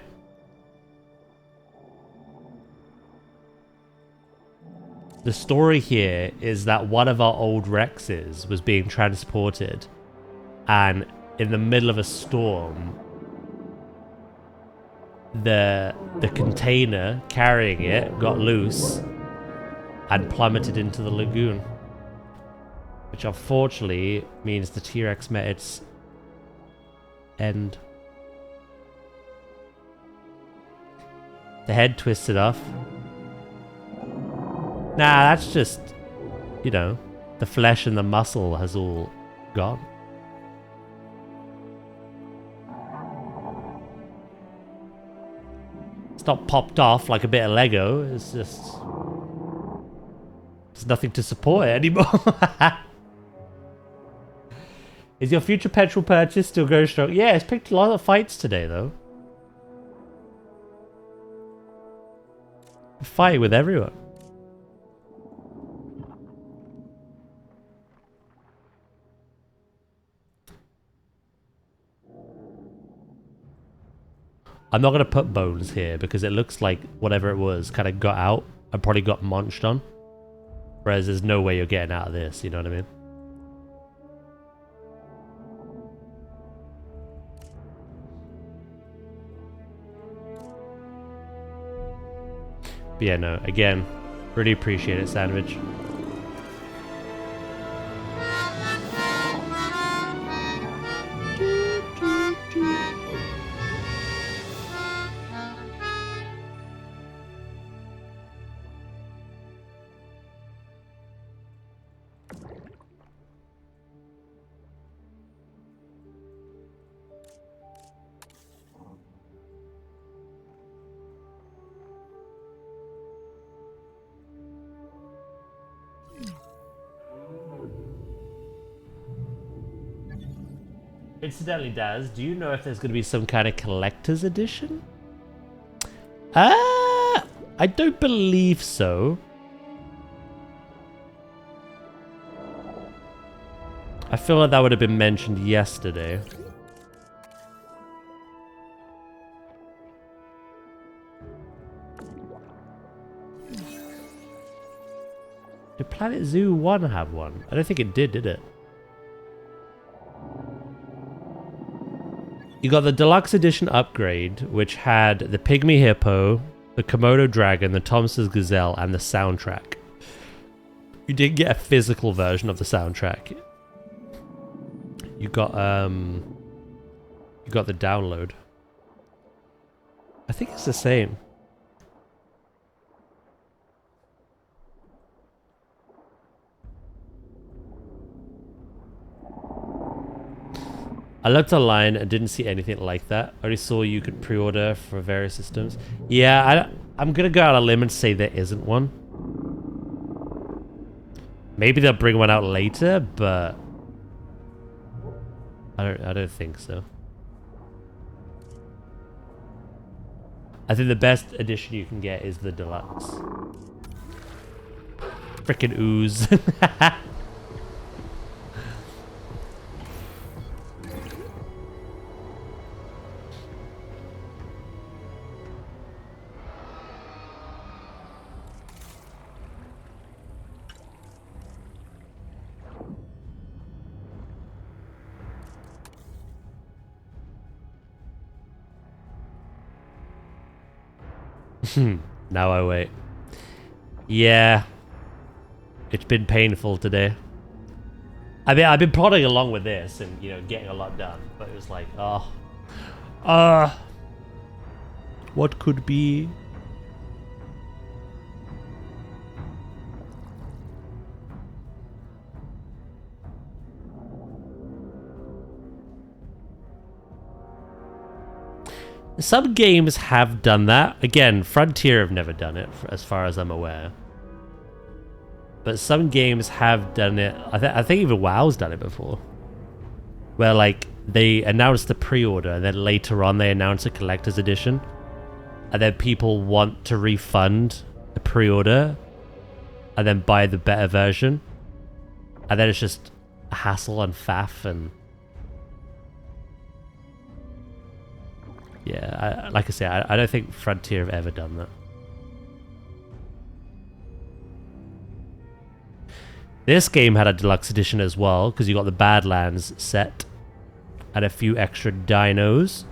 The story here is that one of our old Rexes was being transported, and in the middle of a storm, the container carrying it got loose and plummeted into the lagoon. Which unfortunately means the T-Rex met its end. The head twisted off. Nah, that's just, you know, the flesh and the muscle has all gone. It's not popped off like a bit of Lego. It's just... there's nothing to support it anymore. Is your future petrol purchase still going strong? Yeah, it's picked a lot of fights today, though. Fighting with everyone. I'm not going to put bones here because it looks like whatever it was kind of got out and probably got munched on. Whereas there's no way you're getting out of this, you know what I mean? But yeah, no, again, really appreciate it, Sandwich. Incidentally, Daz, do you know if there's going to be some kind of collector's edition? I don't believe so. I feel like that would have been mentioned yesterday. Did Planet Zoo 1 have one? I don't think it did it? You got the deluxe edition upgrade, which had the Pygmy Hippo, the Komodo Dragon, the Thomas's Gazelle, and the soundtrack. You did get a physical version of the soundtrack. You got the download. I think it's the same. I looked online and didn't see anything like that. I only saw you could pre-order for various systems. Yeah, I'm gonna go out on a limb and say there isn't one. Maybe they'll bring one out later, but I don't think so. I think the best edition you can get is the deluxe. Frickin' ooze. Now I wait. Yeah. It's been painful today. I mean, I've been plodding along with this and, you know, getting a lot done. But it was like, what could be? Some games have done that. Again, Frontier have never done it, as far as I'm aware. But some games have done it. I think even WoW's done it before. Where, like, they announce the pre-order, and then later on they announce a collector's edition. And then people want to refund the pre-order, and then buy the better version. And then it's just a hassle and faff, and... yeah, like I say, I don't think Frontier have ever done that. This game had a deluxe edition as well, because you got the Badlands set and a few extra dinos.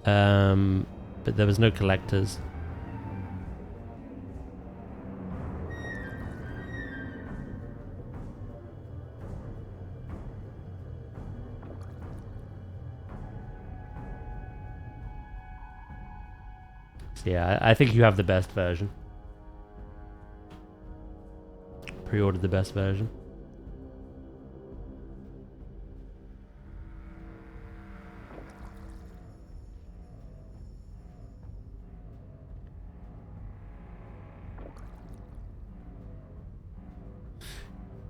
But there was no collectors. So yeah, I think you have the best version. Pre-ordered the best version.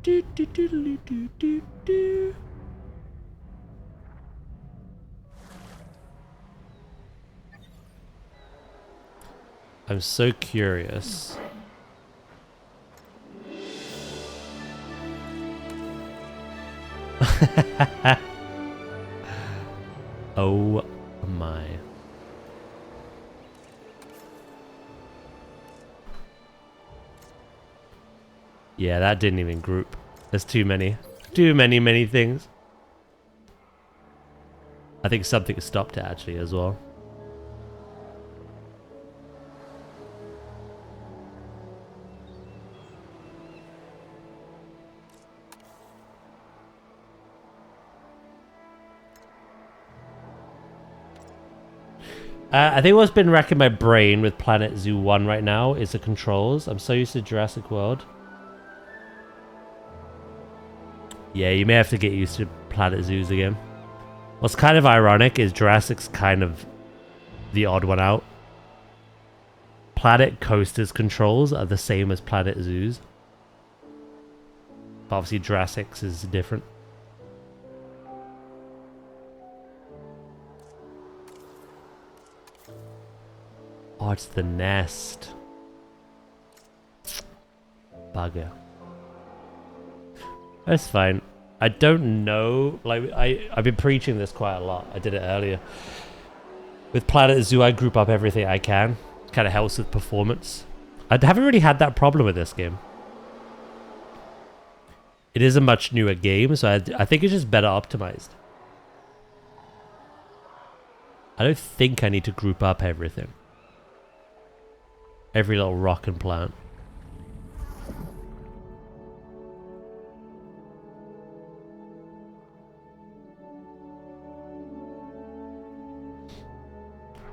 Do, do, do, do, do, do, do. I'm so curious. Oh my. Yeah, that didn't even group. There's too many. Too many things. I think something stopped it actually as well. I think what's been wrecking my brain with Planet Zoo 1 right now is the controls. I'm so used to Jurassic World. Yeah, you may have to get used to Planet Zoos again. What's kind of ironic is Jurassic's kind of the odd one out. Planet Coaster's controls are the same as Planet Zoo's. But obviously Jurassic's is different. Oh, it's the nest. Bugger. That's fine. I don't know. Like I've been preaching this quite a lot. I did it earlier. With Planet Zoo, I group up everything I can. Kind of helps with performance. I haven't really had that problem with this game. It is a much newer game, so I think it's just better optimized. I don't think I need to group up everything. Every little rock and plant.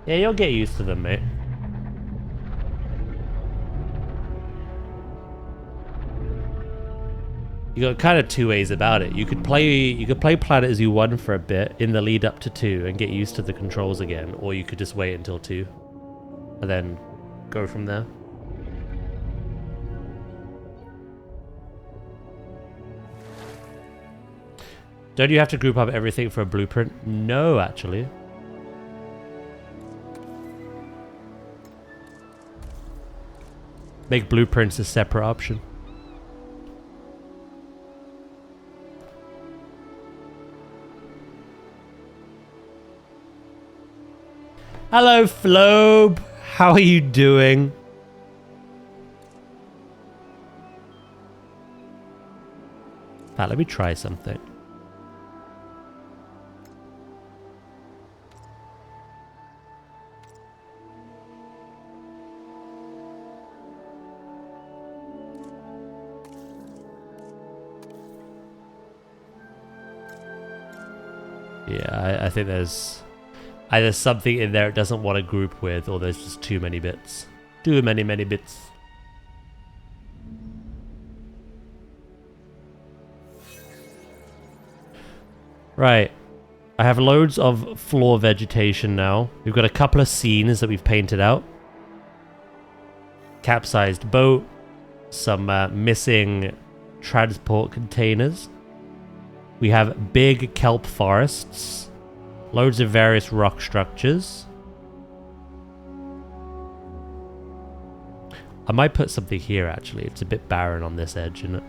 Yeah, you'll get used to them, mate. You got kind of two ways about it. You could play Planet Zoo 1 for a bit in the lead up to 2 and get used to the controls again, or you could just wait until 2 and then go from there. Don't you have to group up everything for a blueprint? No, actually. Make blueprints a separate option. Hello, Flobe. How are you doing? Let me try something. Yeah, I think there's either something in there it doesn't want to group with, or there's just too many bits. Too many bits. Right. I have loads of floor vegetation now. We've got a couple of scenes that we've painted out. Capsized boat. Some missing transport containers. We have big kelp forests. Loads of various rock structures. I might put something here actually. It's a bit barren on this edge, isn't it?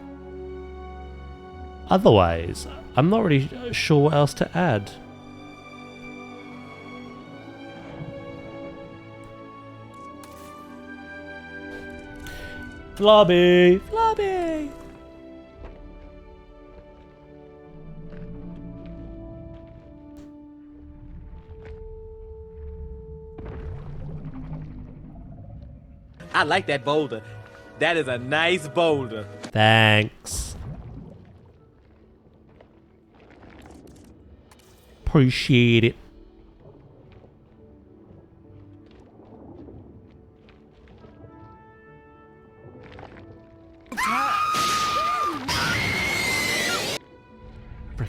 Otherwise, I'm not really sure what else to add. Flobby! Flobby! I like that boulder. That is a nice boulder. Thanks. Appreciate it.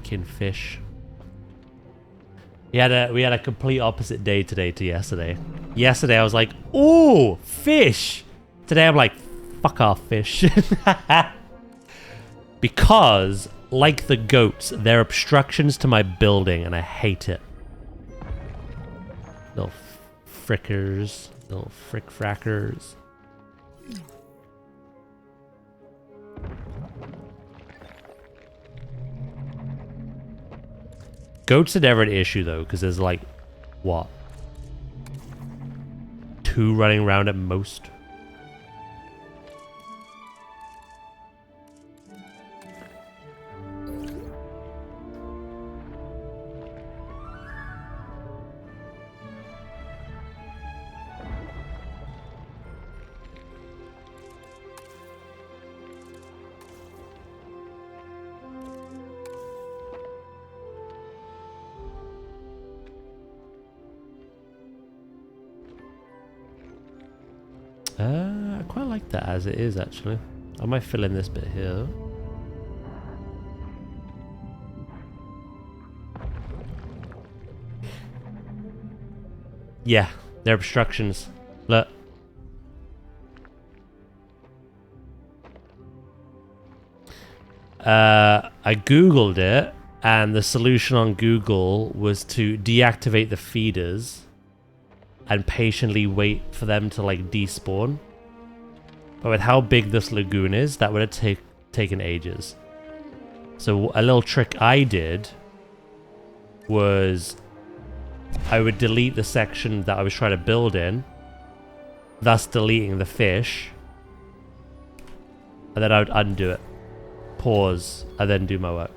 freaking fish. We had a complete opposite day today to yesterday. Yesterday I was like, ooh, fish. Today I'm like, fuck off, fish. Because, like the goats, they're obstructions to my building and I hate it. Little frickers. Little frick-frackers. Goats are never an issue though, because there's like, what? 2 running around at most. I quite like that as it is, actually. I might fill in this bit here. Yeah, they're obstructions. Look. I googled it, and the solution on Google was to deactivate the feeders and patiently wait for them to like despawn. But with how big this lagoon is, that would have taken ages. So a little trick I did was I would delete the section that I was trying to build in, thus deleting the fish, and then I would undo it, pause, and then do my work.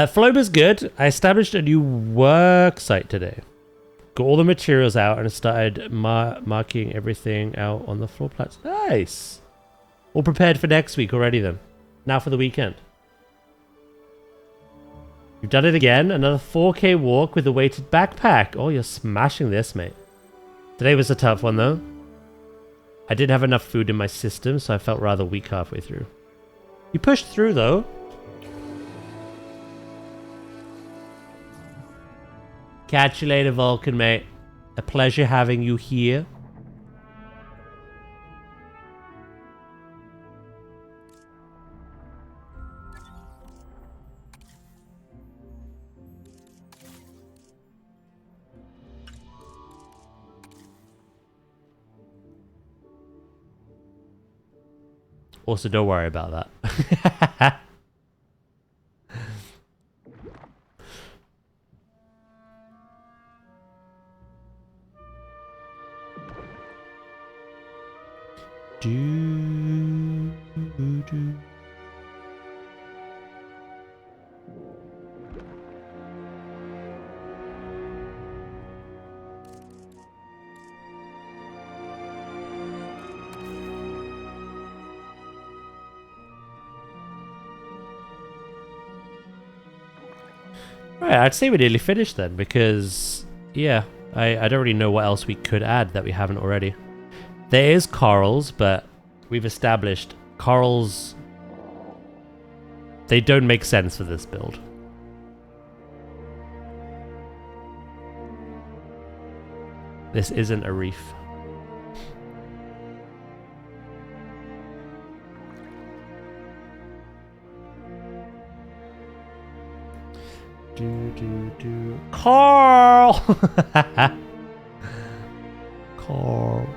Floma's good. I established a new work site today. Got all the materials out and started marking everything out on the floor plans. Nice. All prepared for next week already then. Now for the weekend. You've done it again. Another 4K walk with a weighted backpack. Oh, you're smashing this, mate. Today was a tough one though. I didn't have enough food in my system, so I felt rather weak halfway through. You pushed through though. Catch you later, Vulcan, mate. A pleasure having you here. Also, don't worry about that. Right, I'd say we're nearly finished then, because, yeah, I don't really know what else we could add that we haven't already. There is corals, but we've established corals, they don't make sense for this build. This isn't a reef. Carl! Carl.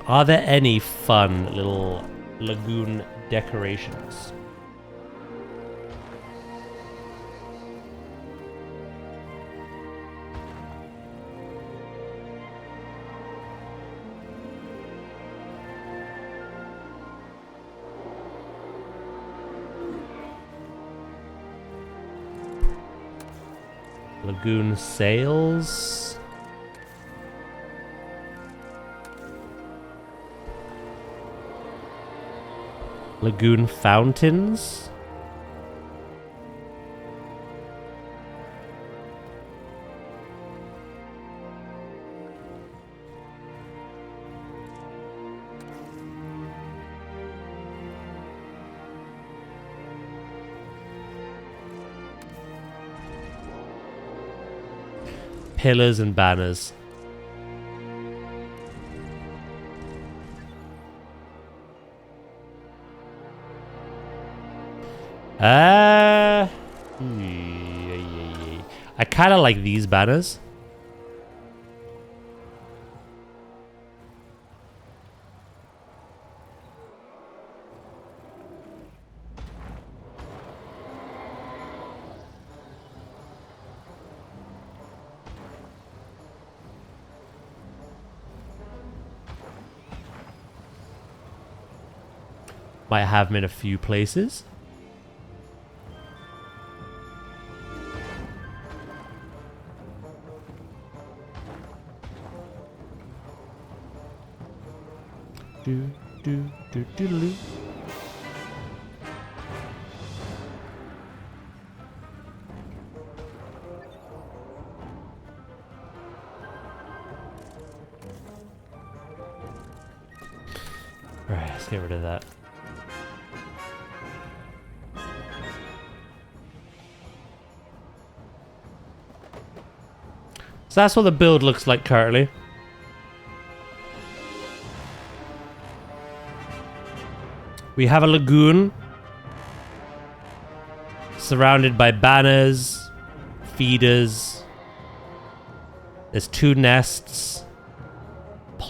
Are there any fun little lagoon decorations? Lagoon sails. Lagoon fountains. Pillars and banners. I kind of like these banners. Might have them in a few places. Do, do, do, do, do. Alright, let's get rid of that. So that's what the build looks like currently. We have a lagoon surrounded by banners, feeders. There's 2 nests.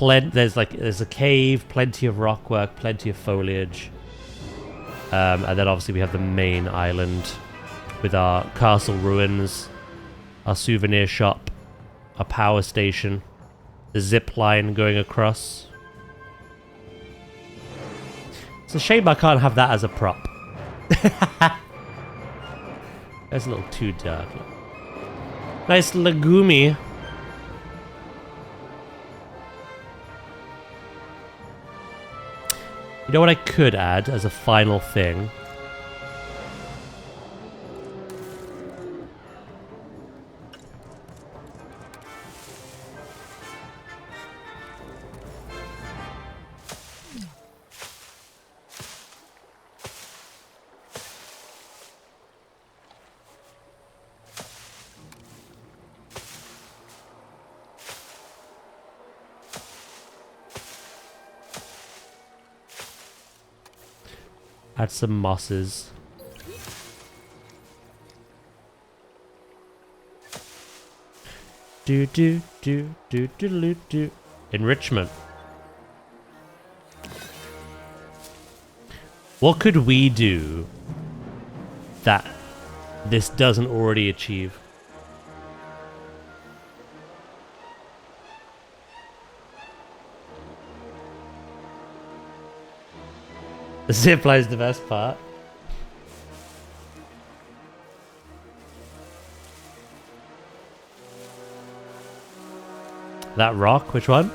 There's a cave, plenty of rockwork, plenty of foliage. And then obviously we have the main island with our castle ruins, our souvenir shop, our power station, the zip line going across. It's a shame I can't have that as a prop. That's a little too dark. Nice lagoomy. You know what I could add as a final thing? Add some mosses. Do do do do do do do. Enrichment. What could we do that this doesn't already achieve? The zip line is the best part. That rock, which one?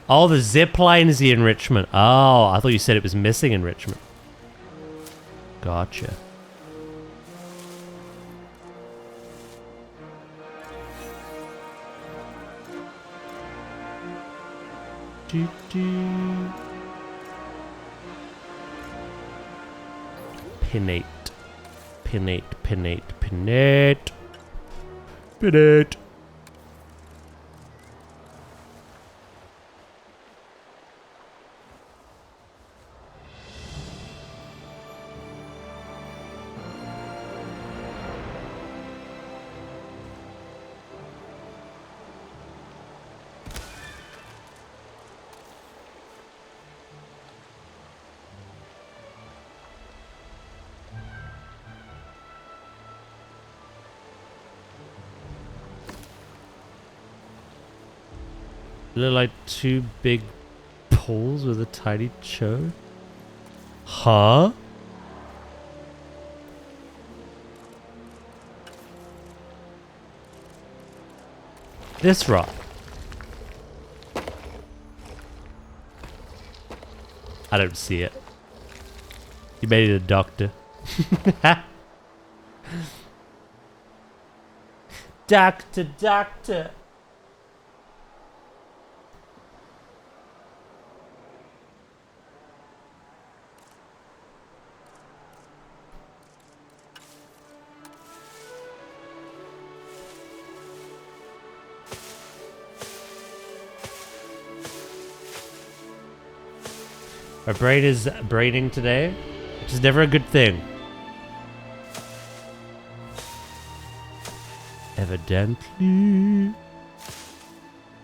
Oh, the zip line is the enrichment. Oh, I thought you said it was missing enrichment. Gotcha. Do, do. Pinnate. Pinnate, pinnate, pinnate. Pinnate. Look like 2 big poles with a tiny cho. Huh? This rock. I don't see it. You made it a doctor. Doctor, doctor. My brain is braining today, which is never a good thing. Evidently.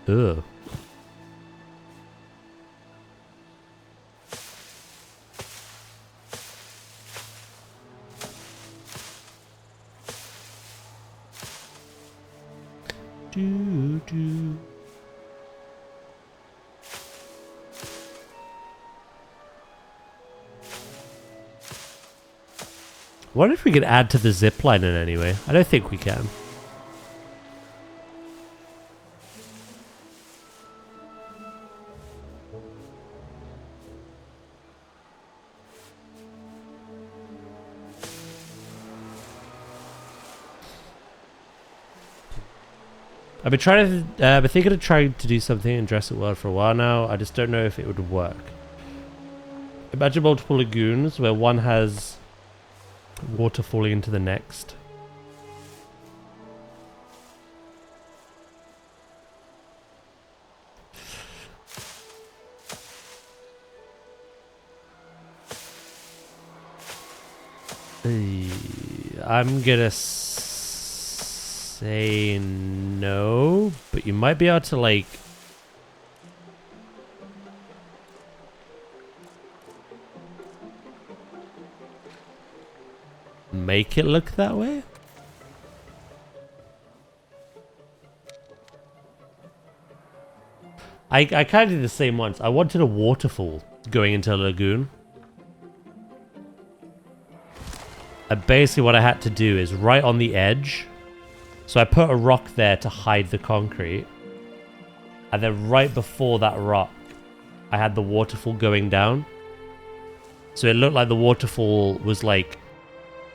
Ugh. Do. What if we could add to the zip line in any way? I don't think we can. I've been trying to, I've been thinking of trying to do something in Jurassic World for a while now. I just don't know if it would work. Imagine multiple lagoons where one has water falling into the next. I'm gonna say no, but you might be able to like make it look that way. I kind of did the same once. I wanted a waterfall going into a lagoon. And basically what I had to do is right on the edge. So I put a rock there to hide the concrete. And then right before that rock, I had the waterfall going down. So it looked like the waterfall was like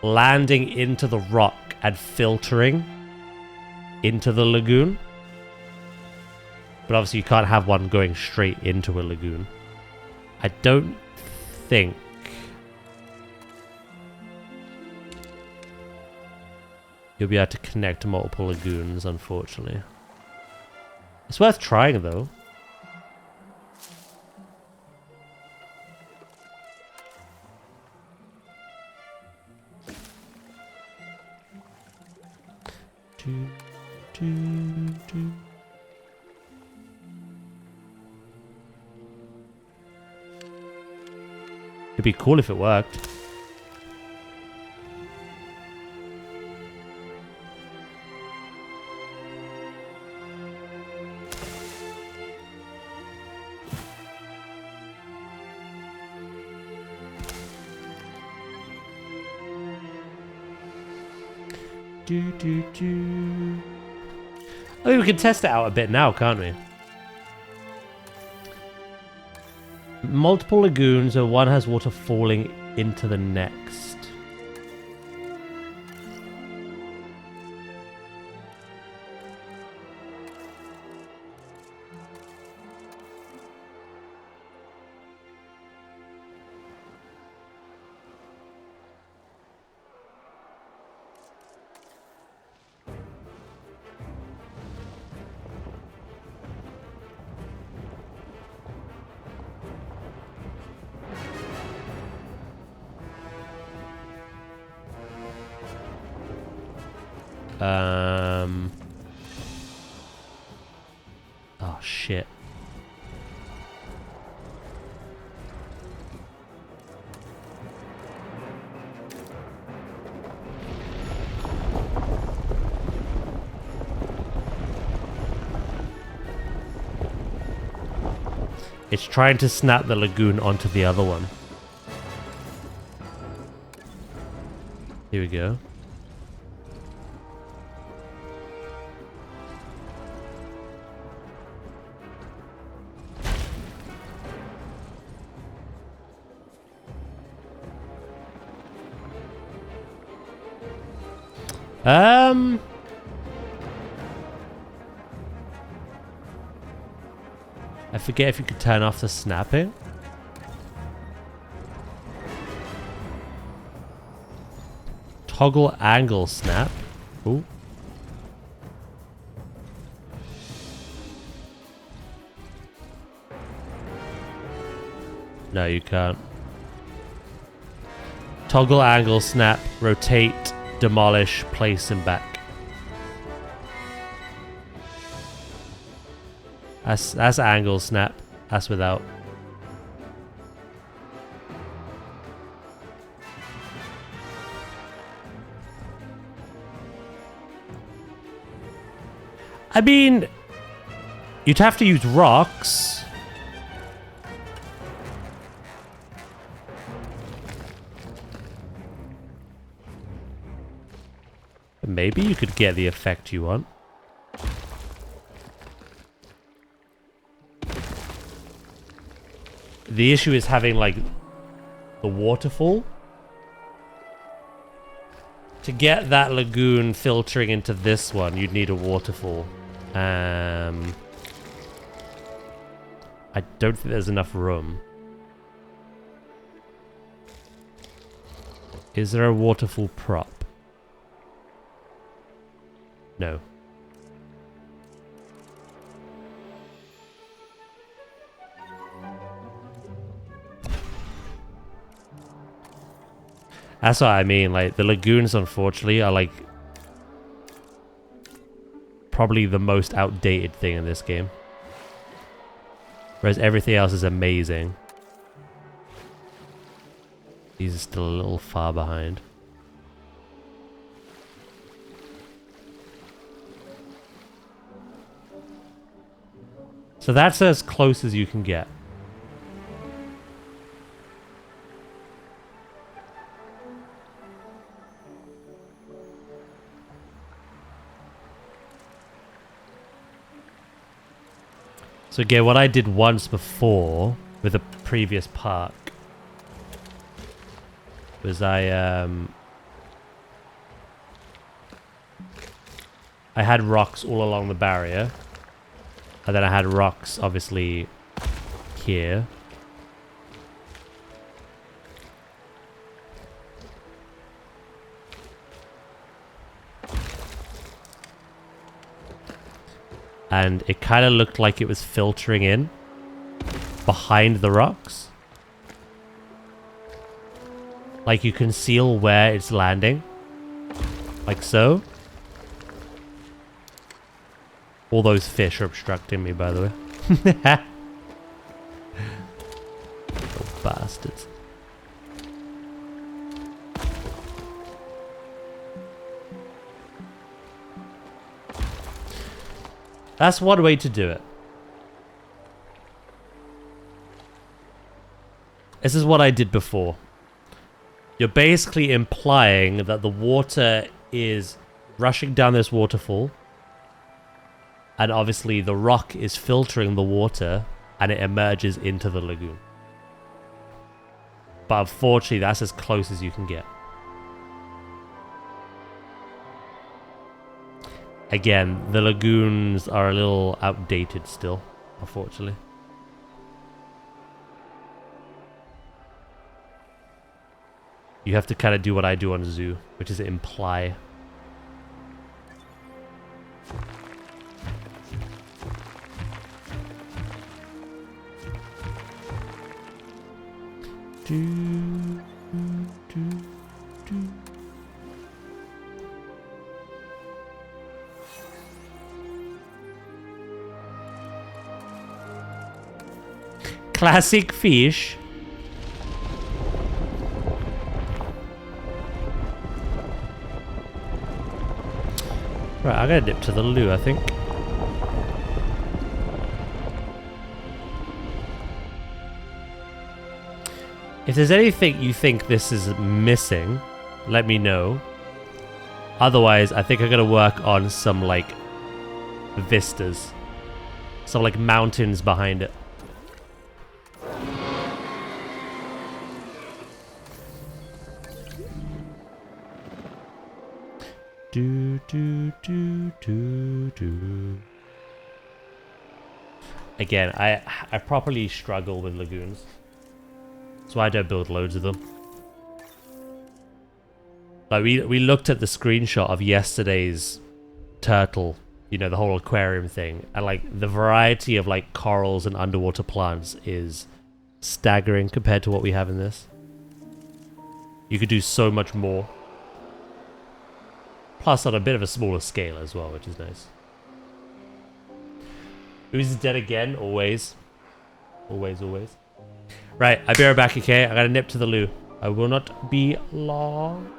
landing into the rock and filtering into the lagoon. But obviously you can't have one going straight into a lagoon. I don't think you'll be able to connect multiple lagoons, unfortunately. It's worth trying, though. It'd be cool if it worked. I mean, we can test it out a bit now, can't we? Multiple lagoons where one has water falling into the next. Oh shit. It's trying to snap the lagoon onto the other one. Here we go. I forget if you could turn off the snapping. Toggle angle snap. Ooh. No, you can't. Toggle angle snap, rotate, demolish, place and back. That's angle snap. That's without. I mean, you'd have to use rocks. Maybe you could get the effect you want. The issue is having, like, the waterfall. To get that lagoon filtering into this one, you'd need a waterfall. I don't think there's enough room. Is there a waterfall prop? No. That's what I mean, like, the lagoons, unfortunately, are, like, probably the most outdated thing in this game. Whereas everything else is amazing. These are still a little far behind. So that's as close as you can get. So again, what I did once before with a previous park was I had rocks all along the barrier, and then I had rocks obviously here. And it kind of looked like it was filtering in behind the rocks. Like you can seal where it's landing. Like so. All those fish are obstructing me, by the way. Little bastards. That's one way to do it. This is what I did before. You're basically implying that the water is rushing down this waterfall. And obviously the rock is filtering the water and it emerges into the lagoon. But unfortunately, that's as close as you can get. Again, the lagoons are a little outdated still, unfortunately. You have to kind of do what I do on Zoo, which is imply. Classic fish. Right, I gotta dip to the loo, I think. If there's anything you think this is missing, let me know. Otherwise, I think I'm gonna work on some like vistas, some like mountains behind it. Do do do do do. Again, I properly struggle with lagoons. That's why I don't build loads of them. Like we looked at the screenshot of yesterday's turtle, you know, the whole aquarium thing, and like the variety of like corals and underwater plants is staggering compared to what we have in this. You could do so much more. Plus on a bit of a smaller scale as well, which is nice. Who's dead again? Always. Always, always. Right, I'll be right back, okay? I gotta nip to the loo. I will not be long.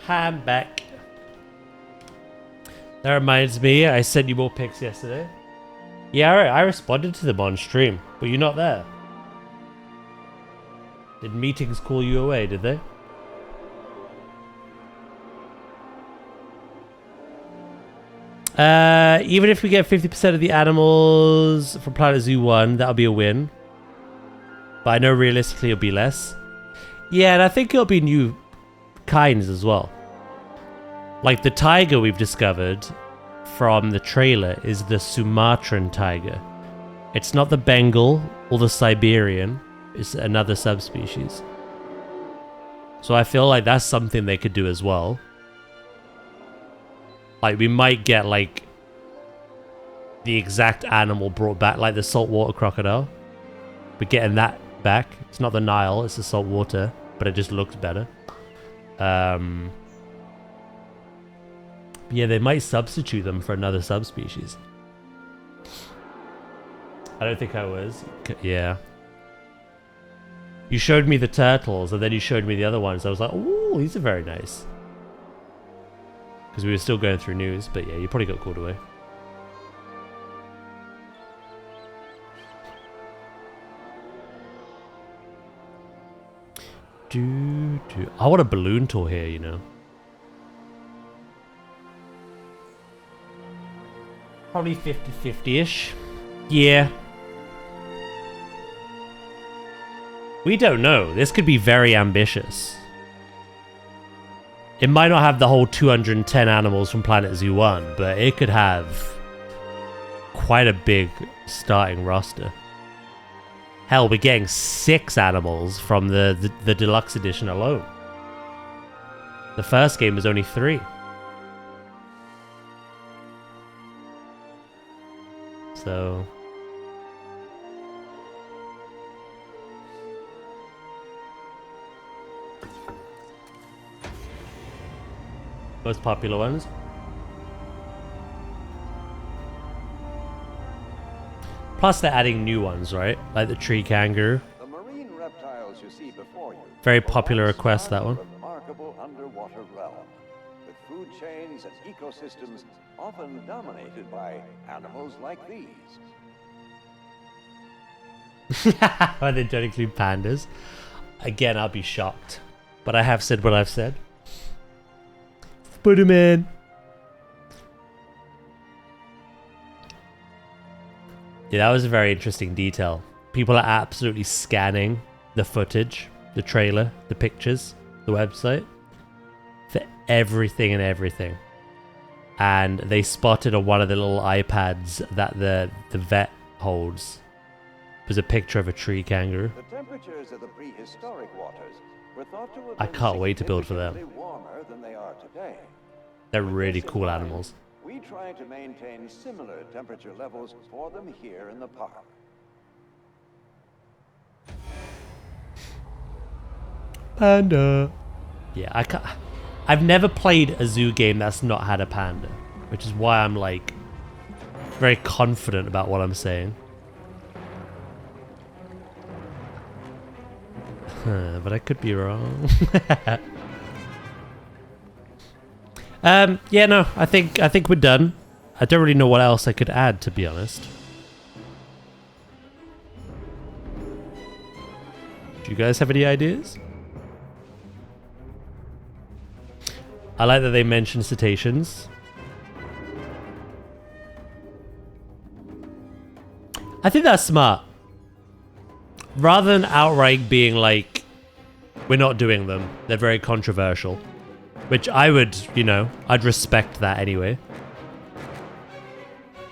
Hi, I'm back. That reminds me, I sent you more pics yesterday. Yeah, I responded to them on stream, but you're not there. Did meetings call you away, did they? Even if we get 50% of the animals from Planet Zoo 1, that'll be a win. But I know realistically it'll be less. Yeah, and I think it'll be new kinds as well. Like the tiger we've discovered from the trailer is the Sumatran tiger. It's not the Bengal or the Siberian. It's another subspecies. So I feel like that's something they could do as well. Like we might get like the exact animal brought back, like the saltwater crocodile. We're getting that back. It's not the Nile, it's the saltwater, but it just looks better. Yeah, they might substitute them for another subspecies. I don't think I was. Yeah. You showed me the turtles, and then you showed me the other ones. I was like, ooh, these are very nice. Because we were still going through news, but yeah, you probably got called away. I want a balloon tour here, you know. Probably 50-50-ish. Yeah. We don't know. This could be very ambitious. It might not have the whole 210 animals from Planet Zoo 1, but it could have quite a big starting roster. Hell, we're getting 6 animals from the deluxe edition alone. The first game was only 3. So... most popular ones. Plus they're adding new ones, right? Like the tree kangaroo. The marine reptiles you see before you. Very popular request, that one. Remarkable underwater realm, with food chains and ecosystems often dominated by animals like these. Why they don't include pandas? Again, I'll be shocked. But I have said what I've said. Spider-Man. Yeah, that was a very interesting detail. People are absolutely scanning the footage, the trailer, the pictures, the website for everything and everything. And they spotted on one of the little iPads that the vet holds was a picture of a tree kangaroo. The temperatures of the prehistoric waters were thought to have I been can't wait to build for them. significantly warmer than they are today. They're With really this in cool mind, animals. We try to maintain similar temperature levels for them here in the park. Panda. Yeah, I've never played a zoo game that's not had a panda, which is why I'm like very confident about what I'm saying. But I could be wrong. Yeah, no, I think we're done. I don't really know what else I could add, to be honest. Do you guys have any ideas? I like that they mentioned cetaceans. I think that's smart. Rather than outright being like, we're not doing them, they're very controversial. Which I would, you know, I'd respect that anyway.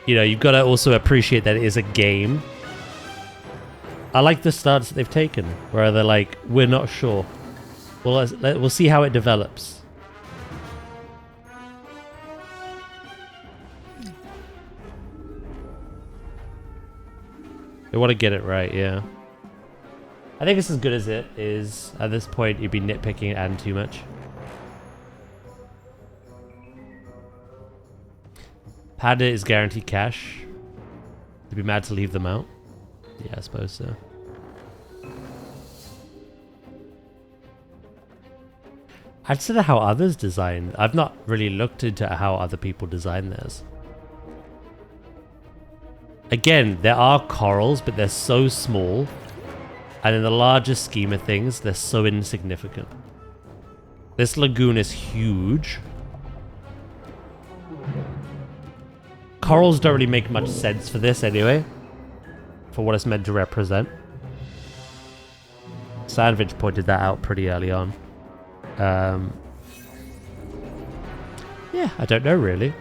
You know, you've got to also appreciate that it is a game. I like the stance that they've taken, where they're like, we're not sure. Well, we'll see how it develops. They want to get it right, yeah. I think it's as good as it is. At this point, you'd be nitpicking and too much. Panda is guaranteed cash. You'd be mad to leave them out. Yeah, I suppose so. I'd consider how others design. I've not really looked into how other people design theirs. Again, there are corals, but they're so small. And in the larger scheme of things, they're so insignificant. This lagoon is huge. Corals don't really make much sense for this anyway. For what it's meant to represent. Sandvich pointed that out pretty early on. Yeah, I don't know really.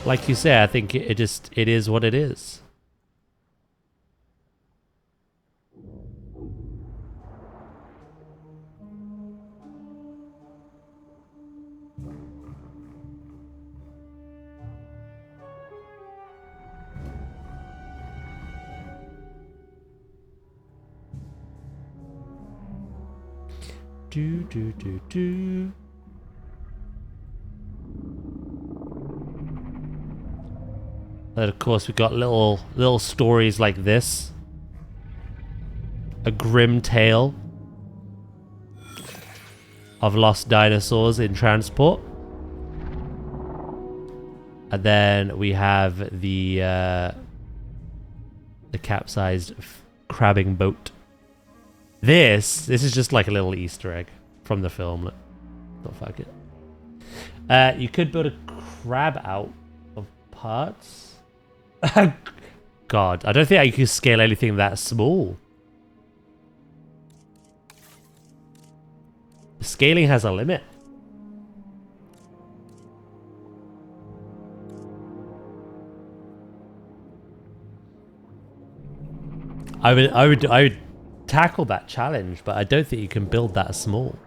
Like you say, I think it is what it is. Do do do do. And of course we've got little stories like this. A grim tale of lost dinosaurs in transport. And then we have the capsized crabbing boat. This is just like a little Easter egg from the film. Not fuck it. You could build a crab out of parts. God, I don't think I could scale anything that small. Scaling has a limit. I would tackle that challenge, but I don't think you can build that small.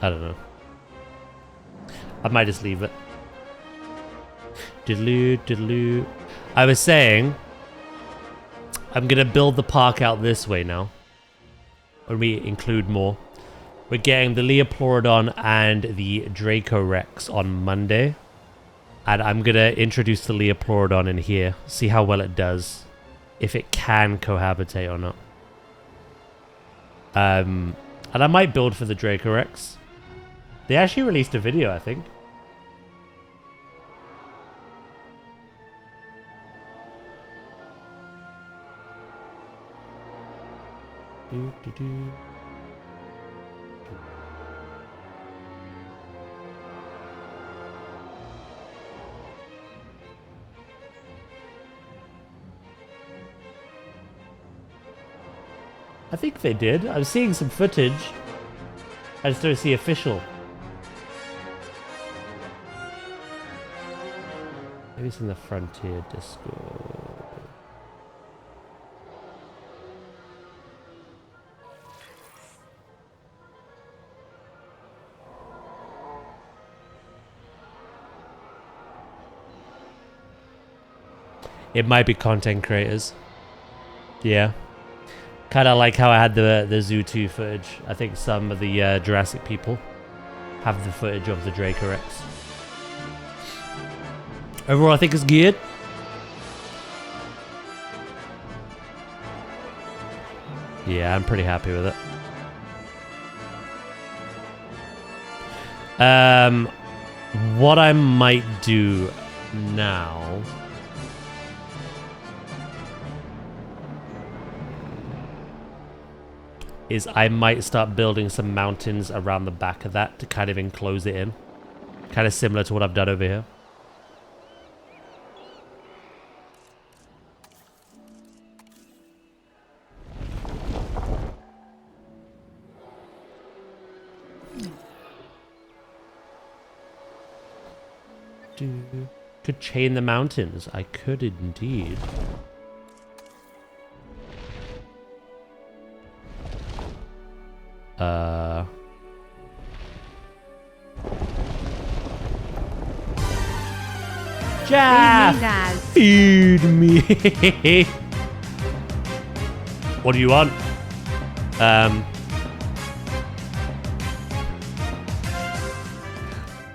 I don't know. I might just leave it. Diddaloo, diddaloo. I was saying, I'm gonna build the park out this way now. When we include more. We're getting the Liopleurodon and the Dracorex on Monday. And I'm gonna introduce the Liopleurodon in here. See how well it does. If it can cohabitate or not. And I might build for the Dracorex. They actually released a video, I think. I think they did. I'm seeing some footage. I just don't see official. Maybe it's in the Frontier Discord. It might be content creators. Yeah. Kind of like how I had the Zoo 2 footage. I think some of the Jurassic people have the footage of the Dracorex. Overall, I think it's good. Yeah, I'm pretty happy with it. What I might do now is I might start building some mountains around the back of that to kind of enclose it in. Kind of similar to what I've done over here. Could chain the mountains. I could indeed. Jeff! Feed me! What do you want?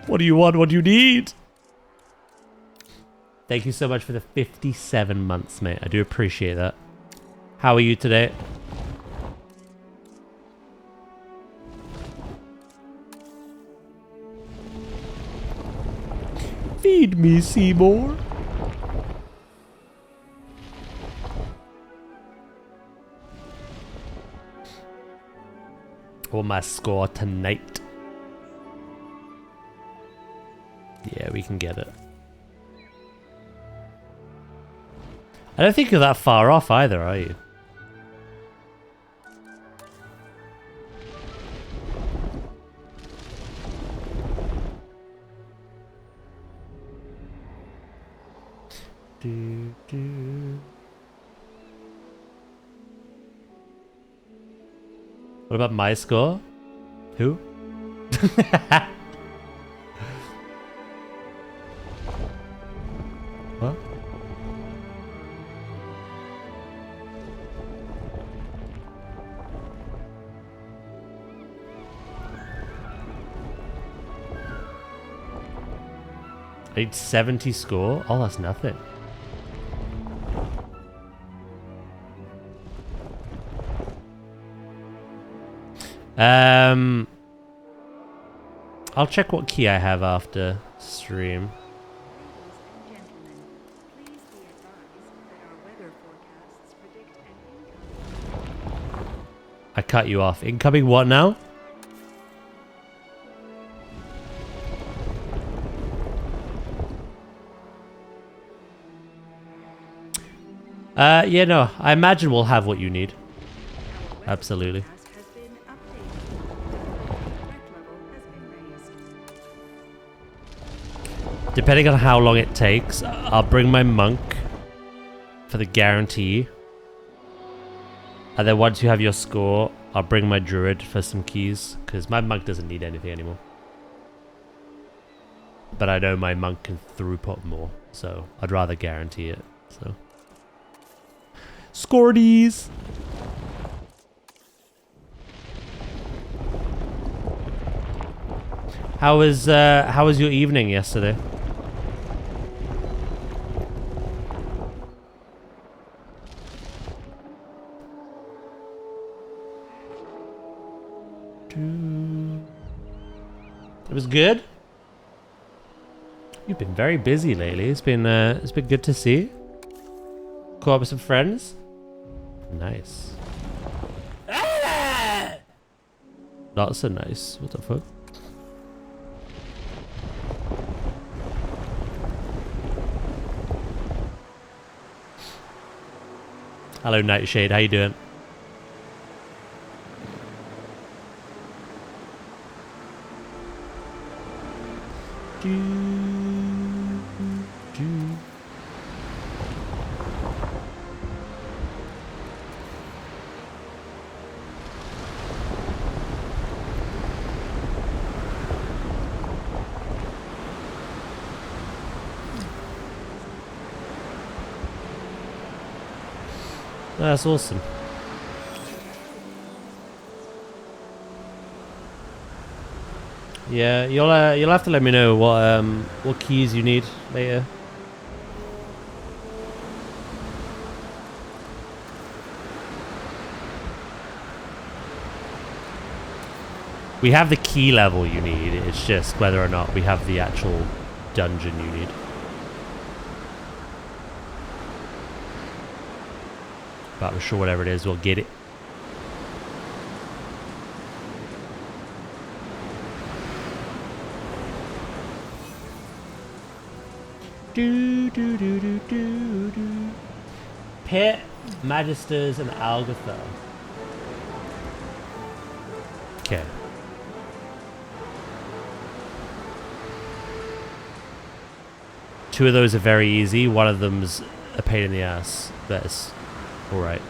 What do you want? What do you need? Thank you so much for the 57 months, mate. I do appreciate that. How are you today? Feed me, Seymour. What's my score tonight? Yeah, we can get it. I don't think you're that far off either, are you? What about my score? Who? What? I need 70 score? Oh, that's nothing. I'll check what key I have after stream. I cut you off. Incoming what now? Yeah, no. I imagine we'll have what you need. Absolutely. Depending on how long it takes, I'll bring my monk for the guarantee. And then once you have your score, I'll bring my druid for some keys, because my monk doesn't need anything anymore. But I know my monk can throughput more, so I'd rather guarantee it. So, Scorties! How was your evening yesterday? It was good. You've been very busy lately. It's been good to see. Caught up with some friends. Nice. Not so nice. What the fuck? Hello, Nightshade. How you doing? That's awesome. Yeah, you'll have to let me know what keys you need later. We have the key level you need. It's just whether or not we have the actual dungeon you need. But I'm sure whatever it is, we'll get it. Pit, Magisters, and Algatha. Okay. Two of those are very easy. One of them's a pain in the ass. That's alright.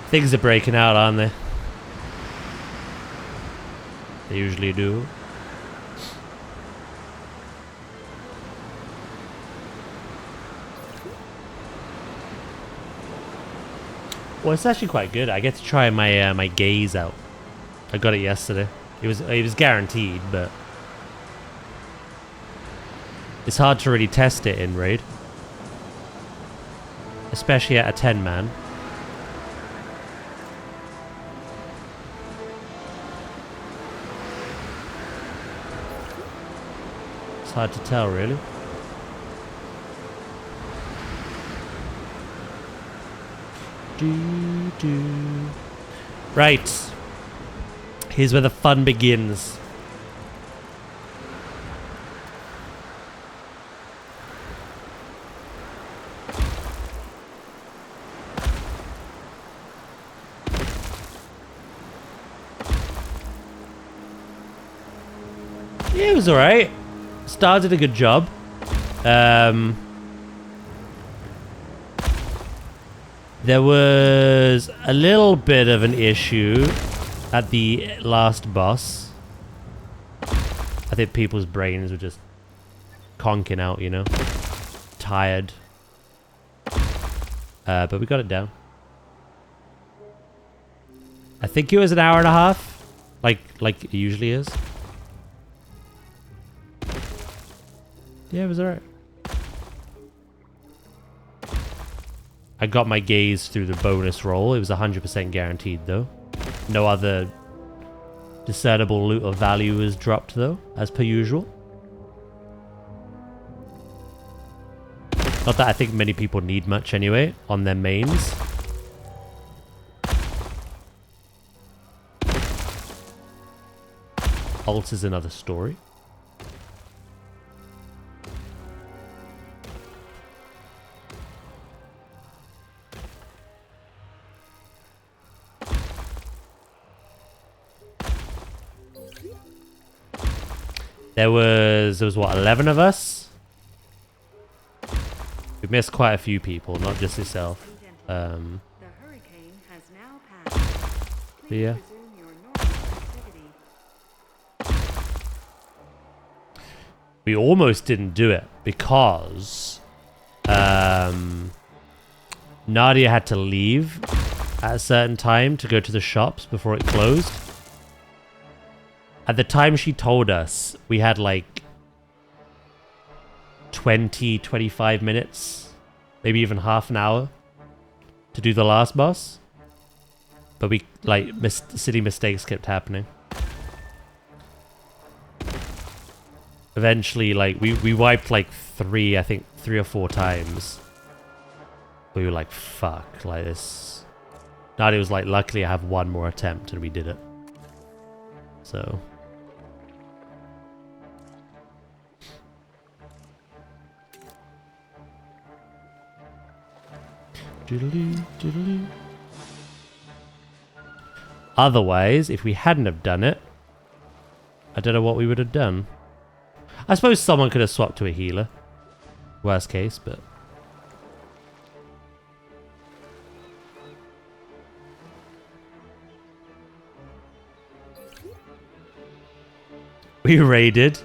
Things are breaking out, aren't they? They usually do. Well, it's actually quite good. I get to try my my gaze out. I got it yesterday. It was guaranteed, but it's hard to really test it in raid, especially at a 10-man. It's hard to tell, really. Right. Here's where the fun begins. Yeah, it was alright. Star did a good job. There was a little bit of an issue at the last boss. I think people's brains were just conking out, you know, tired. But we got it down. I think it was an hour and a half, like it usually is. Yeah, it was alright. I got my gaze through the bonus roll. It was 100% guaranteed, though. No other discernible loot of value was dropped, though, as per usual. Not that I think many people need much anyway on their mains. Alt is another story. There was what, 11 of us? We missed quite a few people, not just yourself. The hurricane has now passed. Please Yeah. resume your normal activity. We almost didn't do it because Nadia had to leave at a certain time to go to the shops before it closed. At the time she told us, we had like 20, 25 minutes, maybe even half an hour to do the last boss. But we, like, silly mistakes kept happening. Eventually, like, we wiped like I think 3 or 4 times. We were like, fuck, like this. Nadia was like, luckily I have one more attempt and we did it. So... Otherwise, if we hadn't have done it, I don't know what we would have done. I suppose someone could have swapped to a healer. Worst case, but... We raided.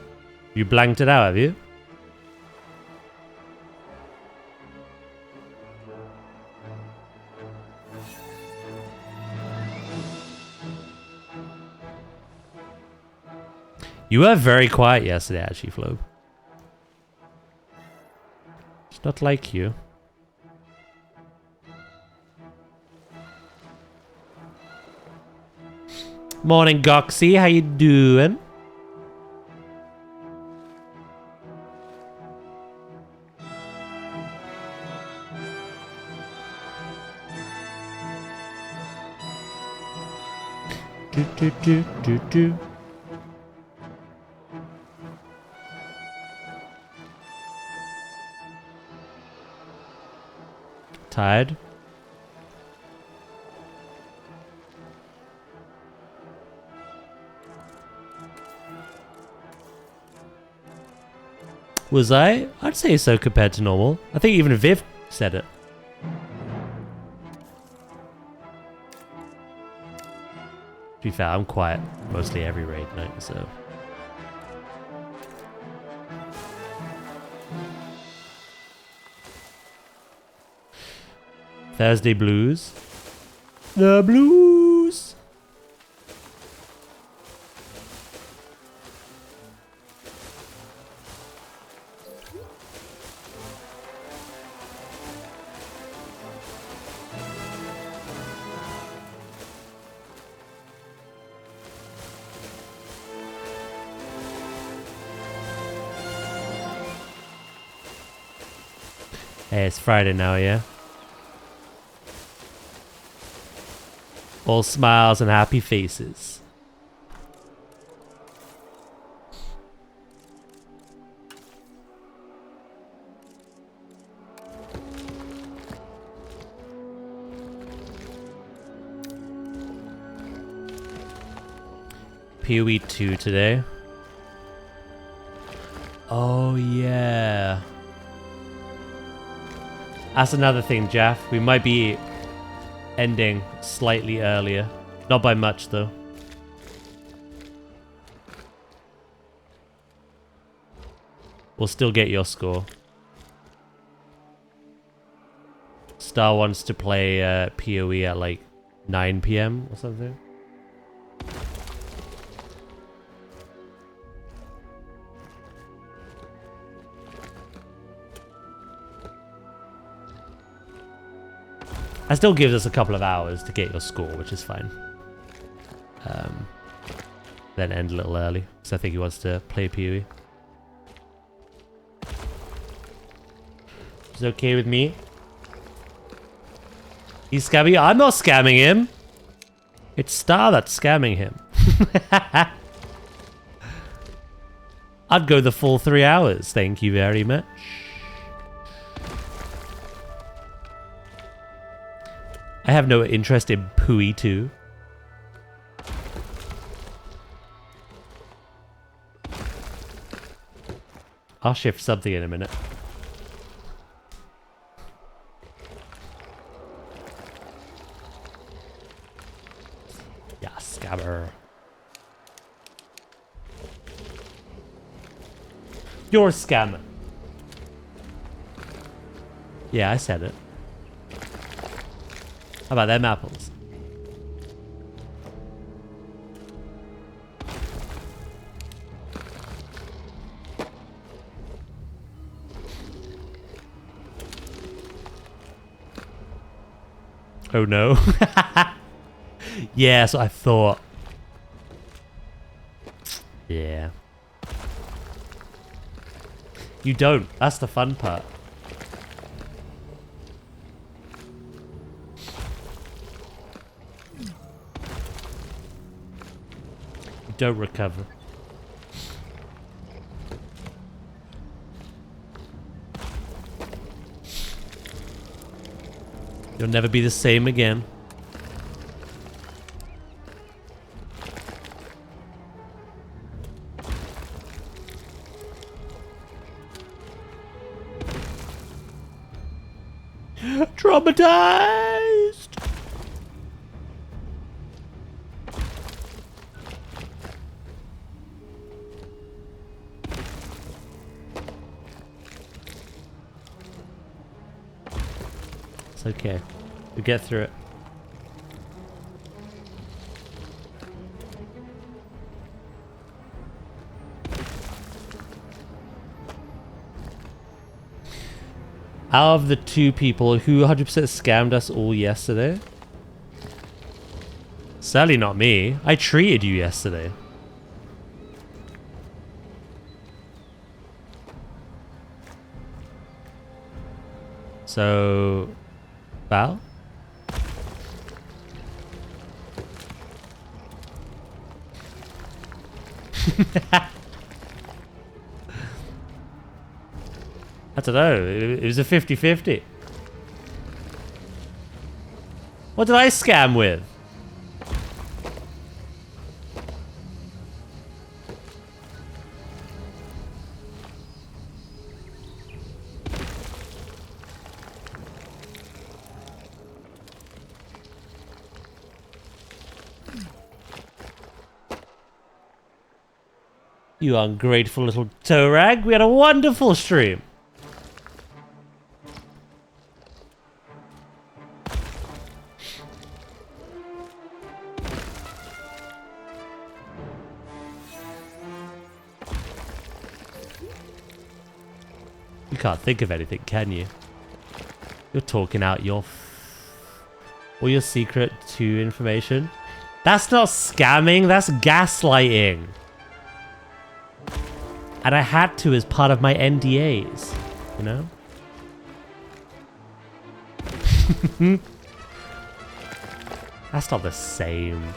You blanked it out, have you? You were very quiet yesterday, actually, Flo. It's not like you. Morning, Goxie. How you doing? Do. Tired? Was I? I'd say so compared to normal. I think even Viv said it. To be fair, I'm quiet mostly every raid night, so. Thursday blues. The blues. Hey, it's Friday now, yeah? All smiles and happy faces. PoE 2 today. Oh, yeah. That's another thing, Jeff. We might be ending slightly earlier. Not by much, though. We'll still get your score. Star wants to play PoE at like 9 PM or something. That still gives us a couple of hours to get your score, which is fine. Then end a little early, because I think he wants to play PoE. It's okay with me. He's scamming you? I'm not scamming him. It's Star that's scamming him. I'd go the full 3 hours, thank you very much. I have no interest in PoE 2. I'll shift something in a minute. Yeah, scammer. You're a scammer. Yeah, I said it. How about them apples? Oh no. Yeah, so I thought. Yeah. You don't. That's the fun part. You don't recover. You'll never be the same again. Traumatized! It's okay. We'll get through it. Out of the two people who 100% scammed us all yesterday? Sadly not me. I treated you yesterday. So... Val? I don't know. It was a 50-50. What did I scam with? You ungrateful little toe rag. We had a wonderful stream. You can't think of anything, can you? You're talking out all your secret to information. That's not scamming, that's gaslighting. And I had to as part of my NDAs, you know? That's not the same.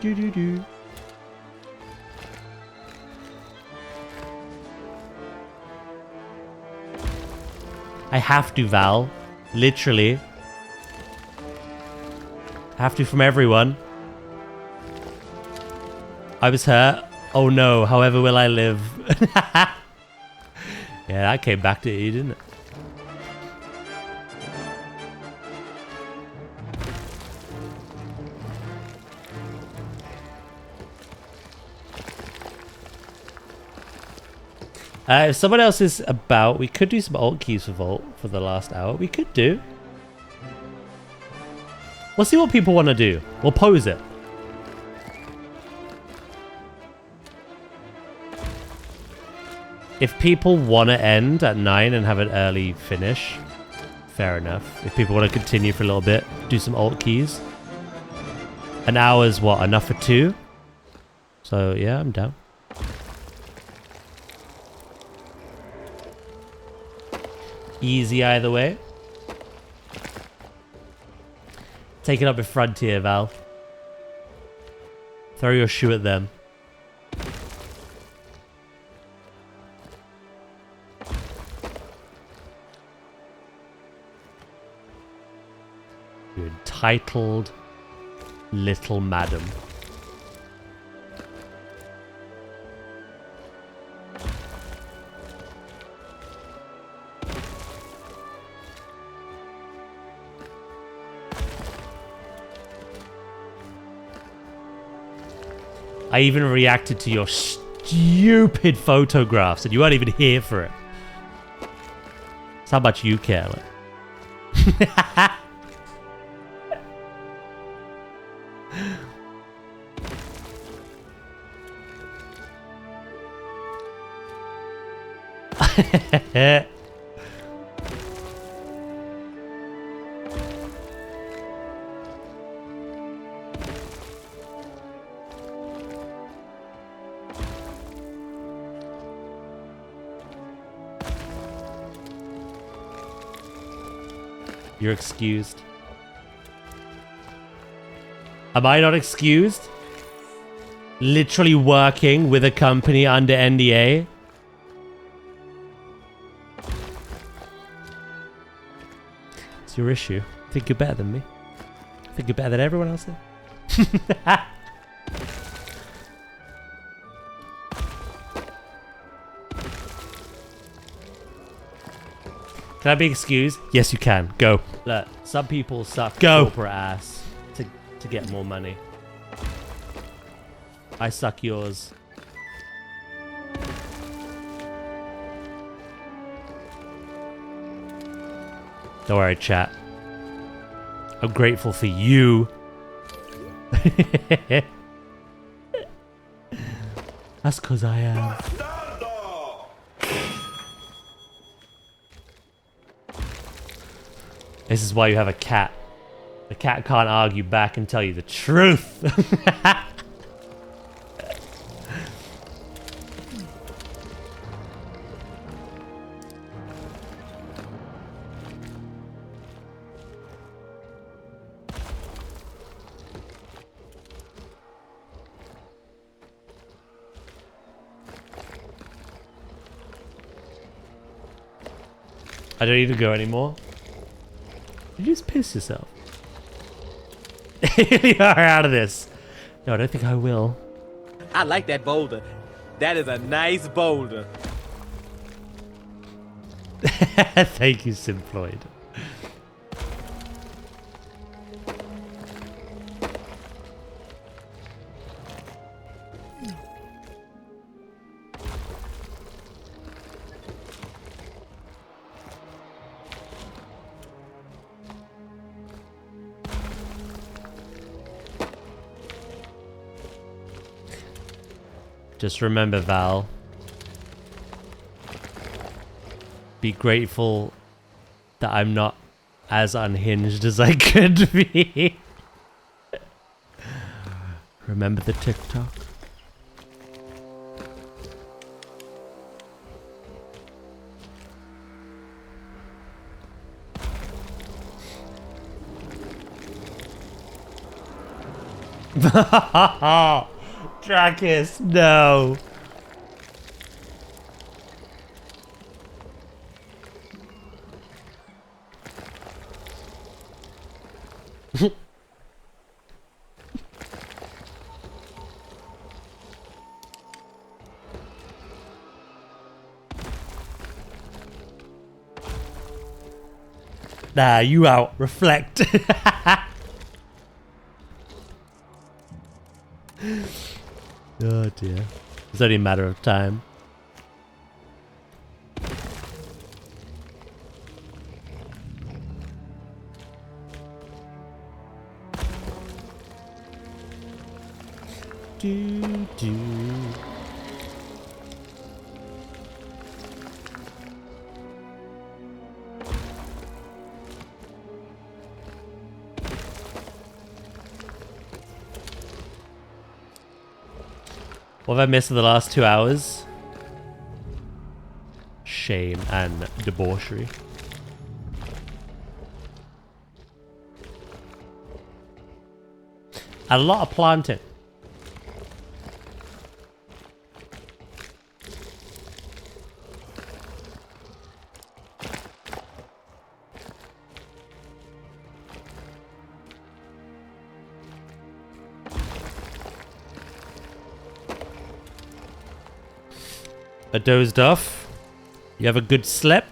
Do. I have to, Val. Literally. I have to from everyone. I was hurt. Oh no, however will I live. Yeah, that came back to you, didn't it? If someone else is about, we could do some alt keys for Vault for the last hour. We could do. We'll see what people want to do. We'll pose it. If people want to end at 9 and have an early finish, fair enough. If people want to continue for a little bit, do some alt keys. An hour's what? Enough for 2? So yeah, I'm down. Easy either way. Take it up with Frontier, Val. Throw your shoe at them. You entitled little madam. I even reacted to your stupid photographs and you weren't even here for it. That's how much you care. Like. You're excused. Am I not excused? Literally working with a company under NDA? It's your issue. Think you're better than me. Think you're better than everyone else there. Can I be excused? Yes, you can. Go. Look, some people suck corporate ass to get more money. I suck yours. Don't worry, chat. I'm grateful for you. That's because I am. This is why you have a cat. The cat can't argue back and tell you the truth. I don't need to go anymore. Did you just piss yourself? You are out of this. No, I don't think I will. I like that boulder. That is a nice boulder. Thank you, Simploid. Just remember, Val. Be grateful that I'm not as unhinged as I could be. Remember the TikTok? Dracus, no. Nah, you out. Reflect. Oh dear. It's only a matter of time. Do. What have I missed in the last 2 hours? Shame and debauchery. A lot of planting. I dozed off. You have a good sleep.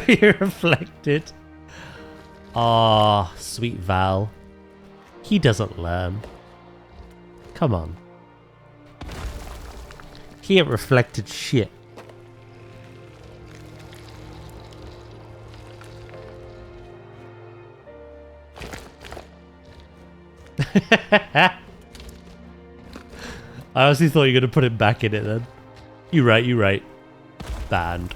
You reflected. Ah, sweet Val. He doesn't learn. Come on. He ain't reflected shit. I honestly thought you were going to put it back in it then. You right. Banned.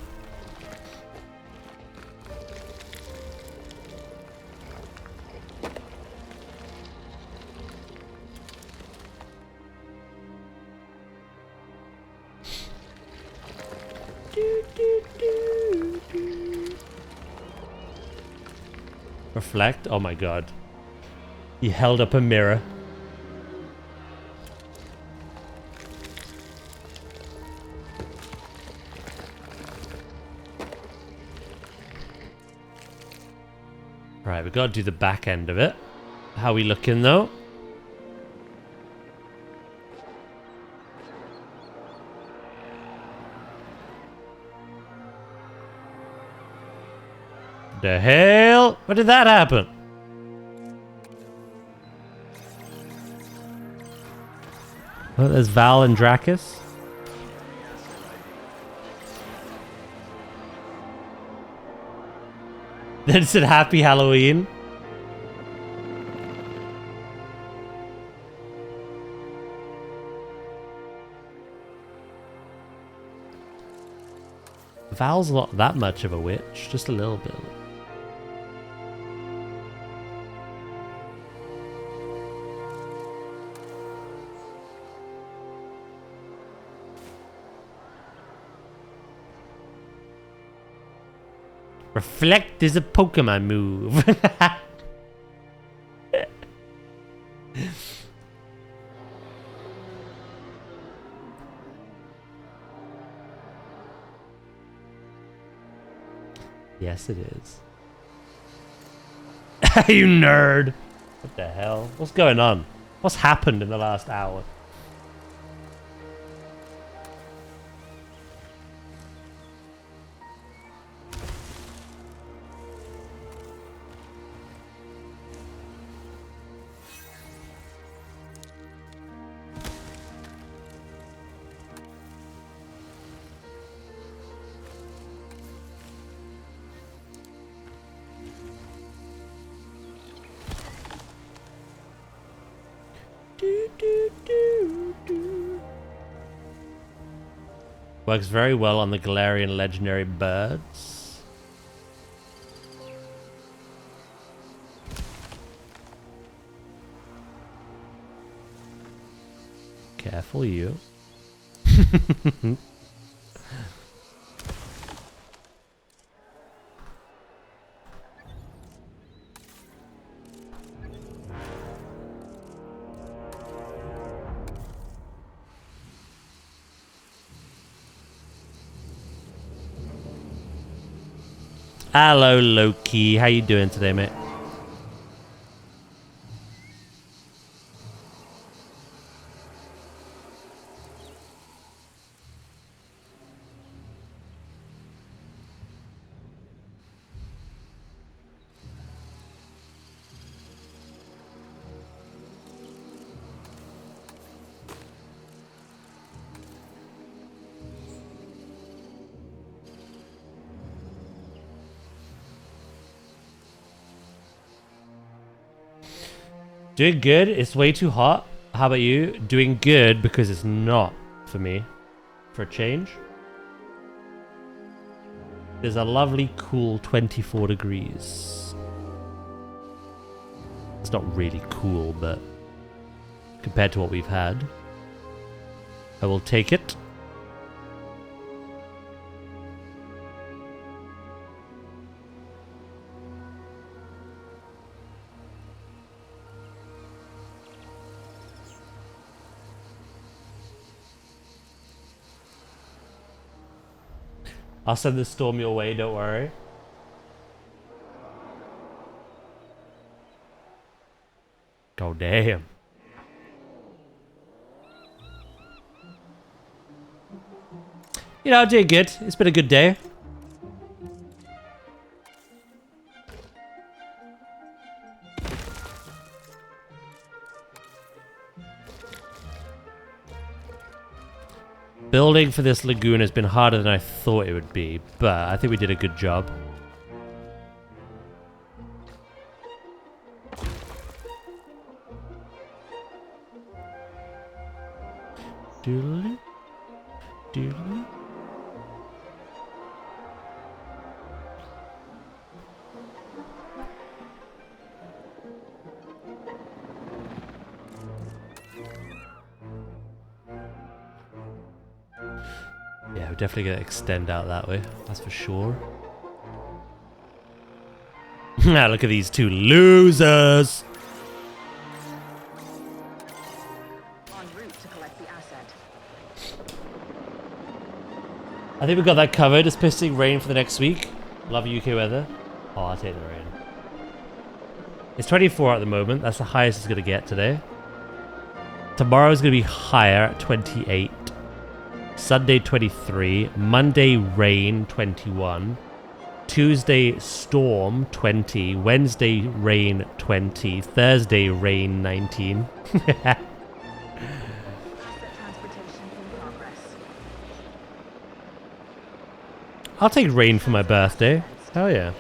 Reflect? Oh my god. He held up a mirror. Right, we've got to do the back end of it. How we looking though? The hell? When did that happen? Oh, there's Val and Dracus. Then it said Happy Halloween. Val's not that much of a witch, just a little bit. Reflect is a Pokemon move. Yes, it is. You nerd. What the hell? What's going on? What's happened in the last hour? Works very well on the Galarian legendary birds. Careful, you. Hello, Loki. How you doing today, mate? Doing good. It's way too hot. How about you? Doing good because it's not for me. For a change. There's a lovely cool 24 degrees. It's not really cool, but compared to what we've had, I will take it. I'll send the storm your way, don't worry. Oh, damn. You know, doing good. It's been a good day. Building for this lagoon has been harder than I thought it would be, but I think we did a good job. Doodly, doodly. Yeah, we're definitely going to extend out that way, that's for sure. Look at these two losers! En route to collect the asset. I think we got that covered. It's pissing rain for the next week. Love UK weather. Oh, I'll take the rain. It's 24 at the moment. That's the highest it's going to get today. Tomorrow's going to be higher at 28. Sunday 23, Monday rain 21, Tuesday storm 20, Wednesday rain 20, Thursday rain 19. Asset transportation in progress. I'll take rain for my birthday. Hell yeah.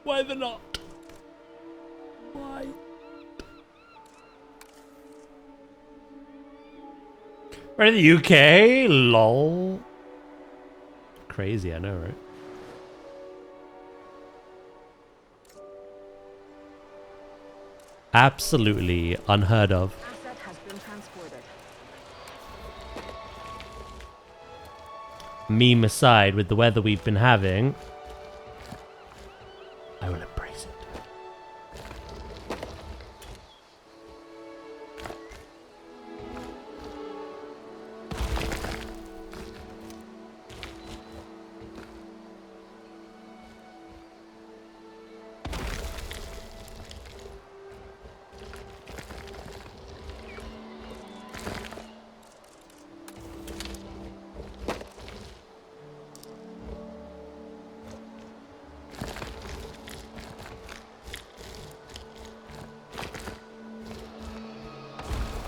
Why the not? Why? We're in the UK? Lol. Crazy, I know, right? Absolutely unheard of. Asset has been transported. Meme aside, with the weather we've been having, I will embrace it.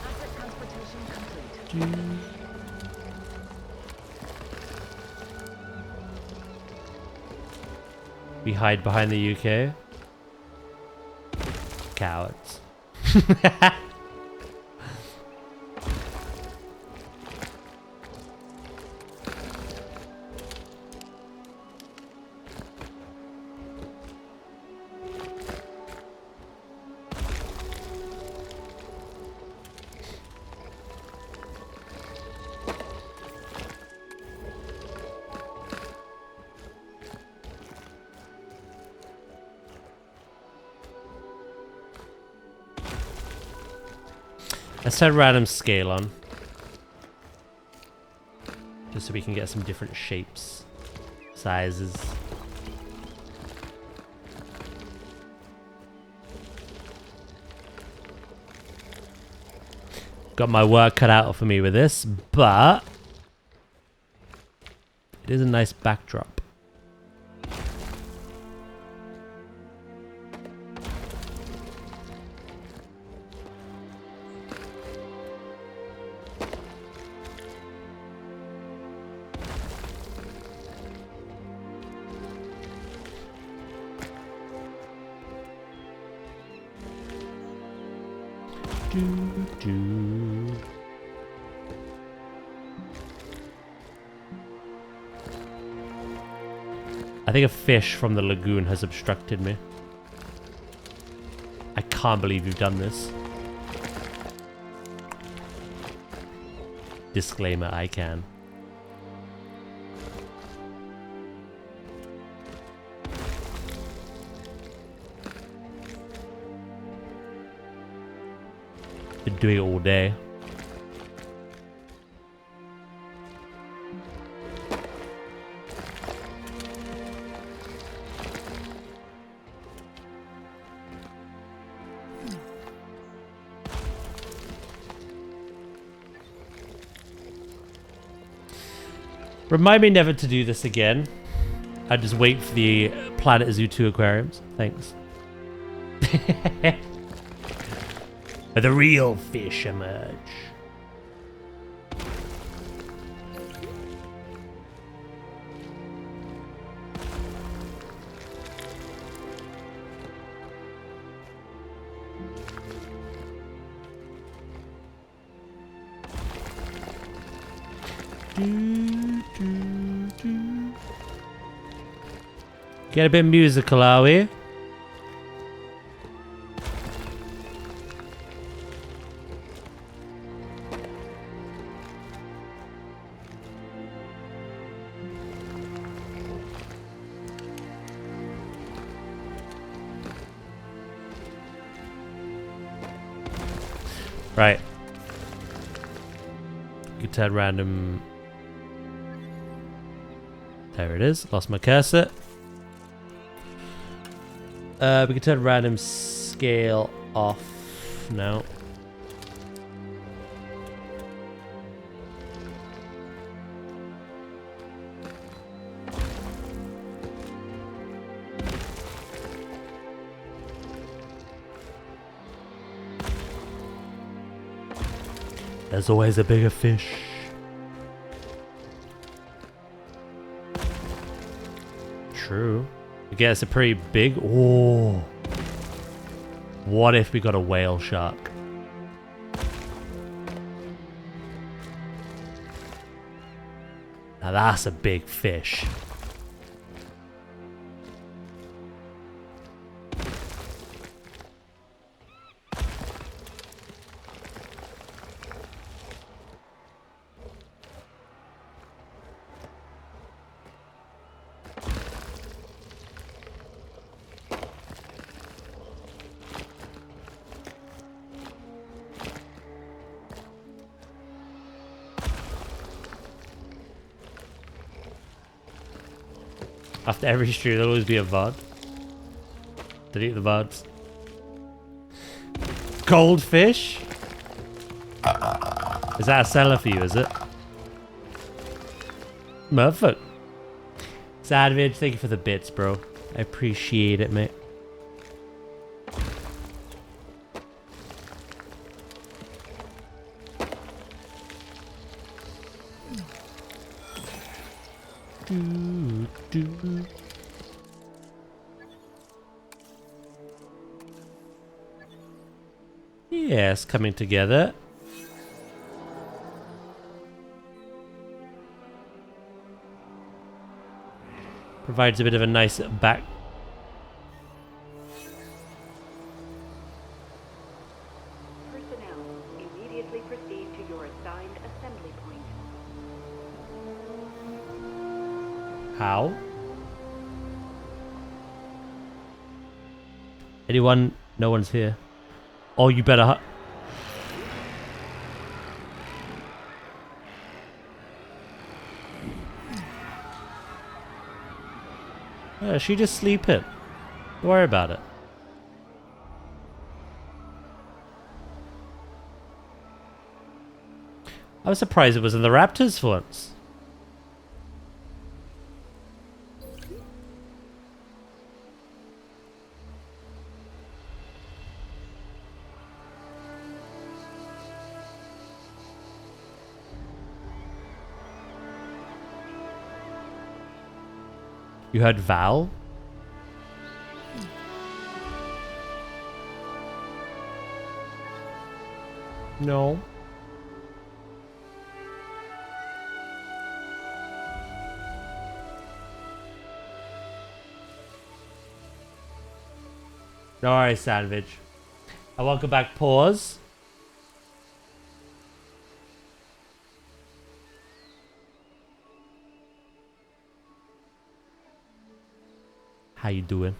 Asset transportation complete. We hide behind the UK. cowards. Let's turn random scale on. Just so we can get some different shapes, sizes. Got my work cut out for me with this, but it is a nice backdrop. I think a fish from the lagoon has obstructed me. I can't believe you've done this. Disclaimer, I can. Been doing it all day. Remind me never to do this again. I just wait for the Planet Zoo 2 aquariums. Thanks. The real fish emerge. Get a bit musical, are we? Right. You can turn random. There it is. Lost my cursor. We can turn random scale off now. There's always a bigger fish. True. I guess a pretty big. Oh. What if we got a whale shark? Now that's a big fish. After every stream, there'll always be a VOD. Delete the VODs. Goldfish? Is that a seller for you, is it? Motherfucker. Savage, thank you for the bits, bro. I appreciate it, mate. Yes, coming together. Provides a bit of a nice back. Personnel, immediately proceed to your assigned assembly point. How? Anyone? No one's here. Oh, you better. Yeah, she just sleeping. Don't worry about it. I was surprised it was in the Raptors for once. You heard Val? No. No worries, Sandwich. I welcome back Pause. How you doing?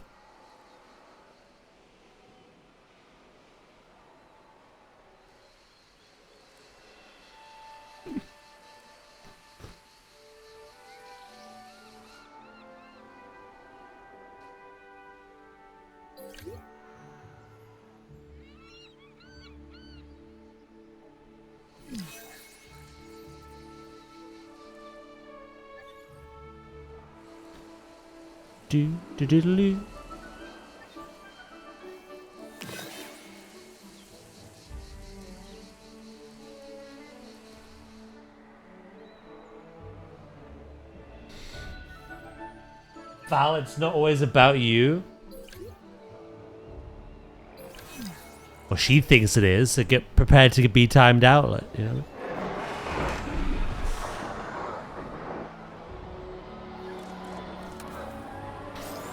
Do do do do. Val, it's not always about you. Well, she thinks it is, so get prepared to be timed out, like, you know.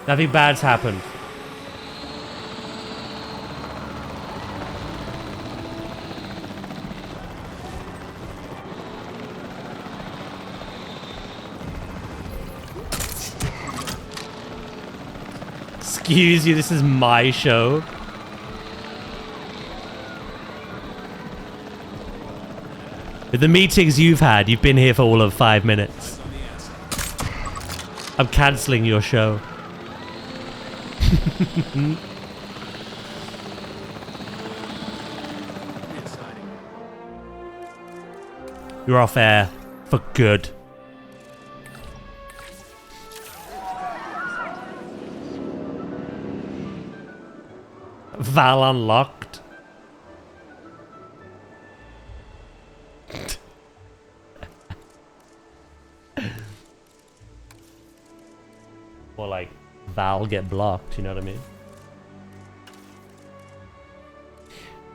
Nothing bad's happened. Excuse you, this is my show. With the meetings you've had, you've been here for all of 5 minutes. I'm cancelling your show. You're off air for good. Val unlocked. Or like Val get blocked, you know what I mean?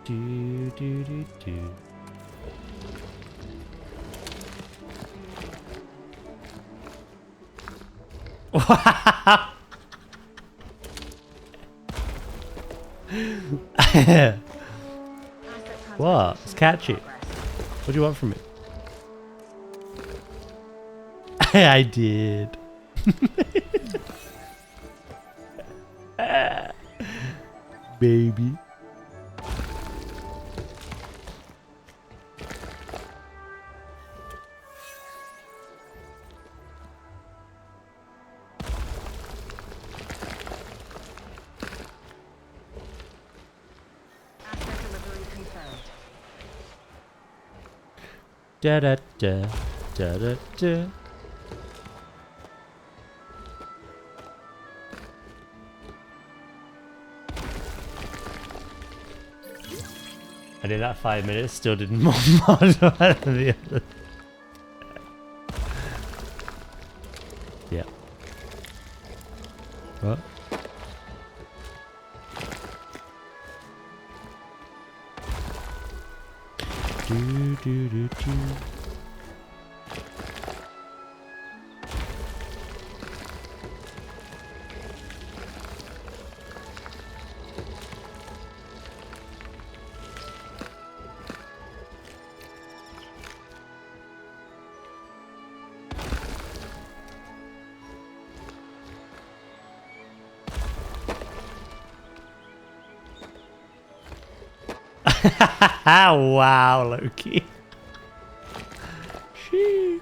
Do do do do. What? It's catchy. What do you want from me? I did. Baby. Asset delivery confirmed. Da da da da da da. I did that 5 minutes, still didn't more mod one than the other. Yeah. What? Do, do, do, do. Wow, Loki. Sheesh.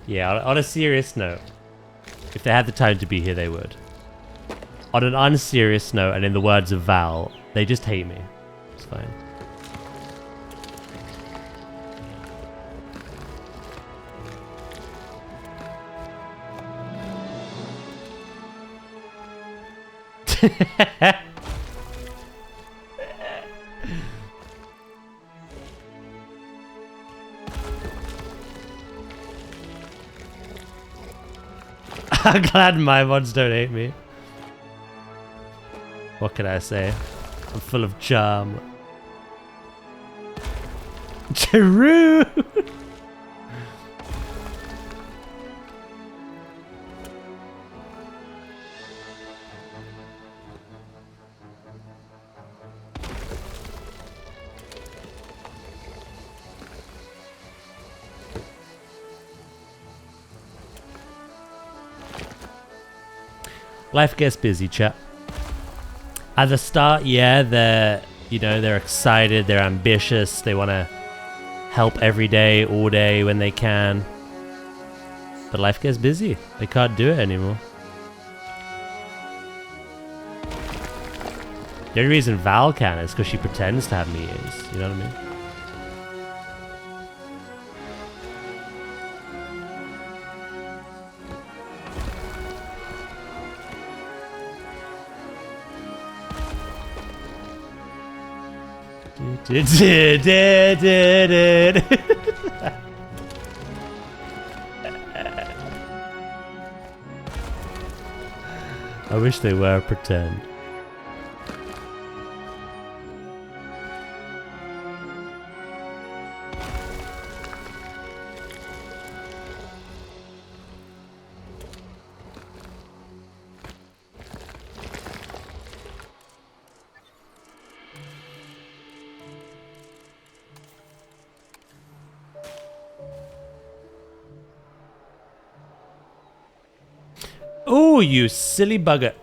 Yeah, on a serious note, if they had the time to be here, they would. On an unserious note, and in the words of Val, they just hate me. It's fine. I'm glad my mods don't hate me. What can I say? I'm full of charm. True. Life gets busy, chat. At the start, yeah, they're excited, they're ambitious, they want to help every day, all day when they can. But life gets busy. They can't do it anymore. The only reason Val can is because she pretends to have meetings. You know what I mean? I wish they were pretend. Oh, you silly bugger.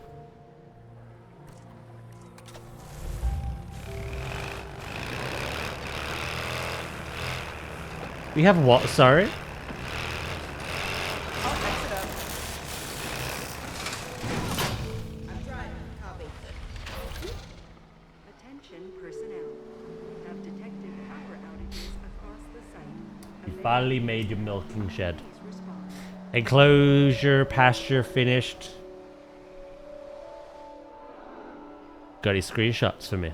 We have what? Sorry? I'll fix it up. I'm trying. Copy. Attention personnel. We have detected power outages across the site. You finally made your milking shed. Please respond. Enclosure, pasture finished. Got any screenshots for me?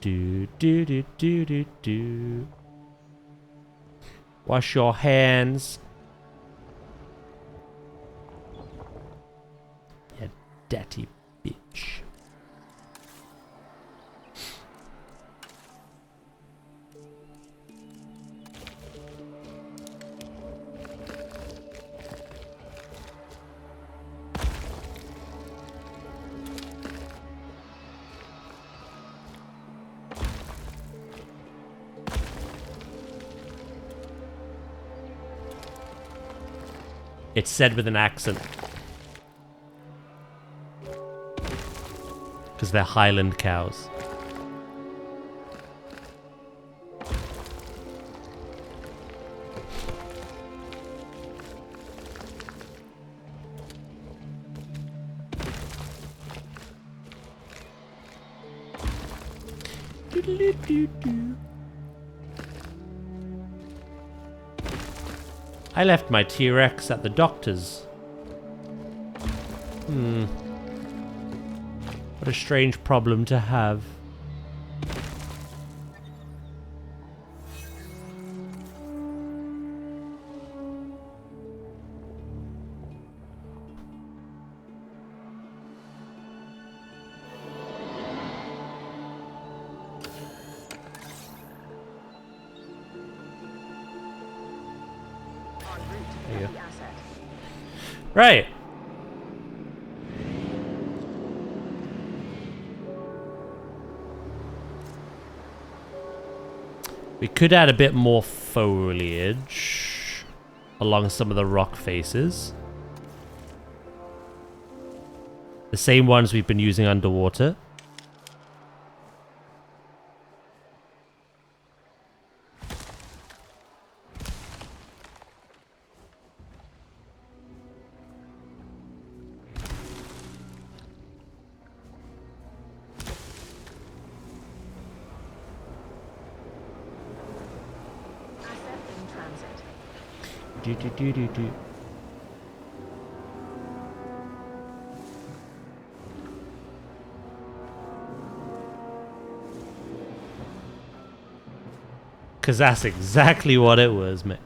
Do do do do do do. Wash your hands. You dirty bitch. It's said with an accent. Because they're Highland cows. Doodle-doo-doo-doo. I left my T-Rex at the doctor's. What a strange problem to have. En route to There you collect go. the asset. Right. We could add a bit more foliage along some of the rock faces. The same ones we've been using underwater. Asset in transit. Do. Because that's exactly what it was, mate.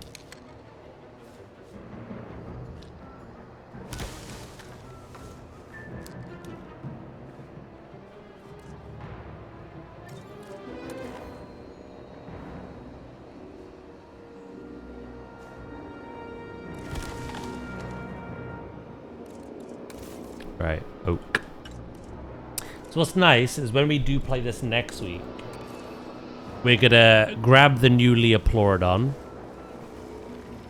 Right, oak. So what's nice is when we do play this next week, we're gonna grab the new Liopleurodon.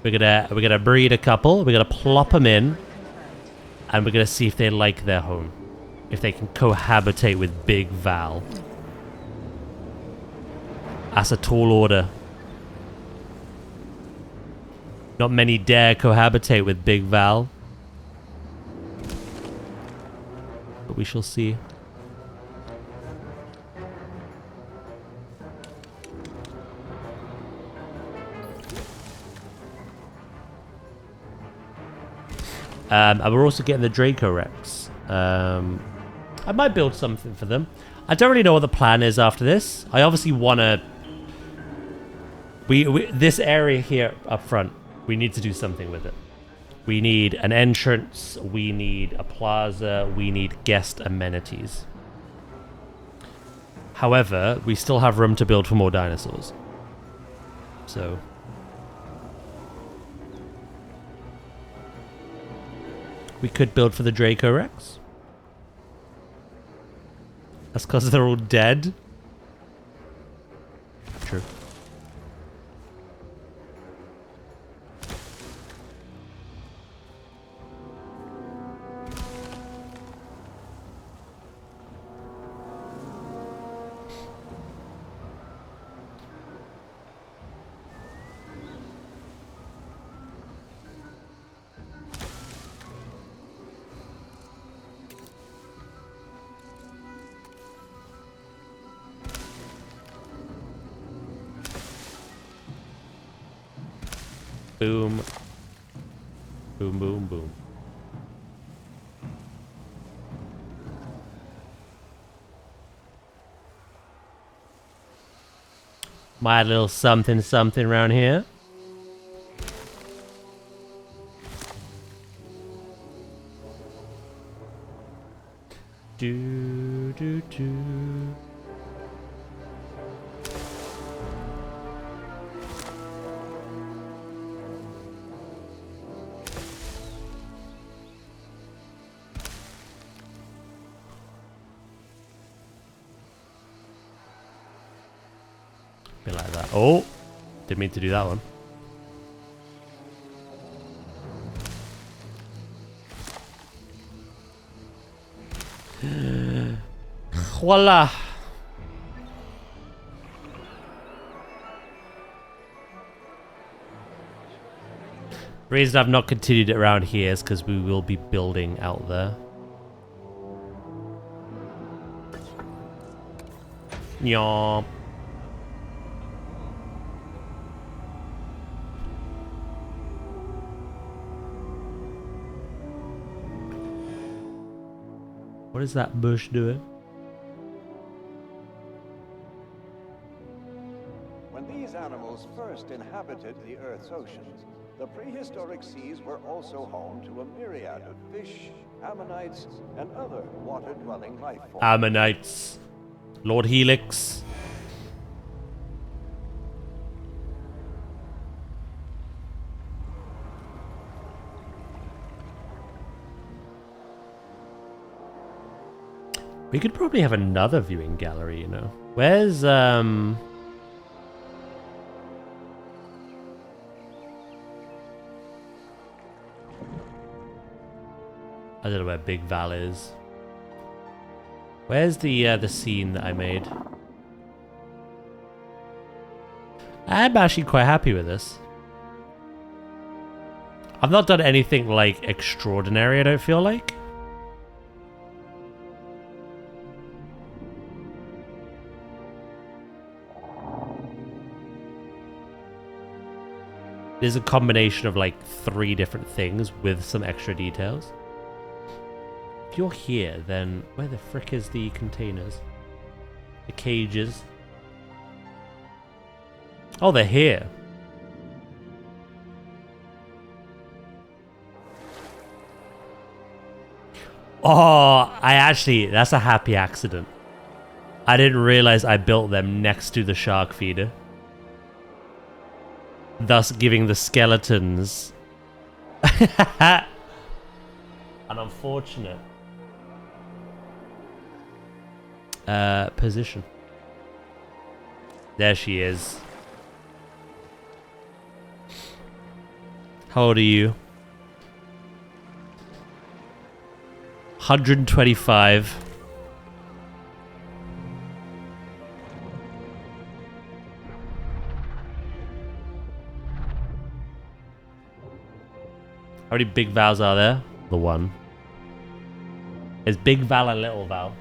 We're gonna breed a couple. We're gonna plop them in, and we're gonna see if they like their home, if they can cohabitate with Big Val. That's a tall order. Not many dare cohabitate with Big Val, but we shall see. And we're also getting the Draco Rex. I might build something for them. I don't really know what the plan is after this. I obviously want to... this area here up front, we need to do something with it. We need an entrance. We need a plaza. We need guest amenities. However, we still have room to build for more dinosaurs. So... we could build for the Draco Rex. That's because they're all dead. True. Boom. Boom, boom, boom. My little something something around here. Do. Bit like that. Oh, didn't mean to do that one. Voila. The reason I've not continued it around here is because we will be building out there. Yomp. What is that bush doing? animals first inhabited the Earth's oceans, the prehistoric seas were also home to a myriad of fish, ammonites, and other water-dwelling life forms. Ammonites. Lord Helix. We could probably have another viewing gallery, you know. Where's, I don't know where Big Val is. Where's the scene that I made? I'm actually quite happy with this. I've not done anything, like, extraordinary, I don't feel like. There's a combination of like 3 different things with some extra details. If you're here, then where the frick is the containers? The cages? Oh, they're here. Oh, that's a happy accident. I didn't realize I built them next to the shark feeder, thus giving the skeletons an unfortunate position. There she is. How old are you? 125. How many big Vals are there? The one. Is Big Val and Little Val?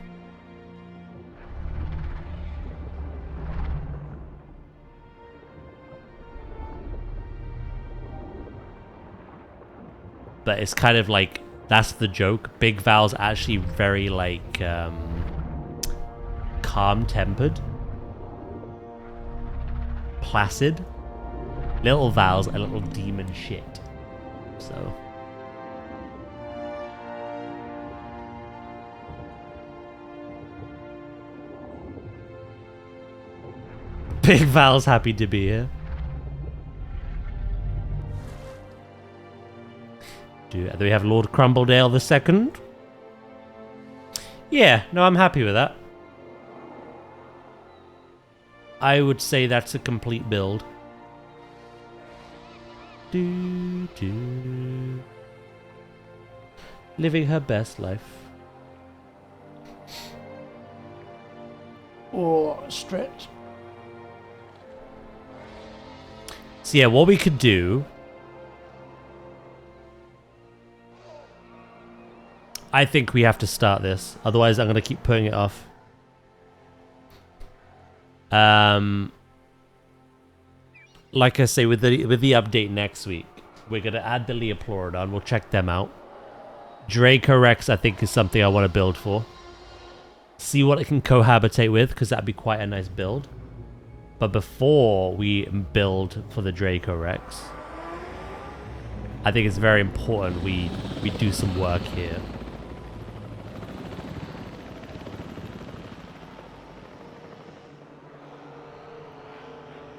But it's kind of like, that's the joke. Big Val's actually very like calm-tempered, placid. Little Val's a little demon shit. So Big Val's happy to be here. Do we have Lord Crumbledale the Second? Yeah, no, I'm happy with that. I would say that's a complete build. Living her best life. Oh, stretch. So yeah, what we could do, I think we have to start this. Otherwise, I'm going to keep putting it off. Like I say, with the update next week, we're going to add the Liopleurodon. We'll check them out. Draco Rex, I think, is something I want to build for. See what it can cohabitate with, because that'd be quite a nice build. But before we build for the Draco Rex, I think it's very important we do some work here.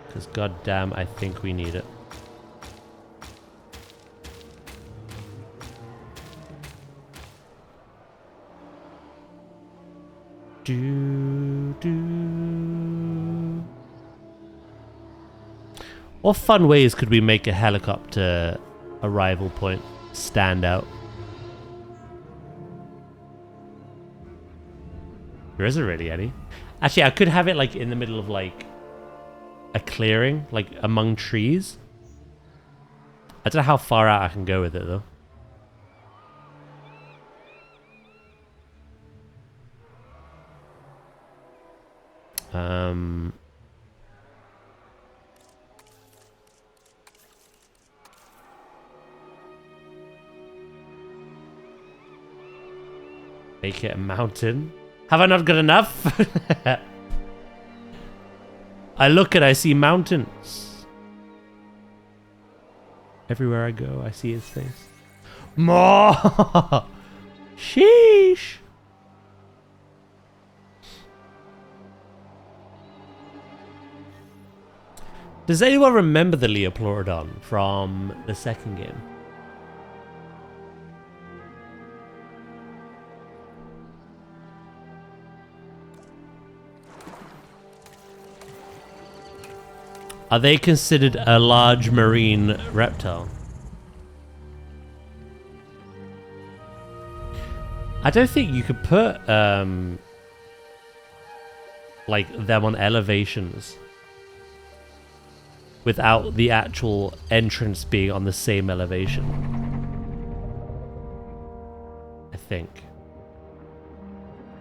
Because goddamn, I think we need it. What fun ways could we make a helicopter arrival point stand out? There isn't really any. Actually, I could have it like in the middle of like a clearing, like among trees. I don't know how far out I can go with it though. Make it a mountain. Have I not got enough? I look and I see mountains. Everywhere I go, I see his face. More! Sheesh! Does anyone remember the Liopleurodon from the second game? Are they considered a large marine reptile? I don't think you could put like them on elevations without the actual entrance being on the same elevation. I think.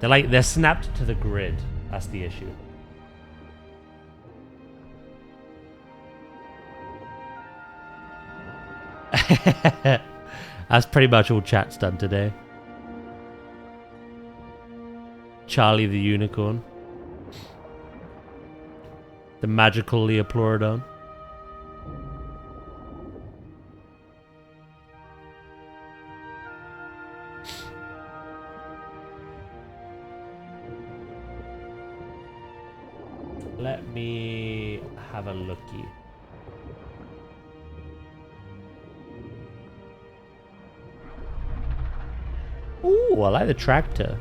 They're snapped to the grid. That's the issue. That's pretty much all chat's done today. Charlie the Unicorn. The magical Liopleurodon. Let me have a looky. Ooh, I like the tractor.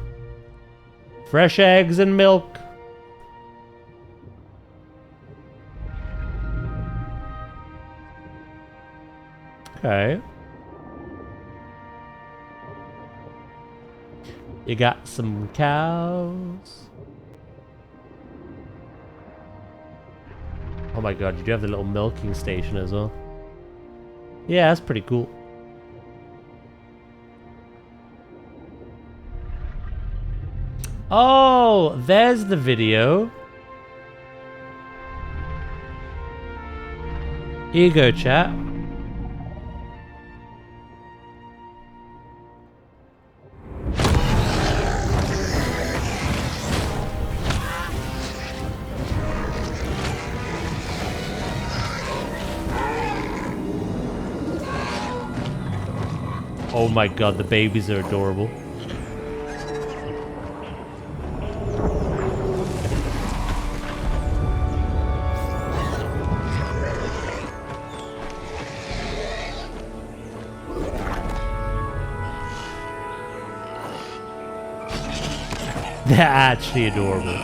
Fresh eggs and milk. Okay. You got some cows. Oh my god, you do have the little milking station as well. Yeah, that's pretty cool. Oh, there's the video. Here you go, chat. Oh my god, the babies are adorable. They're actually adorable.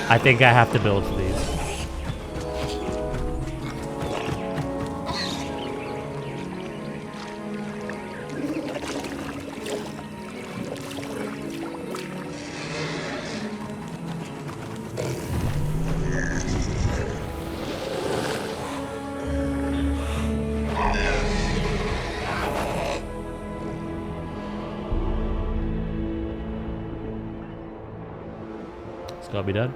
I think I have to build for these. It's gotta be done.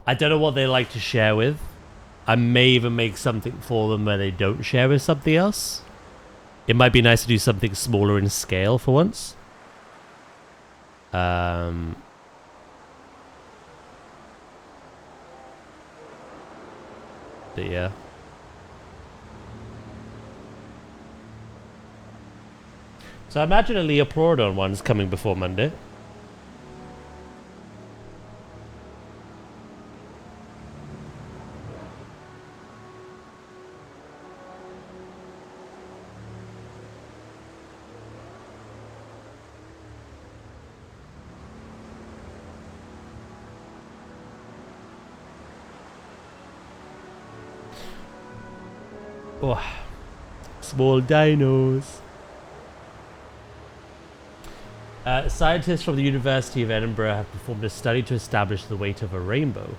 I don't know what they like to share with. I may even make something for them where they don't share with something else. It might be nice to do something smaller in scale for once. But yeah. So I imagine a Liopleurodon one's coming before Monday. Oh, small dinos. Scientists from the University of Edinburgh have performed a study to establish the weight of a rainbow.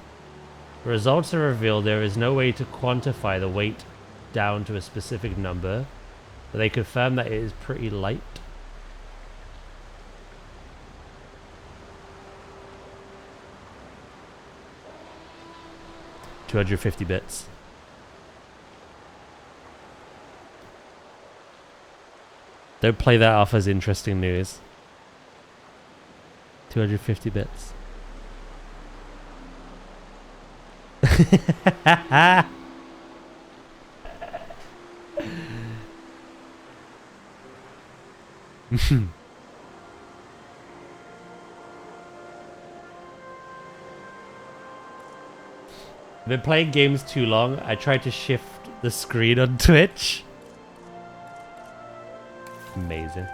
The results have revealed there is no way to quantify the weight down to a specific number, but they confirm that it is pretty light. $250 bits. Don't play that off as interesting news. 250 bits. I've been playing games too long. I tried to shift the screen on Twitch. Amazing.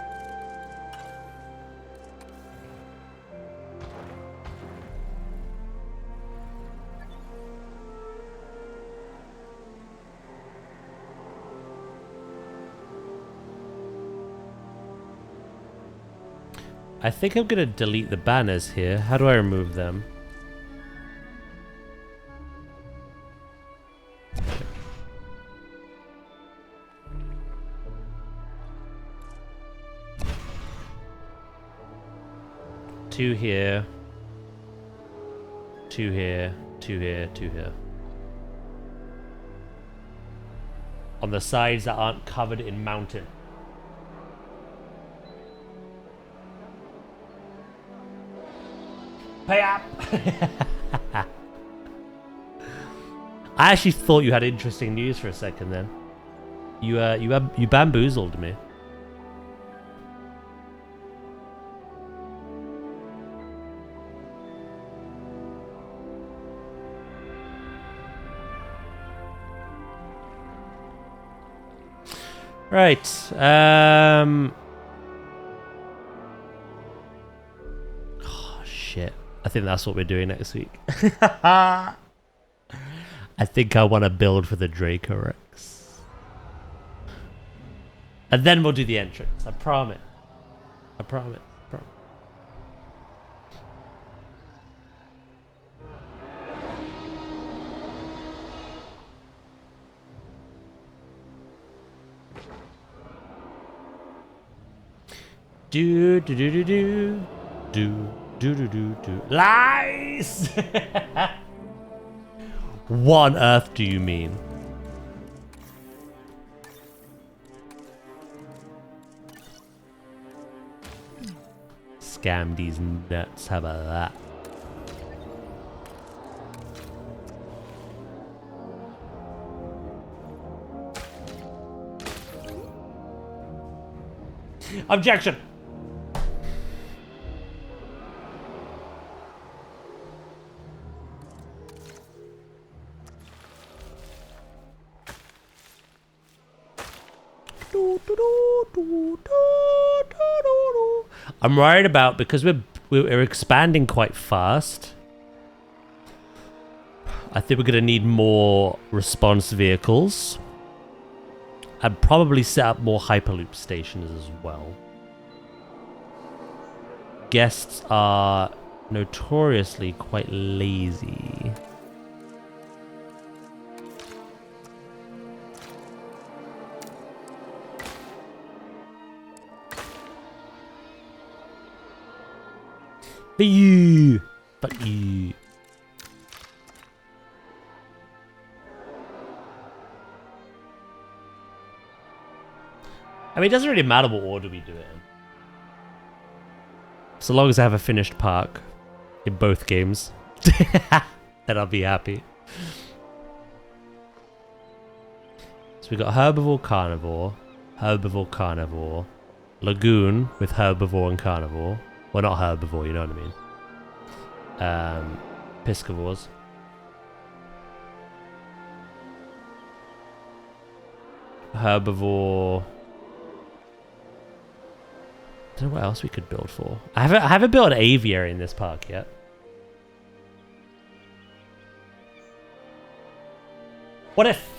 I think I'm gonna delete the banners here. How do I remove them? Two here. Two here. Two here. Two here. On the sides that aren't covered in mountain. Pay up! I actually thought you had interesting news for a second then. You bamboozled me. Right. Oh shit. I think that's what we're doing next week. I think I want to build for the Dracorex. And then we'll do the entrance. I promise. I promise. Do do do do do do do do do do lies. What on earth do you mean? Scam these nuts. How about that? Objection. I'm worried about because we're expanding quite fast. I think we're gonna need more response vehicles. I'd probably set up more hyperloop stations as well. Guests are notoriously quite lazy. Fuck you. Fuck you. I mean, it doesn't really matter what order we do it in. So long as I have a finished park in both games, then I'll be happy. So we got herbivore, carnivore, lagoon with herbivore and carnivore. Well, not herbivore, you know what I mean. Piscivores. Herbivore. I don't know what else we could build for. I haven't built an aviary in this park yet. What if?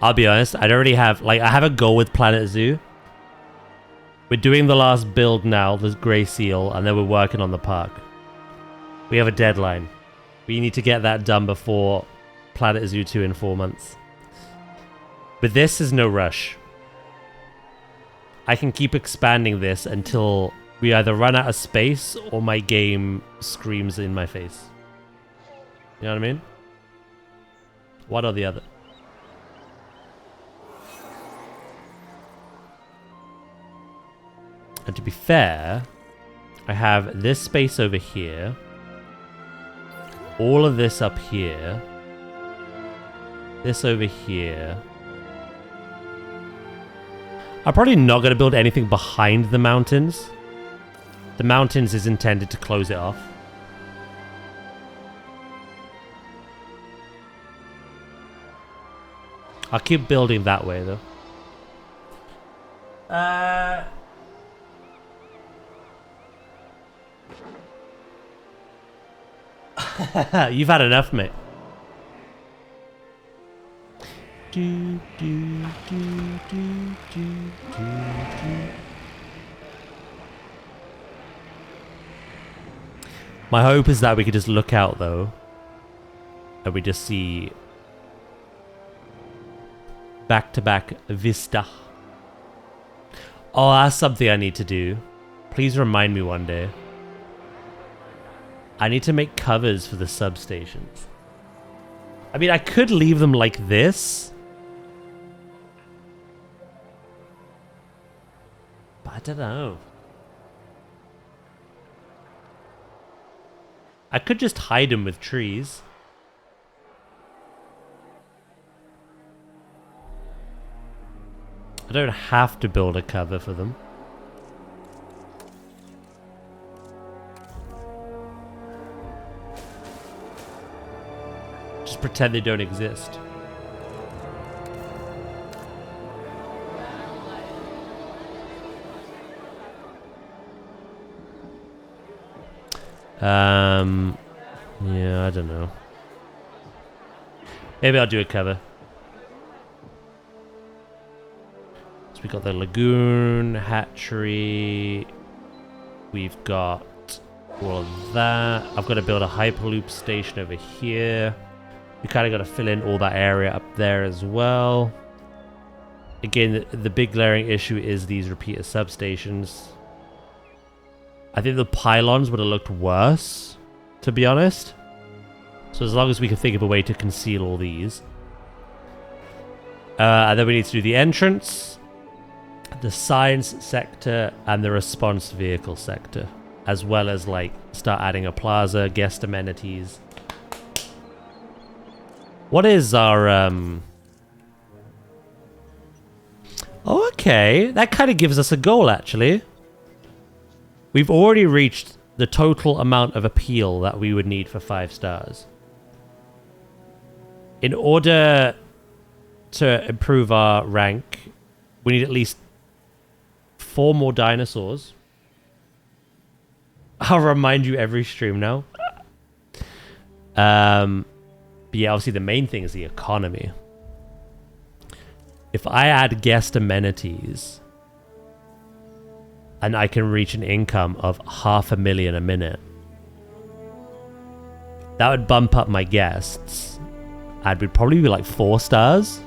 I'll be honest, I don't really have, like, I have a goal with Planet Zoo. We're doing the last build now, the Grey Seal, and then we're working on the park. We have a deadline. We need to get that done before Planet Zoo 2 in 4 months. But this is no rush. I can keep expanding this until we either run out of space or my game screams in my face. You know what I mean? One or the other. And to be fair, I have this space over here. All of this up here. This over here. I'm probably not going to build anything behind the mountains. The mountains is intended to close it off. I'll keep building that way, though. You've had enough, mate. My hope is that we could just look out, though, and we just see back-to-back vista. Oh, that's something I need to do. Please remind me one day. I need to make covers for the substations. I mean, I could leave them like this. But I don't know. I could just hide them with trees. I don't have to build a cover for them. Just pretend they don't exist. Yeah, I don't know. Maybe I'll do a cover. So we got the lagoon, hatchery. We've got all of that. I've got to build a hyperloop station over here. We kind of got to fill in all that area up there as well. Again, the big glaring issue is these repeater substations. I think the pylons would have looked worse, to be honest. So as long as we can think of a way to conceal all these. And then we need to do the entrance, the science sector, and the response vehicle sector. As well as, like, start adding a plaza, guest amenities. What is our, Oh, okay. That kind of gives us a goal, actually. We've already reached the total amount of appeal that we would need for 5 stars. In order to improve our rank, we need at least 4 more dinosaurs. I'll remind you every stream now. But yeah, obviously the main thing is the economy. If I add guest amenities, and I can reach an income of 500,000 a minute, that would bump up my guests. And we'd probably be like 4 stars.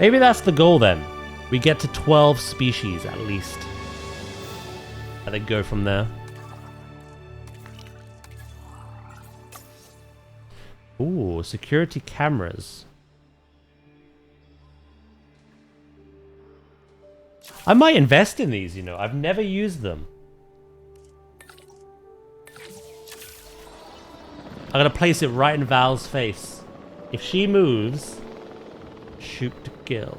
Maybe that's the goal then. We get to 12 species at least. And then go from there. Ooh, security cameras. I might invest in these, you know. I've never used them. I'm gonna place it right in Val's face. If she moves, shoot to kill.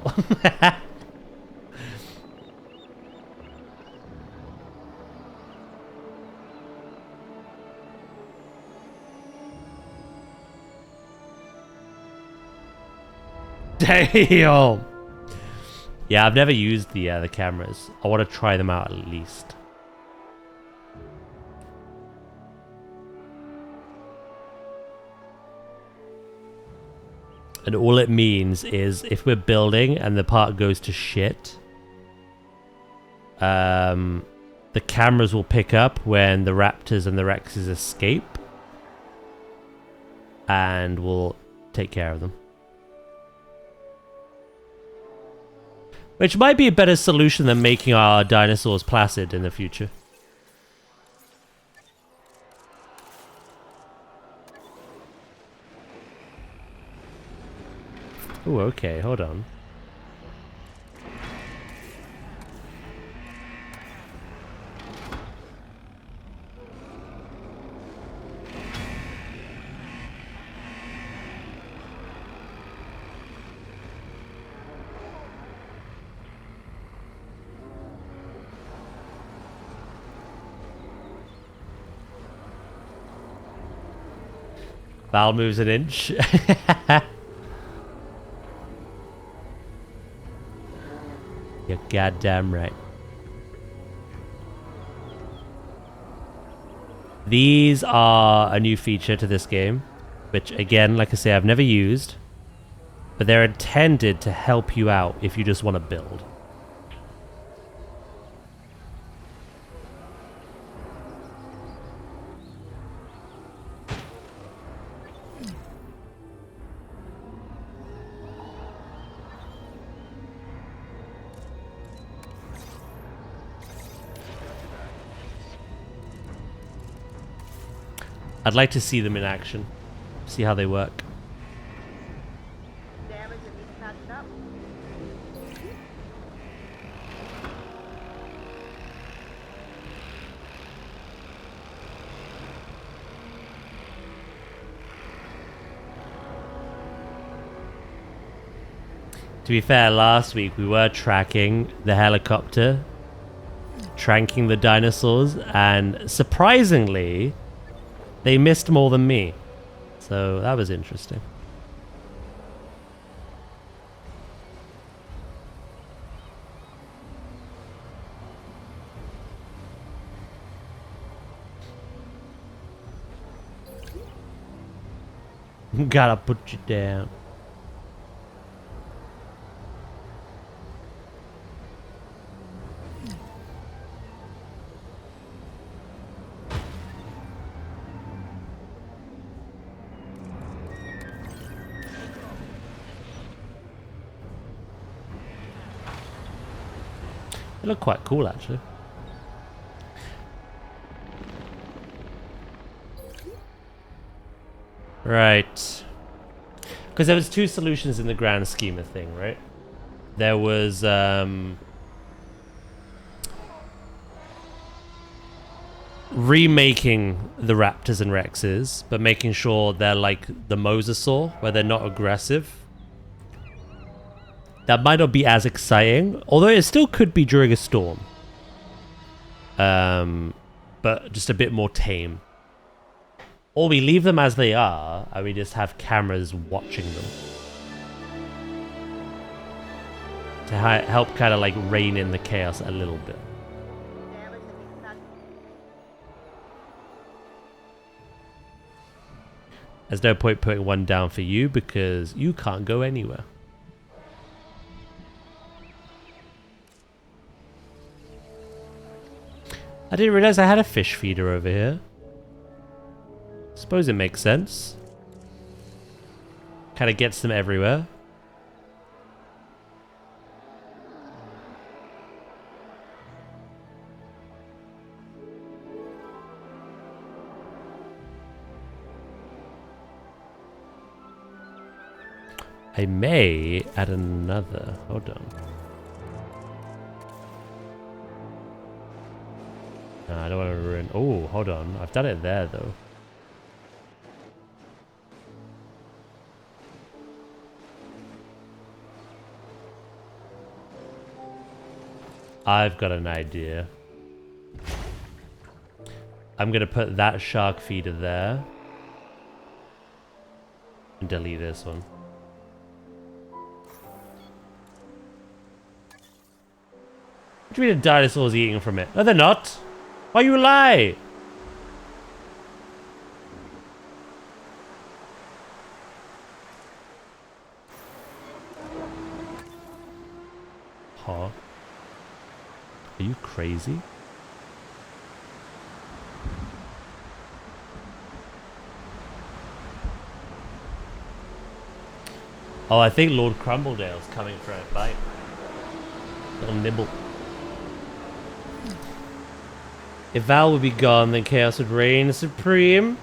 Damn. Yeah, I've never used the cameras. I want to try them out at least. And all it means is if we're building and the part goes to shit, the cameras will pick up when the raptors and the rexes escape, and we'll take care of them. Which might be a better solution than making our dinosaurs placid in the future. Oh, okay, hold on. Val moves an inch. You're goddamn right. These are a new feature to this game, which again, like I say, I've never used, but they're intended to help you out if you just want to build. I'd like to see them in action, see how they work. Damage at least patched up. To be fair, last week we were tracking the helicopter, tracking the dinosaurs, and surprisingly, they missed more than me. So that was interesting. Gotta put you down. They look quite cool, actually. Right. Because there was two solutions in the grand scheme of thing, right? There was remaking the Raptors and Rexes, but making sure they're like the Mosasaur, where they're not aggressive. That might not be as exciting, although it still could be during a storm. But just a bit more tame. Or we leave them as they are, and we just have cameras watching them. To help kind of like rein in the chaos a little bit. Damage at least patched. There's no point putting one down for you because you can't go anywhere. I didn't realize I had a fish feeder over here. Suppose it makes sense. Kind of gets them everywhere. I may add another. Hold on. No, I don't want to ruin... Oh, hold on. I've done it there, though. I've got an idea. I'm going to put that shark feeder there. And delete this one. What do you mean a dinosaur's eating from it? No, they're not. Why you lie? Huh? Are you crazy? Oh, I think Lord Crumbledale's coming for a bite. Little nibble. If Val would be gone, then chaos would reign supreme.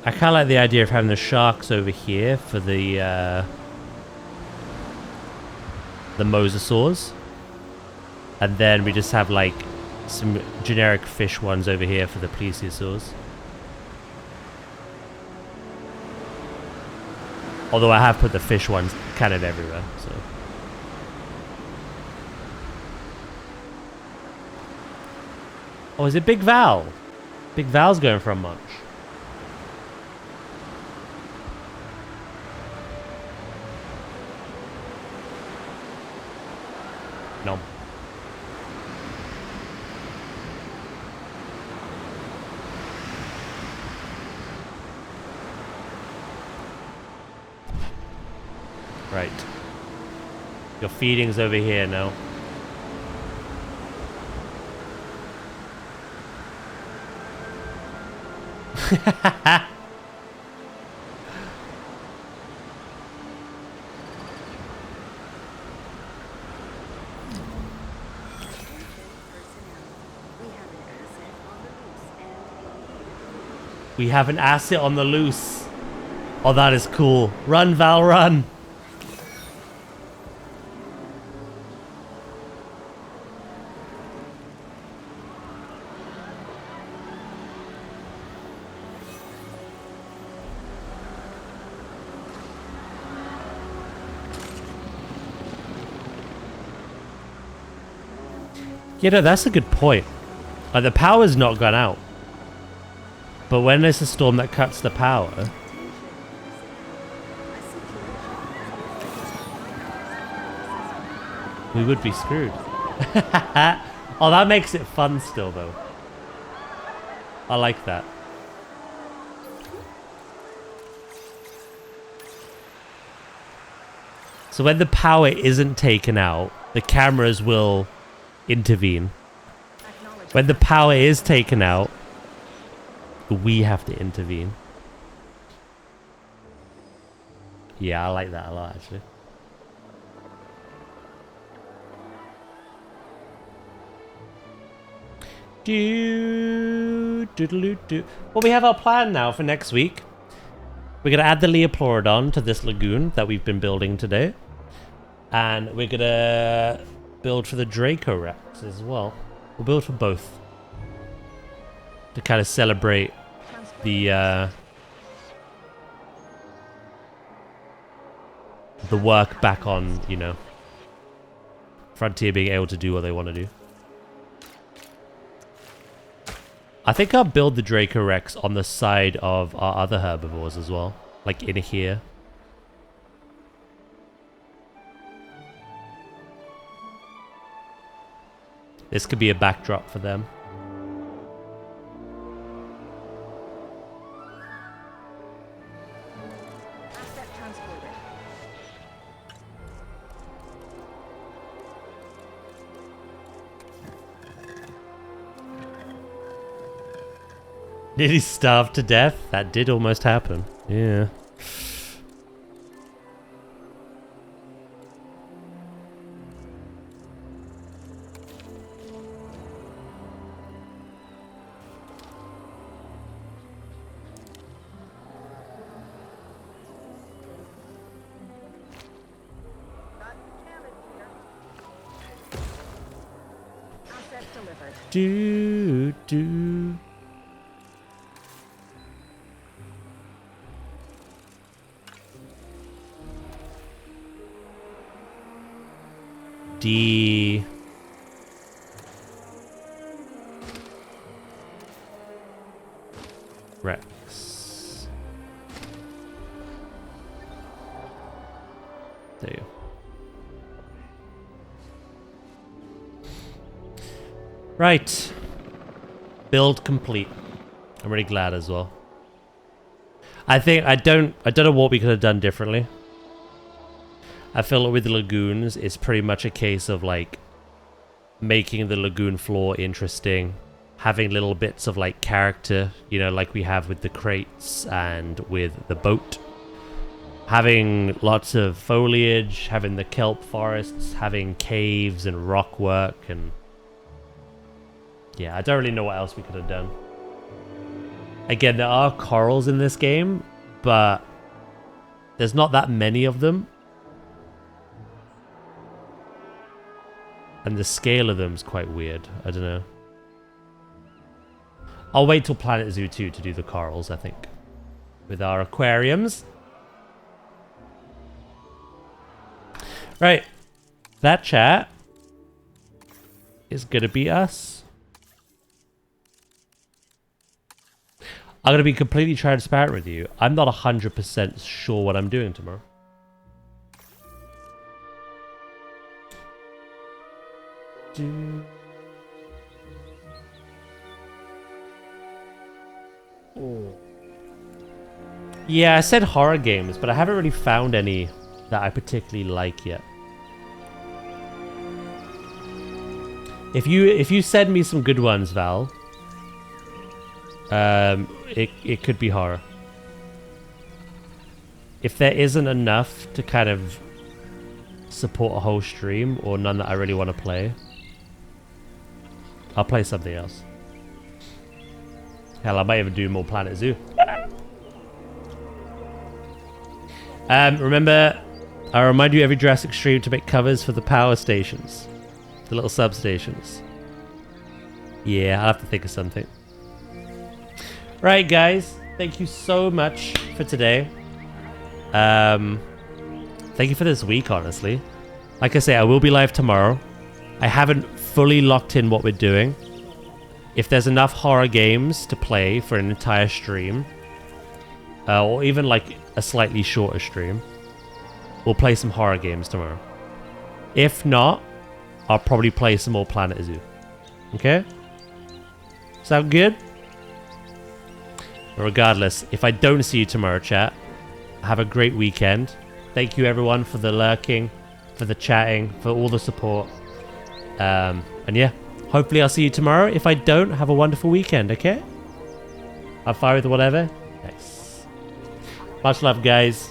I kind of like the idea of having the sharks over here for the mosasaurs. And then we just have like some generic fish ones over here for the plesiosaurs. Although I have put the fish ones kind of everywhere, so. Oh, is it Big Val? Big Val's going for a munch. No. Right. Your feeding's over here now. We have an asset on the loose. Oh, that is cool. Run, Val, run. You know, that's a good point. Like, the power's not gone out. But when there's a storm that cuts the power... we would be screwed. Oh, that makes it fun still, though. I like that. So when the power isn't taken out, the cameras will intervene. When the power is taken out, we have to intervene. Yeah, I like that a lot, actually. Well, we have our plan now for next week. We're going to add the Liopleurodon to this lagoon that we've been building today. And we're going to build for the Dracorex as well. We'll build for both. To kind of celebrate the work back on, you know, Frontier being able to do what they want to do. I think I'll build the Dracorex on the side of our other herbivores as well. Like in here. This could be a backdrop for them. Asset transported. Nearly starved to death? That did almost happen. Yeah. Asset delivered. Do. D. Rex. There you go. Right. Build complete. I'm really glad as well. I think I don't know what we could have done differently. I feel like with the lagoons, it's pretty much a case of like making the lagoon floor interesting, having little bits of like character, you know, like we have with the crates and with the boat. Having lots of foliage, having the kelp forests, having caves and rock work, and yeah, I don't really know what else we could have done. Again, there are corals in this game, but there's not that many of them. And the scale of them is quite weird. I don't know. I'll wait till Planet Zoo 2 to do the corals, I think. With our aquariums. Right. That chat is going to be us. I'm going to be completely transparent with you. I'm not 100% sure what I'm doing tomorrow. Yeah, I said horror games, but I haven't really found any that I particularly like yet. If you send me some good ones, Val, it could be horror. If there isn't enough to kind of support a whole stream, or none that I really want to play, I'll play something else. Hell, I might even do more Planet Zoo. Remember, I remind you every Jurassic stream to make covers for the power stations. The little substations. Yeah, I'll have to think of something. Right, guys. Thank you so much for today. Thank you for this week, honestly. Like I say, I will be live tomorrow. I haven't fully locked in what we're doing. If there's enough horror games to play for an entire stream, or even like a slightly shorter stream, we'll play some horror games tomorrow. If not, I'll probably play some more Planet Zoo. Okay? Sound good? Regardless, if I don't see you tomorrow, chat, have a great weekend. Thank you everyone for the lurking, for the chatting, for all the support. And yeah, hopefully I'll see you tomorrow. If I don't, have a wonderful weekend, okay? I'm fine with whatever. Nice. Much love, guys.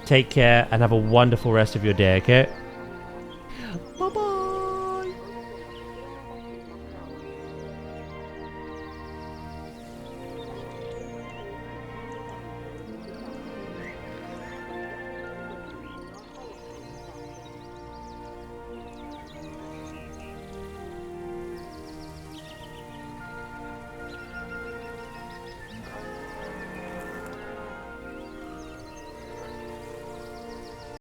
Take care and have a wonderful rest of your day, okay? Bye-bye.